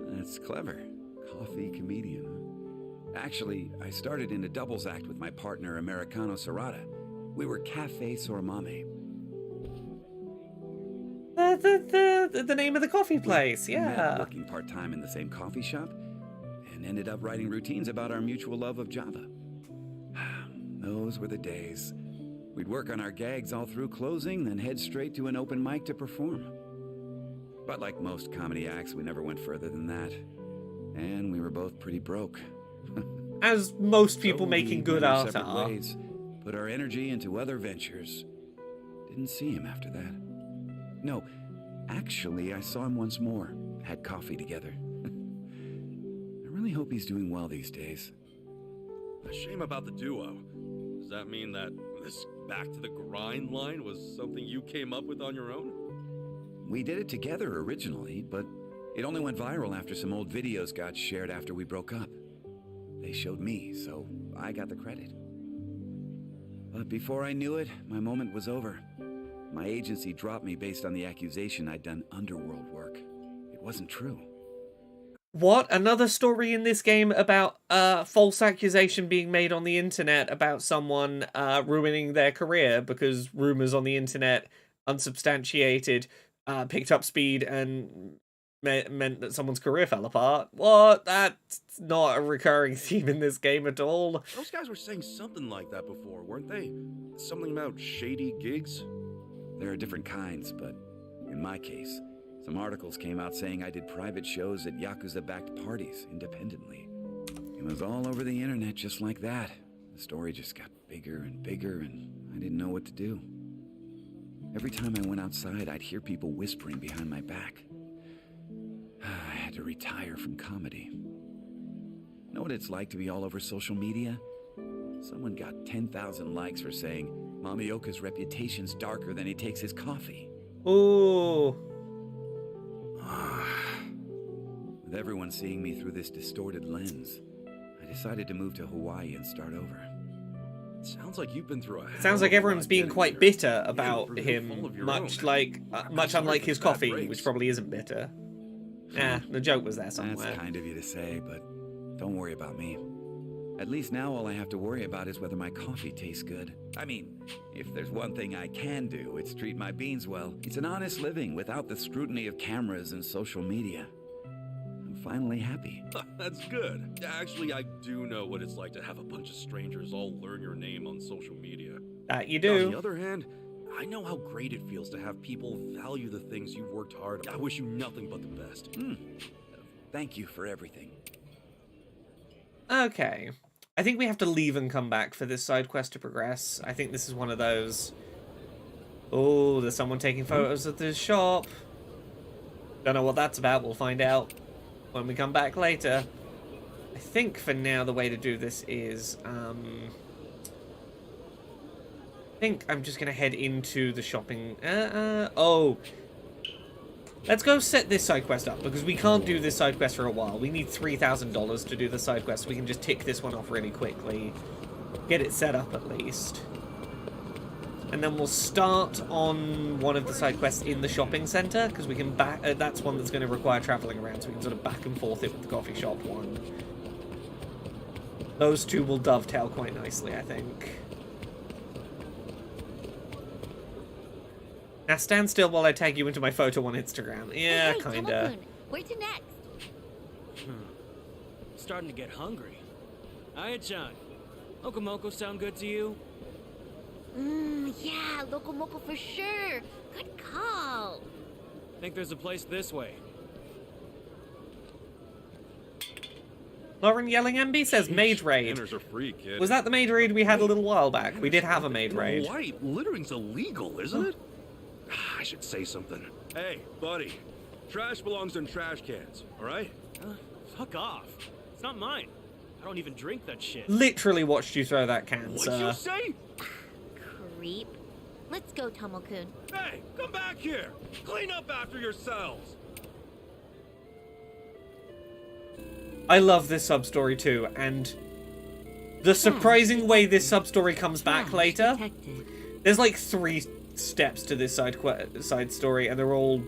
That's clever. Coffee comedian, huh? Actually, I started in a doubles act with my partner, Americano Serrata. We were Cafe Sormame.
The name of the coffee place,
We met
yeah.
working part-time in the same coffee shop, and ended up writing routines about our mutual love of Java. Those were the days. We'd work on our gags all through closing, then head straight to an open mic to perform. But like most comedy acts, we never went further than that. And we were both pretty broke.
As most people
So
making
we
good
went our
art
separate
are.
ways, put our energy into other ventures. Didn't see him after that. No, actually, I saw him once more. Had coffee together. I really hope he's doing well these days.
A shame about the duo. Does that mean that this back to the grind line was something you came up with on your own?
We did it together originally, but it only went viral after some old videos got shared after we broke up. They showed me, so I got the credit. But before I knew it, my moment was over. My agency dropped me based on the accusation I'd done underworld work. It wasn't true.
What? Another story in this game about false accusation being made on the internet about someone ruining their career because rumors on the internet, unsubstantiated, picked up speed and meant that someone's career fell apart. What? That's not a recurring theme in this game at all.
Those guys were saying something like that before, weren't they? Something about shady gigs?
There are different kinds, but in my case, some articles came out saying I did private shows at Yakuza-backed parties independently. It was all over the internet just like that. The story just got bigger and bigger, and I didn't know what to do. Every time I went outside, I'd hear people whispering behind my back. I had to retire from comedy. Know what it's like to be all over social media? Someone got 10,000 likes for saying Mamioka's reputation's darker than he takes his coffee.
Ooh.
With everyone seeing me through this distorted lens, I decided to move to Hawaii and start over.
Sounds like you've been through a
Sounds like everyone's being quite bitter about him, much unlike his coffee,
breaks.
which probably isn't bitter. The joke was there somewhere.
That's kind of you to say, but don't worry about me. At least now all I have to worry about is whether my coffee tastes good. I mean, if there's one thing I can do, it's treat my beans well. It's an honest living without the scrutiny of cameras and social media. I'm finally happy.
That's good. Actually, I do know what it's like to have a bunch of strangers all learn your name on social media.
That you do.
On the other hand, I know how great it feels to have people value the things you've worked hard on. I wish you nothing but the best.
Thank you for everything.
Okay. I think we have to leave and come back for this side quest to progress. I think this is one of those... Oh, there's someone taking photos of the shop. Don't know what that's about. We'll find out when we come back later. I think for now the way to do this is... I think I'm just going to head into the shopping... Oh. Let's go set this side quest up, because we can't do this side quest for a while. We need $3,000 to do the side quest. We can just tick this one off really quickly. Get it set up at least. And then we'll start on one of the side quests in the shopping center, because we can back... that's one that's going to require traveling around, so we can sort of back and forth it with the coffee shop one. Those two will dovetail quite nicely, I think. Now stand still while I tag you into my photo on Instagram. Yeah,
hey,
kinda.
Tomo-kun, where to next?
Starting to get hungry. Aya-chan, Okomoko sound good to you?
Yeah, Loco Moco for sure. Good call.
Think there's a place this way.
Lauren Yelling MB says maid raid.
Enters are free, kid.
Was that the maid raid we had a little while back? We did have a maid raid.
White, littering's illegal, isn't it? I should say something. Hey, buddy. Trash belongs in trash cans, alright?
Fuck off. It's not mine. I don't even drink that shit.
Literally watched you throw that can,
What'd
sir.
you say?
Creep. Let's go, Tomo-kun.
Hey, come back here! Clean up after yourselves!
I love this sub-story too, and the surprising way this sub-story comes back later. There's like 3 steps to this side story, and they're all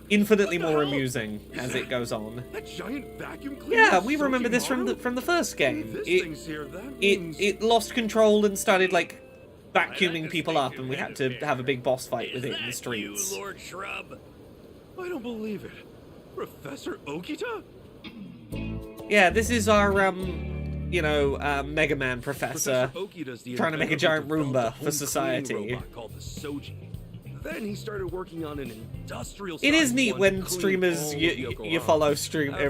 infinitely more amusing as it goes on.
That giant vacuum cleaner.
Yeah, we remember this from the first game.
This thing's here, that means...
It lost control and started like vacuuming people up, and we had to have a big boss fight with it in the streets.
You, Lord Shrub? I don't believe it. Professor Okita?
Yeah, this is our you know, Mega Man professor trying to make a giant Roomba for society.
Called the Soji. Then he started working on an industrial.
It is neat when streamers you follow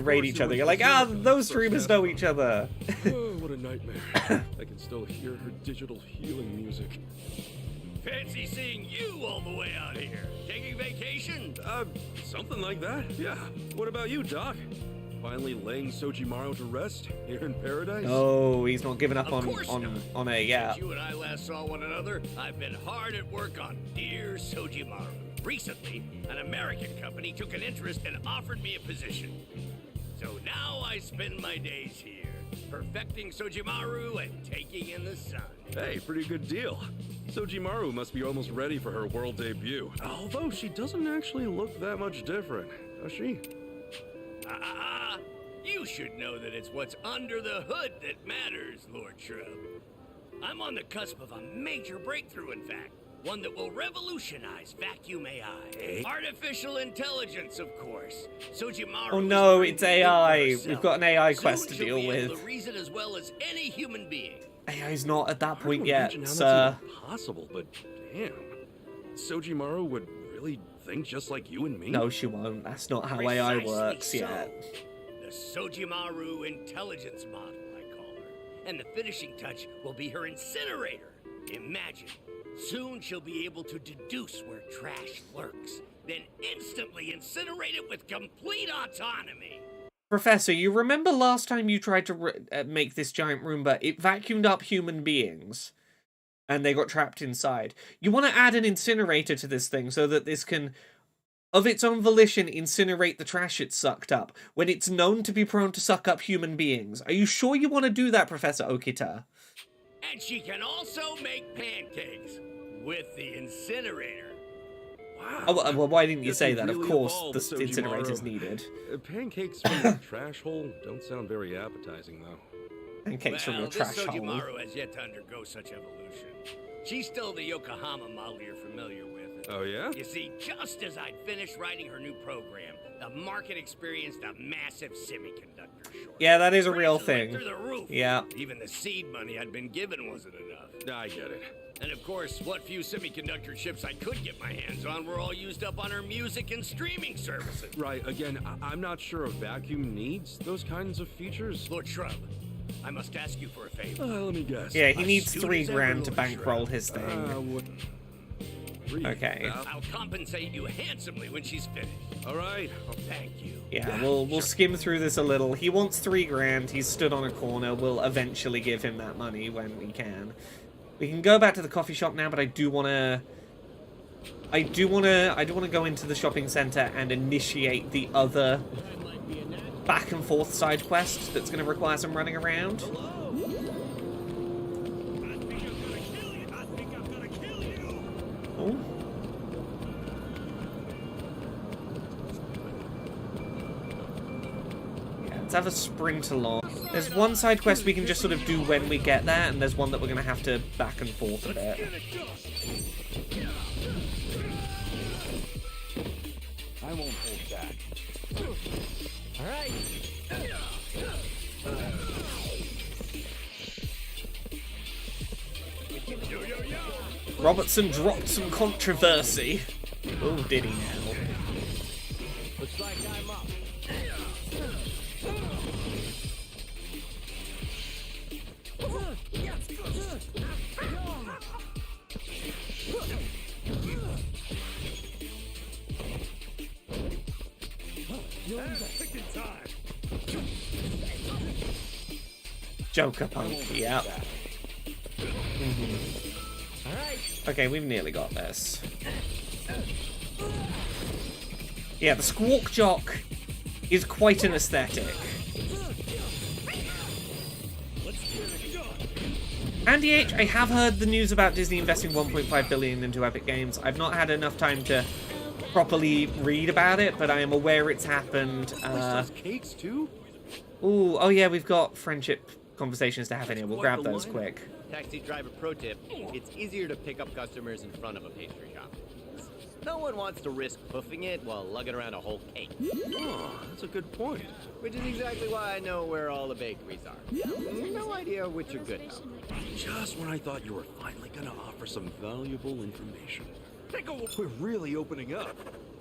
raid each other. You're like, those streamers know each other.
Oh, what a nightmare! I can still hear her digital healing music.
Fancy seeing you all the way out here. Taking vacation?
Something like that. Yeah. What about you, Doc? Finally laying Sojimaru to rest here in paradise?
Oh, he's not giving up on a
Since you and I last saw one another, I've been hard at work on Dear Sojimaru. Recently, an American company took an interest and offered me a position. So now I spend my days here, perfecting Sojimaru and taking in the sun.
Hey, pretty good deal. Sojimaru must be almost ready for her world debut. Although she doesn't actually look that much different, does she?
You should know that it's what's under the hood that matters, Lord Shrub. I'm on the cusp of a major breakthrough, in fact. One that will revolutionize vacuum AI. Artificial intelligence, of course. Sojimaru.
Oh no, it's AI. We've got an AI quest to
Soon she'll
deal
be able
with.
to reason as well as any human being.
AI's not at that point yet,
Imagine how
sir.
that's even possible, but damn. Sojimaru would really think just like you and me?
No, she won't. That's not how AI works
Precisely
yet.
The Sojimaru intelligence model, I call her. And the finishing touch will be her incinerator. Imagine, soon she'll be able to deduce where trash lurks, then instantly incinerate it with complete autonomy.
Professor, you remember last time you tried to make this giant Roomba? It vacuumed up human beings, and they got trapped inside. You want to add an incinerator to this thing so that this can, of its own volition, incinerate the trash it's sucked up, when it's known to be prone to suck up human beings. Are you sure you want to do that, Professor Okita?
And she can also make pancakes with the incinerator.
Wow.
Oh, well, why didn't you say that? Of
really
course,
evolved,
the
Sojimaru.
incinerator's needed.
Pancakes from the trash hole don't sound very appetizing, though.
Pancakes from
Well,
your
this
trash hole.
Sojimaru has yet to undergo such evolution. She's still the Yokohama model you're familiar with.
Oh, yeah?
You see, just as I'd finished writing her new program,
The market experienced a massive semiconductor shortage.
Yeah, that is a real
Prices went
thing.
through the roof.
Yeah.
Even the seed money I'd been given wasn't enough.
I get it.
And of course, what few semiconductor chips I could get my hands on were all used up on our music and streaming services.
Right, again, I'm not sure a vacuum needs those kinds of features.
Lord Shrub, I must ask you for a favor.
Let me guess.
Yeah, he
As
needs
soon
3
as
grand to
everyone
bankroll his thing. Okay.
I'll compensate you handsomely when she's finished.
All right.
Thank you.
Yeah, we'll skim through this a little. He wants 3 grand. He's stood on a corner. We'll eventually give him that money when we can. We can go back to the coffee shop now, but I do want to go into the shopping center and initiate the other back and forth side quest that's going to require some running around. Oh. Yeah, let's have a sprint along. There's one side quest we can just sort of do when we get there, and there's one that we're going to have to back and forth a bit.
I won't hold back.
All right.
Robertson dropped some controversy. Oh, did he now?
Looks like I'm up.
Joker punk, yeah. Okay, we've nearly got this. Yeah, the Squawk Jock is quite an aesthetic. Andy H, I have heard the news about Disney investing $1.5 billion into Epic Games. I've not had enough time to properly read about it, but I am aware it's happened.
Cakes too?
Ooh, oh yeah, we've got friendship conversations to have in here. We'll grab those quick.
Taxi driver pro tip, it's easier to pick up customers in front of a pastry shop. No one wants to risk hoofing it while lugging around a whole cake.
Oh, that's a good point.
Which is exactly why I know where all the bakeries are. No idea which are good though.
Just when I thought you were finally gonna offer some valuable information. We're really opening up.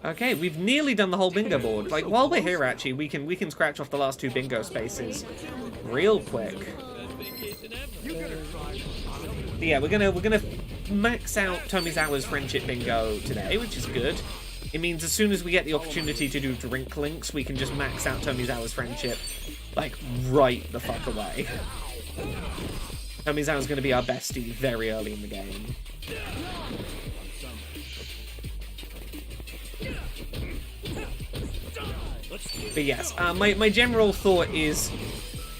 Okay, we've nearly done the whole bingo board. Like, while we're here, actually, we can scratch off the last 2 bingo spaces real quick. Yeah, we're gonna max out Tomizawa's friendship bingo today, which is good. It means as soon as we get the opportunity to do drink links, we can just max out Tomizawa's friendship, like, right the fuck away. Tomizawa's gonna be our bestie very early in the game. But yes, my general thought is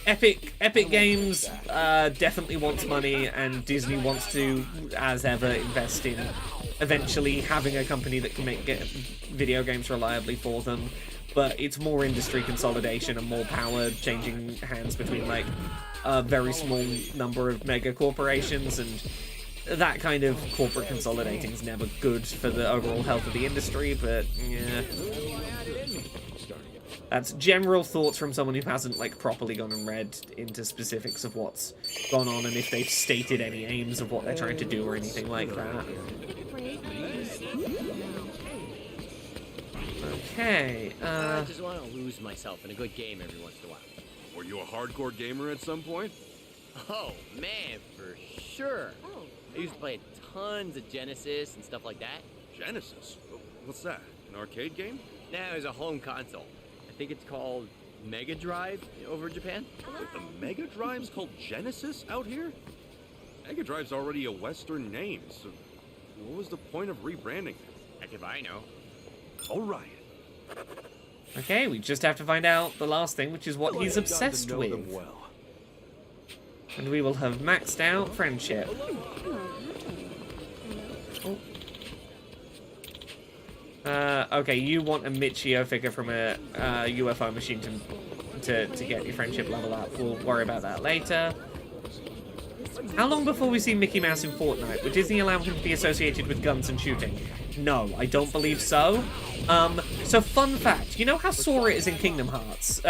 Epic Games definitely wants money, and Disney wants to, as ever, invest in eventually having a company that can make video games reliably for them. But it's more industry consolidation and more power changing hands between like a very small number of mega corporations, and that kind of corporate consolidating is never good for the overall health of the industry. But yeah. That's general thoughts from someone who hasn't, like, properly gone and read into specifics of what's gone on and if they've stated any aims of what they're trying to do or anything like that. Okay,
I just want to lose myself in a good game every once in a while.
Were you a hardcore gamer at some point?
Oh, man, for sure. I used to play tons of Genesis and stuff like that.
Genesis? What's that? An arcade game?
No, it was a home console. I think it's called Mega Drive over in Japan.
The Mega Drive's called Genesis out here? Mega Drive's already a Western name, so what was the point of rebranding it?
Heck if I know.
All right.
Okay, we just have to find out the last thing, which is what he's obsessed with. And we will have maxed out friendship. Okay, you want a Michio figure from a UFO machine to get your friendship level up. We'll worry about that later. How long before we see Mickey Mouse in Fortnite? Would Disney allow him to be associated with guns and shooting? No, I don't believe so. So, fun fact, you know how Sora is in Kingdom Hearts?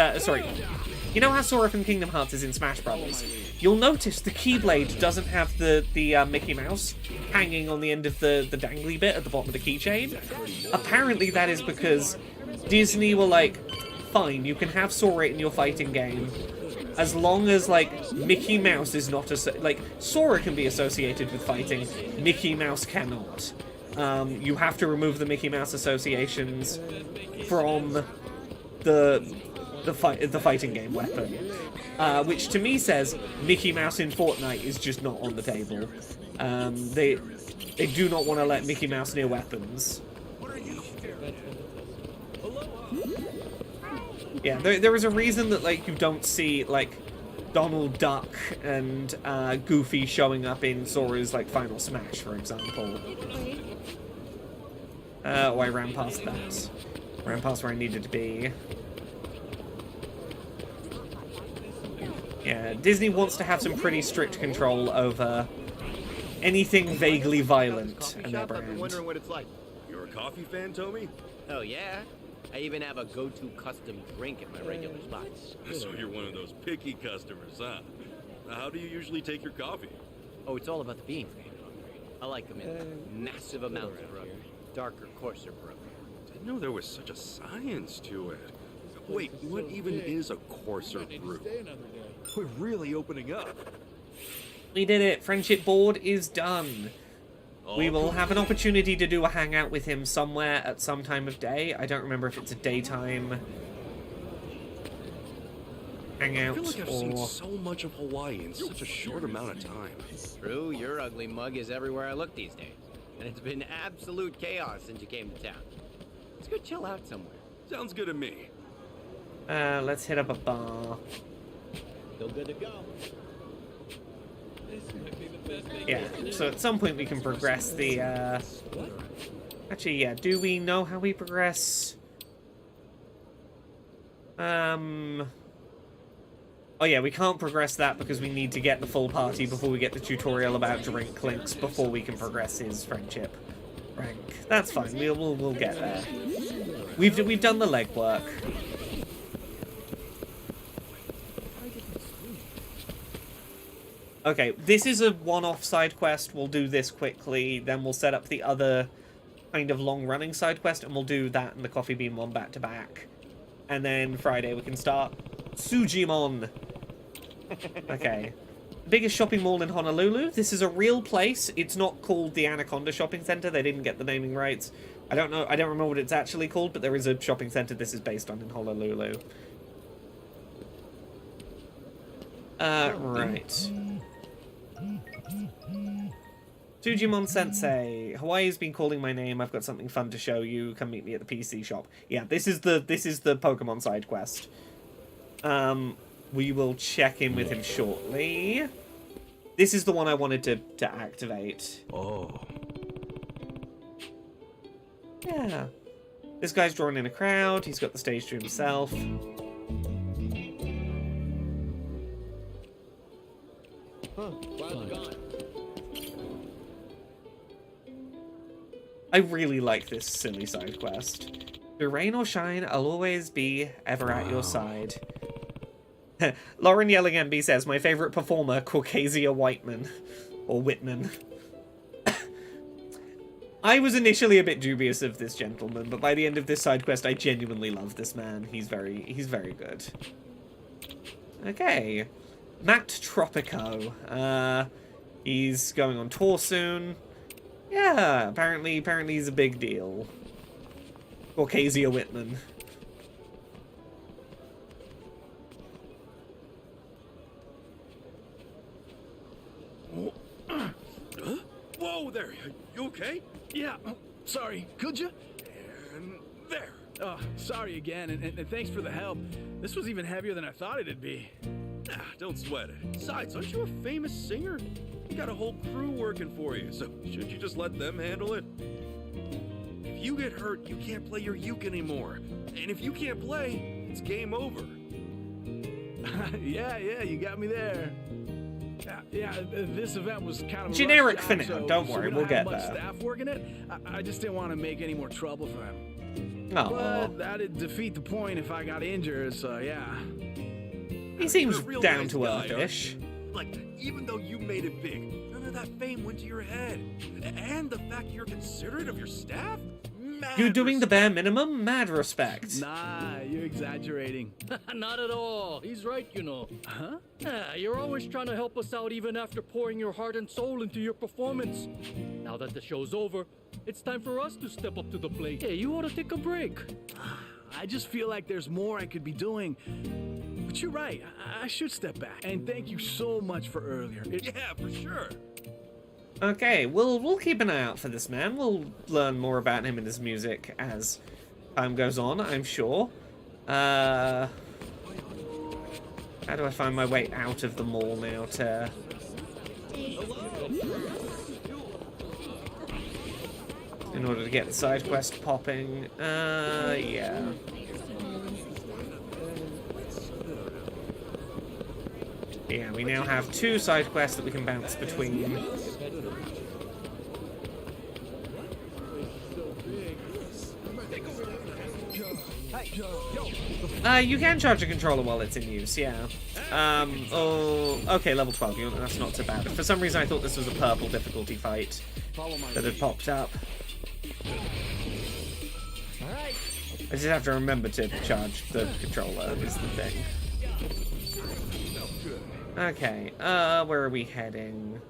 You know how Sora from Kingdom Hearts is in Smash Brothers? You'll notice the Keyblade doesn't have the Mickey Mouse hanging on the end of the dangly bit at the bottom of the keychain. Apparently that is because Disney were like, fine, you can have Sora in your fighting game, as long as, like, Mickey Mouse is not... Like, Sora can be associated with fighting, Mickey Mouse cannot. You have to remove the Mickey Mouse associations from the fighting game weapon. Which to me says Mickey Mouse in Fortnite is just not on the table. They do not want to let Mickey Mouse near weapons. Yeah, there is a reason that, like, you don't see, like, Donald Duck and Goofy showing up in Sora's, like, Final Smash, for example. Oh, I ran past that. Ran past where I needed to be. Yeah, Disney wants to have some pretty strict control over anything vaguely violent in their brand.
I've been wondering what it's like. You're a coffee fan, Tommy?
Oh, yeah? I even have a go-to custom drink at my regular spots.
So you're one of those picky customers, huh? How do you usually take your coffee?
Oh, it's all about the beans, man. I like them in massive amounts of darker, coarser brew.
Didn't know there was such a science to it. Wait, what even is a coarser brew? We're really opening up.
We did it. Friendship board is done. We will have an opportunity to do a hangout with him somewhere at some time of day. I don't remember if it's a daytime hangout
I feel like I've
or...
seen so much of Hawaii in such a short amount of time.
True, your ugly mug is everywhere I look these days. And it's been absolute chaos since you came to town. Let's go chill out somewhere.
Sounds good to me.
Let's hit up a bar.
Still good to go.
Yeah, so at some point we can progress the, Actually, yeah, do we know how we progress? Oh yeah, we can't progress that because we need to get the full party before we get the tutorial about drink links before we can progress his friendship rank. That's fine, we'll get there. We've done the legwork. Okay, this is a one-off side quest. We'll do this quickly, then we'll set up the other kind of long-running side quest, and we'll do that and the Coffee Bean one back-to-back. And then Friday we can start Sujimon. Okay. Biggest shopping mall in Honolulu. This is a real place. It's not called the Anaconda Shopping Center. They didn't get the naming rights. I don't know. I don't remember what it's actually called, but there is a shopping center this is based on in Honolulu. Right. Sujimon Sensei, Hawaii's been calling my name. I've got something fun to show you. Come meet me at the PC shop. Yeah, this is the Pokemon side quest. We will check in with him shortly. This is the one I wanted to activate.
Oh.
Yeah. This guy's drawn in a crowd. He's got the stage to himself. I really like this silly side quest. Through rain or shine, I'll always be ever at your side. Lauren Yelling MB says, my favorite performer, Caucasia Whiteman. Or Whitman. I was initially a bit dubious of this gentleman, but by the end of this side quest, I genuinely love this man. He's very good. Okay. Matt Tropico. He's going on tour soon. Yeah, apparently he's a big deal. Caucasia Whitman.
Whoa there! You okay?
Yeah, sorry. Could you?
And there.
Oh, sorry again, and thanks for the help. This was even heavier than I thought it'd be.
Ah, don't sweat it. Besides, aren't you a famous singer? You got a whole crew working for you, so shouldn't you just let them handle it? If you get hurt, you can't play your uke anymore. And if you can't play, it's game over.
Yeah, you got me there. Yeah, this event was kind of
generic for now. Don't worry, we'll get
there.
there.
Staff working it. I just didn't want to make any more trouble for them.
Aw.
But that'd defeat the point if I got injured, so yeah.
He seems
You're a real
down
nice
to
guy,
earth-ish.
Like, even though you made it big, none of that fame went to your head. And the fact you're considerate of your staff?
You're doing the bare minimum? Mad respect.
Nah, you're exaggerating.
Not at all. He's right, you know.
Huh?
Yeah, you're always trying to help us out even after pouring your heart and soul into your performance. Now that the show's over, it's time for us to step up to the plate. Hey, you ought to take a break.
I just feel like there's more I could be doing. But you're right, I should step back. And thank you so much for earlier.
Yeah, for sure.
Okay, we'll keep an eye out for this man. We'll learn more about him and his music as time goes on, I'm sure. How do I find my way out of the mall now to... in order to get the side quest popping? Yeah. Yeah, we now have 2 side quests that we can bounce between. You can charge a controller while it's in use, yeah. Oh, okay, level 12, that's not so bad. For some reason I thought this was a purple difficulty fight that had popped up. I just have to remember to charge the controller, is the thing. Okay, where are we heading?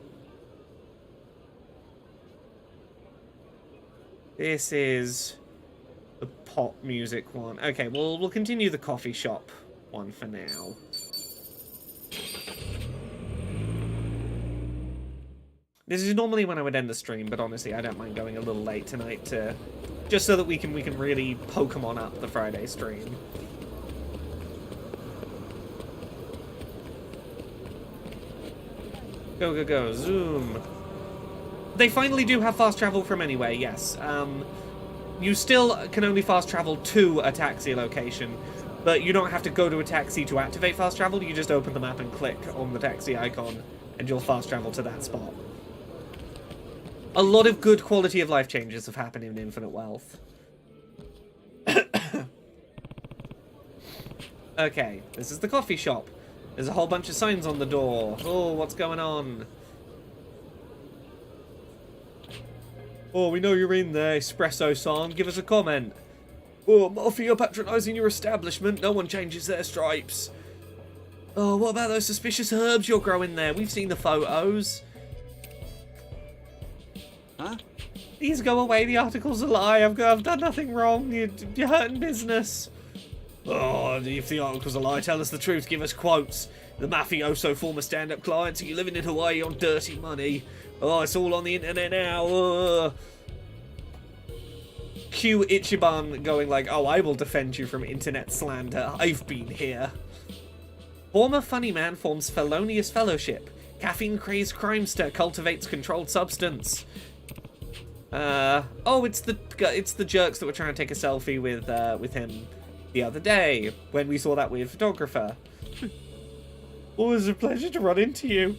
This is the pop music one. Okay, well, we'll continue the coffee shop one for now. This is normally when I would end the stream, but honestly, I don't mind going a little late tonight to... just so that we can really Pokemon up the Friday stream. Go, go, go, zoom. They finally do have fast travel from anywhere, yes. You still can only fast travel to a taxi location, but you don't have to go to a taxi to activate fast travel. You just open the map and click on the taxi icon, and you'll fast travel to that spot. A lot of good quality of life changes have happened in Infinite Wealth. Okay, this is the coffee shop. There's a whole bunch of signs on the door. Oh, what's going on? Oh, we know you're in there, Espresso-san. Give us a comment. Oh, Mafia patronising your establishment. No one changes their stripes. Oh, what about those suspicious herbs you're growing there? We've seen the photos.
Huh?
Please go away. The article's a lie. I've done nothing wrong. You're hurting business. Oh, if the article's a lie, tell us the truth. Give us quotes. The mafioso former stand-up clients. Are you living in Hawaii on dirty money? Oh, it's all on the internet now. Cue Ichiban going like, oh, I will defend you from internet slander. I've been here. Former funny man forms felonious fellowship. Caffeine-crazed crimester cultivates controlled substance. Oh, it's the jerks that were trying to take a selfie with him the other day when we saw that weird photographer. Oh, it was a pleasure to run into you.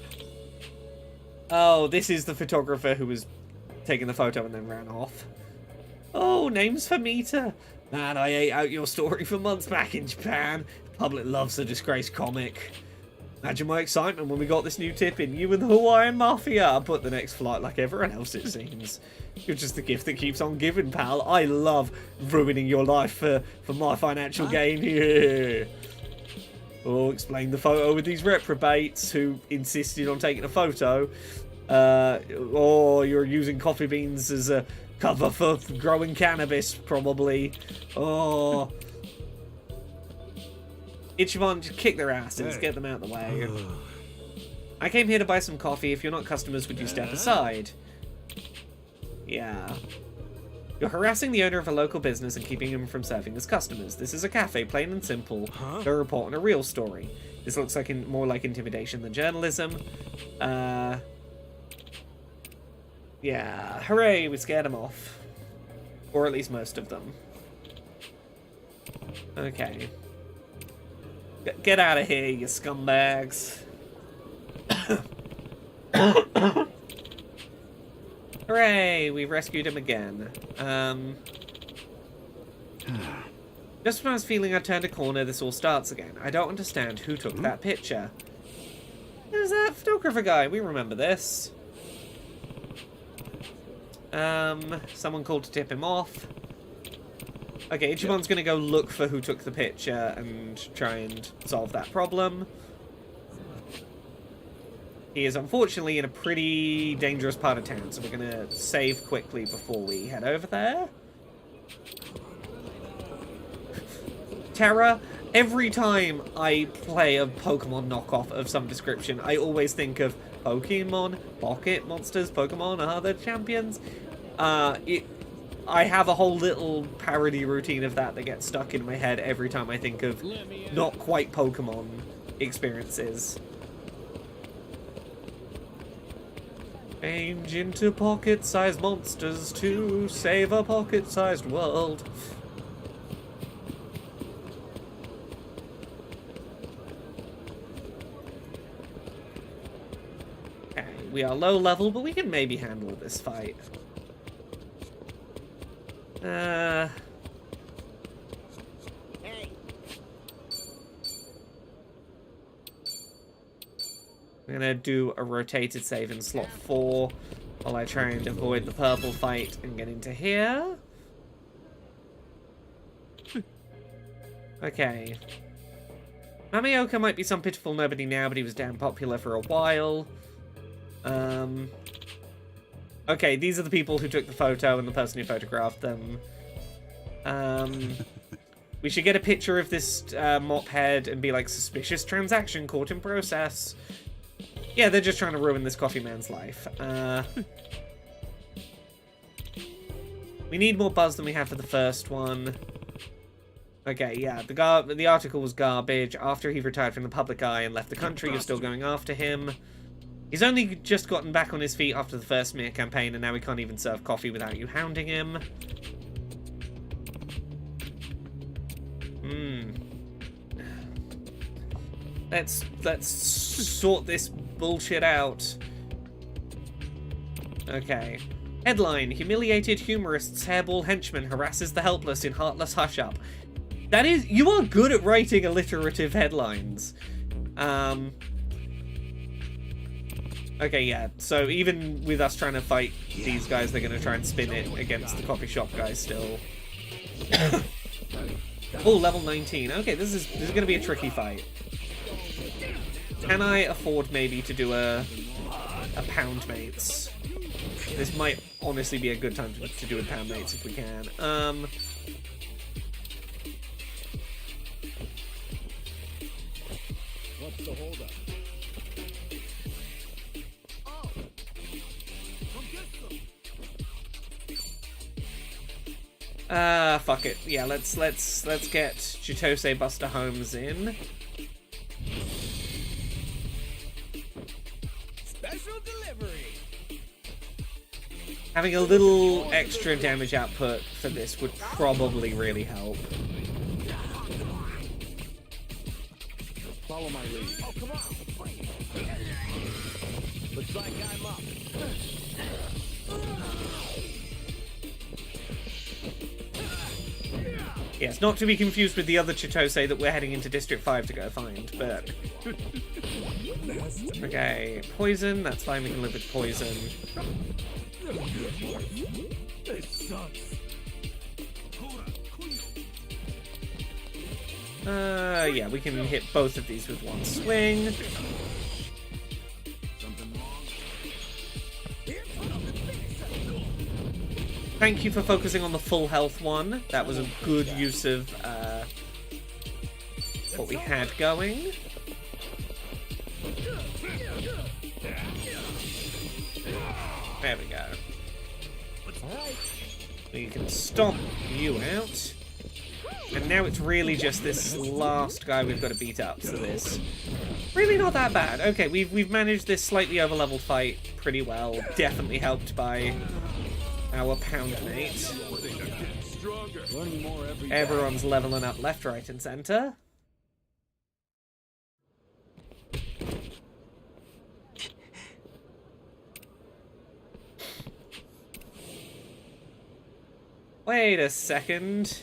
Oh, this is the photographer who was taking the photo and then ran off. Oh, name's Famita. Man, I ate out your story for months back in Japan. The public loves a disgraced comic. Imagine my excitement when we got this new tip in. You and the Hawaiian Mafia. I put the next flight like everyone else, it seems. You're just the gift that keeps on giving, pal. I love ruining your life for my financial gain here. Oh, explain the photo with these reprobates who insisted on taking a photo. Or you're using coffee beans as a cover for growing cannabis, probably. Oh. Ichiban, just kick their asses, get them out of the way. I came here to buy some coffee. If you're not customers, would you step aside? Yeah. You're harassing the owner of a local business and keeping him from serving his customers. This is a cafe, plain and simple. Go report on a real story. This looks like more like intimidation than journalism. Yeah, hooray, we scared them off. Or at least most of them. Okay. Get out of here, you scumbags. Hooray, we rescued him again. Just when I was feeling I turned a corner, this all starts again. I don't understand who took that picture. There's that photographer guy. We remember this. Someone called to tip him off. Okay, Ichimon's gonna go look for who took the picture and try and solve that problem. He is unfortunately in a pretty dangerous part of town, so we're gonna save quickly before we head over there. Terra, every time I play a Pokemon knockoff of some description, I always think of Pokemon, Pocket Monsters, Pokemon are the champions. I have a whole little parody routine of that gets stuck in my head every time I think of not quite Pokemon experiences. Change into pocket-sized monsters to save a pocket-sized world. Okay, we are low level, but we can maybe handle this fight. I'm gonna do a rotated save in slot 4 while I try and avoid the purple fight and get into here. Okay. Mamioka might be some pitiful nobody now, but he was damn popular for a while. Okay, these are the people who took the photo and the person who photographed them. We should get a picture of this mop head and be like, suspicious transaction caught in process. Yeah, they're just trying to ruin this coffee man's life. We need more buzz than we had for the first one. Okay, yeah, the article was garbage. After he retired from the public eye and left the country, you're still going after him. He's only just gotten back on his feet after the first smear campaign, and now he can't even serve coffee without you hounding him. Let's sort this bullshit out. Okay. Headline: Humiliated humorist's hairball henchman harasses the helpless in heartless hush-up. That is, you are good at writing alliterative headlines. Okay, yeah, so even with us trying to fight these guys, they're going to try and spin it against the coffee shop guys still. Oh, level 19. Okay, this is going to be a tricky fight. Can I afford maybe to do a pound mates? This might honestly be a good time to do a pound mates if we can.
What's the holdup?
Fuck it. Yeah, let's get Chitose Buster Holmes in.
Special delivery.
Having a little extra damage output for this would probably really help.
Follow my lead. Oh, come on. Looks like I'm up.
Yes, not to be confused with the other Chitose that we're heading into District 5 to go find, but... Okay, poison, that's fine, we can live with poison.
This sucks.
Yeah, we can hit both of these with one swing. Thank you for focusing on the full health one. That was a good use of what we had going. There we go. We can stomp you out. And now it's really just this last guy we've got to beat up, so this really not that bad. Okay, we've managed this slightly overleveled fight pretty well. Definitely helped by our pound mate. Everyone's leveling up left, right, and center. Wait a second.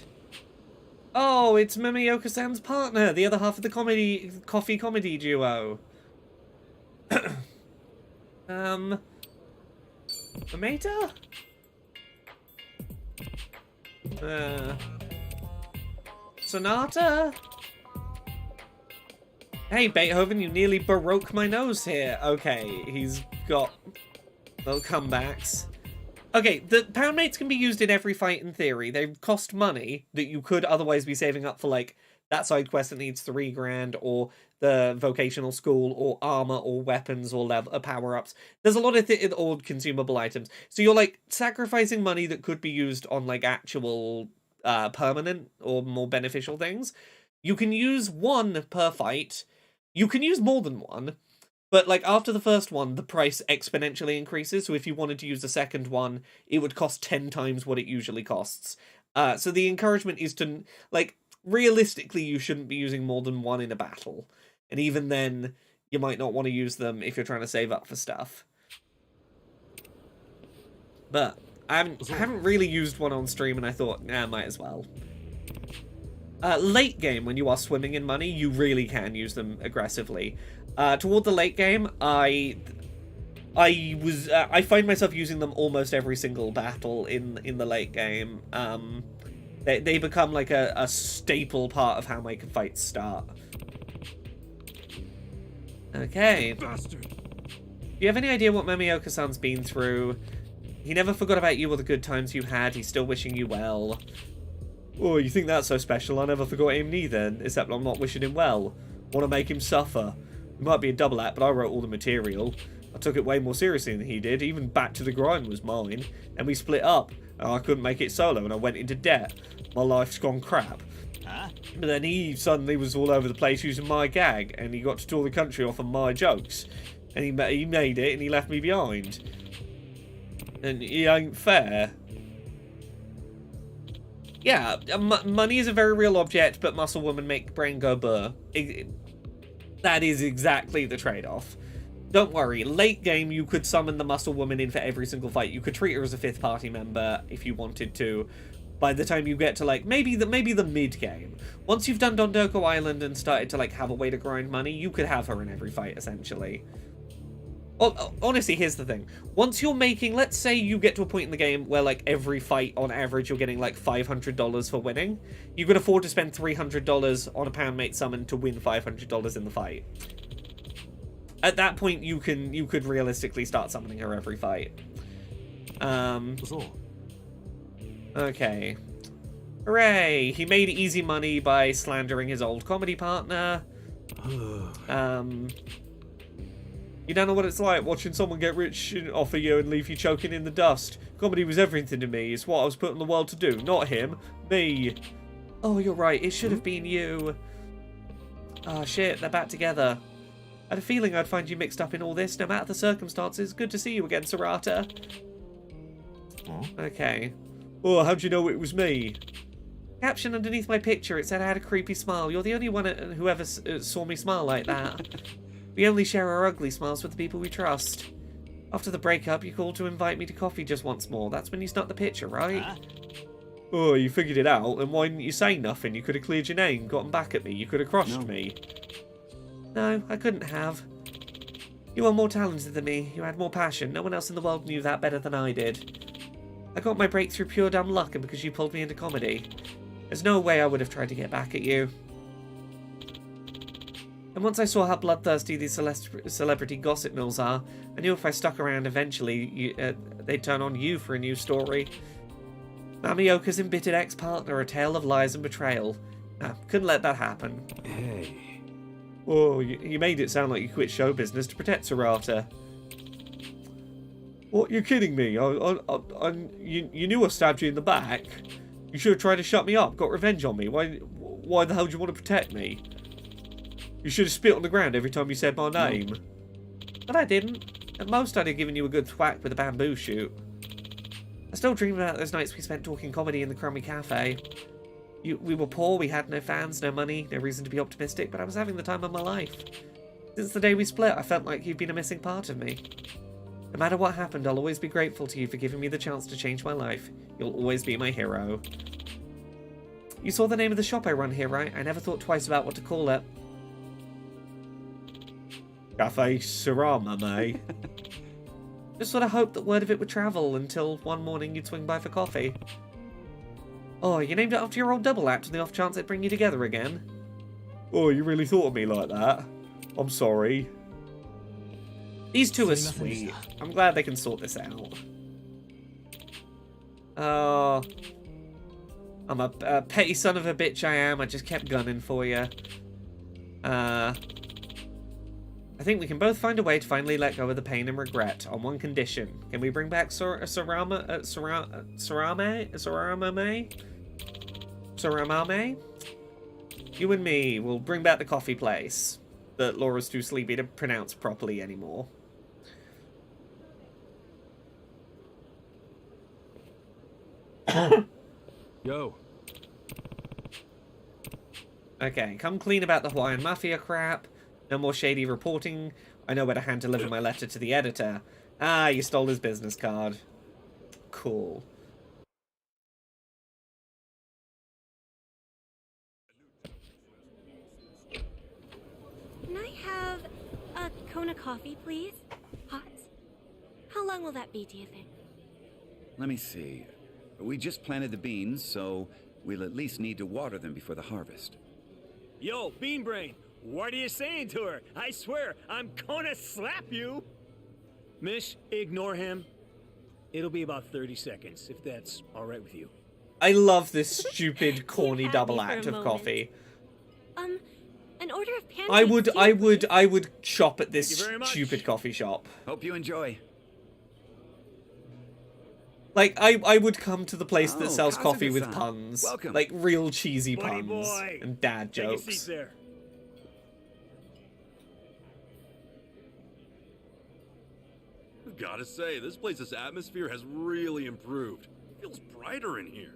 Oh, it's Mamioka-san's partner, the other half of the coffee comedy duo. Mameta? Sonata? Hey, Beethoven, you nearly baroque my nose here. Okay, he's got little comebacks. Okay, the pound mates can be used in every fight in theory. They cost money that you could otherwise be saving up for, like, that side quest that needs $3 grand, or the vocational school, or armor, or weapons, or power-ups. There's a lot of old consumable items. So you're, like, sacrificing money that could be used on, like, actual permanent or more beneficial things. You can use one per fight. You can use more than one. But, like, after the first one, the price exponentially increases. So if you wanted to use the second one, it would cost 10 times what it usually costs. So the encouragement is to, like, realistically, you shouldn't be using more than one in a battle. And even then, you might not want to use them if you're trying to save up for stuff. But I haven't really used one on stream, and I thought, nah, might as well. Late game, when you are swimming in money, you really can use them aggressively. Toward the late game, I find myself using them almost every single battle in the late game. They become like a staple part of how my fights start. Okay. Bastard. Do you have any idea what Mamioka-san's been through? He never forgot about you or the good times you had. He's still wishing you well. Oh, you think that's so special? I never forgot him neither, except I'm not wishing him well. Want to make him suffer. It might be a double act, but I wrote all the material. I took it way more seriously than he did. Even Back to the Grind was mine. And we split up. And I couldn't make it solo, and I went into debt. My life's gone crap. Huh? But then he suddenly was all over the place using my gag, and he got to tour the country off of my jokes. And he made it, and he left me behind. And he ain't fair. Yeah, money is a very real object, but muscle women make brain go burr. That is exactly the trade-off. Don't worry, late game you could summon the muscle woman in for every single fight. You could treat her as a 5th party member if you wanted to. By the time you get to, like, maybe the mid game, once you've done Dondoko Island and started to, like, have a way to grind money, you could have her in every fight essentially. Honestly, here's the thing. Once you're making, let's say you get to a point in the game where, like, every fight, on average, you're getting, like, $500 for winning. You can afford to spend $300 on a pound mate summon to win $500 in the fight. At that point, you could realistically start summoning her every fight. Okay. Hooray! He made easy money by slandering his old comedy partner. You don't know what it's like watching someone get rich off of you and leave you choking in the dust. Comedy was everything to me. It's what I was put in the world to do. Not him. Me. Oh, you're right. It should have been you. Ah, shit. They're back together. I had a feeling I'd find you mixed up in all this, no matter the circumstances. Good to see you again, Sarata. Okay. Oh, how'd you know it was me? Caption underneath my picture, it said I had a creepy smile. You're the only one who ever saw me smile like that. We only share our ugly smiles with the people we trust. After the breakup, you called to invite me to coffee just once more. That's when you snuck the picture, right? Oh, you figured it out, and why didn't you say nothing? You could have cleared your name, gotten back at me. You could have crushed me. No, I couldn't have. You were more talented than me. You had more passion. No one else in the world knew that better than I did. I got my break through pure dumb luck and because you pulled me into comedy. There's no way I would have tried to get back at you. And once I saw how bloodthirsty these celebrity gossip mills are, I knew if I stuck around eventually, they'd turn on you for a new story. Mamioka's embittered ex-partner, a tale of lies and betrayal. No, couldn't let that happen.
Hey.
Oh, you made it sound like you quit show business to protect Sarata. What? You're kidding me? You knew I stabbed you in the back. You should have tried to shut me up, got revenge on me. Why the hell do you want to protect me? You should have spit on the ground every time you said my name. But I didn't. At most, I'd have given you a good thwack with a bamboo shoot. I still dream about those nights we spent talking comedy in the crummy cafe. We were poor, we had no fans, no money, no reason to be optimistic, but I was having the time of my life. Since the day we split, I felt like you've been a missing part of me. No matter what happened, I'll always be grateful to you for giving me the chance to change my life. You'll always be my hero. You saw the name of the shop I run here, right? I never thought twice about what to call it. Cafe Sarama, mate. Just sort of hoped that word of it would travel until one morning you'd swing by for coffee. Oh, you named it after your old double act on the off chance it'd bring you together again? Oh, you really thought of me like that? I'm sorry. These two are sweet. I'm glad they can sort this out. Oh, I'm a petty son of a bitch I am. I just kept gunning for you. I think we can both find a way to finally let go of the pain and regret on one condition. Can we bring back Saramame? You and me will bring back the coffee place that Laura's too sleepy to pronounce properly anymore.
Yo.
Okay, come clean about the Hawaiian Mafia crap. No more shady reporting. I know where to hand deliver my letter to the editor. Ah, you stole his business card. Cool.
Can I have a Kona coffee, please? Hot. How long will that be, do you think?
Let me see. We just planted the beans, so we'll at least need to water them before the harvest.
Yo, Bean Brain, what are you saying to her? I swear, I'm gonna slap you! Mish, ignore him. It'll be about 30 seconds, if that's alright with you.
I love this stupid, corny double act of coffee.
An order of pancakes.
I would shop at this stupid coffee shop.
Hope you enjoy.
Like, I would come to the place that
Oh,
sells coffee with
Kazuka-san.
puns.
Welcome.
Like, real cheesy
Buddy
puns
boy.
and dad
Take a
jokes.
seat there.
Gotta say, this place's atmosphere has really improved. It feels brighter in here.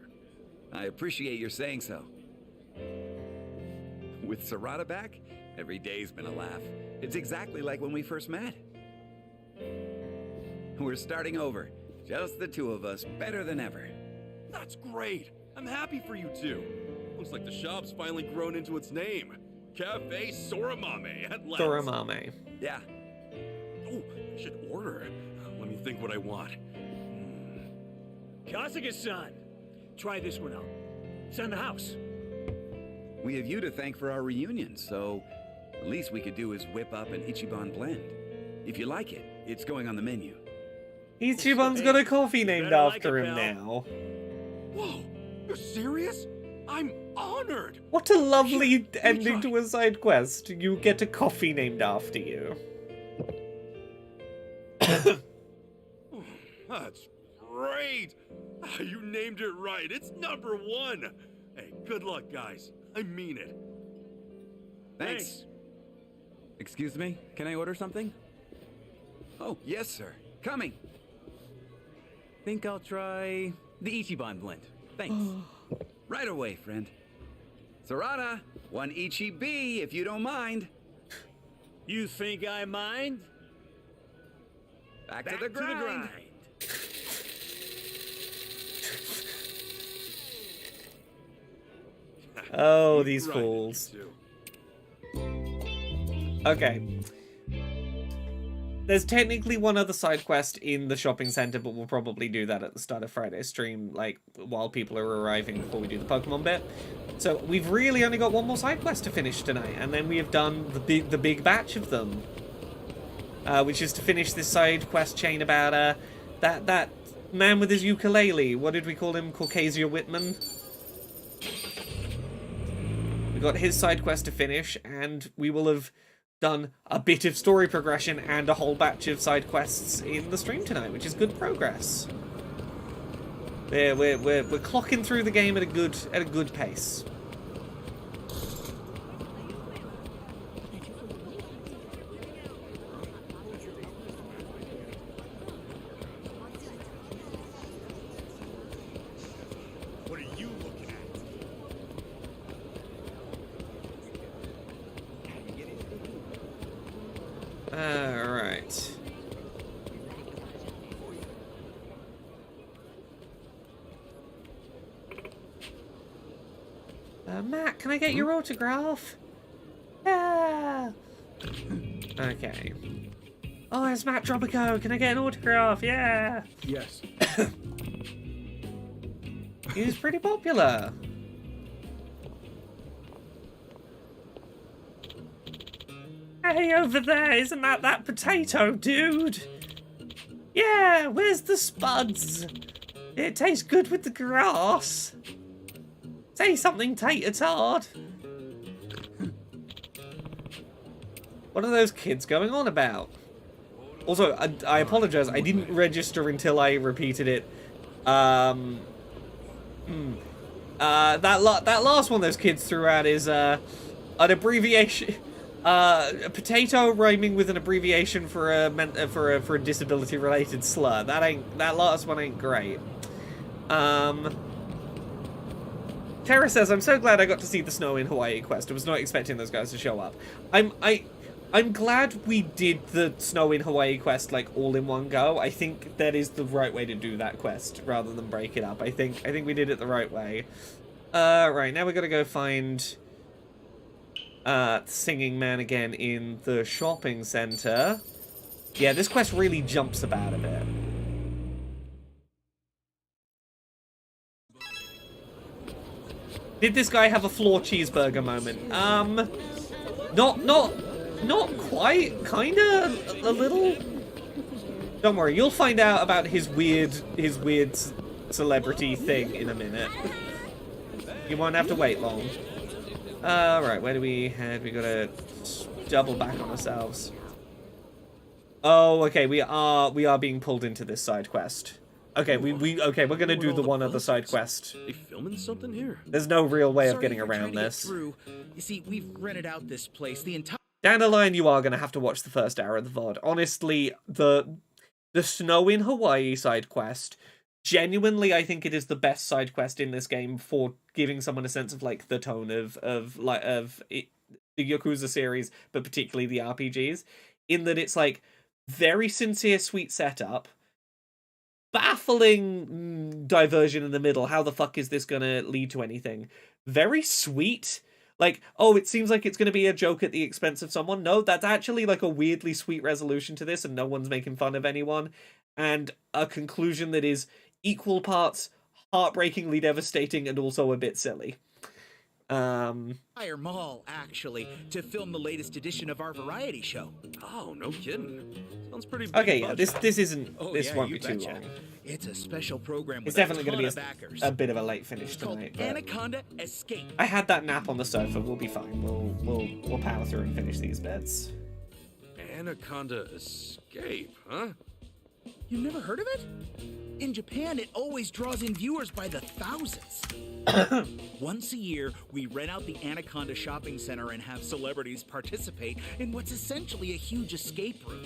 I appreciate your saying so. With Sarada back, every day's been a laugh. It's exactly like when we first met. We're starting over. Just the two of us, better than ever.
That's great. I'm happy for you two. Looks like the shop's finally grown into its name. Cafe Soramame at last.
Soramame.
Yeah.
Oh, I should order. Let me think what I want.
Kasuga-san, try this one out. It's on the house.
We have you to thank for our reunion, so the least we could do is whip up an Ichiban blend. If you like it, it's going on the menu.
Ichiban's got a coffee named
better like
after
it,
him
pal.
now.
Whoa, you're serious? I'm honored.
What a lovely ending to a side quest. You get a coffee named after you.
That's great. You named it right. It's #1. Hey, good luck, guys. I mean it.
Thanks. Excuse me, can I order something? Oh, yes, sir. Coming.
Think I'll try the Ichiban blend. Thanks.
Right away, friend. Sarada, one Ichi-B, if you don't mind.
You think I mind?
Back to the grind.
Oh, these fools. Okay. There's technically one other side quest in the shopping center, but we'll probably do that at the start of Friday's stream, like, while people are arriving before we do the Pokemon bit. So, we've really only got one more side quest to finish tonight, and then we have done the big batch of them. Which is to finish this side quest chain about, that man with his ukulele. What did we call him? Caucasia Whitman? We got his side quest to finish, and we will have done a bit of story progression and a whole batch of side quests in the stream tonight, which is good progress. We're clocking through the game at a good pace.
What are you looking at?
Alright. Matt, can I get your autograph? Yeah. Okay. Oh, there's Matt Drobico. Can I get an autograph? Yeah.
Yes.
He's pretty popular. Hey, over there, isn't that potato, dude? Yeah, where's the spuds? It tastes good with the grass. Say something, tater tart. What are those kids going on about? Also, I apologize, I didn't register until I repeated it. That last one those kids threw out is an abbreviation, a potato rhyming with an abbreviation for a disability related slur. That last one ain't great. Tara says, I'm so glad I got to see the snow in Hawaii quest. I was not expecting those guys to show up. I'm glad we did the snow in Hawaii quest like all in one go. I think that is the right way to do that quest rather than break it up. I think we did it the right way. Right, now we gotta go find Singing Man again in the shopping center. Yeah, this quest really jumps about a bit. Did this guy have a floor cheeseburger moment? Not quite. Kinda. A little. Don't worry, you'll find out about his weird celebrity thing in a minute. You won't have to wait long. Right, where do we head? We gotta double back on ourselves. Oh, okay, we are being pulled into this side quest. Okay, we're gonna do the one other side quest.
They filming something here?
There's no real way of
Sorry
getting
for trying
around
to get
this.
through. You see, we've rented out this place. The entire
Down the line, you are gonna have to watch the first hour of the VOD. Honestly, the Snow in Hawaii side quest, genuinely, I think it is the best side quest in this game for giving someone a sense of like the tone of the Yakuza series, but particularly the RPGs, in that it's like very sincere, sweet setup. Baffling diversion in the middle. How the fuck is this gonna lead to anything? Very sweet. Like, oh, it seems like it's gonna be a joke at the expense of someone. No, that's actually like a weirdly sweet resolution to this, and no one's making fun of anyone. And a conclusion that is equal parts heartbreakingly devastating and also a bit silly.
entire mall, actually, to film the latest edition of our variety show.
Oh, no kidding. Sounds pretty big.
Okay, yeah, this isn't.
Oh,
this
yeah,
won't
you
be too
betcha.
long.
It's a special program.
It's
with
definitely going
ton
to
of
be
backers.
a bit of a late finish
It's called
tonight. But
Anaconda Escape.
I had that nap on the sofa. We'll be fine. We'll power through and finish these beds.
Anaconda Escape, huh?
You've never heard of it? In Japan, it always draws in viewers by the thousands. Once a year, we rent out the Anaconda Shopping Center and have celebrities participate in what's essentially a huge escape room.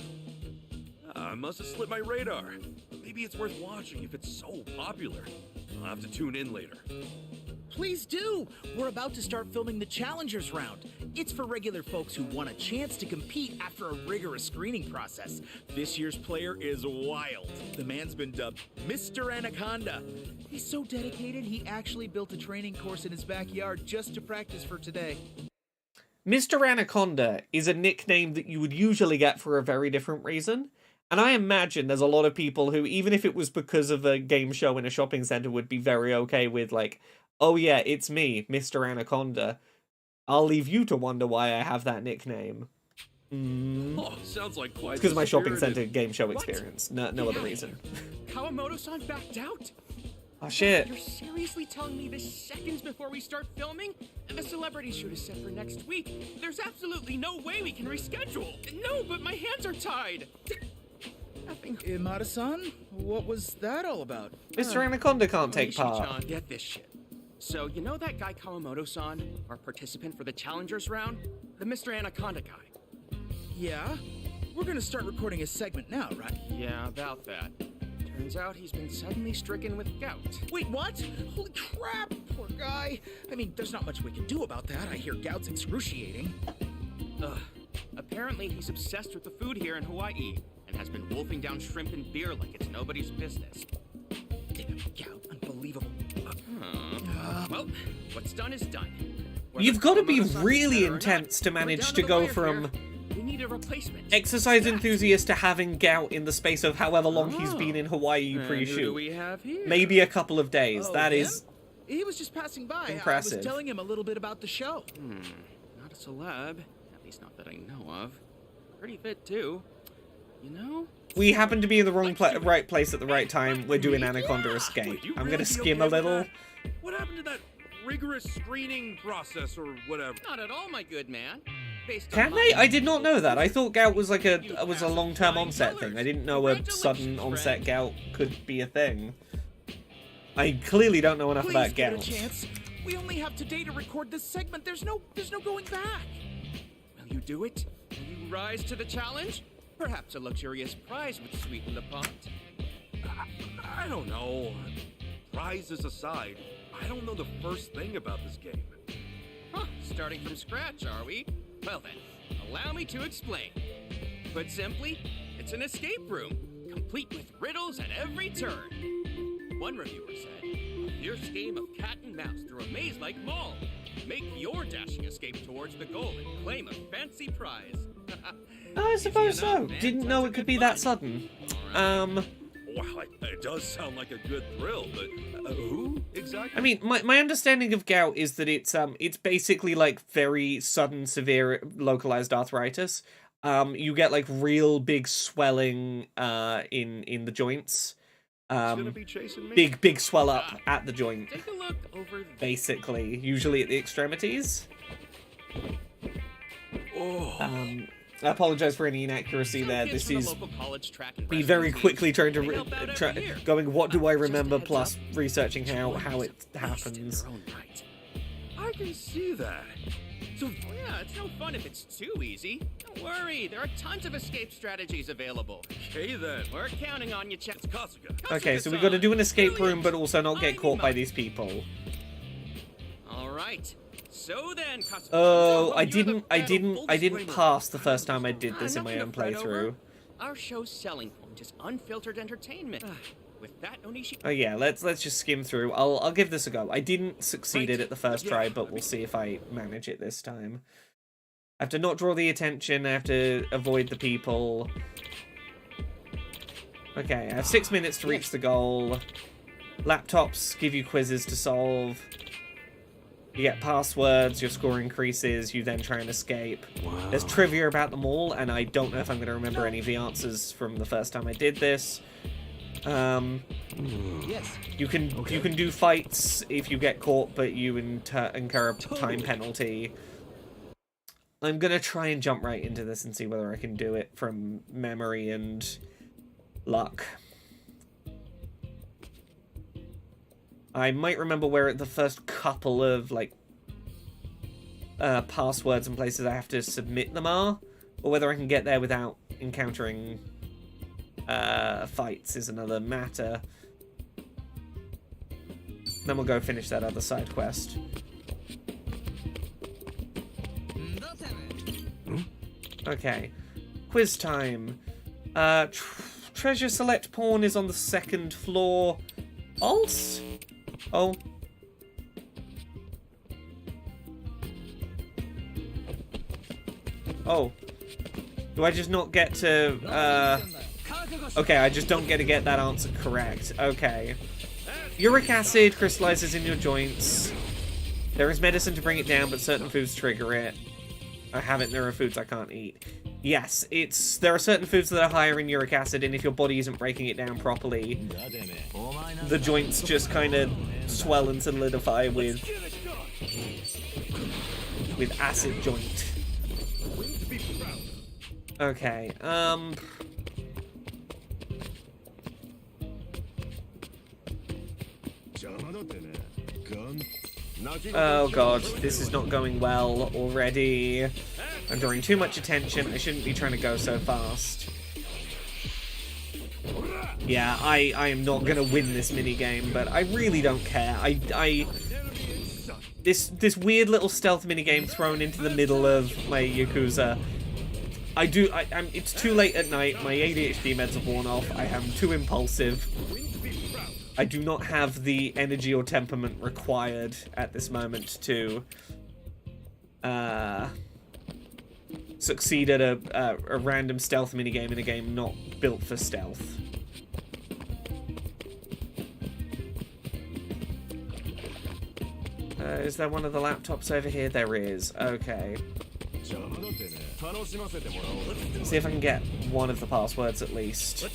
I must have slipped my radar. Maybe it's worth watching if it's so popular. I'll have to tune in later.
Please do! We're about to start filming the Challengers Round. It's for regular folks who want a chance to compete after a rigorous screening process. This year's player is wild. The man's been dubbed Mr. Anaconda. He's so dedicated, he actually built a training course in his backyard just to practice for today.
Mr. Anaconda is a nickname that you would usually get for a very different reason. And I imagine there's a lot of people who, even if it was because of a game show in a shopping center, would be very okay with, like, oh yeah, it's me, Mr. Anaconda. I'll leave you to wonder why I have that nickname.
Oh, sounds like quite
Because of my shopping
spirited.
center game show
What?
experience. No other reason.
Kawamoto-san backed out?
Oh shit.
You're seriously telling me this seconds before we start filming? And the celebrity shoot is set for next week. There's absolutely no way we can reschedule. No, but my hands are tied.
Imada-san, what was that all about?
Mr. Anaconda can't take
Ishii-chan,
part.
get this shit. So, you know that guy Kawamoto-san, our participant for the Challengers Round? The Mr. Anaconda guy.
Yeah? We're gonna start recording a segment now, right?
Yeah, about that. Turns out he's been suddenly stricken with gout.
Wait, what? Holy crap, poor guy. I mean, there's not much we can do about that. I hear gout's excruciating.
Ugh. Apparently he's obsessed with the food here in Hawaii and has been wolfing down shrimp and beer like it's nobody's business.
Gout, unbelievable.
Well, what's done is done.
You've got to be really intense to manage to go from
We need a replacement.
exercise enthusiast to having gout in the space of however long he's
Oh.
in Hawaii
And who
pre-shoot.
do we have here?
Maybe a couple of days.
Oh,
that
him?
is
He was just passing by. I
impressive.
was telling him a little bit about the show.
Not a celeb. At least not that I know of. Pretty fit, too. You know?
We happen to be in the right place at the right time. We're doing Anaconda Escape.
You
I'm
really
gonna
be
skim
okay
a
with
little.
that? What happened to that rigorous screening process or whatever?
Not at all, my good man. Based
Can
on
they?
my
I did not know that. I thought gout was like a long-term onset thing. I didn't know a sudden onset gout could be a thing. I clearly don't know enough
Please
about
get a
gout.
chance. We only have today to record this segment. There's no going back.
Will you do it? Will you rise to the challenge? Perhaps a luxurious prize would sweeten the pot.
I don't know. Prizes aside, I don't know the first thing about this game.
Huh, starting from scratch, are we? Well then, allow me to explain. Put simply, it's an escape room, complete with riddles at every turn. One reviewer said, a fierce game of cat and mouse through a maze-like mall. Make your dashing escape towards the goal and claim a fancy prize.
I suppose so. Didn't know it could be that sudden.
Wow, it does sound like a good thrill, but who exactly?
I mean, my understanding of gout is that it's basically like very sudden, severe, localized arthritis. You get like real big swelling in the joints.
gonna be chasing me?
Big swell up at the joint.
Take a look over there.
Basically, usually at the extremities. I apologize for any inaccuracy there. This is me very quickly trying to going. What do I remember? Plus researching how it happens.
I can see that.
So yeah, it's no fun if it's too easy. Don't worry, there are tons of escape strategies available.
Okay then.
We're counting on you, Chats. Kasuga.
Okay, so we got to do an escape room, but also not get caught by these people.
All right. So then, Kasuga.
Oh, I didn't pass the first time I did this in my own playthrough.
Our show's selling point is unfiltered entertainment. With that, Onishi.
Oh yeah, let's just skim through. I'll give this a go. I didn't succeed it at the first try, but we'll see if I manage it this time. I have to not draw the attention. I have to avoid the people. Okay, I have 6 minutes to reach the goal. Laptops give you quizzes to solve. You get passwords, your score increases, you then try and escape.
Wow.
There's trivia about them all, and I don't know if I'm going to remember any of the answers from the first time I did this.
Yes.
You can do fights if you get caught, but you incur a time penalty. I'm gonna try and jump right into this and see whether I can do it from memory and luck. I might remember where the first couple of like passwords and places I have to submit them are, or whether I can get there without encountering fights is another matter. Then we'll go finish that other side quest. Okay, quiz time. Treasure select pawn is on the 2nd floor. Alt? Oh. Oh. Do I just not get to, okay, I just don't get to get that answer correct. Okay. Uric acid crystallizes in your joints. There is medicine to bring it down, but certain foods trigger it. I haven't. There are foods I can't eat. Yes, there are certain foods that are higher in uric acid, and if your body isn't breaking it down properly, the joints just kind of swell and solidify with acid joint. Okay, oh god, this is not going well already. I'm drawing too much attention. I shouldn't be trying to go so fast. Yeah, I am not gonna win this minigame, but I really don't care. This weird little stealth minigame thrown into the middle of my Yakuza. It's too late at night. My ADHD meds have worn off. I am too impulsive. I do not have the energy or temperament required at this moment to succeed at a random stealth minigame in a game not built for stealth. Is there one of the laptops over here? There is. Okay. See if I can get one of the passwords at least.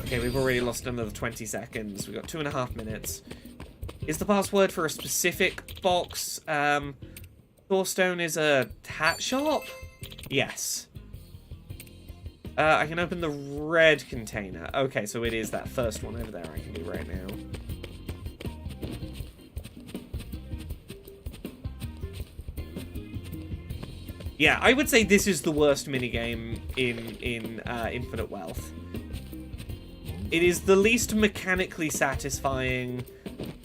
Okay, we've already lost another 20 seconds. We've got 2.5 minutes. Is the password for a specific box? Thorstone is a hat shop? Yes. I can open the red container. Okay, so it is that first one over there I can do right now. Yeah, I would say this is the worst minigame in Infinite Wealth. It is the least mechanically satisfying.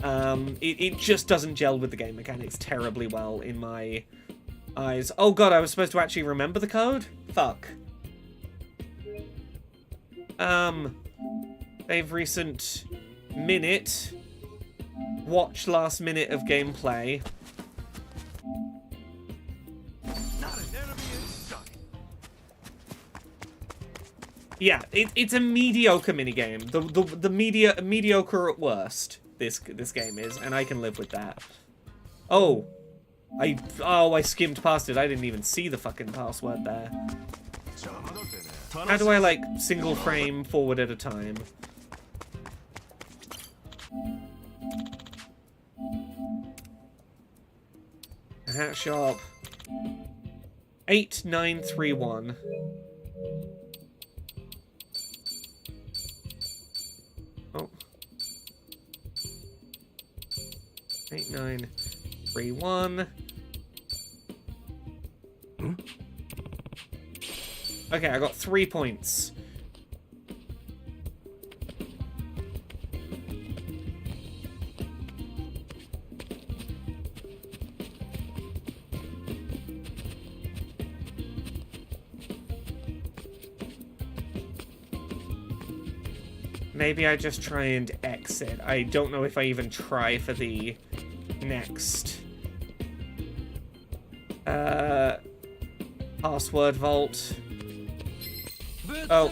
It just doesn't gel with the game mechanics terribly well in my eyes. Oh god, I was supposed to actually remember the code? Fuck. Save recent minute. Watch last minute of gameplay. Yeah, it's a mediocre minigame. The mediocre at worst. This game is, and I can live with that. Oh, I skimmed past it. I didn't even see the fucking password there. How do I like single frame forward at a time? Hat shop. 8931. Oh. 8931. Okay, I got 3 points. Maybe I just try and exit. I don't know if I even try for the next password vault. Oh.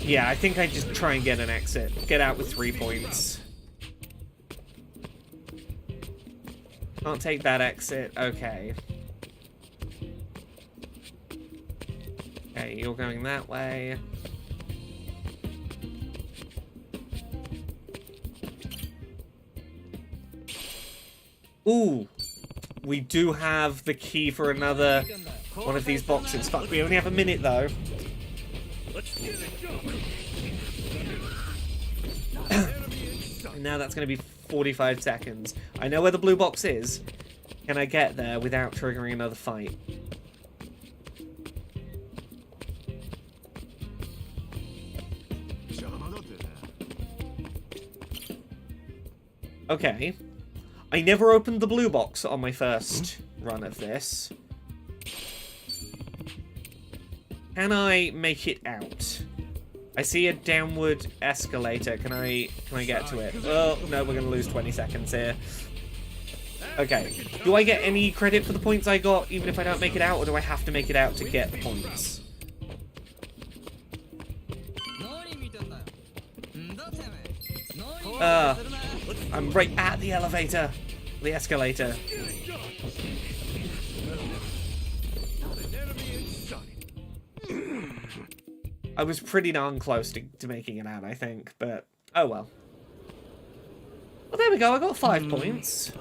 Yeah, I think I just try and get an exit. Get out with 3 points. Can't take that exit. Okay. Okay, you're going that way. Ooh. We do have the key for another one of these boxes. Fuck, we only have a minute though. And now that's going to be 45 seconds. I know where the blue box is. Can I get there without triggering another fight? Okay. I never opened the blue box on my first run of this. Can I make it out? I see a downward escalator. Can I get to it? Oh, no, we're gonna lose 20 seconds here. Okay. Do I get any credit for the points I got even if I don't make it out, or do I have to make it out to get the points? I'm right at the elevator. The escalator. I was pretty darn close to making it out, I think, but oh well. Well, there we go. I got 5 points.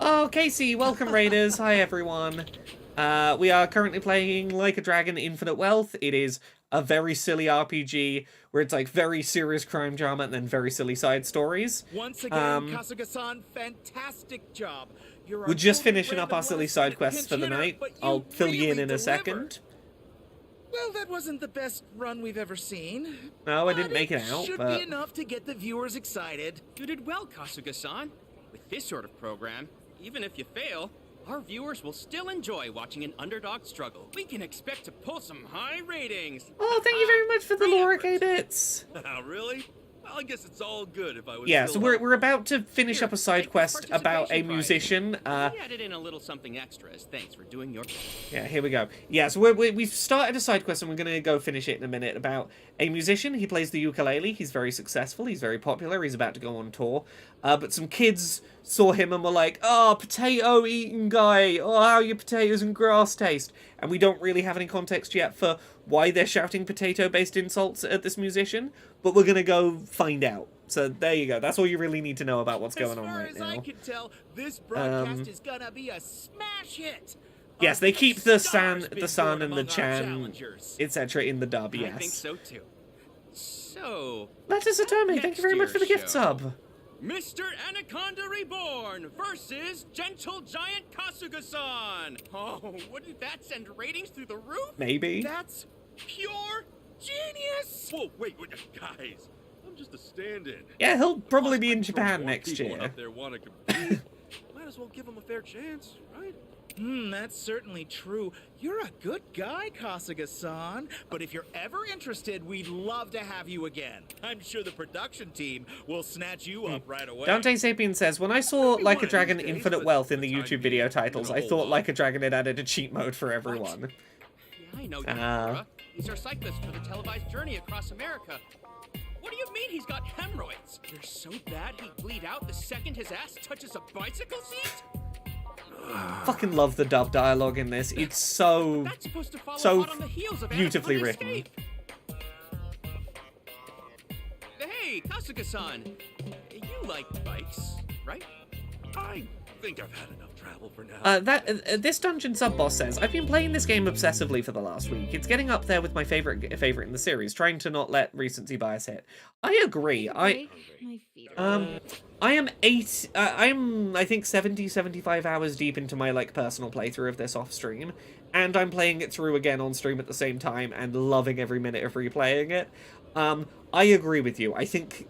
Oh, Casey, welcome, Raiders. Hi, everyone. We are currently playing Like a Dragon Infinite Wealth. It is a very silly RPG where it's like very serious crime drama and then very silly side stories.
Once again, Kasuga-san, fantastic job.
We're just finishing up our silly side quests for the night. I'll fill you in a second.
Well, that wasn't the best run we've ever seen.
No, I didn't make it out,
should
but
be enough to get the viewers excited.
You did well, Kasuga-san. With this sort of program, even if you fail, our viewers will still enjoy watching an underdog struggle. We can expect to pull some high ratings.
Oh, thank you very much for the Laura K bits.
Really? Well, I guess it's all good if I was.
Yeah,
still
so we're about to finish up a side quest about a musician.
We added in a little something extra as thanks for doing your part.
Yeah, here we go. Yeah, so we've started a side quest and we're going to go finish it in a minute about a musician. He plays the ukulele. He's very successful. He's very popular. He's about to go on tour. But some kids saw him and were like, "Oh, potato-eating guy. Oh, how your potatoes and grass taste." And we don't really have any context yet for why they're shouting potato-based insults at this musician, but we're going to go find out. So there you go. That's all you really need to know about what's going on right now.
As far as I can tell, this broadcast is gonna be a smash hit.
Yes, they keep the San
been
and
born
the
among our
Chan,
challengers.
etc. in the dub, yes.
I think so too. So,
Letters Atome, thank you very much for the gift sub.
Mr. Anaconda Reborn versus Gentle Giant Kasuga-san. Oh, wouldn't that send ratings through the roof?
Maybe.
That's pure genius.
Whoa, wait, guys. I'm just a stand-in.
Yeah, he'll probably be in Japan
More
next
people
year.
out there want to compete. Might as well give them a fair chance, right?
That's certainly true. You're a good guy, Kasuga-san. But if you're ever interested, we'd love to have you again. I'm sure the production team will snatch you up right away.
Dante Sapien says, when I saw Like a Dragon Infinite Wealth in the YouTube video titles, I thought Like a Dragon had added a cheat mode for everyone.
Yeah, I know you, Laura. He's our cyclist for the televised journey across America. What do you mean he's got hemorrhoids? They're so bad he'd bleed out the second his ass touches a bicycle seat?
Fucking love the dub dialogue in this. It's so beautifully written.
Hey, Kasuga-san, you like bikes, right?
I think I've had enough travel for now.
This dungeon sub-boss says, I've been playing this game obsessively for the last week. It's getting up there with my favorite in the series, trying to not let recency bias hit. I agree. I am I think 75 hours deep into my personal playthrough of this off stream, and I'm playing it through again on stream at the same time and loving every minute of replaying it. I agree with you. I think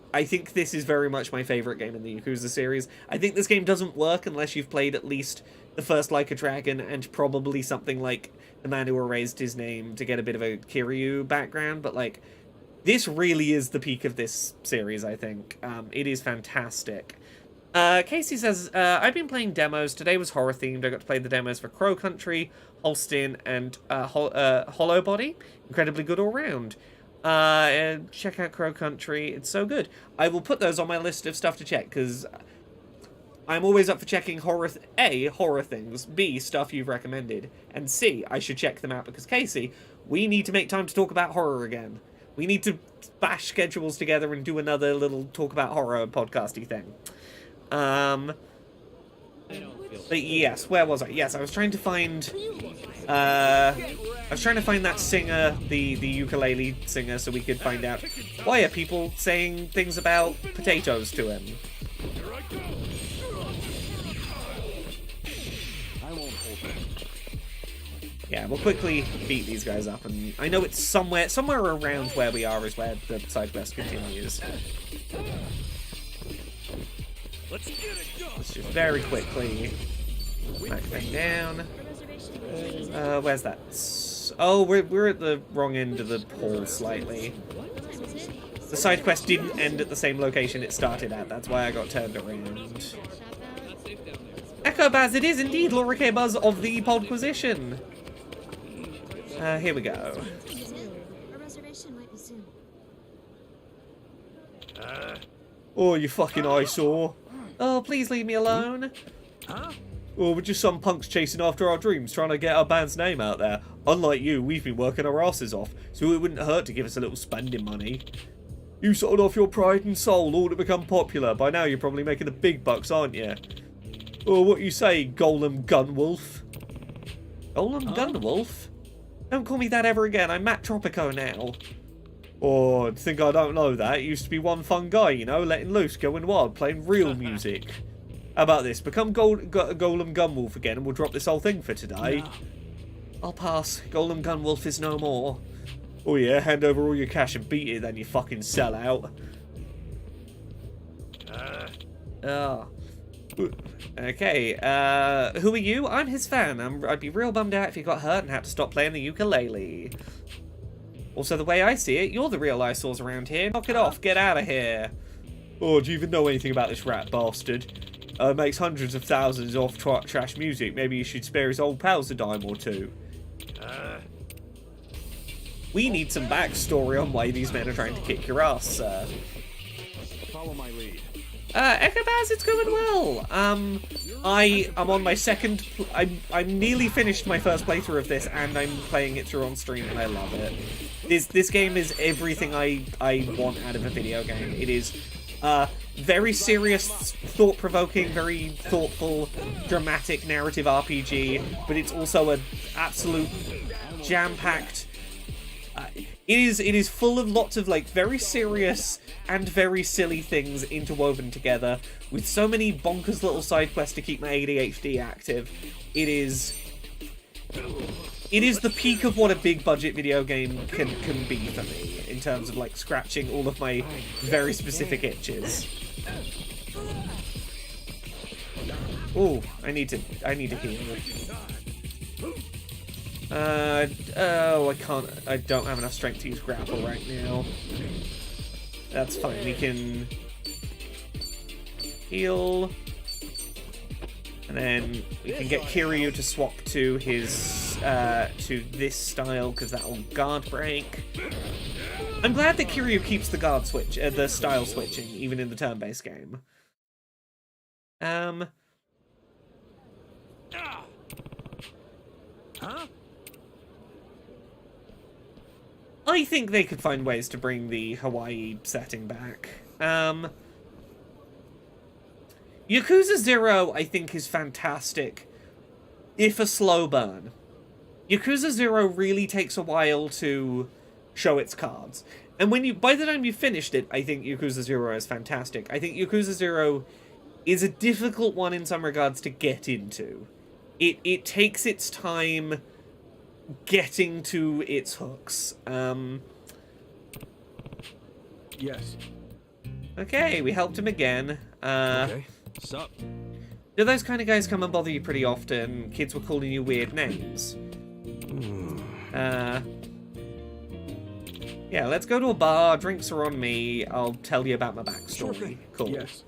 this is very much my favorite game in the Yakuza series. I think this game doesn't work unless you've played at least the first Like a Dragon and probably something like The Man Who Erased His Name to get a bit of a Kiryu background, but this really is the peak of this series, I think. It is fantastic. Casey says, I've been playing demos. Today was horror-themed. I got to play the demos for Crow Country, Holstein, and Hollow Body. Incredibly good all round. And check out Crow Country. It's so good. I will put those on my list of stuff to check, because I'm always up for checking horror things, B, stuff you've recommended, and C, I should check them out, because Casey, we need to make time to talk about horror again. We need to bash schedules together and do another little talk about horror podcasty thing. But yes, where was I? Yes, I was trying to find that singer, the ukulele singer, so we could find out why are people saying things about potatoes to him. Yeah, we'll quickly beat these guys up, and I know it's somewhere around where we are is where the side quest continues.
Let's
just very quickly back down. Where's that? Oh, we're at the wrong end of the hall slightly. The side quest didn't end at the same location it started at. That's why I got turned around. Echo Baz, it is indeed Laura K. Buzz of the Podquisition. Here we go. Oh, you fucking eyesore. Oh, please leave me alone. Oh, we're just some punks chasing after our dreams, trying to get our band's name out there. Unlike you, we've been working our asses off, so it wouldn't hurt to give us a little spending money. You sold off your pride and soul all to become popular. By now you're probably making the big bucks, aren't you? Oh, what you say, Golem Gunwolf? Golem Gunwolf? Don't call me that ever again, I'm Matt Tropico now. Oh, think I don't know that? Used to be one fun guy, you know, letting loose, going wild, playing real music. How about this? Become Golem Gunwolf again and we'll drop this whole thing for today. No. I'll pass. Golem Gunwolf is no more. Oh yeah, hand over all your cash and beat it then, you fucking sellout. Okay, who are you? I'm his fan. I'd be real bummed out if he got hurt and had to stop playing the ukulele. Also, the way I see it, you're the real eyesores around here. Knock it off, get out of here. Oh, do you even know anything about this rat bastard? Makes hundreds of thousands off trash music. Maybe you should spare his old pals a dime or two. We need some backstory on why these men are trying to kick your ass, sir.
Follow my lead.
Echobaz, it's going well. I'm on my second. I'm nearly finished my first playthrough of this, and I'm playing it through on stream, and I love it. This game is everything I want out of a video game. It is very serious, thought-provoking, very thoughtful, dramatic narrative RPG, but it's also an absolute jam-packed. It is full of lots of like very serious and very silly things interwoven together, with so many bonkers little side quests to keep my ADHD active. It is the peak of what a big budget video game can be for me, in terms of like scratching all of my very specific itches. Oh, I need to heal. Oh, I don't have enough strength to use grapple right now. That's fine, we can heal. And then we can get Kiryu to swap to his, to this style, because that'll guard break. I'm glad that Kiryu keeps the guard switch, the style switching, even in the turn-based game.
Huh?
I think they could find ways to bring the Hawaii setting back. Yakuza 0, I think, is fantastic, if a slow burn. Yakuza 0 really takes a while to show its cards. And by the time you've finished it, I think Yakuza 0 is fantastic. I think Yakuza 0 is a difficult one in some regards to get into. It takes its time getting to its hooks.
Yes.
Okay, we helped him again.
Okay. Sup?
Do those kind of guys come and bother you pretty often? Kids were calling you weird names. Yeah, let's go to a bar. Drinks are on me. I'll tell you about my backstory.
Sure.
Cool.
Yes.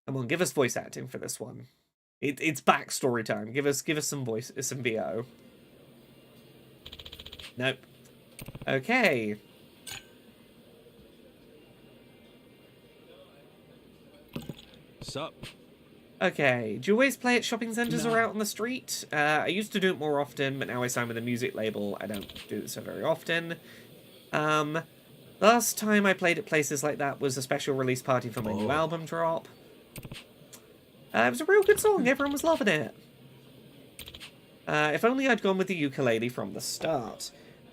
Come on, give us voice acting for this one. It's backstory time. Give us some voice, some VO. Nope. Okay.
Sup?
Okay. Do you always play at shopping centres or out on the street? I used to do it more often, but now I sign with a music label. I don't do it so very often. Last time I played at places like that was a special release party for my new album drop. It was a real good song. Everyone was loving it. If only I'd gone with the ukulele from the start.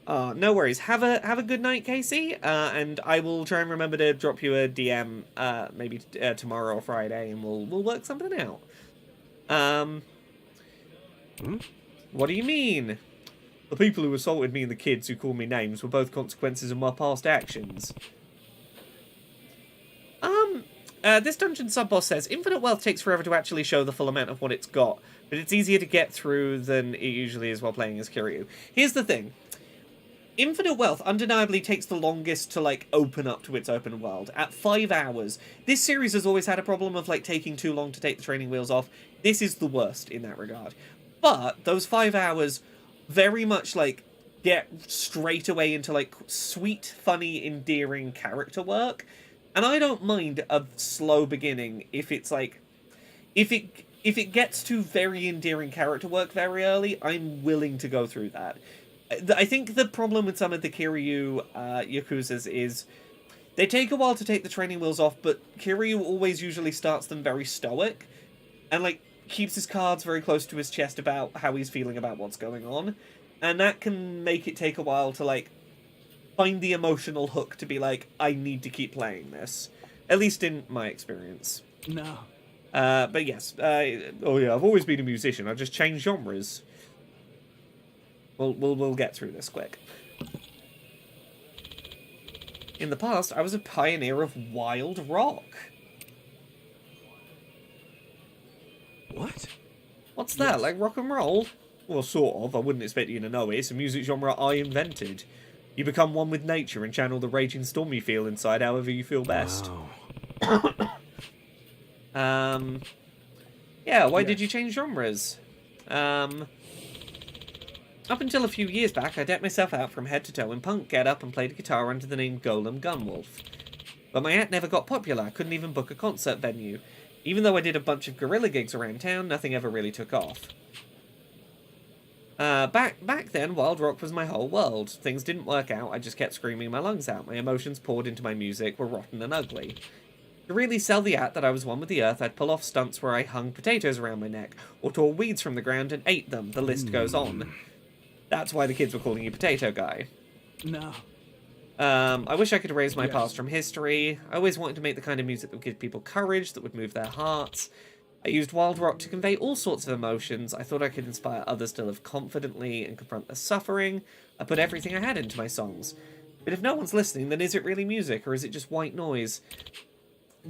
No worries. Have a good night, Casey. And I will try and remember to drop you a DM, maybe tomorrow or Friday, and we'll work something out. What do you mean? The people who assaulted me and the kids who called me names were both consequences of my past actions. This dungeon sub-boss says, Infinite Wealth takes forever to actually show the full amount of what it's got, but it's easier to get through than it usually is while playing as Kiryu. Here's the thing. Infinite Wealth undeniably takes the longest to, like, open up to its open world. At 5 hours. This series has always had a problem of, like, taking too long to take the training wheels off. This is the worst in that regard. But those 5 hours very much, like, get straight away into, like, sweet, funny, endearing character work. And I don't mind a slow beginning if it's like, if it gets to very endearing character work very early, I'm willing to go through that. I think the problem with some of the Kiryu Yakuzas is they take a while to take the training wheels off, but Kiryu always usually starts them very stoic and like keeps his cards very close to his chest about how he's feeling about what's going on. And that can make it take a while to like find the emotional hook to be like, I need to keep playing this. At least in my experience.
No.
But yes. Oh yeah, I've always been a musician. I just changed genres. We'll get through this quick. In the past, I was a pioneer of wild rock.
What?
What's that, like rock and roll? Well, sort of. I wouldn't expect you to know it. It's a music genre I invented. You become one with nature and channel the raging storm you feel inside however you feel best.
Wow.
Yeah, why did you change genres? Up until a few years back, I decked myself out from head to toe in punk get-up and played guitar under the name Golem Gunwolf. But my act never got popular. I couldn't even book a concert venue. Even though I did a bunch of guerrilla gigs around town, nothing ever really took off. Back then, Wild Rock was my whole world. Things didn't work out, I just kept screaming my lungs out. My emotions poured into my music, were rotten and ugly. To really sell the act that I was one with the earth, I'd pull off stunts where I hung potatoes around my neck, or tore weeds from the ground and ate them. The list goes on. That's why the kids were calling you Potato Guy.
No.
I wish I could erase my past from history. I always wanted to make the kind of music that would give people courage, that would move their hearts. I used Wild Rock to convey all sorts of emotions. I thought I could inspire others to live confidently and confront their suffering. I put everything I had into my songs. But if no one's listening, then is it really music, or is it just white noise?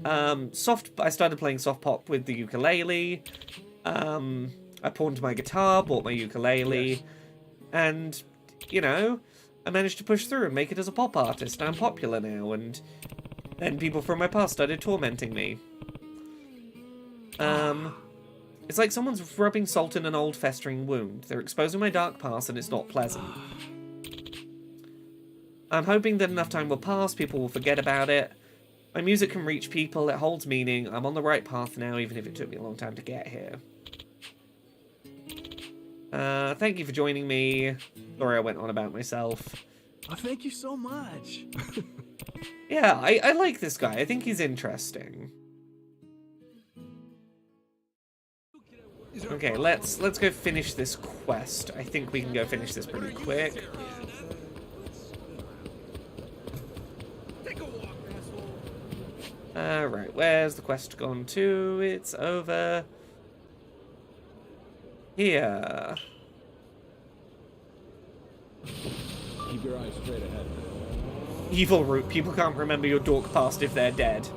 I started playing soft pop with the ukulele. I pawned my guitar, bought my ukulele, and, you know, I managed to push through and make it as a pop artist. I'm popular now, and then people from my past started tormenting me. It's like someone's rubbing salt in an old festering wound. They're exposing my dark past, and it's not pleasant. I'm hoping that enough time will pass, people will forget about it. My music can reach people, it holds meaning. I'm on the right path now, even if it took me a long time to get here. Thank you for joining me. Sorry I went on about myself.
Oh, thank you so much.
Yeah, I like this guy. I think he's interesting. Okay, let's go finish this quest. I think we can go finish this pretty quick. Right, where's the quest gone to? It's over here.
Keep your eyes straight ahead.
Evil Root. People can't remember your dork past if they're dead.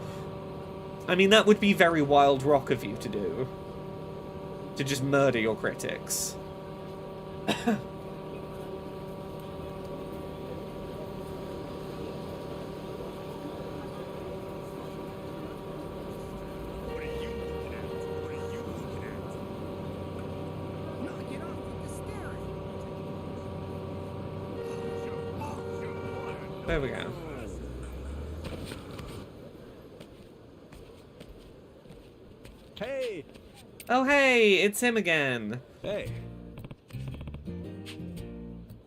I mean, that would be very Wild Rock of you to do. To just murder your critics. There we go.
Hey!
Oh, hey! It's him again!
Hey.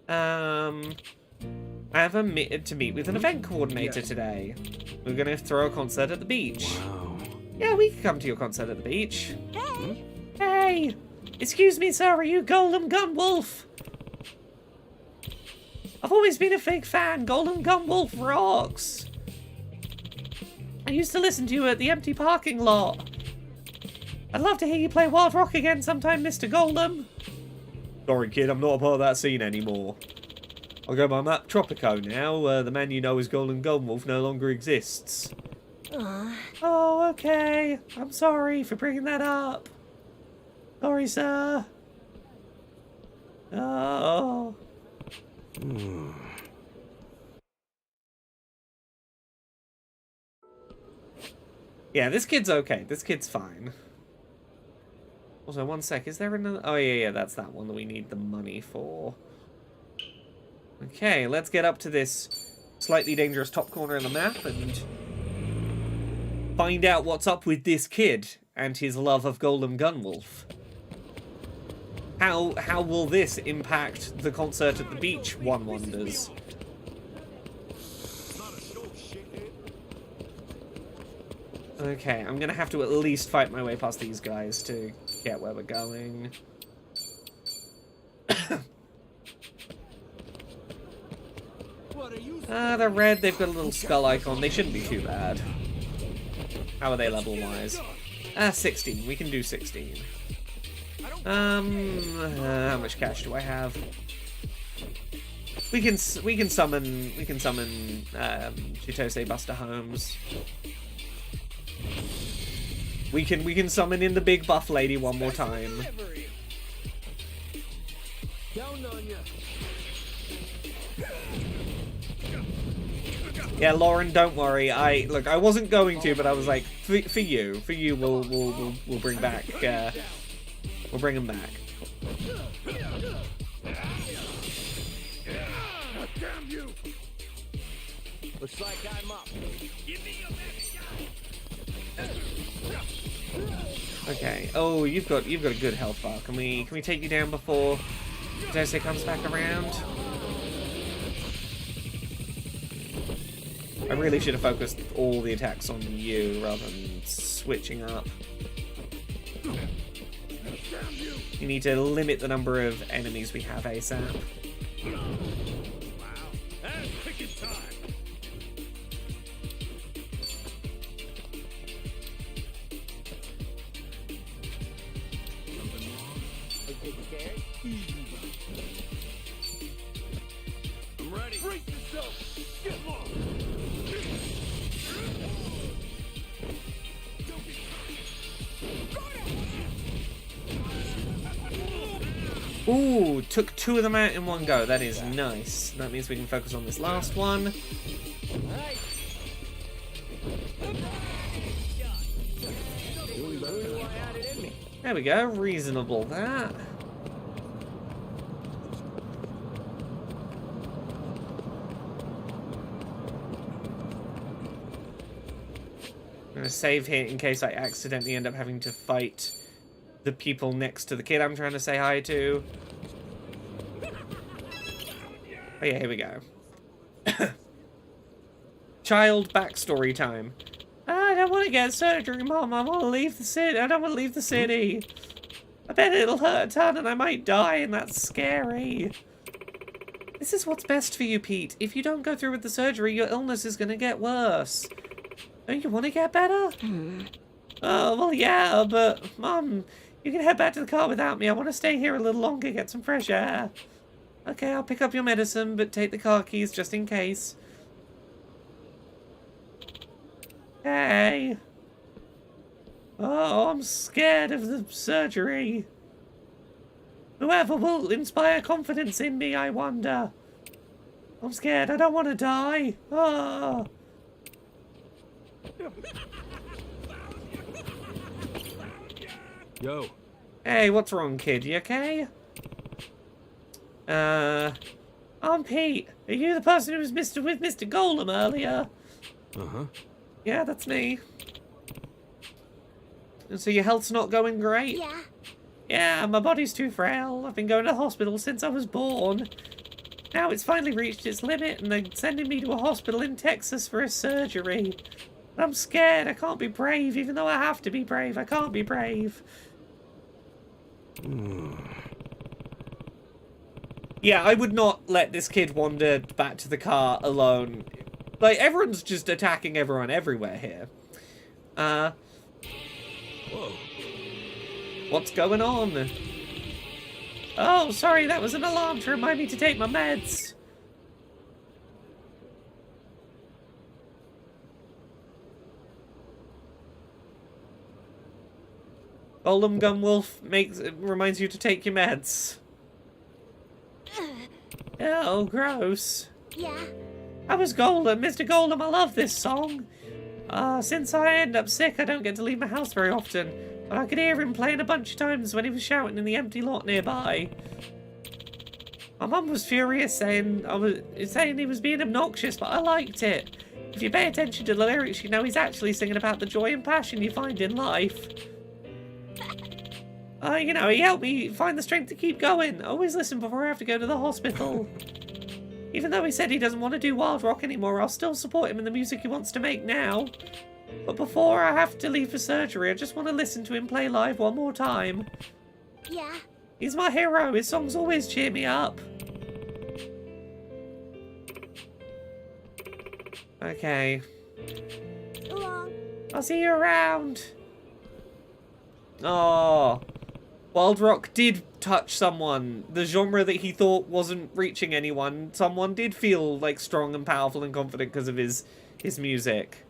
I have to meet with an event coordinator today. We're gonna throw a concert at the beach.
Wow.
Yeah, we can come to your concert at the beach. Hey! Hey! Excuse me, sir, are you Golem Gunwolf? I've always been a big fan. Golem Gunwolf rocks. I used to listen to you at the empty parking lot. I'd love to hear you play Wild Rock again sometime, Mr. Golem. Sorry, kid, I'm not a part of that scene anymore. I'll go by Map Tropico now. The man you know as Golem Gunwolf no longer exists. Oh, okay. I'm sorry for bringing that up. Sorry, sir. Oh. Yeah, this kid's okay. This kid's fine. Also, one sec. Is there another... Oh, yeah, that's that one that we need the money for. Okay, let's get up to this slightly dangerous top corner of the map and find out what's up with this kid and his love of Golem Gunwolf. How will this impact the concert at the beach, one wonders? Okay, I'm gonna have to at least fight my way past these guys to get where we're going. They're red, they've got a little skull icon. They shouldn't be too bad. How are they level-wise? 16. We can do 16. How much cash do I have? We can summon Chitose Buster Holmes. We can summon in the big buff lady one more time. Yeah, Lauren, don't worry. I wasn't going to, but I was like, for you, we'll bring back. We'll bring him back.
Looks like I'm up.
Okay. Oh, you've got a good health bar. Can we take you down before Jose comes back around? I really should have focused all the attacks on you rather than switching up. You need to limit the number of enemies we have ASAP.
That's quick in time. I'm ready. Brace yourself. Get lost.
Ooh, took 2 of them out in one go. That is nice. That means we can focus on this last one. There we go. Reasonable, that. I'm going to save here in case I accidentally end up having to fight the people next to the kid I'm trying to say hi to. Oh yeah, here we go. Child backstory time. I don't want to get surgery, Mom. I want to leave the city. I don't want to leave the city. I bet it'll hurt a ton and I might die, and that's scary. This is what's best for you, Pete. If you don't go through with the surgery, your illness is going to get worse. Don't you want to get better? Oh, well, yeah, but, Mom, you can head back to the car without me. I want to stay here a little longer, get some fresh air. Okay, I'll pick up your medicine, but take the car keys just in case. Hey. Oh, I'm scared of the surgery. Whoever will inspire confidence in me, I wonder. I'm scared. I don't want to die. Oh.
Yo.
Hey, what's wrong, kid? You okay? I'm Pete. Are you the person who was with Mr. Golem earlier?
Uh-huh.
Yeah, that's me. And so your health's not going great?
Yeah.
Yeah, my body's too frail. I've been going to the hospital since I was born. Now it's finally reached its limit and they're sending me to a hospital in Texas for a surgery. But I'm scared. I can't be brave, even though I have to be brave. I can't be brave. Yeah, I would not let this kid wander back to the car alone. Like, everyone's just attacking everyone everywhere here. Whoa. What's going on? Oh, sorry, that was an alarm to remind me to take my meds. Golem Gumwolf reminds you to take your meds. Oh, gross.
Yeah.
I was Golem, Mr. Golem, I love this song. Since I end up sick, I don't get to leave my house very often. But I could hear him playing a bunch of times when he was shouting in the empty lot nearby. My mum was furious, saying he was being obnoxious, but I liked it. If you pay attention to the lyrics, you know he's actually singing about the joy and passion you find in life. You know, he helped me find the strength to keep going. I always listen before I have to go to the hospital. Even though he said he doesn't want to do Wild Rock anymore, I'll still support him in the music he wants to make now. But before I have to leave for surgery, I just want to listen to him play live one more time.
Yeah.
He's my hero. His songs always cheer me up. Okay.
So long.
I'll see you around. Oh. Wild Rock did touch someone. The genre that he thought wasn't reaching anyone, someone did feel like strong and powerful and confident because of his music.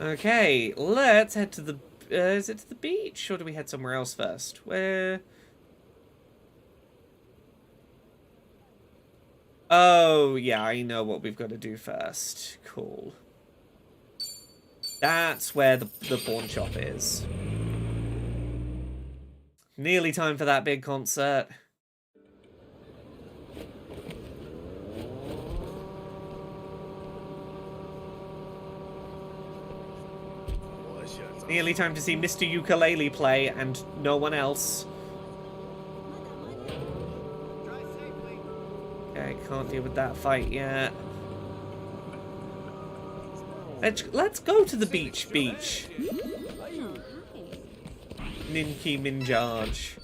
Okay, let's head to the... is it to the beach, or do we head somewhere else first? Where... Oh, yeah, I know what we've got to do first. Cool. That's where the pawn shop is. Nearly time for that big concert. Nearly time to see Mr. Ukulele play and no one else. Okay, can't deal with that fight yet. Let's go to the beach. Ninki Minjaj.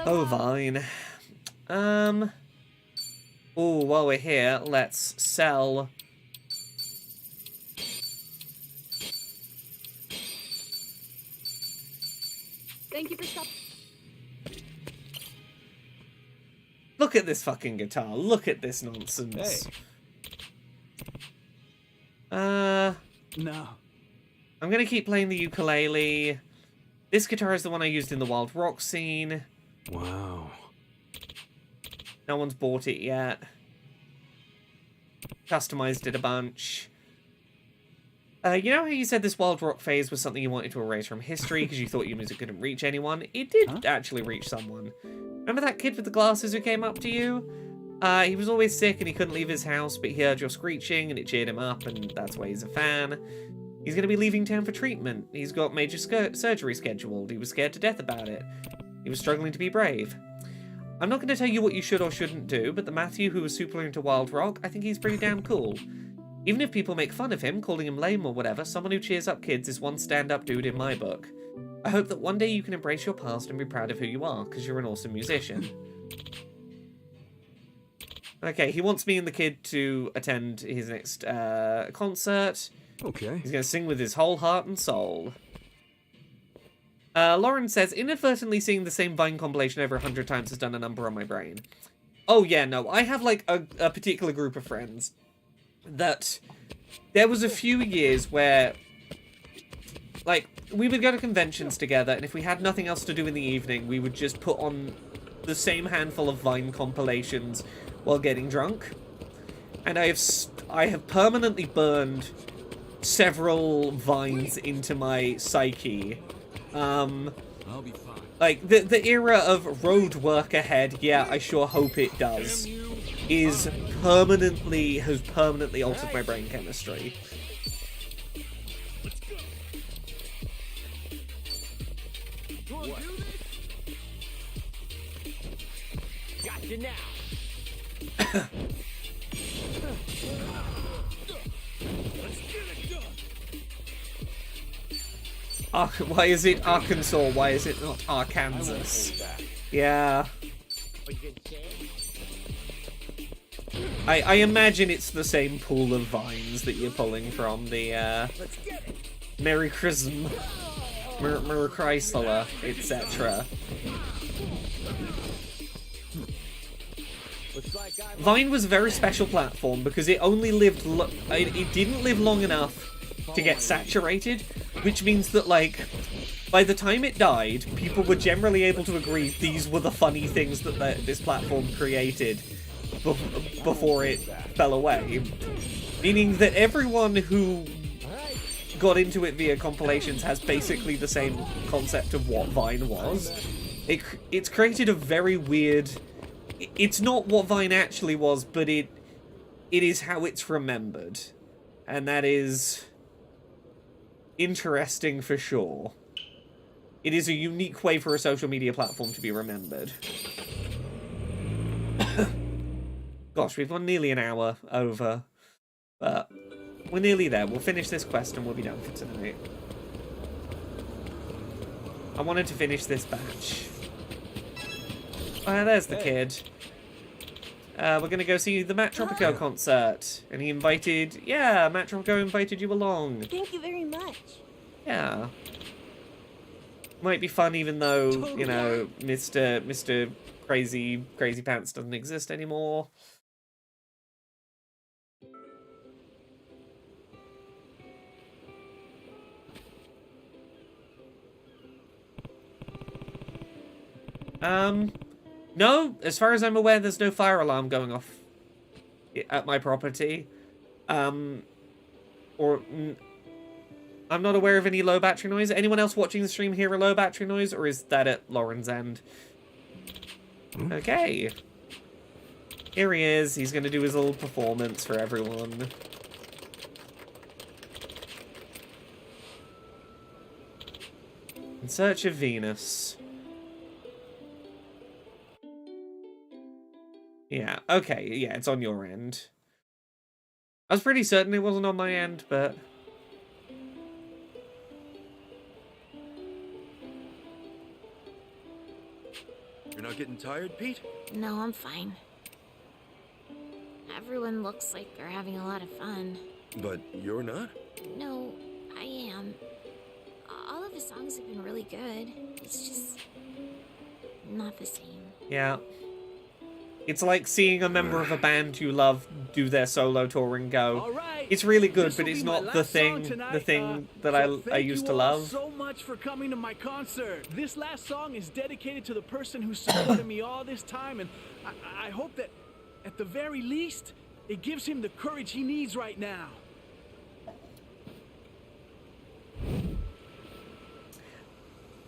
Oh, Vine. Oh, while we're here, let's sell...
Thank you for stopping.
Look at this fucking guitar. Look at this nonsense.
No.
I'm gonna keep playing the ukulele. This guitar is the one I used in the Wild Rock scene.
Wow.
No one's bought it yet. Customized it a bunch. You know how you said this Wild Rock phase was something you wanted to erase from history because you thought your music couldn't reach anyone? It did actually reach someone. Remember that kid with the glasses who came up to you? He was always sick and he couldn't leave his house, but he heard your screeching and it cheered him up, and that's why he's a fan. He's going to be leaving town for treatment. He's got major surgery scheduled. He was scared to death about it. He was struggling to be brave. I'm not going to tell you what you should or shouldn't do, but the Matthew who was super into Wild Rock, I think he's pretty damn cool. Even if people make fun of him, calling him lame or whatever, someone who cheers up kids is one stand-up dude in my book. I hope that one day you can embrace your past and be proud of who you are, because you're an awesome musician. Okay, he wants me and the kid to attend his next concert.
Okay.
He's going to sing with his whole heart and soul. Lauren says, inadvertently seeing the same Vine compilation over 100 times has done a number on my brain. Oh yeah, no, I have like a particular group of friends that there was a few years where, like, we would go to conventions together, and if we had nothing else to do in the evening, we would just put on the same handful of Vine compilations while getting drunk. And I have permanently burned several Vines into my psyche.
I'll be fine.
Like, the era of road work ahead, yeah, I sure hope it does, has permanently altered my brain chemistry.
Gotcha now.
Why is it Arkansas? Why is it not Arkansas? Yeah. I imagine it's the same pool of vines that you're pulling from the Merry Chrism, Merry Chrysler, etc. Vine was a very special platform because it only lived it didn't live long enough to get saturated, which means that, like, by the time it died, people were generally able to agree these were the funny things that this platform created before it fell away. Meaning that everyone who got into it via compilations has basically the same concept of what Vine was. It's created a very weird... It's not what Vine actually was, but it is how it's remembered. And that is interesting for sure. It is a unique way for a social media platform to be remembered. Gosh, we've gone nearly an hour over. But we're nearly there. We'll finish this quest and we'll be done for tonight. I wanted to finish this batch. Oh, there's the kid. We're going to go see the Matt Tropico concert. And he invited... Yeah, Matt Tropico invited you along.
Thank you very much.
Yeah. Might be fun even though, you know, Mr. Crazy Pants doesn't exist anymore. No, as far as I'm aware, there's no fire alarm going off at my property. I'm not aware of any low battery noise. Anyone else watching the stream hear a low battery noise, or is that at Lauren's end? Okay. Here he is. He's going to do his little performance for everyone. In Search of Venus. Yeah, okay, yeah, it's on your end. I was pretty certain it wasn't on my end, but...
You're not getting tired, Pete?
No, I'm fine. Everyone looks like they're having a lot of fun.
But you're not?
No, I am. All of the songs have been really good. It's just not the same.
Yeah. It's like seeing a member of a band you love do their solo tour and go, it's really good, but it's not the thing that I used to love.
Thank you all so much for coming to my concert. This last song is dedicated to the person who supported me all this time, and I hope that, at the very least, it gives him the courage he needs right now.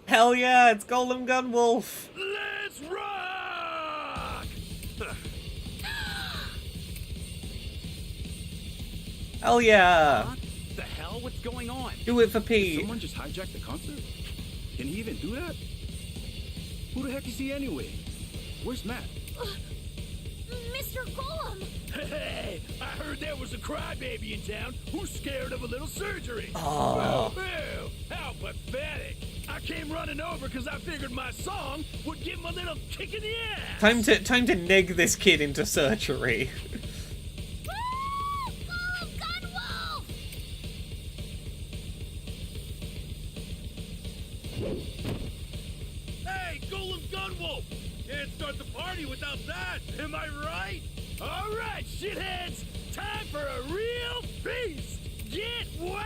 Hell yeah, it's Golem Gunwolf!
Let's rock!
Hell yeah!
What the hell? What's going on?
Do it for Pete.
Someone just hijacked the concert? Can he even do that? Who the heck is he anyway? Where's Matt?
Mr. Golem!
Hey, I heard there was a crybaby in town who's scared of a little surgery.
Oh.
Boo, how pathetic. I came running over because I figured my song would give him a little kick in the ass.
Time to neg this kid into surgery.
Hey, Golem Gunwolf! Can't start the party without that, am I right? All right, shitheads, time for a real feast! Get wild!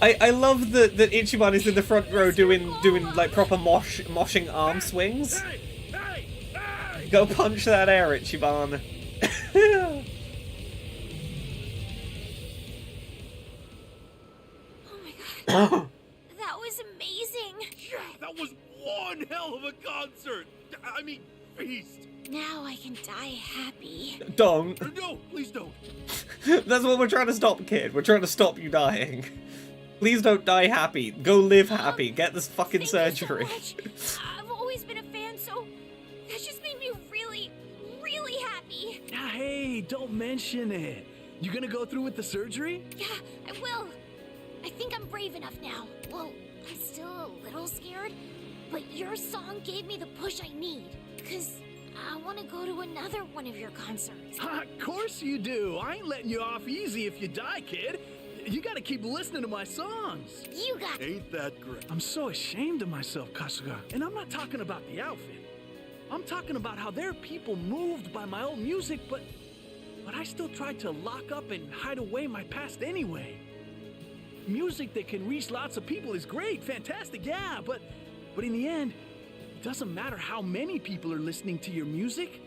I love that Ichiban is in the front row doing like proper moshing arm swings. Go punch that air, Ichiban.
That was amazing.
Yeah, that was one hell of a concert. I mean, feast.
Now I can die happy.
Don't.
No, please don't.
That's what we're trying to stop, kid. We're trying to stop you dying. Please don't die happy. Go live happy. Get this fucking surgery.
I've always been a fan, so that just made me really, really happy.
Hey, don't mention it. You gonna go through with the surgery?
Yeah, I will. I think I'm brave enough now. Well, I'm still a little scared, but your song gave me the push I need. 'Cause I want to go to another one of your concerts.
Of course you do. I ain't letting you off easy if you die, kid. You gotta keep listening to my songs.
You got...
Ain't that great?
I'm so ashamed of myself, Kasuga. And I'm not talking about the outfit. I'm talking about how there are people moved by my old music, but I still try to lock up and hide away my past anyway. Music that can reach lots of people is great, fantastic, yeah, but in the end, it doesn't matter how many people are listening to your music.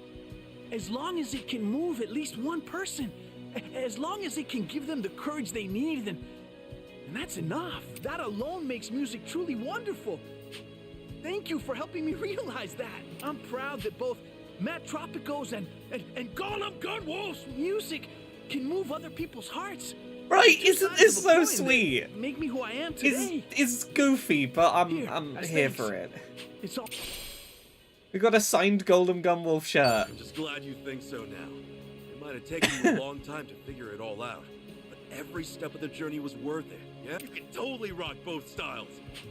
As long as it can move at least one person, as long as it can give them the courage they need, then that's enough. That alone makes music truly wonderful. Thank you for helping me realize that. I'm proud that both Matt Tropico's and Golem Gunwolf's music can move other people's hearts.
Right, it's so sweet.
Make me who I am today.
It's goofy, but I'm here for it.
It's all...
We got a signed Golem Gunwolf shirt.
I'm just glad you think so now. It might have taken you a long time to figure it all out, but every step of the journey was worth it, yeah? You can totally rock both styles.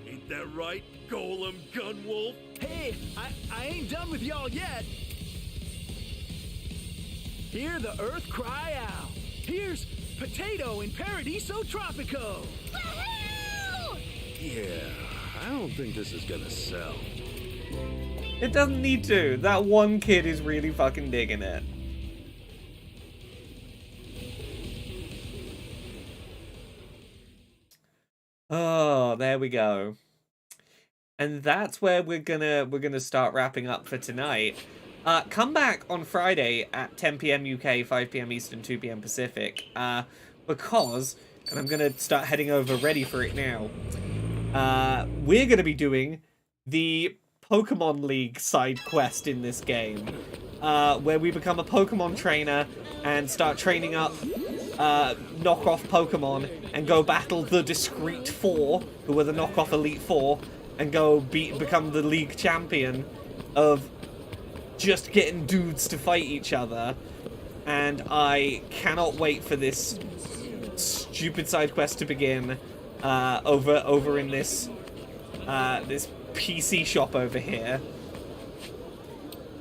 Ain't that right, Golem Gunwolf?
Hey, I ain't done with y'all yet. Hear the earth cry out. Here's Potato in Paradiso Tropico.
Yeah, I don't think this is gonna sell.
It doesn't need to. That one kid is really fucking digging it. Oh, there we go. And that's where we're gonna start wrapping up for tonight. Come back on Friday at 10 p.m. UK, 5 p.m. Eastern, 2 p.m. Pacific. Because, and I'm gonna start heading over ready for it now. We're gonna be doing the Pokemon League side quest in this game, where we become a Pokemon trainer and start training up knockoff Pokemon and go battle the Discreet Four, who are the knockoff Elite Four, and go become the league champion of just getting dudes to fight each other. And I cannot wait for this stupid side quest to begin over in this this PC shop over here.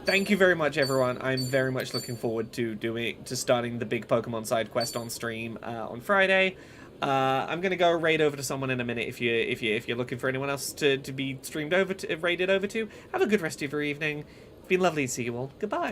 Thank you very much, everyone. I'm very much looking forward to starting the big Pokemon side quest on stream on Friday. I'm gonna go raid over to someone in a minute. If you're looking for anyone else to be streamed over to, raided over to, have a good rest of your evening. It's been lovely to see you all. Goodbye.